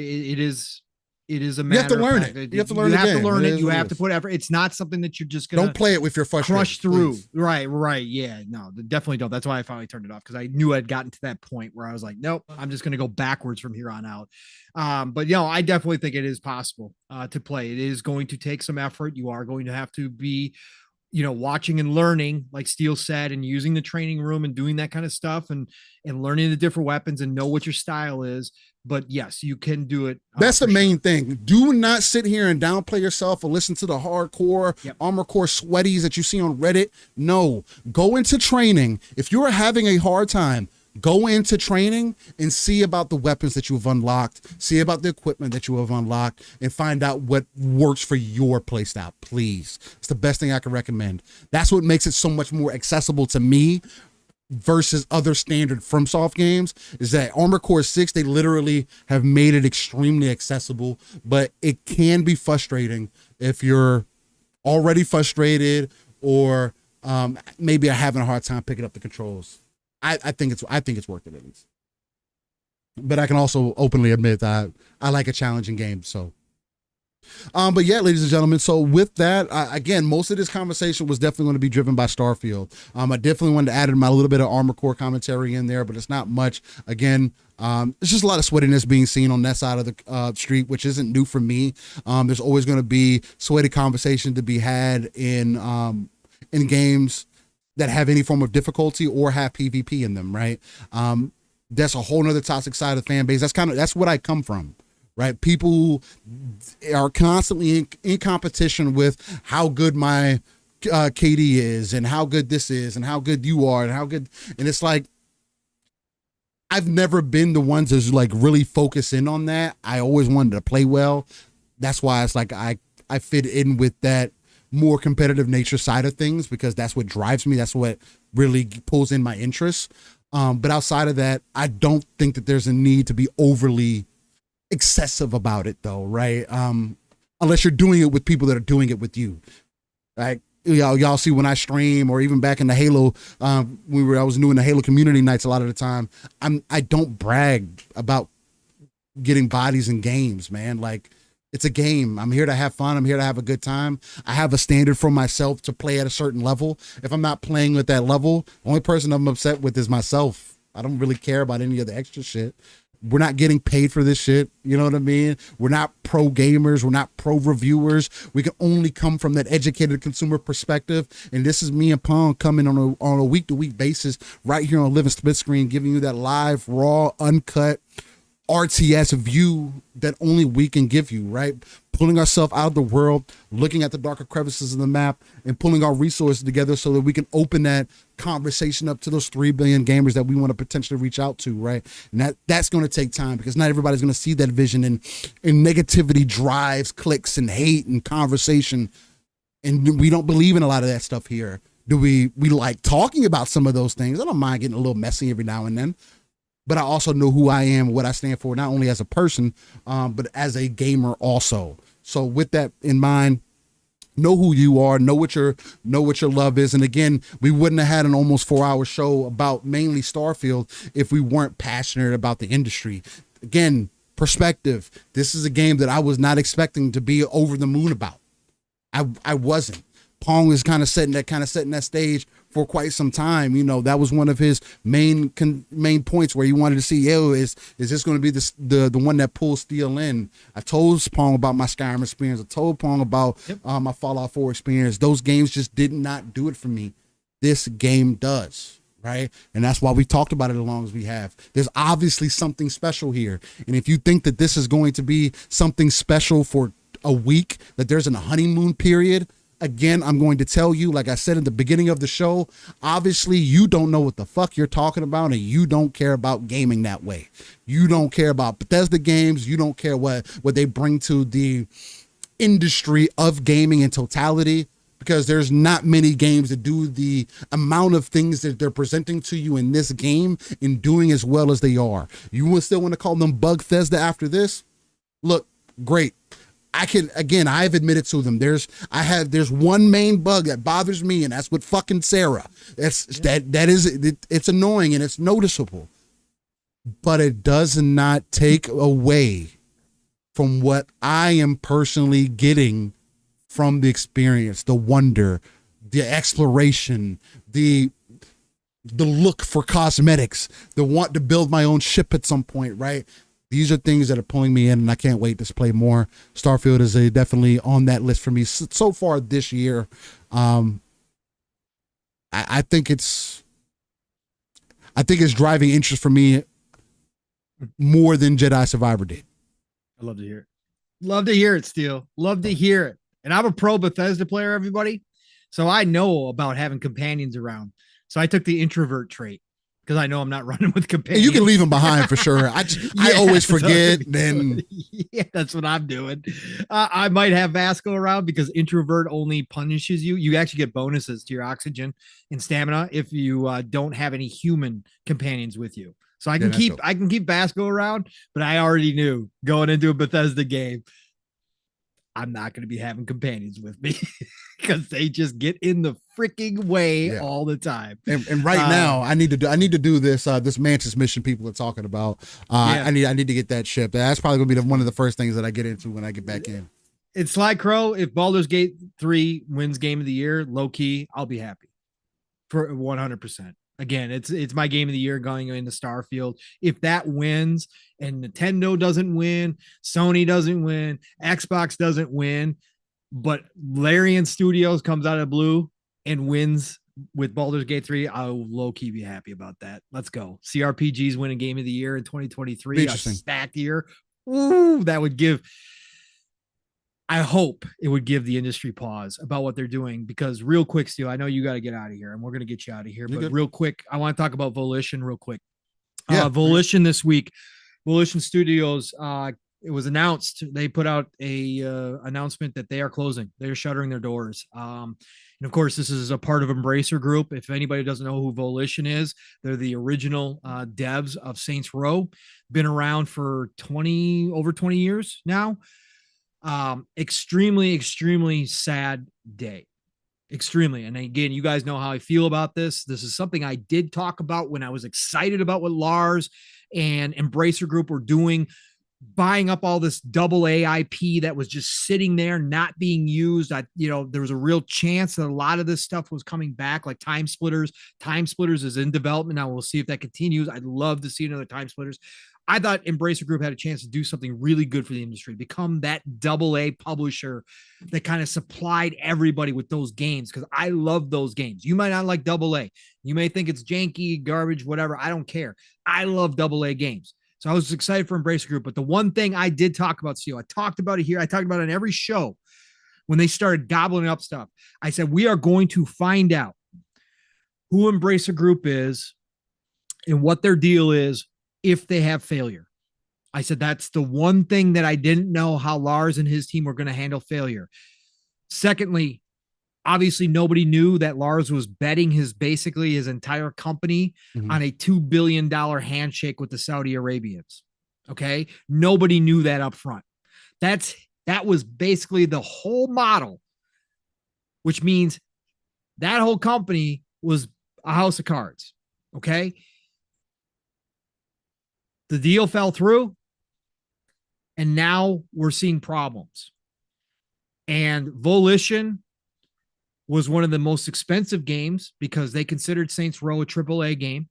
S3: matter.
S2: You have to learn
S3: it.
S2: You have to learn. You have to
S3: learn it. You have to put effort. It's not something that you're just gonna
S2: don't play it with your frustration.
S3: Crush through.
S2: Please.
S3: Right. Yeah. No, definitely don't. That's why I finally turned it off, because I knew I'd gotten to that point where I was like, nope, I'm just gonna go backwards from here on out. But I definitely think it is possible to play. It is going to take some effort. You are going to have to be watching and learning, like Steele said, and using the training room and doing that kind of stuff, and learning the different weapons and know what your style is. But yes, you can do it.
S2: That's the main thing. Do not sit here and downplay yourself or listen to the hardcore Armor Core sweaties that you see on Reddit. No, go into training. If you're having a hard time, go into training and see about the weapons that you have unlocked, see about the equipment that you have unlocked, and find out what works for your playstyle, please. It's the best thing I can recommend. That's what makes it so much more accessible to me versus other standard FromSoft games, is that Armor Core 6, they literally have made it extremely accessible, but it can be frustrating if you're already frustrated or maybe are having a hard time picking up the controls. I think it's worth it at least. But I can also openly admit that I like a challenging game, so. But yeah, ladies and gentlemen, so with that, again, most of this conversation was definitely going to be driven by Starfield. I definitely wanted to add my little bit of Armor Core commentary in there, but it's not much. Again, it's just a lot of sweatiness being seen on that side of the street, which isn't new for me. There's always going to be sweaty conversation to be had in games that have any form of difficulty or have PvP in them, right? That's a whole nother toxic side of the fan base. That's what I come from. Right, people are constantly in competition with how good my KD is, and how good this is, and how good you are, and how good. And it's like, I've never been the ones that's like really focus in on that. I always wanted to play well. That's why it's like I fit in with that more competitive nature side of things, because that's what drives me. That's what really pulls in my interest. But outside of that, I don't think that there's a need to be overly excessive about it, though, right? Unless you're doing it with people that are doing it with you, right? Y'all see when I stream, or even back in the Halo, I was doing the Halo community nights a lot of the time. I don't brag about getting bodies in games, man. Like, it's a game. I'm here to have fun. I'm here to have a good time. I have a standard for myself to play at a certain level. If I'm not playing at that level, the only person I'm upset with is myself. I don't really care about any of the extra shit. We're not getting paid for this shit. You know what I mean? We're not pro gamers. We're not pro reviewers. We can only come from that educated consumer perspective. And this is me and Pong coming on a week-to-week basis right here on Living Splitscreen, giving you that live, raw, uncut RTS view that only we can give you, right? Pulling ourselves out of the world, looking at the darker crevices of the map, and pulling our resources together so that we can open that conversation up to those 3 billion gamers that we want to potentially reach out to, right? And that's going to take time, because not everybody's going to see that vision, and negativity drives clicks and hate and conversation. And we don't believe in a lot of that stuff here. We like talking about some of those things. I don't mind getting a little messy every now and then. But I also know who I am, what I stand for, not only as a person, but as a gamer also. So with that in mind, know who you are, know what your love is. And again, we wouldn't have had an almost 4-hour show about mainly Starfield if we weren't passionate about the industry. Again, perspective. This is a game that I was not expecting to be over the moon about. I wasn't. Pong was kind of setting that stage for quite some time. You know, that was one of his main points where he wanted to see, is this going to be the one that pulls Steele in? I told Pong about my Skyrim experience. I told Pong about my Fallout 4 experience. Those games just did not do it for me. This game does, right? And that's why we talked about it as long as we have. There's obviously something special here. And if you think that this is going to be something special for a week, that there's a honeymoon period, again, I'm going to tell you, like I said in the beginning of the show, obviously you don't know what the fuck you're talking about, and you don't care about gaming that way. You don't care about Bethesda games. You don't care what they bring to the industry of gaming in totality. because there's not many games that do the amount of things that they're presenting to you in this game and doing as well as they are. You would still want to call them Bugthesda after this? Look, great. I've admitted to them. There's one main bug that bothers me, and that's with fucking Sarah. It's annoying and it's noticeable, but it does not take away from what I am personally getting from the experience, the wonder, the exploration, the look for cosmetics, the want to build my own ship at some point, right? These are things that are pulling me in, and I can't wait to play more. Starfield is definitely on that list for me so far this year. I think it's driving interest for me more than Jedi Survivor did.
S3: I love to hear it. Love to hear it, Steel. Love to hear it. And I'm a pro Bethesda player, everybody. So I know about having companions around. So I took the introvert trait because I know I'm not running with companions.
S2: You can leave them behind for sure. I always forget. Then
S3: yeah, that's what I'm doing. I might have Vasco around because introvert only punishes you. You actually get bonuses to your oxygen and stamina if you don't have any human companions with you. So I can keep Vasco around, but I already knew going into a Bethesda game, I'm not going to be having companions with me because they just get in the freaking way all the time.
S2: And right now, I need to do this this Mantis mission people are talking about. I need to get that ship. That's probably going to be one of the first things that I get into when I get back in.
S3: It's Sly Crow. If Baldur's Gate 3 wins Game of the Year, low key, I'll be happy for 100%. Again, it's my game of the year going into Starfield. If that wins and Nintendo doesn't win, Sony doesn't win, Xbox doesn't win, but Larian Studios comes out of the blue and wins with Baldur's Gate 3, I'll low-key be happy about that. Let's go. CRPG's winning game of the year in 2023, a stacked year. Ooh, that would give... I hope it would give the industry pause about what they're doing because real quick, Steel, I know you got to get out of here and we're going to get you out of here, but real quick, I want to talk about Volition real quick. Volition this week, Volition Studios, it was announced, they put out a announcement that they are closing. They're shuttering their doors. And of course, this is a part of Embracer Group. If anybody doesn't know who Volition is, they're the original devs of Saints Row, been around for over 20 years now. Extremely sad day. Extremely. And again, you guys know how I feel about this. This is something I did talk about when I was excited about what Lars and Embracer Group were doing, buying up all this AA IP that was just sitting there, not being used. There was a real chance that a lot of this stuff was coming back, like Time Splitters. Time Splitters is in development now. We'll see if that continues. I'd love to see another Time Splitters. I thought Embracer Group had a chance to do something really good for the industry, become that AA publisher that kind of supplied everybody with those games, because I love those games. You might not like AA. You may think it's janky, garbage, whatever. I don't care. I love AA games. So I was excited for Embracer Group. But the one thing I did talk about, Steel, I talked about it here. I talked about it on every show when they started gobbling up stuff. I said, we are going to find out who Embracer Group is and what their deal is if they have failure. I said, that's the one thing that I didn't know how Lars and his team were going to handle failure. Secondly, obviously nobody knew that Lars was betting his entire company on a $2 billion handshake with the Saudi Arabians. Okay. Nobody knew that up front. That was basically the whole model, which means that whole company was a house of cards. Okay. The deal fell through, and now we're seeing problems. And Volition was one of the most expensive games because they considered Saints Row a AAA game,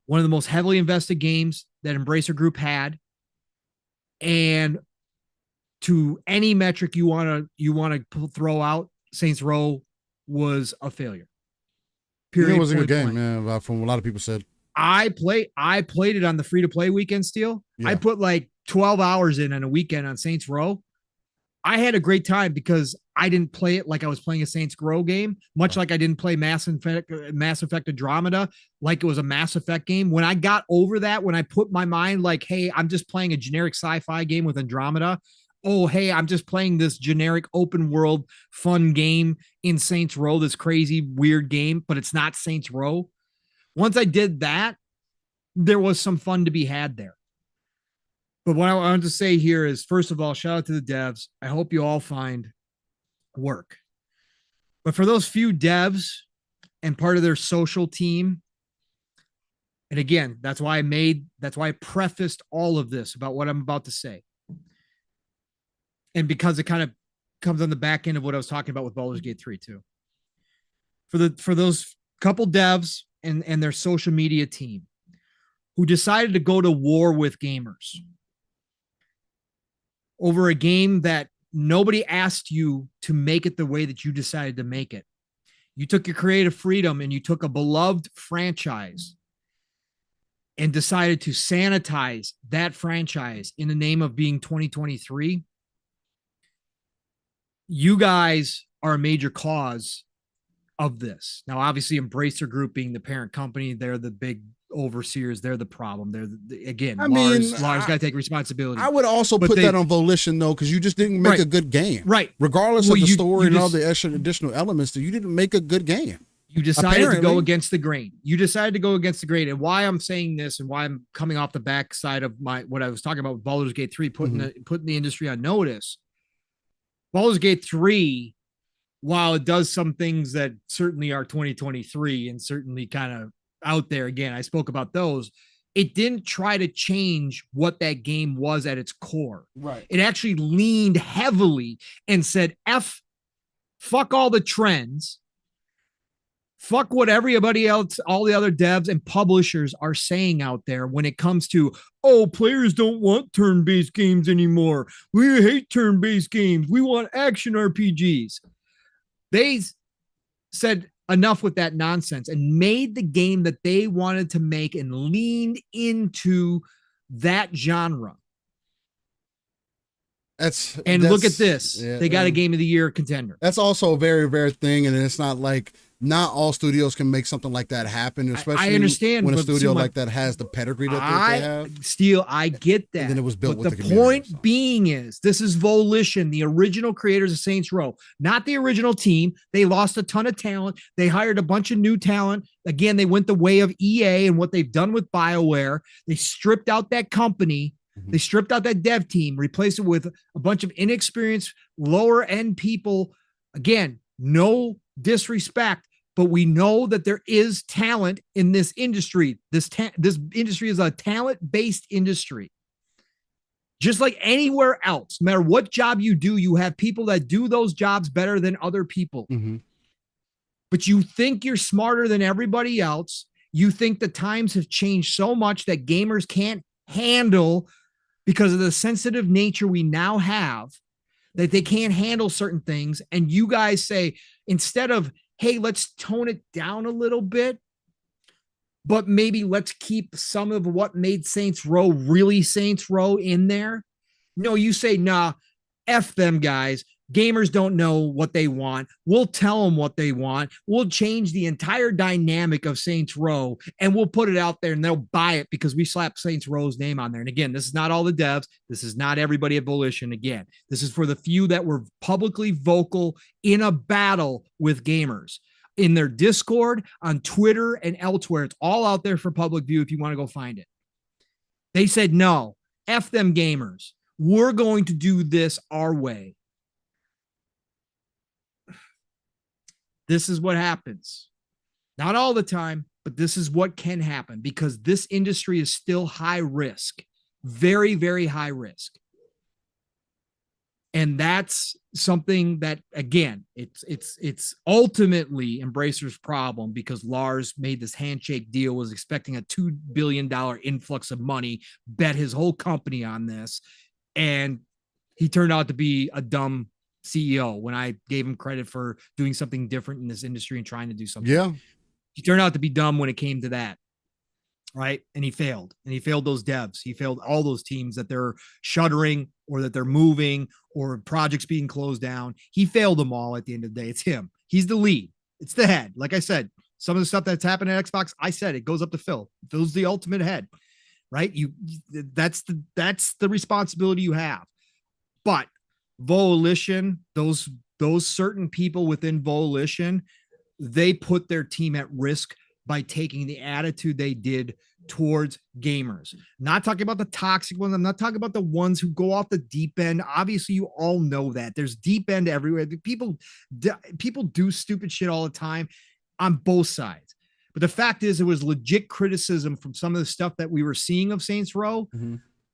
S3: one of the most heavily invested games that Embracer Group had. And to any metric you want to throw out, Saints Row was a failure.
S2: Period. It was a good game, man, from what a lot of people said.
S3: I played it on the free-to-play weekend, Steel. Yeah. I put like 12 hours in on a weekend on Saints Row. I had a great time because I didn't play it like I was playing a Saints Row game, much like I didn't play Mass Effect Andromeda like it was a Mass Effect game. When I got over that, when I put my mind like, hey, I'm just playing a generic sci-fi game with Andromeda, oh, hey, I'm just playing this generic open world fun game in Saints Row, this crazy, weird game, but it's not Saints Row. Once I did that, there was some fun to be had there. But what I wanted to say here is, first of all, shout out to the devs. I hope you all find work. But for those few devs and part of their social team, and again, that's why I prefaced all of this about what I'm about to say. And because it kind of comes on the back end of what I was talking about with Baldur's Gate 3 too. For those couple devs and their social media team who decided to go to war with gamers over a game that nobody asked you to make it the way that you decided to make it. You took your creative freedom and you took a beloved franchise and decided to sanitize that franchise in the name of being 2023. You guys are a major cause of this. Now, obviously, Embracer Group being the parent company, they're the big overseers. They're the problem. Lars got to take responsibility.
S2: I would also put that on Volition, though, because you just didn't make a good game.
S3: Right.
S2: Regardless of the story and all the extra additional elements, you didn't make a good game.
S3: You decided to go against the grain. And why I'm saying this and why I'm coming off the backside of what I was talking about with Baldur's Gate 3, putting the industry on notice. Baldur's Gate 3, while it does some things that certainly are 2023 and certainly kind of out there, again, I spoke about those, it didn't try to change what that game was at its core.
S2: Right.
S3: It actually leaned heavily and said, fuck all the trends. Fuck what everybody else, all the other devs and publishers are saying out there when it comes to, oh, players don't want turn-based games anymore. We hate turn-based games. We want action RPGs. They said enough with that nonsense and made the game that they wanted to make and leaned into that genre. Look at this. Yeah, they got a Game of the Year contender.
S2: That's also a very rare thing, and it's not like not all studios can make something like that happen, especially
S3: I understand,
S2: when a studio like that has the pedigree that they have.
S3: Steel, I get that.
S2: And then it was built with the
S3: point being is, this is Volition, the original creators of Saints Row, not the original team. They lost a ton of talent. They hired a bunch of new talent. Again, they went the way of EA and what they've done with BioWare. They stripped out that company. They stripped out that dev team, replaced it with a bunch of inexperienced, lower end people. Again, no disrespect, but we know that there is talent in this industry. This industry is a talent-based industry. Just like anywhere else, no matter what job you do, you have people that do those jobs better than other people. But you think you're smarter than everybody else. You think the times have changed so much that gamers can't handle, because of the sensitive nature we now have, that they can't handle certain things. And you guys say, instead of, hey, let's tone it down a little bit, but maybe let's keep some of what made Saints Row really Saints Row in there. No, you say, nah, F them guys. Gamers don't know what they want. We'll tell them what they want. We'll change the entire dynamic of Saints Row and we'll put it out there and they'll buy it because we slap Saints Row's name on there. And again, this is not all the devs. This is not everybody at Volition. Again, this is for the few that were publicly vocal in a battle with gamers in their Discord, on Twitter, and elsewhere. It's all out there for public view if you want to go find it. They said, no, F them gamers. We're going to do this our way. This is what happens. Not all the time, but this is what can happen because this industry is still high risk, very, very high risk. And that's something that, again, it's ultimately Embracer's problem because Lars made this handshake deal, was expecting a $2 billion influx of money, bet his whole company on this. And he turned out to be a dumb CEO when I gave him credit for doing something different in this industry and trying to do something.
S2: Yeah.
S3: He turned out to be dumb when it came to that. Right. And he failed those devs. He failed all those teams that they're shuttering or that they're moving or projects being closed down. He failed them all at the end of the day. It's him. He's the lead. It's the head. Like I said, some of the stuff that's happened at Xbox, I said it goes up to Phil. Phil's the ultimate head, right? That's the responsibility you have. But Volition, those certain people within Volition, they put their team at risk by taking the attitude they did towards gamers. Not talking about the toxic ones. I'm not talking about the ones who go off the deep end. Obviously, you all know that there's deep end everywhere. People do stupid shit all the time on both sides. But the fact is, it was legit criticism from some of the stuff that we were seeing of Saints Row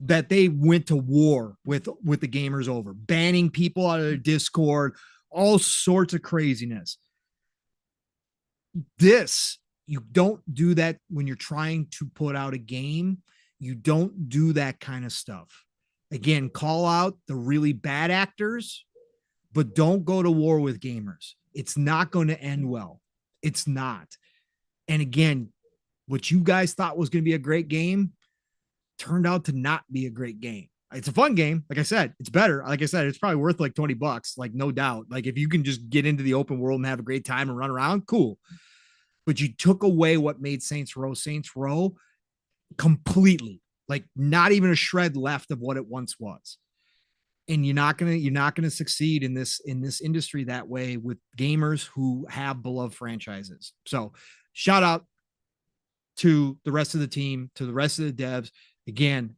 S3: that they went to war with the gamers over, banning people out of their Discord, all sorts of craziness. You don't do that when you're trying to put out a game. You don't do that kind of stuff. Again, call out the really bad actors, but don't go to war with gamers. It's not going to end well. It's not. And again, what you guys thought was going to be a great game turned out to not be a great game. It's a fun game. Like I said, it's better. Like I said, it's probably worth like $20, like no doubt. Like if you can just get into the open world and have a great time and run around, cool. But you took away what made Saints Row completely, like not even a shred left of what it once was. And you're not gonna succeed in this industry that way with gamers who have beloved franchises. So shout out to the rest of the team, to the rest of the devs. Again,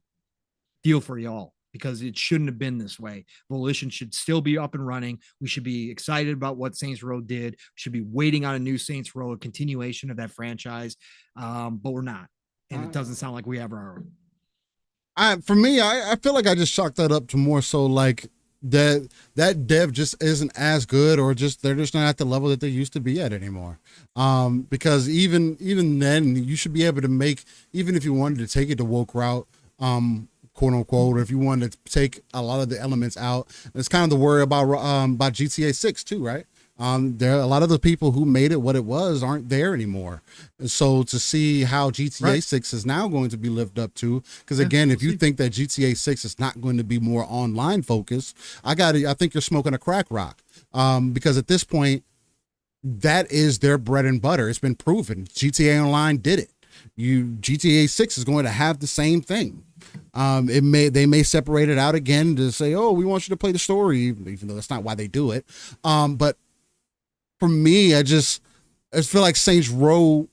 S3: feel for y'all, because it shouldn't have been this way. Volition should still be up and running. We should be excited about what Saints Row did. We should be waiting on a new Saints Row, a continuation of that franchise. But we're not. And it doesn't sound like we ever are.
S2: For me, I feel like I just chalked that up to more so like that dev just isn't as good, or just they're just not at the level that they used to be at anymore. Because even then, you should be able to make, even if you wanted to take it the woke route, quote unquote, or if you wanted to take a lot of the elements out. It's kind of the worry about GTA 6 too, right? There are a lot of the people who made it what it was aren't there anymore. So to see how GTA 6 is now going to be lived up to, because again, if you think that GTA 6 is not going to be more online focused, I think you're smoking a crack rock. Because at this point, that is their bread and butter. It's been proven. GTA Online did it. GTA 6 is going to have the same thing. They may separate it out again to say, oh, we want you to play the story, even though that's not why they do it. But for me, I feel like Saints Row,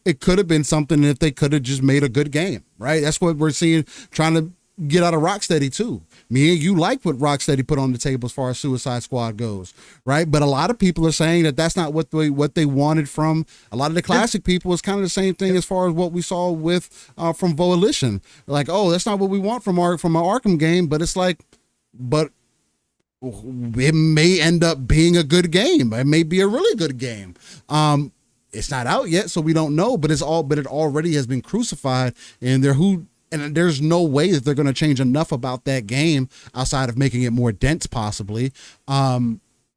S2: it could have been something if they could have just made a good game, right? That's what we're seeing, trying to get out of Rocksteady too. Me and you like what Rocksteady put on the table as far as Suicide Squad goes, right? But a lot of people are saying that that's not what they wanted from a lot of the classic people. It's kind of the same thing as far as what we saw with from Volition. Like, oh, that's not what we want from an Arkham game, but it's like, but it may end up being a good game. It may be a really good game. It's not out yet, so we don't know, but it already has been crucified, and there's no way that they're going to change enough about that game outside of making it more dense, possibly.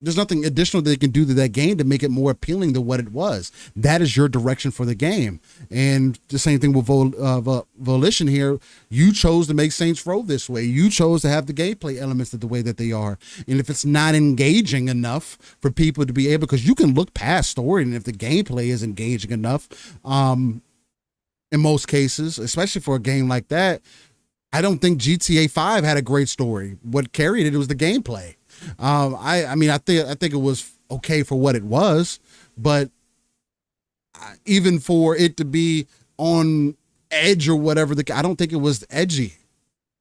S2: There's nothing additional they can do to that game to make it more appealing to what it was. That is your direction for the game. And the same thing with Volition here. You chose to make Saints Row this way. You chose to have the gameplay elements the way that they are. And if it's not engaging enough for people to be able, because you can look past story, and if the gameplay is engaging enough, in most cases, especially for a game like that, I don't think GTA 5 had a great story. What carried it was the gameplay. I think it was okay for what it was, but even for it to be on edge or whatever, I don't think it was edgy.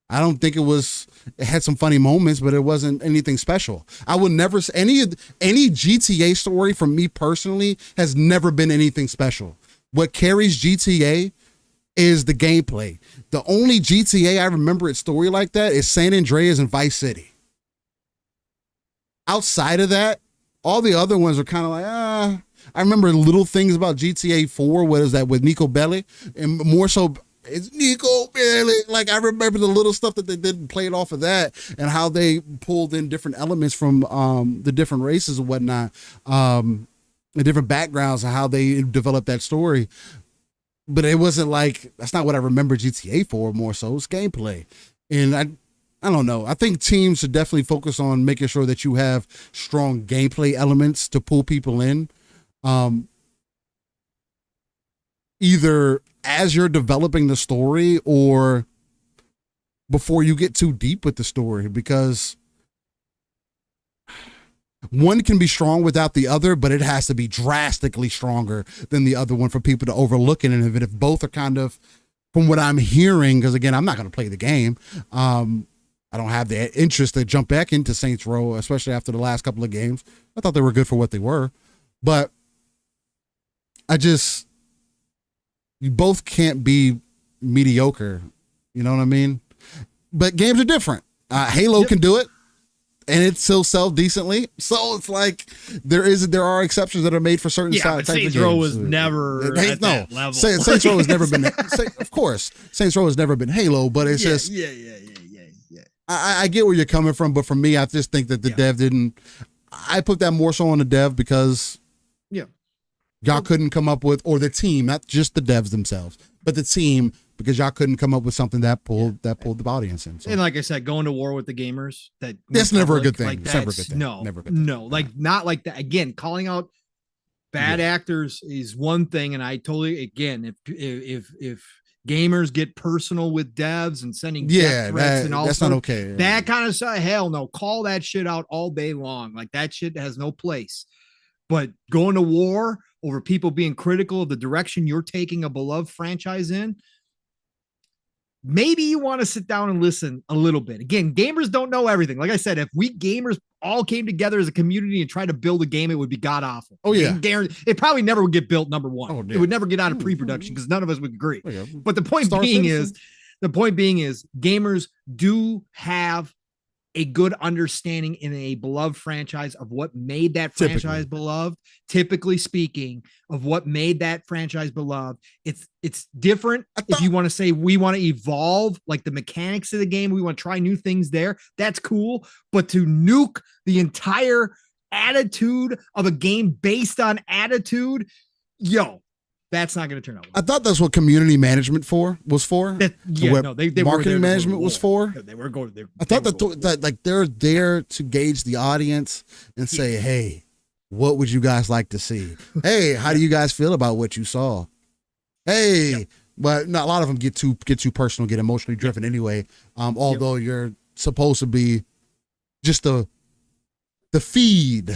S2: I don't think it had some funny moments, but it wasn't anything special. I would never say any GTA story from me personally has never been anything special. What carries GTA is the gameplay. The only GTA I remember its story like that is San Andreas and Vice City. Outside of that, all the other ones are kind of like, I remember little things about GTA 4. What is that with Nico Bellic? And more so, it's Nico Bellic. Like, I remember the little stuff that they did and played off of that, and how they pulled in different elements from the different races and whatnot, the different backgrounds and how they developed that story. But it wasn't like, that's not what I remember GTA for. More so, it's gameplay. And I don't know. I think teams should definitely focus on making sure that you have strong gameplay elements to pull people in. Either as you're developing the story or before you get too deep with the story, because one can be strong without the other, but it has to be drastically stronger than the other one for people to overlook it. And if both are kind of, from what I'm hearing, because again, I'm not going to play the game. I don't have the interest to jump back into Saints Row, especially after the last couple of games. I thought they were good for what they were, but you both can't be mediocre. You know what I mean? But games are different. Halo can do it, and it still sells decently. So it's like there are exceptions that are made for certain types of games.
S3: Saints Row was never at that level.
S2: Saints Row has never been. Of course, Saints Row has never been Halo, but it's just. I get where you're coming from, but for me, I just think that the dev didn't. I put that more so on the dev because y'all couldn't come up with, or the team, not just the devs themselves, but the team, because y'all couldn't come up with something that pulled the audience in. So.
S3: And like I said, going to war with the gamers,
S2: that's never a good thing.
S3: Like,
S2: it's never a good thing.
S3: Never a good thing. No, like not like that. Again, calling out bad actors is one thing, and I totally, again, if gamers get personal with devs and sending death threats and all
S2: that's not okay.
S3: That kind of stuff, hell no, call that shit out all day long. Like that shit has no place. But going to war over people being critical of the direction you're taking a beloved franchise in, maybe you want to sit down and listen a little bit. Again, gamers don't know everything. Like I said, if we gamers all came together as a community and tried to build a game, it would be god awful.
S2: Oh yeah,
S3: it probably never would get built. Number one, it would never get out of pre-production because none of us would agree. But the point being is, gamers do have a good understanding in a beloved franchise of what made that franchise beloved. Typically speaking, of what made that franchise beloved. It's different. If you want to say we want to evolve like the mechanics of the game, we want to try new things there, that's cool. But to nuke the entire attitude of a game based on attitude, that's not going to turn out well.
S2: I thought that's what community management was for. Marketing management was for.
S3: They were going there.
S2: I thought that like they're there to gauge the audience and say, hey, what would you guys like to see? Hey, how do you guys feel about what you saw? Hey, but not a lot of them get too personal, get emotionally driven anyway. Although you're supposed to be just the feed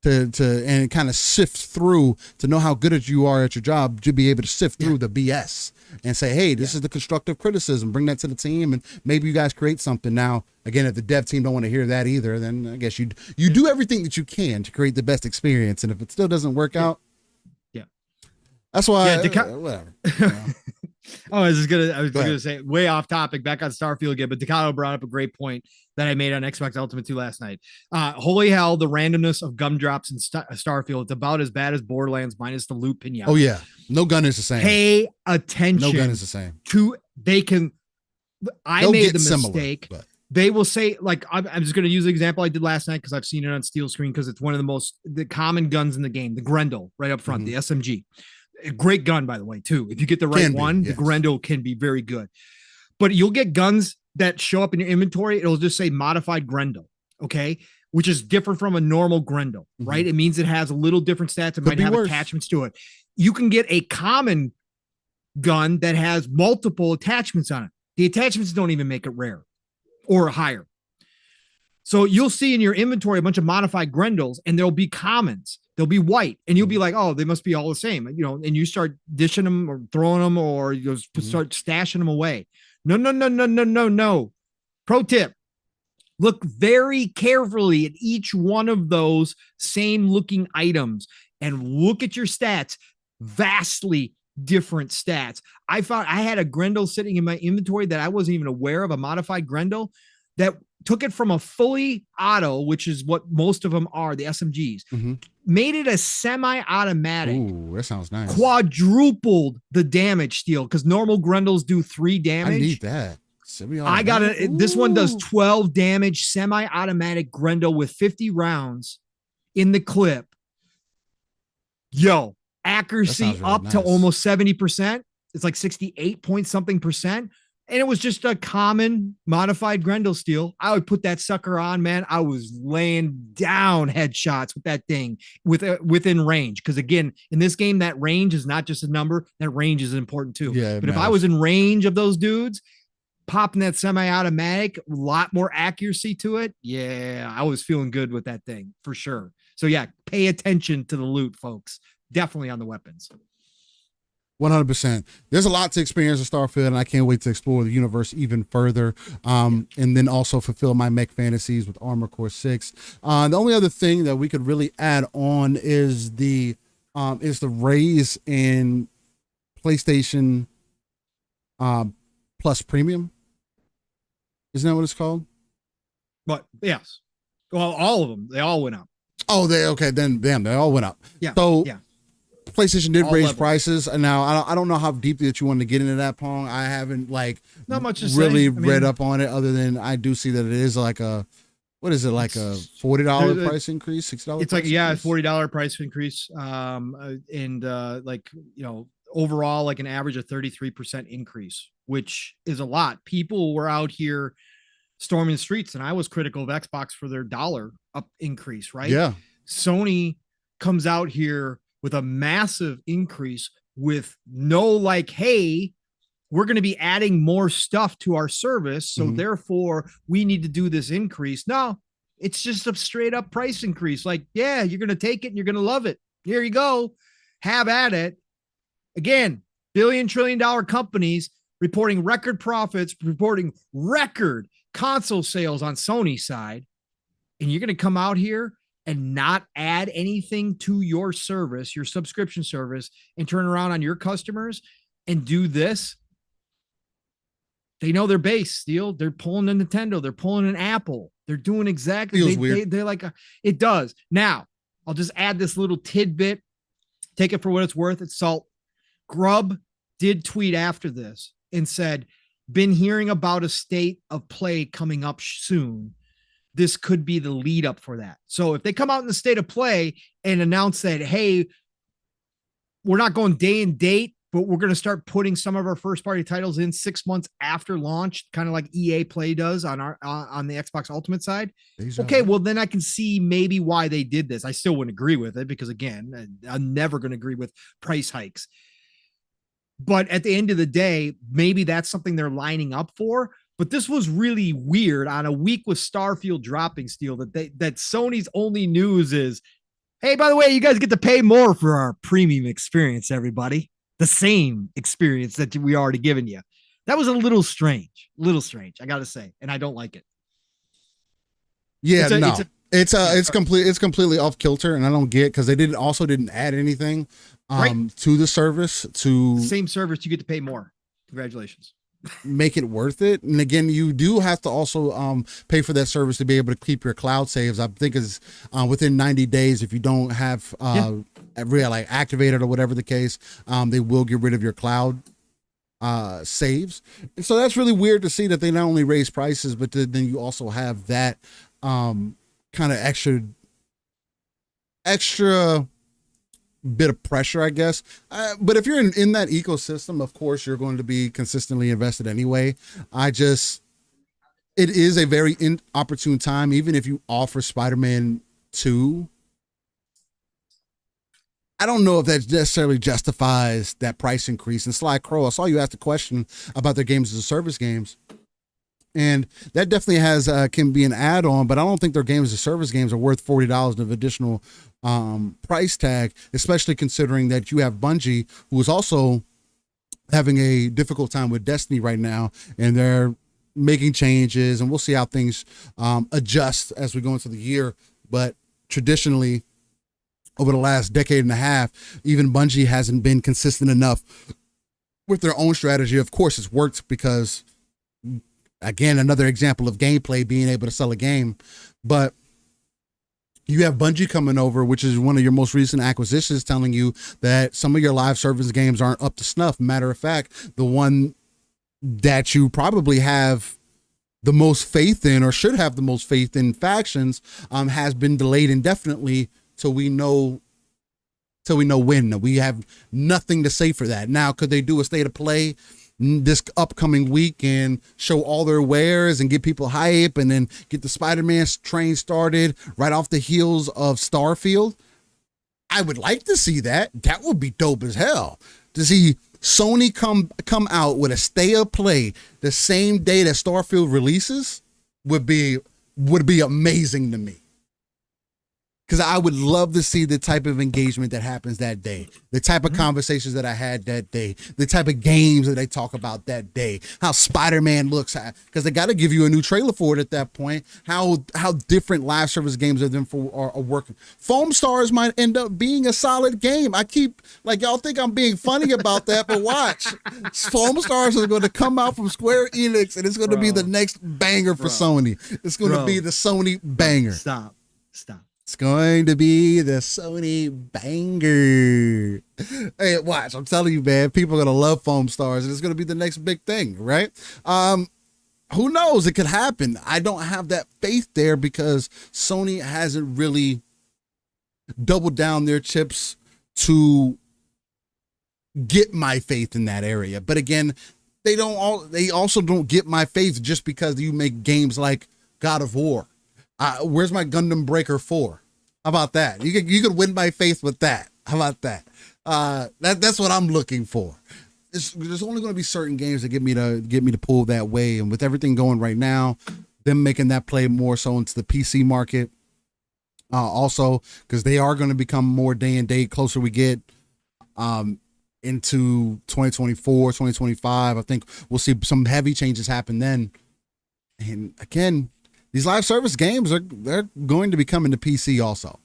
S2: to and kind of sift through to know how good you are at your job, to be able to sift through the BS and say, hey, this is the constructive criticism, bring that to the team, and maybe you guys create something. Now, again, if the dev team don't want to hear that either, then I guess you do everything that you can to create the best experience. And if it still doesn't work out, that's why whatever.
S3: I was gonna say, way off topic, back on Starfield again, but Decado brought up a great point that I made on Xbox Ultimate 2 last night. Holy hell, the randomness of gumdrops in Starfield, it's about as bad as Borderlands minus the loot pinata.
S2: Oh yeah, no gun is the same.
S3: Pay attention.
S2: No gun is the same.
S3: I made the mistake. Similar, they will say, like, I'm just going to use the example I did last night because I've seen it on Splitscreen because it's one of the common guns in the game, the Grendel right up front, the SMG. A great gun, by the way, too. If you get the right one, the Grendel can be very good. But you'll get guns that show up in your inventory. It'll just say modified Grendel, okay? Which is different from a normal Grendel, right? It means it has a little different stats. It might have attachments to it. You can get a common gun that has multiple attachments on it. The attachments don't even make it rare or higher. So you'll see in your inventory a bunch of modified Grendels, and there'll be commons. They'll be white, and you'll be like, "Oh, they must be all the same," And you start dishing them or throwing them, or you start stashing them away. No. Pro tip: look very carefully at each one of those same-looking items, and look at your stats. Vastly different stats. I found I had a Grendel sitting in my inventory that I wasn't even aware of, a modified Grendel that took it from a fully auto, which is what most of them are, the SMGs, made it a semi-automatic.
S2: Ooh, that sounds nice.
S3: Quadrupled the damage steal because normal Grendels do 3 damage.
S2: I need that.
S3: I got it. This one does 12 damage, semi-automatic Grendel with 50 rounds in the clip. Accuracy up to almost 70%. It's like 68 point something percent. And it was just a common modified Grendel steal. I would put that sucker on, man. I was laying down headshots with that thing within range. Because again, in this game, that range is not just a number. That range is important too.
S2: Yeah,
S3: but if I was in range of those dudes, popping that semi-automatic, a lot more accuracy to it. Yeah, I was feeling good with that thing for sure. So yeah, pay attention to the loot, folks. Definitely on the weapons.
S2: 100%. There's a lot to experience in Starfield, and I can't wait to explore the universe even further. And then also fulfill my mech fantasies with Armor Core 6. The only other thing that we could really add on is the raise in PlayStation Plus Premium. Isn't that what it's called?
S3: But yes. Well, all of them, they all went up.
S2: Oh, they all went up.
S3: Yeah.
S2: So
S3: yeah.
S2: PlayStation did raise
S3: levels.
S2: prices, and now I don't know how deeply that you want to get into that, Pong. I haven't
S3: not much to
S2: really
S3: say.
S2: read up on it, other than I do see that it is like a $40 price increase, $60.
S3: It's like $40 price increase, and overall like an average of 33% increase, which is a lot. People were out here storming the streets, and I was critical of Xbox for their dollar up increase, right?
S2: Yeah.
S3: Sony comes out here with a massive increase with no hey, we're going to be adding more stuff to our service. So therefore we need to do this increase. No, it's just a straight up price increase. Yeah, you're going to take it and you're going to love it. Here you go. Have at it. Again, billion-trillion-dollar companies reporting record profits, reporting record console sales on Sony's side. And you're going to come out here and not add anything to your service, your subscription service, and turn around on your customers and do this. They know their base, Steel. They're pulling a Nintendo. They're pulling an Apple. They're doing exactly. They're like, it does. Now, I'll just add this little tidbit. Take it for what it's worth. It's salt. Grub did tweet after this and said, been hearing about a state of play coming up soon. This could be the lead up for that. So if they come out in the state of play and announce that, hey, we're not going day and date, but we're going to start putting some of our first party titles in 6 months after launch, kind of like EA Play does on the Xbox Ultimate side. Okay, well then I can see maybe why they did this. I still wouldn't agree with it because again, I'm never going to agree with price hikes. But at the end of the day, maybe that's something they're lining up for. But this was really weird on a week with Starfield dropping, Steel, that Sony's only news is, hey, by the way, you guys get to pay more for our premium experience, everybody. The same experience that we already given you. That was a little strange, I got to say, and I don't like it.
S2: Yeah, it's completely off kilter, and I don't get because they didn't add anything to the service to
S3: the same service. You get to pay more. Congratulations.
S2: Make it worth it. And again, you do have to also pay for that service to be able to keep your cloud saves. I think it's within 90 days if you don't have really activated or whatever the case, they will get rid of your cloud saves. And so that's really weird to see that they not only raise prices, but then you also have that kind of extra bit of pressure, I guess. But if you're in that ecosystem, of course, you're going to be consistently invested anyway. It is a very inopportune time, even if you offer Spider-Man 2. I don't know if that necessarily justifies that price increase. And Sly Crow, I saw you ask a question about their games as a service games. And that definitely can be an add-on, but I don't think their games as a service games are worth $40 of additional price tag, especially considering that you have Bungie, who is also having a difficult time with Destiny right now, and they're making changes, and we'll see how things adjust as we go into the year. But traditionally, over the last decade and a half, even Bungie hasn't been consistent enough with their own strategy. Of course, it's worked because, again, another example of gameplay being able to sell a game, but you have Bungie coming over, which is one of your most recent acquisitions, telling you that some of your live service games aren't up to snuff. Matter of fact, the one that you probably have the most faith in, or should have the most faith in, Factions, has been delayed indefinitely till we know when. We have nothing to say for that. Now, could they do a state of play this upcoming week and show all their wares and get people hype and then get the Spider-Man train started right off the heels of Starfield? I would like to see that. That would be dope as hell to see Sony come out with a state of play the same day that Starfield releases would be amazing to me. Because I would love to see the type of engagement that happens that day, the type of conversations that I had that day, the type of games that they talk about that day, how Spider-Man looks, because they got to give you a new trailer for it at that point, how different live service games are working. Foam Stars might end up being a solid game. I keep, like, y'all think I'm being funny about that, but watch. Foam Stars is going to come out from Square Enix, and it's going to be the next banger for Sony. It's going to be the Sony banger.
S3: Stop.
S2: It's going to be the Sony banger. Hey, watch. I'm telling you, man, people are going to love Foam Stars, and it's going to be the next big thing, right? Who knows? It could happen. I don't have that faith there because Sony hasn't really doubled down their chips to get my faith in that area. But again, they also don't get my faith just because you make games like God of War. Where's my Gundam Breaker 4? How about that? You could win my faith with that. How about that? That's what I'm looking for. There's only going to be certain games that get me to pull that way, and with everything going right now, them making that play more so into the PC market, also because they are going to become more day and date closer we get into 2024, 2025. I think we'll see some heavy changes happen then, and again. These live service games they're going to be coming to PC also.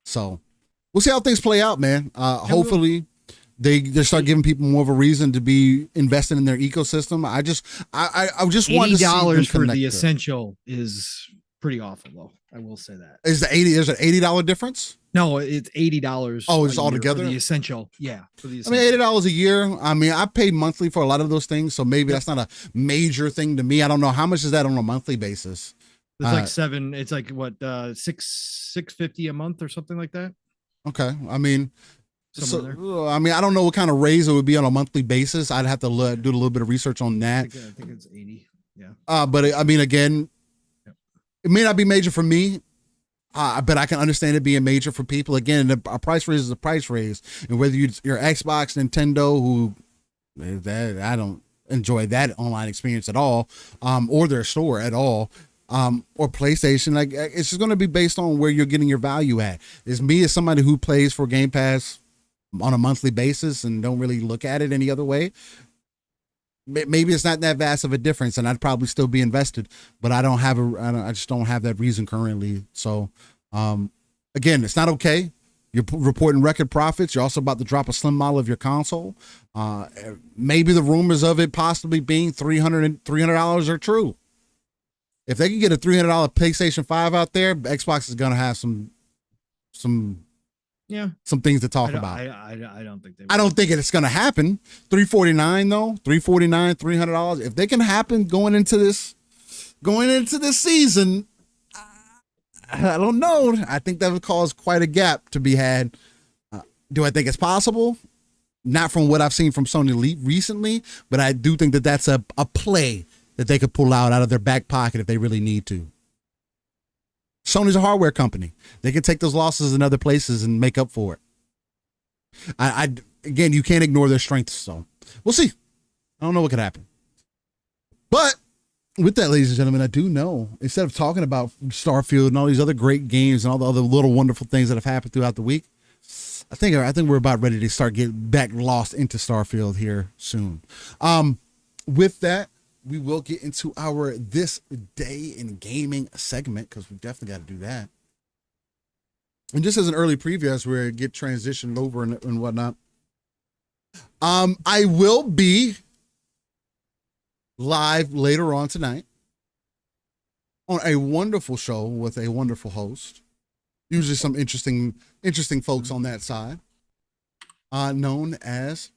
S2: So we'll see how things play out, man. Hopefully they start giving people more of a reason to be invested in their ecosystem. I just want to see
S3: $80 for the essential is pretty awful though. I will say that.
S2: Is an $80 difference?
S3: No, it's $80.
S2: Oh, it's all together?
S3: For the essential. Yeah. For the
S2: essential. I mean, $80 a year. I mean, I pay monthly for a lot of those things, so maybe that's not a major thing to me. I don't know. How much is that on a monthly basis?
S3: It's like it's like what, $650 a month or something like that.
S2: Okay. I mean, I don't know what kind of raise it would be on a monthly basis. I'd have to do a little bit of research on that.
S3: I think it's 80.
S2: Yeah. But I mean, again, it may not be major for me. But I can understand it being major for people. Again, a price raise is a price raise. And whether you're Xbox, Nintendo, I don't enjoy that online experience at all, or their store at all, or PlayStation, like it's just going to be based on where you're getting your value at. As me as somebody who plays for Game Pass on a monthly basis and don't really look at it any other way, maybe it's not that vast of a difference, and I'd probably still be invested, but I just don't have that reason currently. So, again, it's not okay. You're reporting record profits. You're also about to drop a slim model of your console. Maybe the rumors of it possibly being $300 are true. If they can get a $300 PlayStation 5 out there, Xbox is going to have some things to talk about.
S3: I don't think they will.
S2: I don't think it's going to happen. $349 though, $349, $300. If they can happen going into this season, I don't know. I think that would cause quite a gap to be had. Do I think it's possible? Not from what I've seen from Sony recently, but I do think that that's a play that they could pull out of their back pocket if they really need to. Sony's a hardware company. They can take those losses in other places and make up for it. Again, you can't ignore their strengths, so we'll see. I don't know what could happen. But with that, ladies and gentlemen, I do know, instead of talking about Starfield and all these other great games and all the other little wonderful things that have happened throughout the week, I think we're about ready to start getting back lost into Starfield here soon. With that, we will get into our This Day in Gaming segment, because we definitely got to do that. And just as an early preview, as we get transitioned over and whatnot, I will be live later on tonight on a wonderful show with a wonderful host. Usually some interesting folks on that side, known as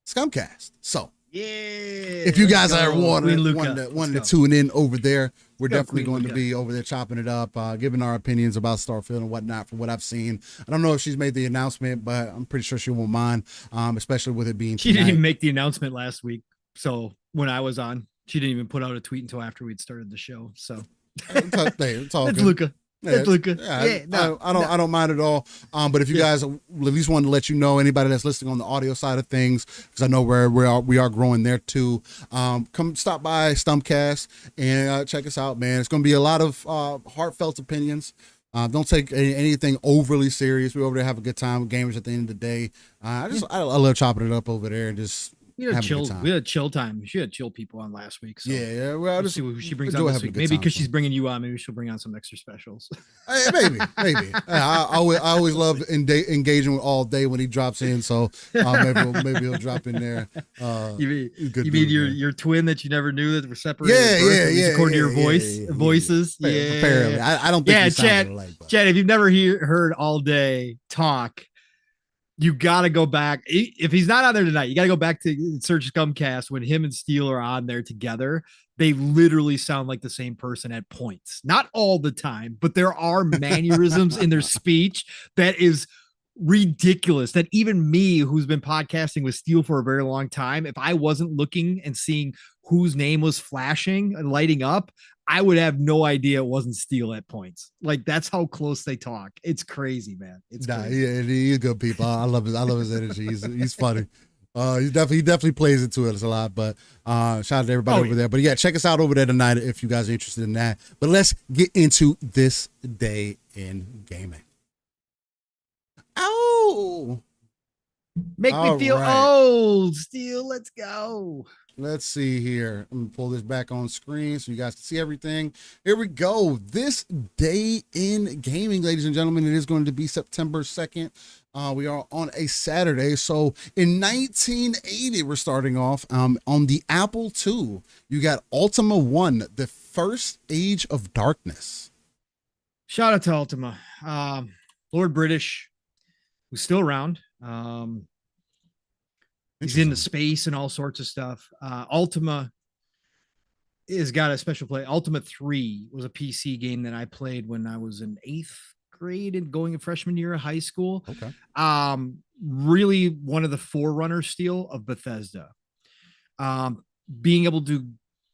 S2: Scumcast. So,
S3: yeah.
S2: If you guys are wanting to tune in over there, we're definitely going to be over there chopping it up, giving our opinions about Starfield and whatnot from what I've seen. I don't know if she's made the announcement, but I'm pretty sure she won't mind, especially with it being tonight.
S3: She didn't even make the announcement last week. So when I was on, she didn't even put out a tweet until after we'd started the show. So
S2: it's all
S3: it's
S2: good.
S3: Luca.
S2: Yeah,
S3: good.
S2: I don't mind at all. But if you guys at least wanted to let you know, anybody that's listening on the audio side of things, because I know we are growing there too. Come stop by Stumpcast and check us out, man. It's going to be a lot of heartfelt opinions. Don't take anything overly serious. We over there have a good time with gamers at the end of the day. I love chopping it up over there and just. We had
S3: chill time. She had chill people on last week. So
S2: yeah. Well,
S3: we'll see who she brings on this week. Maybe because she's bringing you on, maybe she'll bring on some extra specials.
S2: Maybe. I always love engaging with All Day when he drops in. So maybe he'll drop in there.
S3: You mean your twin that you never knew that were separated? Yeah. According to your voices. Yeah.
S2: Apparently, I don't think.
S3: Yeah, Chad. If you've never heard All Day talk. You got to go back. If he's not on there tonight, you got to go back to Search Scumcast when him and Steele are on there together. They literally sound like the same person at points. Not all the time, but there are mannerisms in their speech that is ridiculous, that even me, who's been podcasting with Steele for a very long time, if I wasn't looking and seeing whose name was flashing and lighting up, I would have no idea it wasn't Steele at points. Like, that's how close they talk. It's crazy, man. It's crazy.
S2: Yeah, he's good people. I love his energy. He's funny. He definitely plays into it a lot. But shout out to everybody over there. But yeah, check us out over there tonight if you guys are interested in that. But let's get into this day in gaming. Oh,
S3: make me feel old. Steele, let's go.
S2: Let's see here. Let me pull this back on screen so you guys can see everything. Here we go. This day in gaming, ladies and gentlemen, it is going to be September 2nd. We are on a Saturday. So in 1980, we're starting off on the Apple II. You got Ultima 1, the first Age of Darkness.
S3: Shout out to Ultima. Lord British, who's still around. He's into space and all sorts of stuff. Ultima has got a special play. Ultima 3 was a PC game that I played when I was in 8th grade and going in freshman year of high school.
S2: Okay.
S3: Really one of the forerunners still of Bethesda. Being able to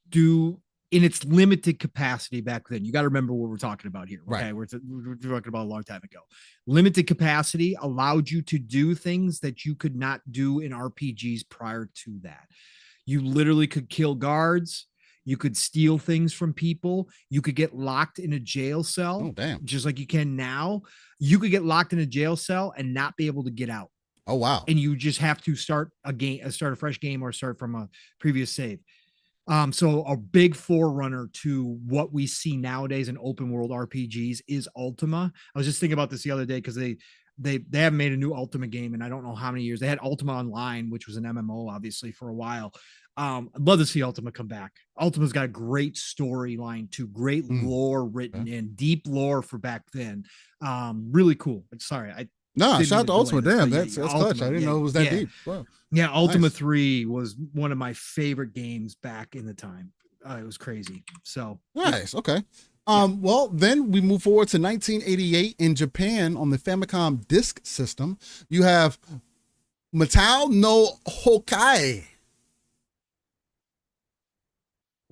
S3: do in its limited capacity back then. You got to remember what we're talking about here. Okay. Right. We're talking about a long time ago. Limited capacity allowed you to do things that you could not do in RPGs prior to that. You literally could kill guards. You could steal things from people. You could get locked in a jail cell.
S2: Oh, damn.
S3: Just like you can now. You could get locked in a jail cell and not be able to get out.
S2: Oh, wow.
S3: And you just have to start a fresh game or start from a previous save. So a big forerunner to what we see nowadays in open world RPGs is Ultima. I was just thinking about this the other day because they haven't made a new Ultima game in I don't know how many years. They had Ultima Online, which was an MMO, obviously, for a while. I'd love to see Ultima come back. Ultima's got a great storyline too, great lore written in, deep lore for back then. Really cool. Sorry,
S2: shout out to Ultima. Damn, that's clutch. I didn't know it was that deep. Wow.
S3: Yeah, Ultima 3 was one of my favorite games back in the time. It was crazy. So
S2: nice. Okay. Well, then we move forward to 1988 in Japan on the Famicom Disk System. You have Matao no Hokai.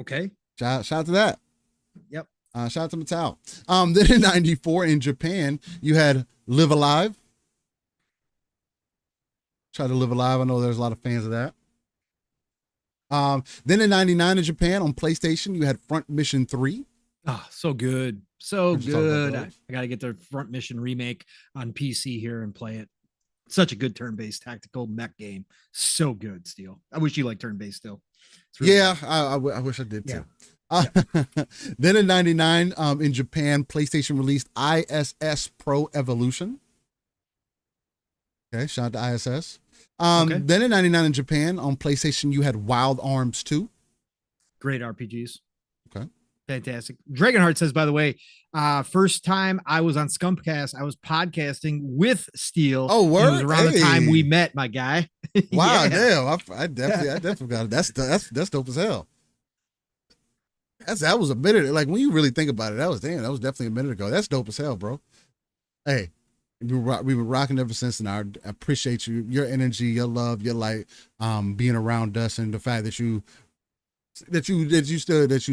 S3: Okay.
S2: Shout out to that.
S3: Yep.
S2: Shout out to Mattel. Then in 94 in Japan, you had Live Alive. Try to Live Alive. I know there's a lot of fans of that. Then in 99 in Japan on PlayStation, you had Front Mission 3.
S3: Oh, so good. So good. I got to get their Front Mission remake on PC here and play it. Such a good turn-based tactical mech game. So good, Steel. I wish you liked turn-based still.
S2: Really I wish I did too. Then in 99 in Japan, PlayStation released ISS Pro Evolution. Okay, shout out to ISS. Then in 99 in Japan on PlayStation, you had Wild Arms 2.
S3: Great RPGs.
S2: Okay.
S3: Fantastic. Dragonheart says, by the way, first time I was on Scumpcast, I was podcasting with Steel.
S2: Oh, word?
S3: It was around the time we met, my guy.
S2: Wow, damn. I definitely got it. That's dope as hell. That was a minute. Like, when you really think about it, that was definitely a minute ago. That's dope as hell, bro. Hey, we were rocking ever since, and I appreciate your energy, your love, your light, being around us, and the fact that you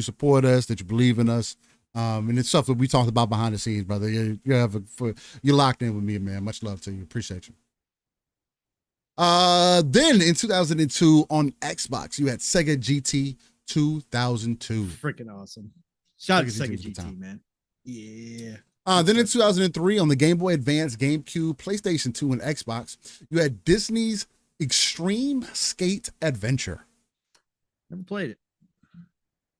S2: support us, that you believe in us. And it's stuff that we talked about behind the scenes, brother. You're locked in with me, man. Much love to you. Appreciate you. Then in 2002 on Xbox, you had Sega GT 2002.
S3: Freaking awesome. Shout out to Sega GT, man. Yeah.
S2: Then in 2003 on the Game Boy Advance, GameCube, PlayStation 2, and Xbox, you had Disney's Extreme Skate Adventure.
S3: Never played it.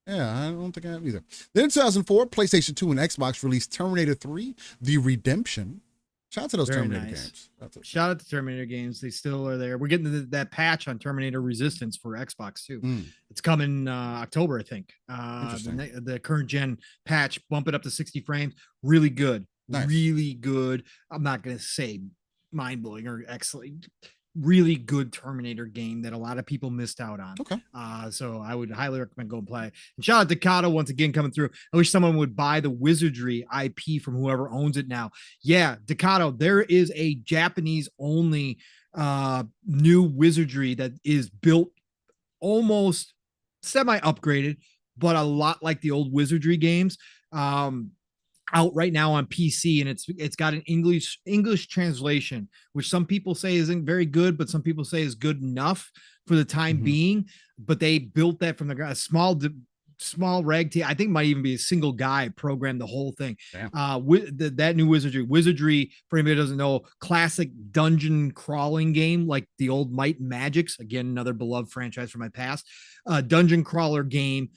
S2: Yeah, I don't think I have either. Then in 2004, PlayStation 2 and Xbox released Terminator 3, The Redemption. Shout out to those Terminator games.
S3: Shout out to Terminator games. They still are there. We're getting that patch on Terminator Resistance for Xbox too. It's coming October, I think. The current gen patch, bump it up to 60 frames. Really good. Nice. Really good. I'm not going to say mind-blowing or excellent. Really good Terminator game that a lot of people missed out on.
S2: Okay.
S3: So I would highly recommend go and play. And shout out to Kato once again coming through. I wish someone would buy the Wizardry IP from whoever owns it now. Yeah, Decado, there is a Japanese only new Wizardry that is built almost semi upgraded, but a lot like the old Wizardry games. Out right now on PC, and it's got an English translation, which some people say isn't very good, but some people say is good enough for the time being. But they built that from the ground, small rag team. I think it might even be a single guy programmed the whole thing. That new Wizardry, for anybody who doesn't know, classic dungeon crawling game like the old Might and Magics. Again, another beloved franchise from my past. Dungeon crawler game,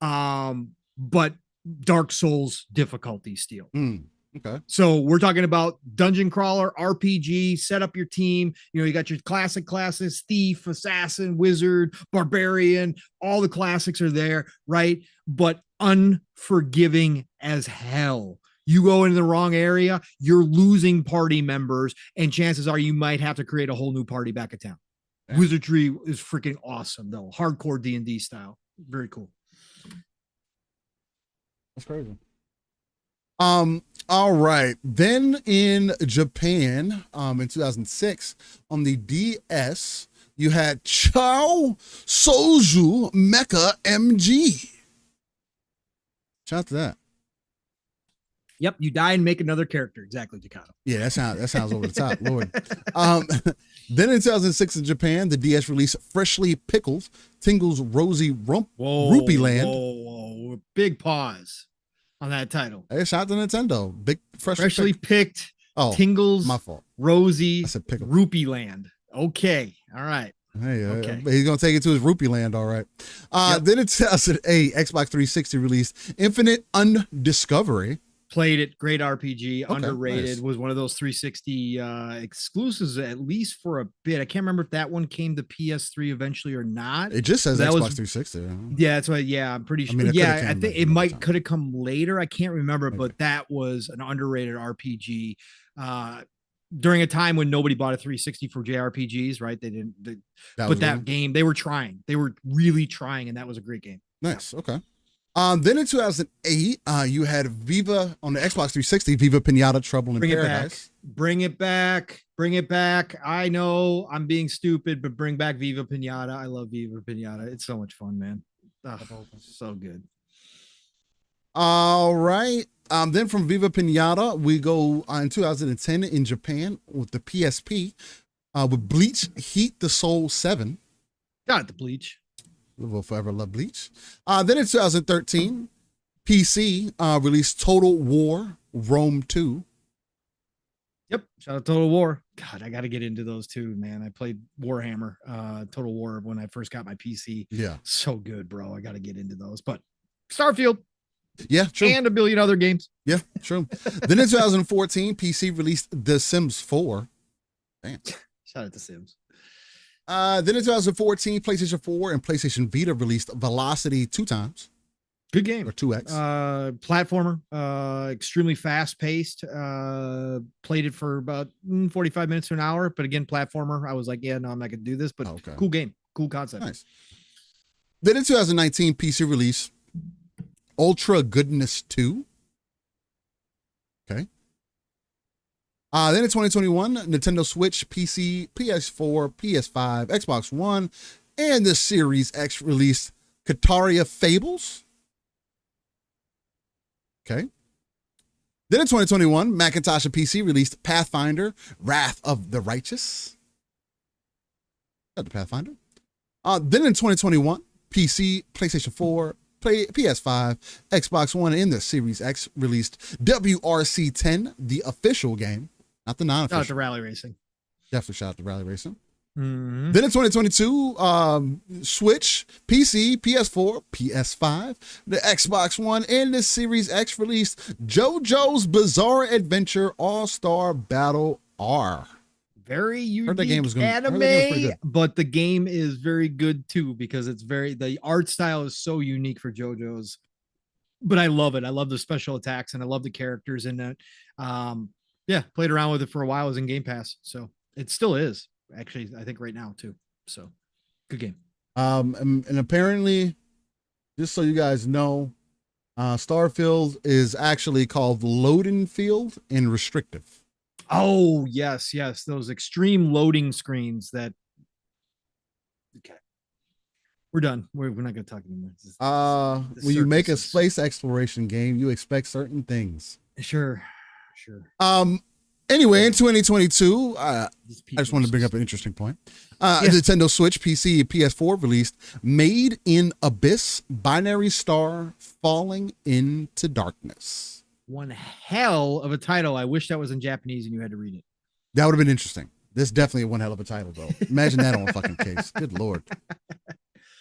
S3: but Dark Souls difficulty steel.
S2: Okay.
S3: So we're talking about dungeon crawler, RPG, set up your team. You got your classic classes, thief, assassin, wizard, barbarian, all the classics are there, right? But unforgiving as hell. You go into the wrong area, you're losing party members, and chances are you might have to create a whole new party back at town. Yeah. Wizardry is freaking awesome though. Hardcore D&D style. Very cool.
S2: That's crazy. All right. Then in Japan, in 2006, on the DS, you had Chao Soju Mecha MG. Shout out to that.
S3: Yep, you die and make another character. Exactly, Takata.
S2: Yeah, that sounds over the top, Lord. Then in 2006 in Japan, the DS released Freshly Pickled, Tingle's Rosy Rupee Land.
S3: Whoa, big pause on that title.
S2: Hey, shout out to Nintendo. Big
S3: freshly picked. Tingle's
S2: my fault.
S3: Rosy Rupee Land. Okay, all right.
S2: Hey, okay. He's gonna take it to his Rupee Land, all right. Then in 2008, Xbox 360 released Infinite Undiscovery.
S3: Played it, great RPG, underrated. Nice. Was one of those 360 exclusives at least for a bit. I can't remember if that one came to PS3 eventually or not.
S2: It just says
S3: that
S2: Xbox 360.
S3: Yeah, that's why. Yeah, I'm pretty sure. I think it could have come later. I can't remember, but that was an underrated RPG. During a time when nobody bought a 360 for JRPGs, right? They didn't. That game, they were trying. They were really trying, and that was a great game.
S2: Nice. Okay. Then in 2008, you had Viva on the Xbox 360, Viva Pinata Trouble in Paradise.
S3: Bring it back. I know I'm being stupid, but bring back Viva Pinata. I love Viva Pinata. It's so much fun, man. So good.
S2: All right. Then from Viva Pinata, we go in 2010 in Japan with the PSP with Bleach Heat the Soul 7.
S3: Got the Bleach.
S2: We'll forever love Bleach. Then in 2013, PC released Total War Rome 2.
S3: Yep. Shout out Total War. God, I got to get into those too, man. I played Warhammer, Total War when I first got my PC.
S2: Yeah.
S3: So good, bro. I got to get into those. But Starfield.
S2: Yeah, true.
S3: And a billion other games.
S2: Yeah, true. Then in 2014, PC released The Sims 4. Damn.
S3: Shout out to Sims.
S2: Then in 2014, PlayStation 4 and PlayStation Vita released Velocity 2 times.
S3: Good game.
S2: Or 2X.
S3: Platformer, extremely fast paced. Played it for about 45 minutes to an hour. But again, platformer. I was like, yeah, no, I'm not going to do this. But cool game. Cool concept.
S2: Nice. Then in 2019, PC release Ultra Goodness 2. Okay. Then in 2021, Nintendo Switch, PC, PS4, PS5, Xbox One, and the Series X released Kataria Fables. Okay. Then in 2021, Macintosh and PC released Pathfinder, Wrath of the Righteous. Got the Pathfinder. Then in 2021, PC, PlayStation 4, PS5, Xbox One, and the Series X released WRC 10, the official game, not the non-official.
S3: Shout out to Rally Racing.
S2: Definitely shout out to Rally Racing.
S3: Mm-hmm.
S2: Then in 2022, Switch, PC, PS4, PS5, the Xbox One, and the Series X released JoJo's Bizarre Adventure All-Star Battle R.
S3: Very unique
S2: heard that game was
S3: anime, but the game is very good too because the art style is so unique for JoJo's. But I love it. I love the special attacks and I love the characters in it. Played around with it for a while. It was in Game Pass, so it still is. Actually, I think right now too. So good game.
S2: And apparently, just so you guys know, Starfield is actually called Loading Field and Restrictive.
S3: Oh, yes. Those extreme loading screens that. Okay. We're done. We're not going to talk anymore.
S2: When you make a space exploration game, you expect certain things.
S3: Sure.
S2: Anyway, in 2022, I just wanted to bring up an interesting point. Nintendo Switch, PC, PS4 released Made in Abyss, Binary Star, Falling into Darkness.
S3: One hell of a title. I wish that was in Japanese and you had to read it.
S2: That would have been interesting. This is definitely one hell of a title, though. Imagine that on a fucking case. Good Lord.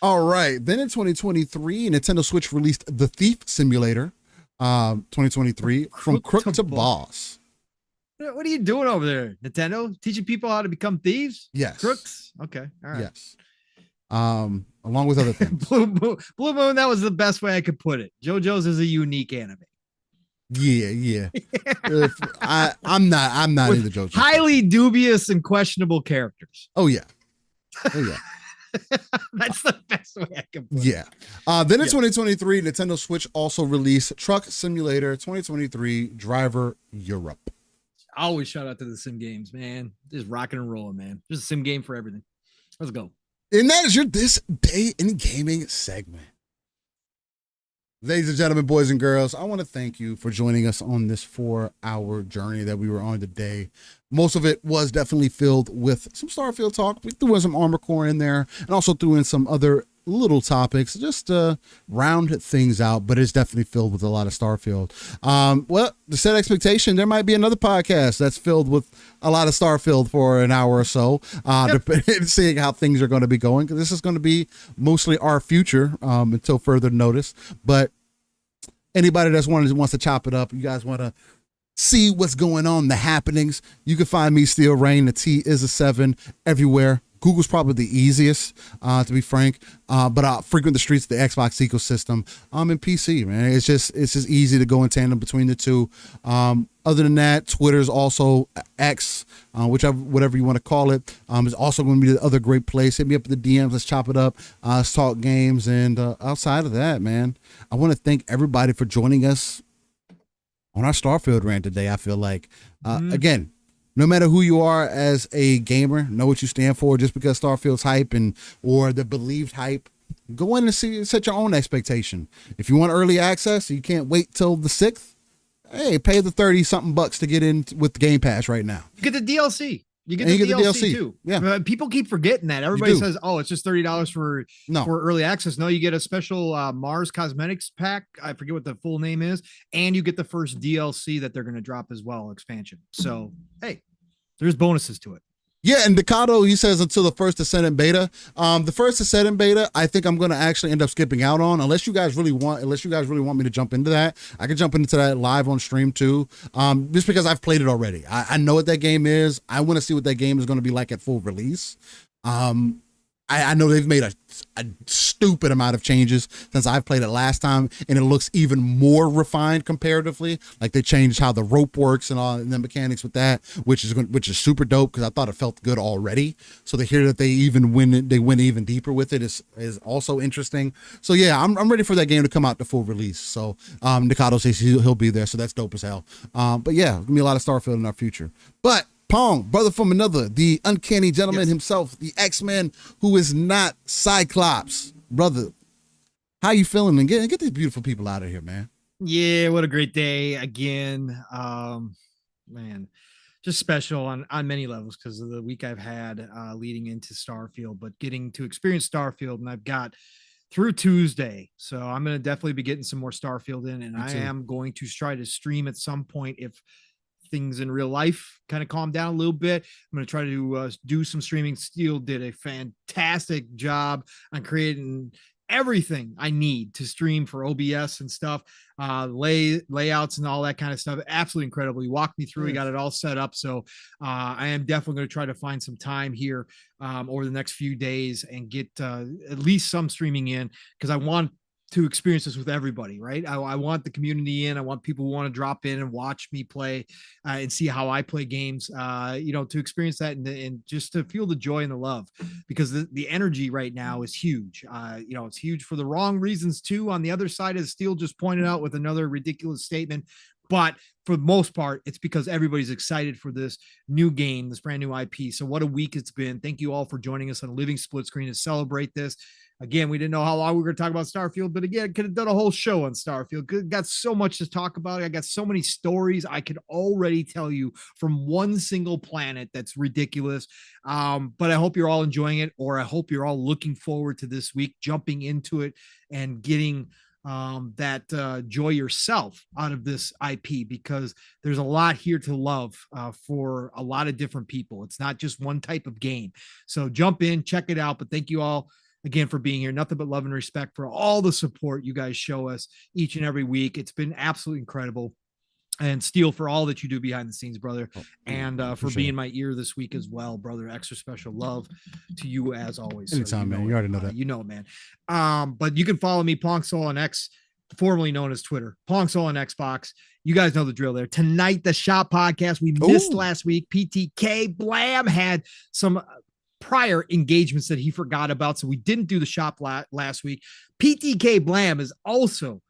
S2: All right. Then in 2023, Nintendo Switch released The Thief Simulator, 2023, From Crook to Boss.
S3: What are you doing over there, Nintendo? Teaching people how to become thieves?
S2: Yes.
S3: Crooks? Okay. All right.
S2: Yes. Along with other things.
S3: Blue Moon, that was the best way I could put it. JoJo's is a unique anime.
S2: Yeah. I'm not into JoJo.
S3: Highly dubious and questionable characters.
S2: Oh yeah.
S3: That's the best way I can put it.
S2: Yeah. Then in 2023, Nintendo Switch also released Truck Simulator 2023 Driver Europe.
S3: I always shout out to the sim games, man. Just rocking and rolling, man. There's a sim game for everything. Let's go.
S2: And that is your This Day in Gaming segment. Ladies and gentlemen, boys and girls, I want to thank you for joining us on this 4-hour journey that we were on today. Most of it was definitely filled with some Starfield talk. We threw in some Armor Core in there and also threw in some other little topics just to round things out, but it's definitely filled with a lot of Starfield. Well, to set expectation, there might be another podcast that's filled with a lot of Starfield for an hour or so, seeing how things are going to be going. This is going to be mostly our future until further notice, but anybody that's wants to chop it up, you guys want to see what's going on, the happenings, you can find me, Steel Rain. The T is a 7 everywhere. Google's probably the easiest, to be frank, but I frequent the streets of the Xbox ecosystem. And PC, man. It's just easy to go in tandem between the two. Other than that, Twitter's also X, whatever you want to call it, is also going to be the other great place. Hit me up in the DMs. Let's chop it up. Let's talk games. And outside of that, man, I want to thank everybody for joining us on our Starfield rant today. I feel like, again, no matter who you are as a gamer, know what you stand for. Just because Starfield's hype or the believed hype, go in and set your own expectation. If you want early access, you can't wait till the 6th. Hey, pay the 30-something bucks to get in with Game Pass right now.
S3: You get the DLC. You get the DLC too.
S2: Yeah.
S3: People keep forgetting that. Everybody says, "Oh, it's just $30 for early access." No, you get a special Mars Cosmetics pack. I forget what the full name is, and you get the first DLC that they're going to drop as well, expansion. So, hey, there's bonuses to it.
S2: Yeah, and Decado, he says until the first Ascendant beta. The first Ascendant beta, I think I'm going to actually end up skipping out on, unless you guys really want me to jump into that. I can jump into that live on stream too, just because I've played it already. I know what that game is. I want to see what that game is going to be like at full release. I know they've made a stupid amount of changes since I've played it last time, and it looks even more refined comparatively. Like they changed how the rope works and all and the mechanics with that, which is super dope because I thought it felt good already. So to hear that they went even deeper with it is also interesting. So yeah, I'm ready for that game to come out to full release. So Nikado says he'll be there, so that's dope as hell. But yeah, there's gonna be a lot of Starfield in our future. But Pong, brother from another, the uncanny gentleman himself, the X-Men who is not Cyclops. Brother, how you feeling? And get these beautiful people out of here, man.
S3: Yeah, what a great day again. Man, just special on many levels because of the week I've had leading into Starfield, but getting to experience Starfield, and I've got through Tuesday. So I'm going to definitely be getting some more Starfield in, and I am going to try to stream at some point if things in real life kind of calm down a little bit. I'm going to try to do some streaming. Steel did a fantastic job on creating everything I need to stream for OBS and stuff, layouts and all that kind of stuff. Absolutely incredible. He walked me through. He got it all set up. So I am definitely going to try to find some time here over the next few days and get at least some streaming in, because I want to experience this with everybody, right? I want the community in. I want people who want to drop in and watch me play and see how I play games, to experience that and just to feel the joy and the love, because the energy right now is huge. It's huge for the wrong reasons too. On the other side, as Steele just pointed out with another ridiculous statement, but for the most part, it's because everybody's excited for this new game, this brand new IP. So what a week it's been. Thank you all for joining us on Living Split Screen to celebrate this. Again, we didn't know how long we were going to talk about Starfield, but again, could have done a whole show on Starfield. Got so much to talk about. I got so many stories I could already tell you from one single planet that's ridiculous. But I hope you're all enjoying it, or I hope you're all looking forward to this week, jumping into it and getting that joy yourself out of this IP, because there's a lot here to love for a lot of different people. It's not just one type of game. So jump in, check it out. But thank you all again for being here. Nothing but love and respect for all the support you guys show us each and every week. It's been absolutely incredible. And Steele, for all that you do behind the scenes, brother, and for being my ear this week as well, brother. Extra special love to you as always.
S2: Anytime, man. You already know that.
S3: You know, man. But you can follow me, Pongsoul on X, formerly known as Twitter, Pongsoul on Xbox. You guys know the drill there. Tonight, the Shop Podcast. We missed last week. PTK Blam had some prior engagements that he forgot about, so we didn't do the shop last week. PTK Blam is also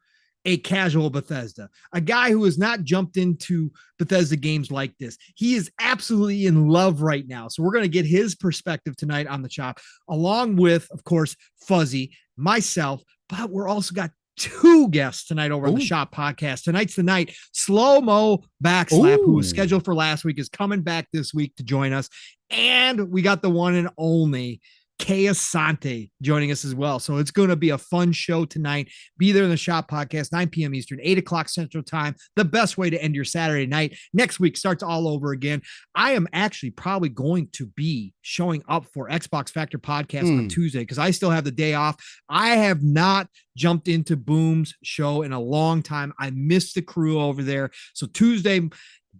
S3: a casual Bethesda, a guy who has not jumped into Bethesda games like this. He is absolutely in love right now. So we're going to get his perspective tonight on the shop, along with, of course, Fuzzy, myself, but we're also got two guests tonight over on the Shop Podcast. Tonight's the night. Slow-Mo Backslap, who was scheduled for last week, is coming back this week to join us. And we got the one and only Kay Asante joining us as well. So it's going to be a fun show tonight. Be there in the Shop Podcast, 9 p.m. Eastern, 8 o'clock Central Time. The best way to end your Saturday night. Next week starts all over again. I am actually probably going to be showing up for Xbox Factor Podcast on Tuesday because I still have the day off. I have not jumped into Boom's show in a long time. I missed the crew over there. So Tuesday,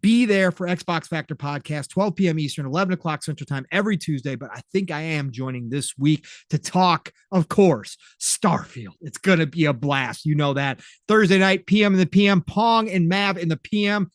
S3: be there for Xbox Factor Podcast, 12 p.m. Eastern, 11 o'clock Central Time every Tuesday. But I think I am joining this week to talk, of course, Starfield. It's going to be a blast. You know that. Thursday night, PM in the PM, Pong and Mav in the PM.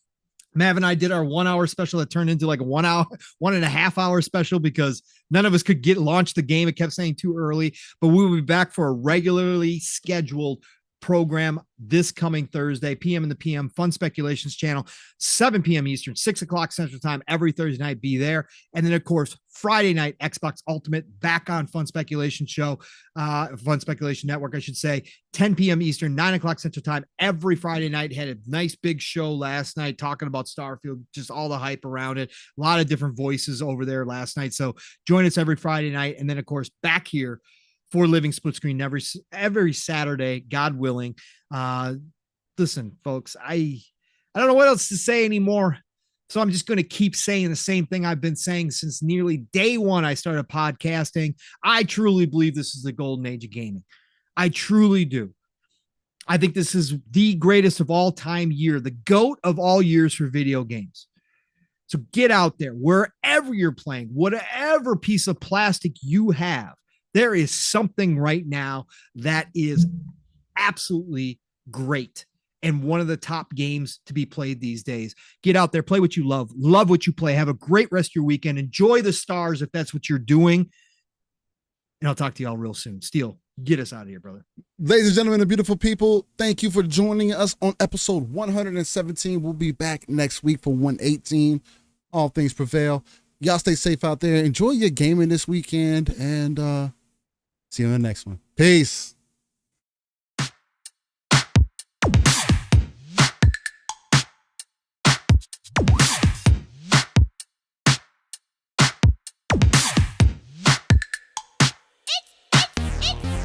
S3: Mav and I did our 1 hour special that turned into like a 1 hour, 1.5 hour special because none of us could launch the game. It kept saying too early, but we will be back for a regularly scheduled program this coming Thursday, PM in the PM, Fun Speculations channel, 7 p.m. Eastern, 6 o'clock Central Time every Thursday night. Be there. And then, of course, Friday night, Xbox Ultimate back on Fun Speculation Show, Fun Speculation Network, I should say, 10 p.m. Eastern, 9 o'clock Central Time every Friday night. Had a nice big show last night talking about Starfield, just all the hype around it. A lot of different voices over there last night. So join us every Friday night. And then, of course, back here for Living Split Screen every Saturday, God willing. Listen, folks, I don't know what else to say anymore. So I'm just going to keep saying the same thing I've been saying since nearly day one I started podcasting. I truly believe this is the golden age of gaming. I truly do. I think this is the greatest of all time year, the GOAT of all years for video games. So get out there, wherever you're playing, whatever piece of plastic you have, there is something right now that is absolutely great and one of the top games to be played these days. Get out there, play what you love what you play. Have a great rest of your weekend. Enjoy the stars if that's what you're doing. And I'll talk to you all real soon. Steele, get us out of here, brother.
S2: Ladies and gentlemen, the beautiful people, thank you for joining us on episode 117. We'll be back next week for 118. All things prevail. Y'all stay safe out there. Enjoy your gaming this weekend, and see you in the next one. Peace.
S4: It's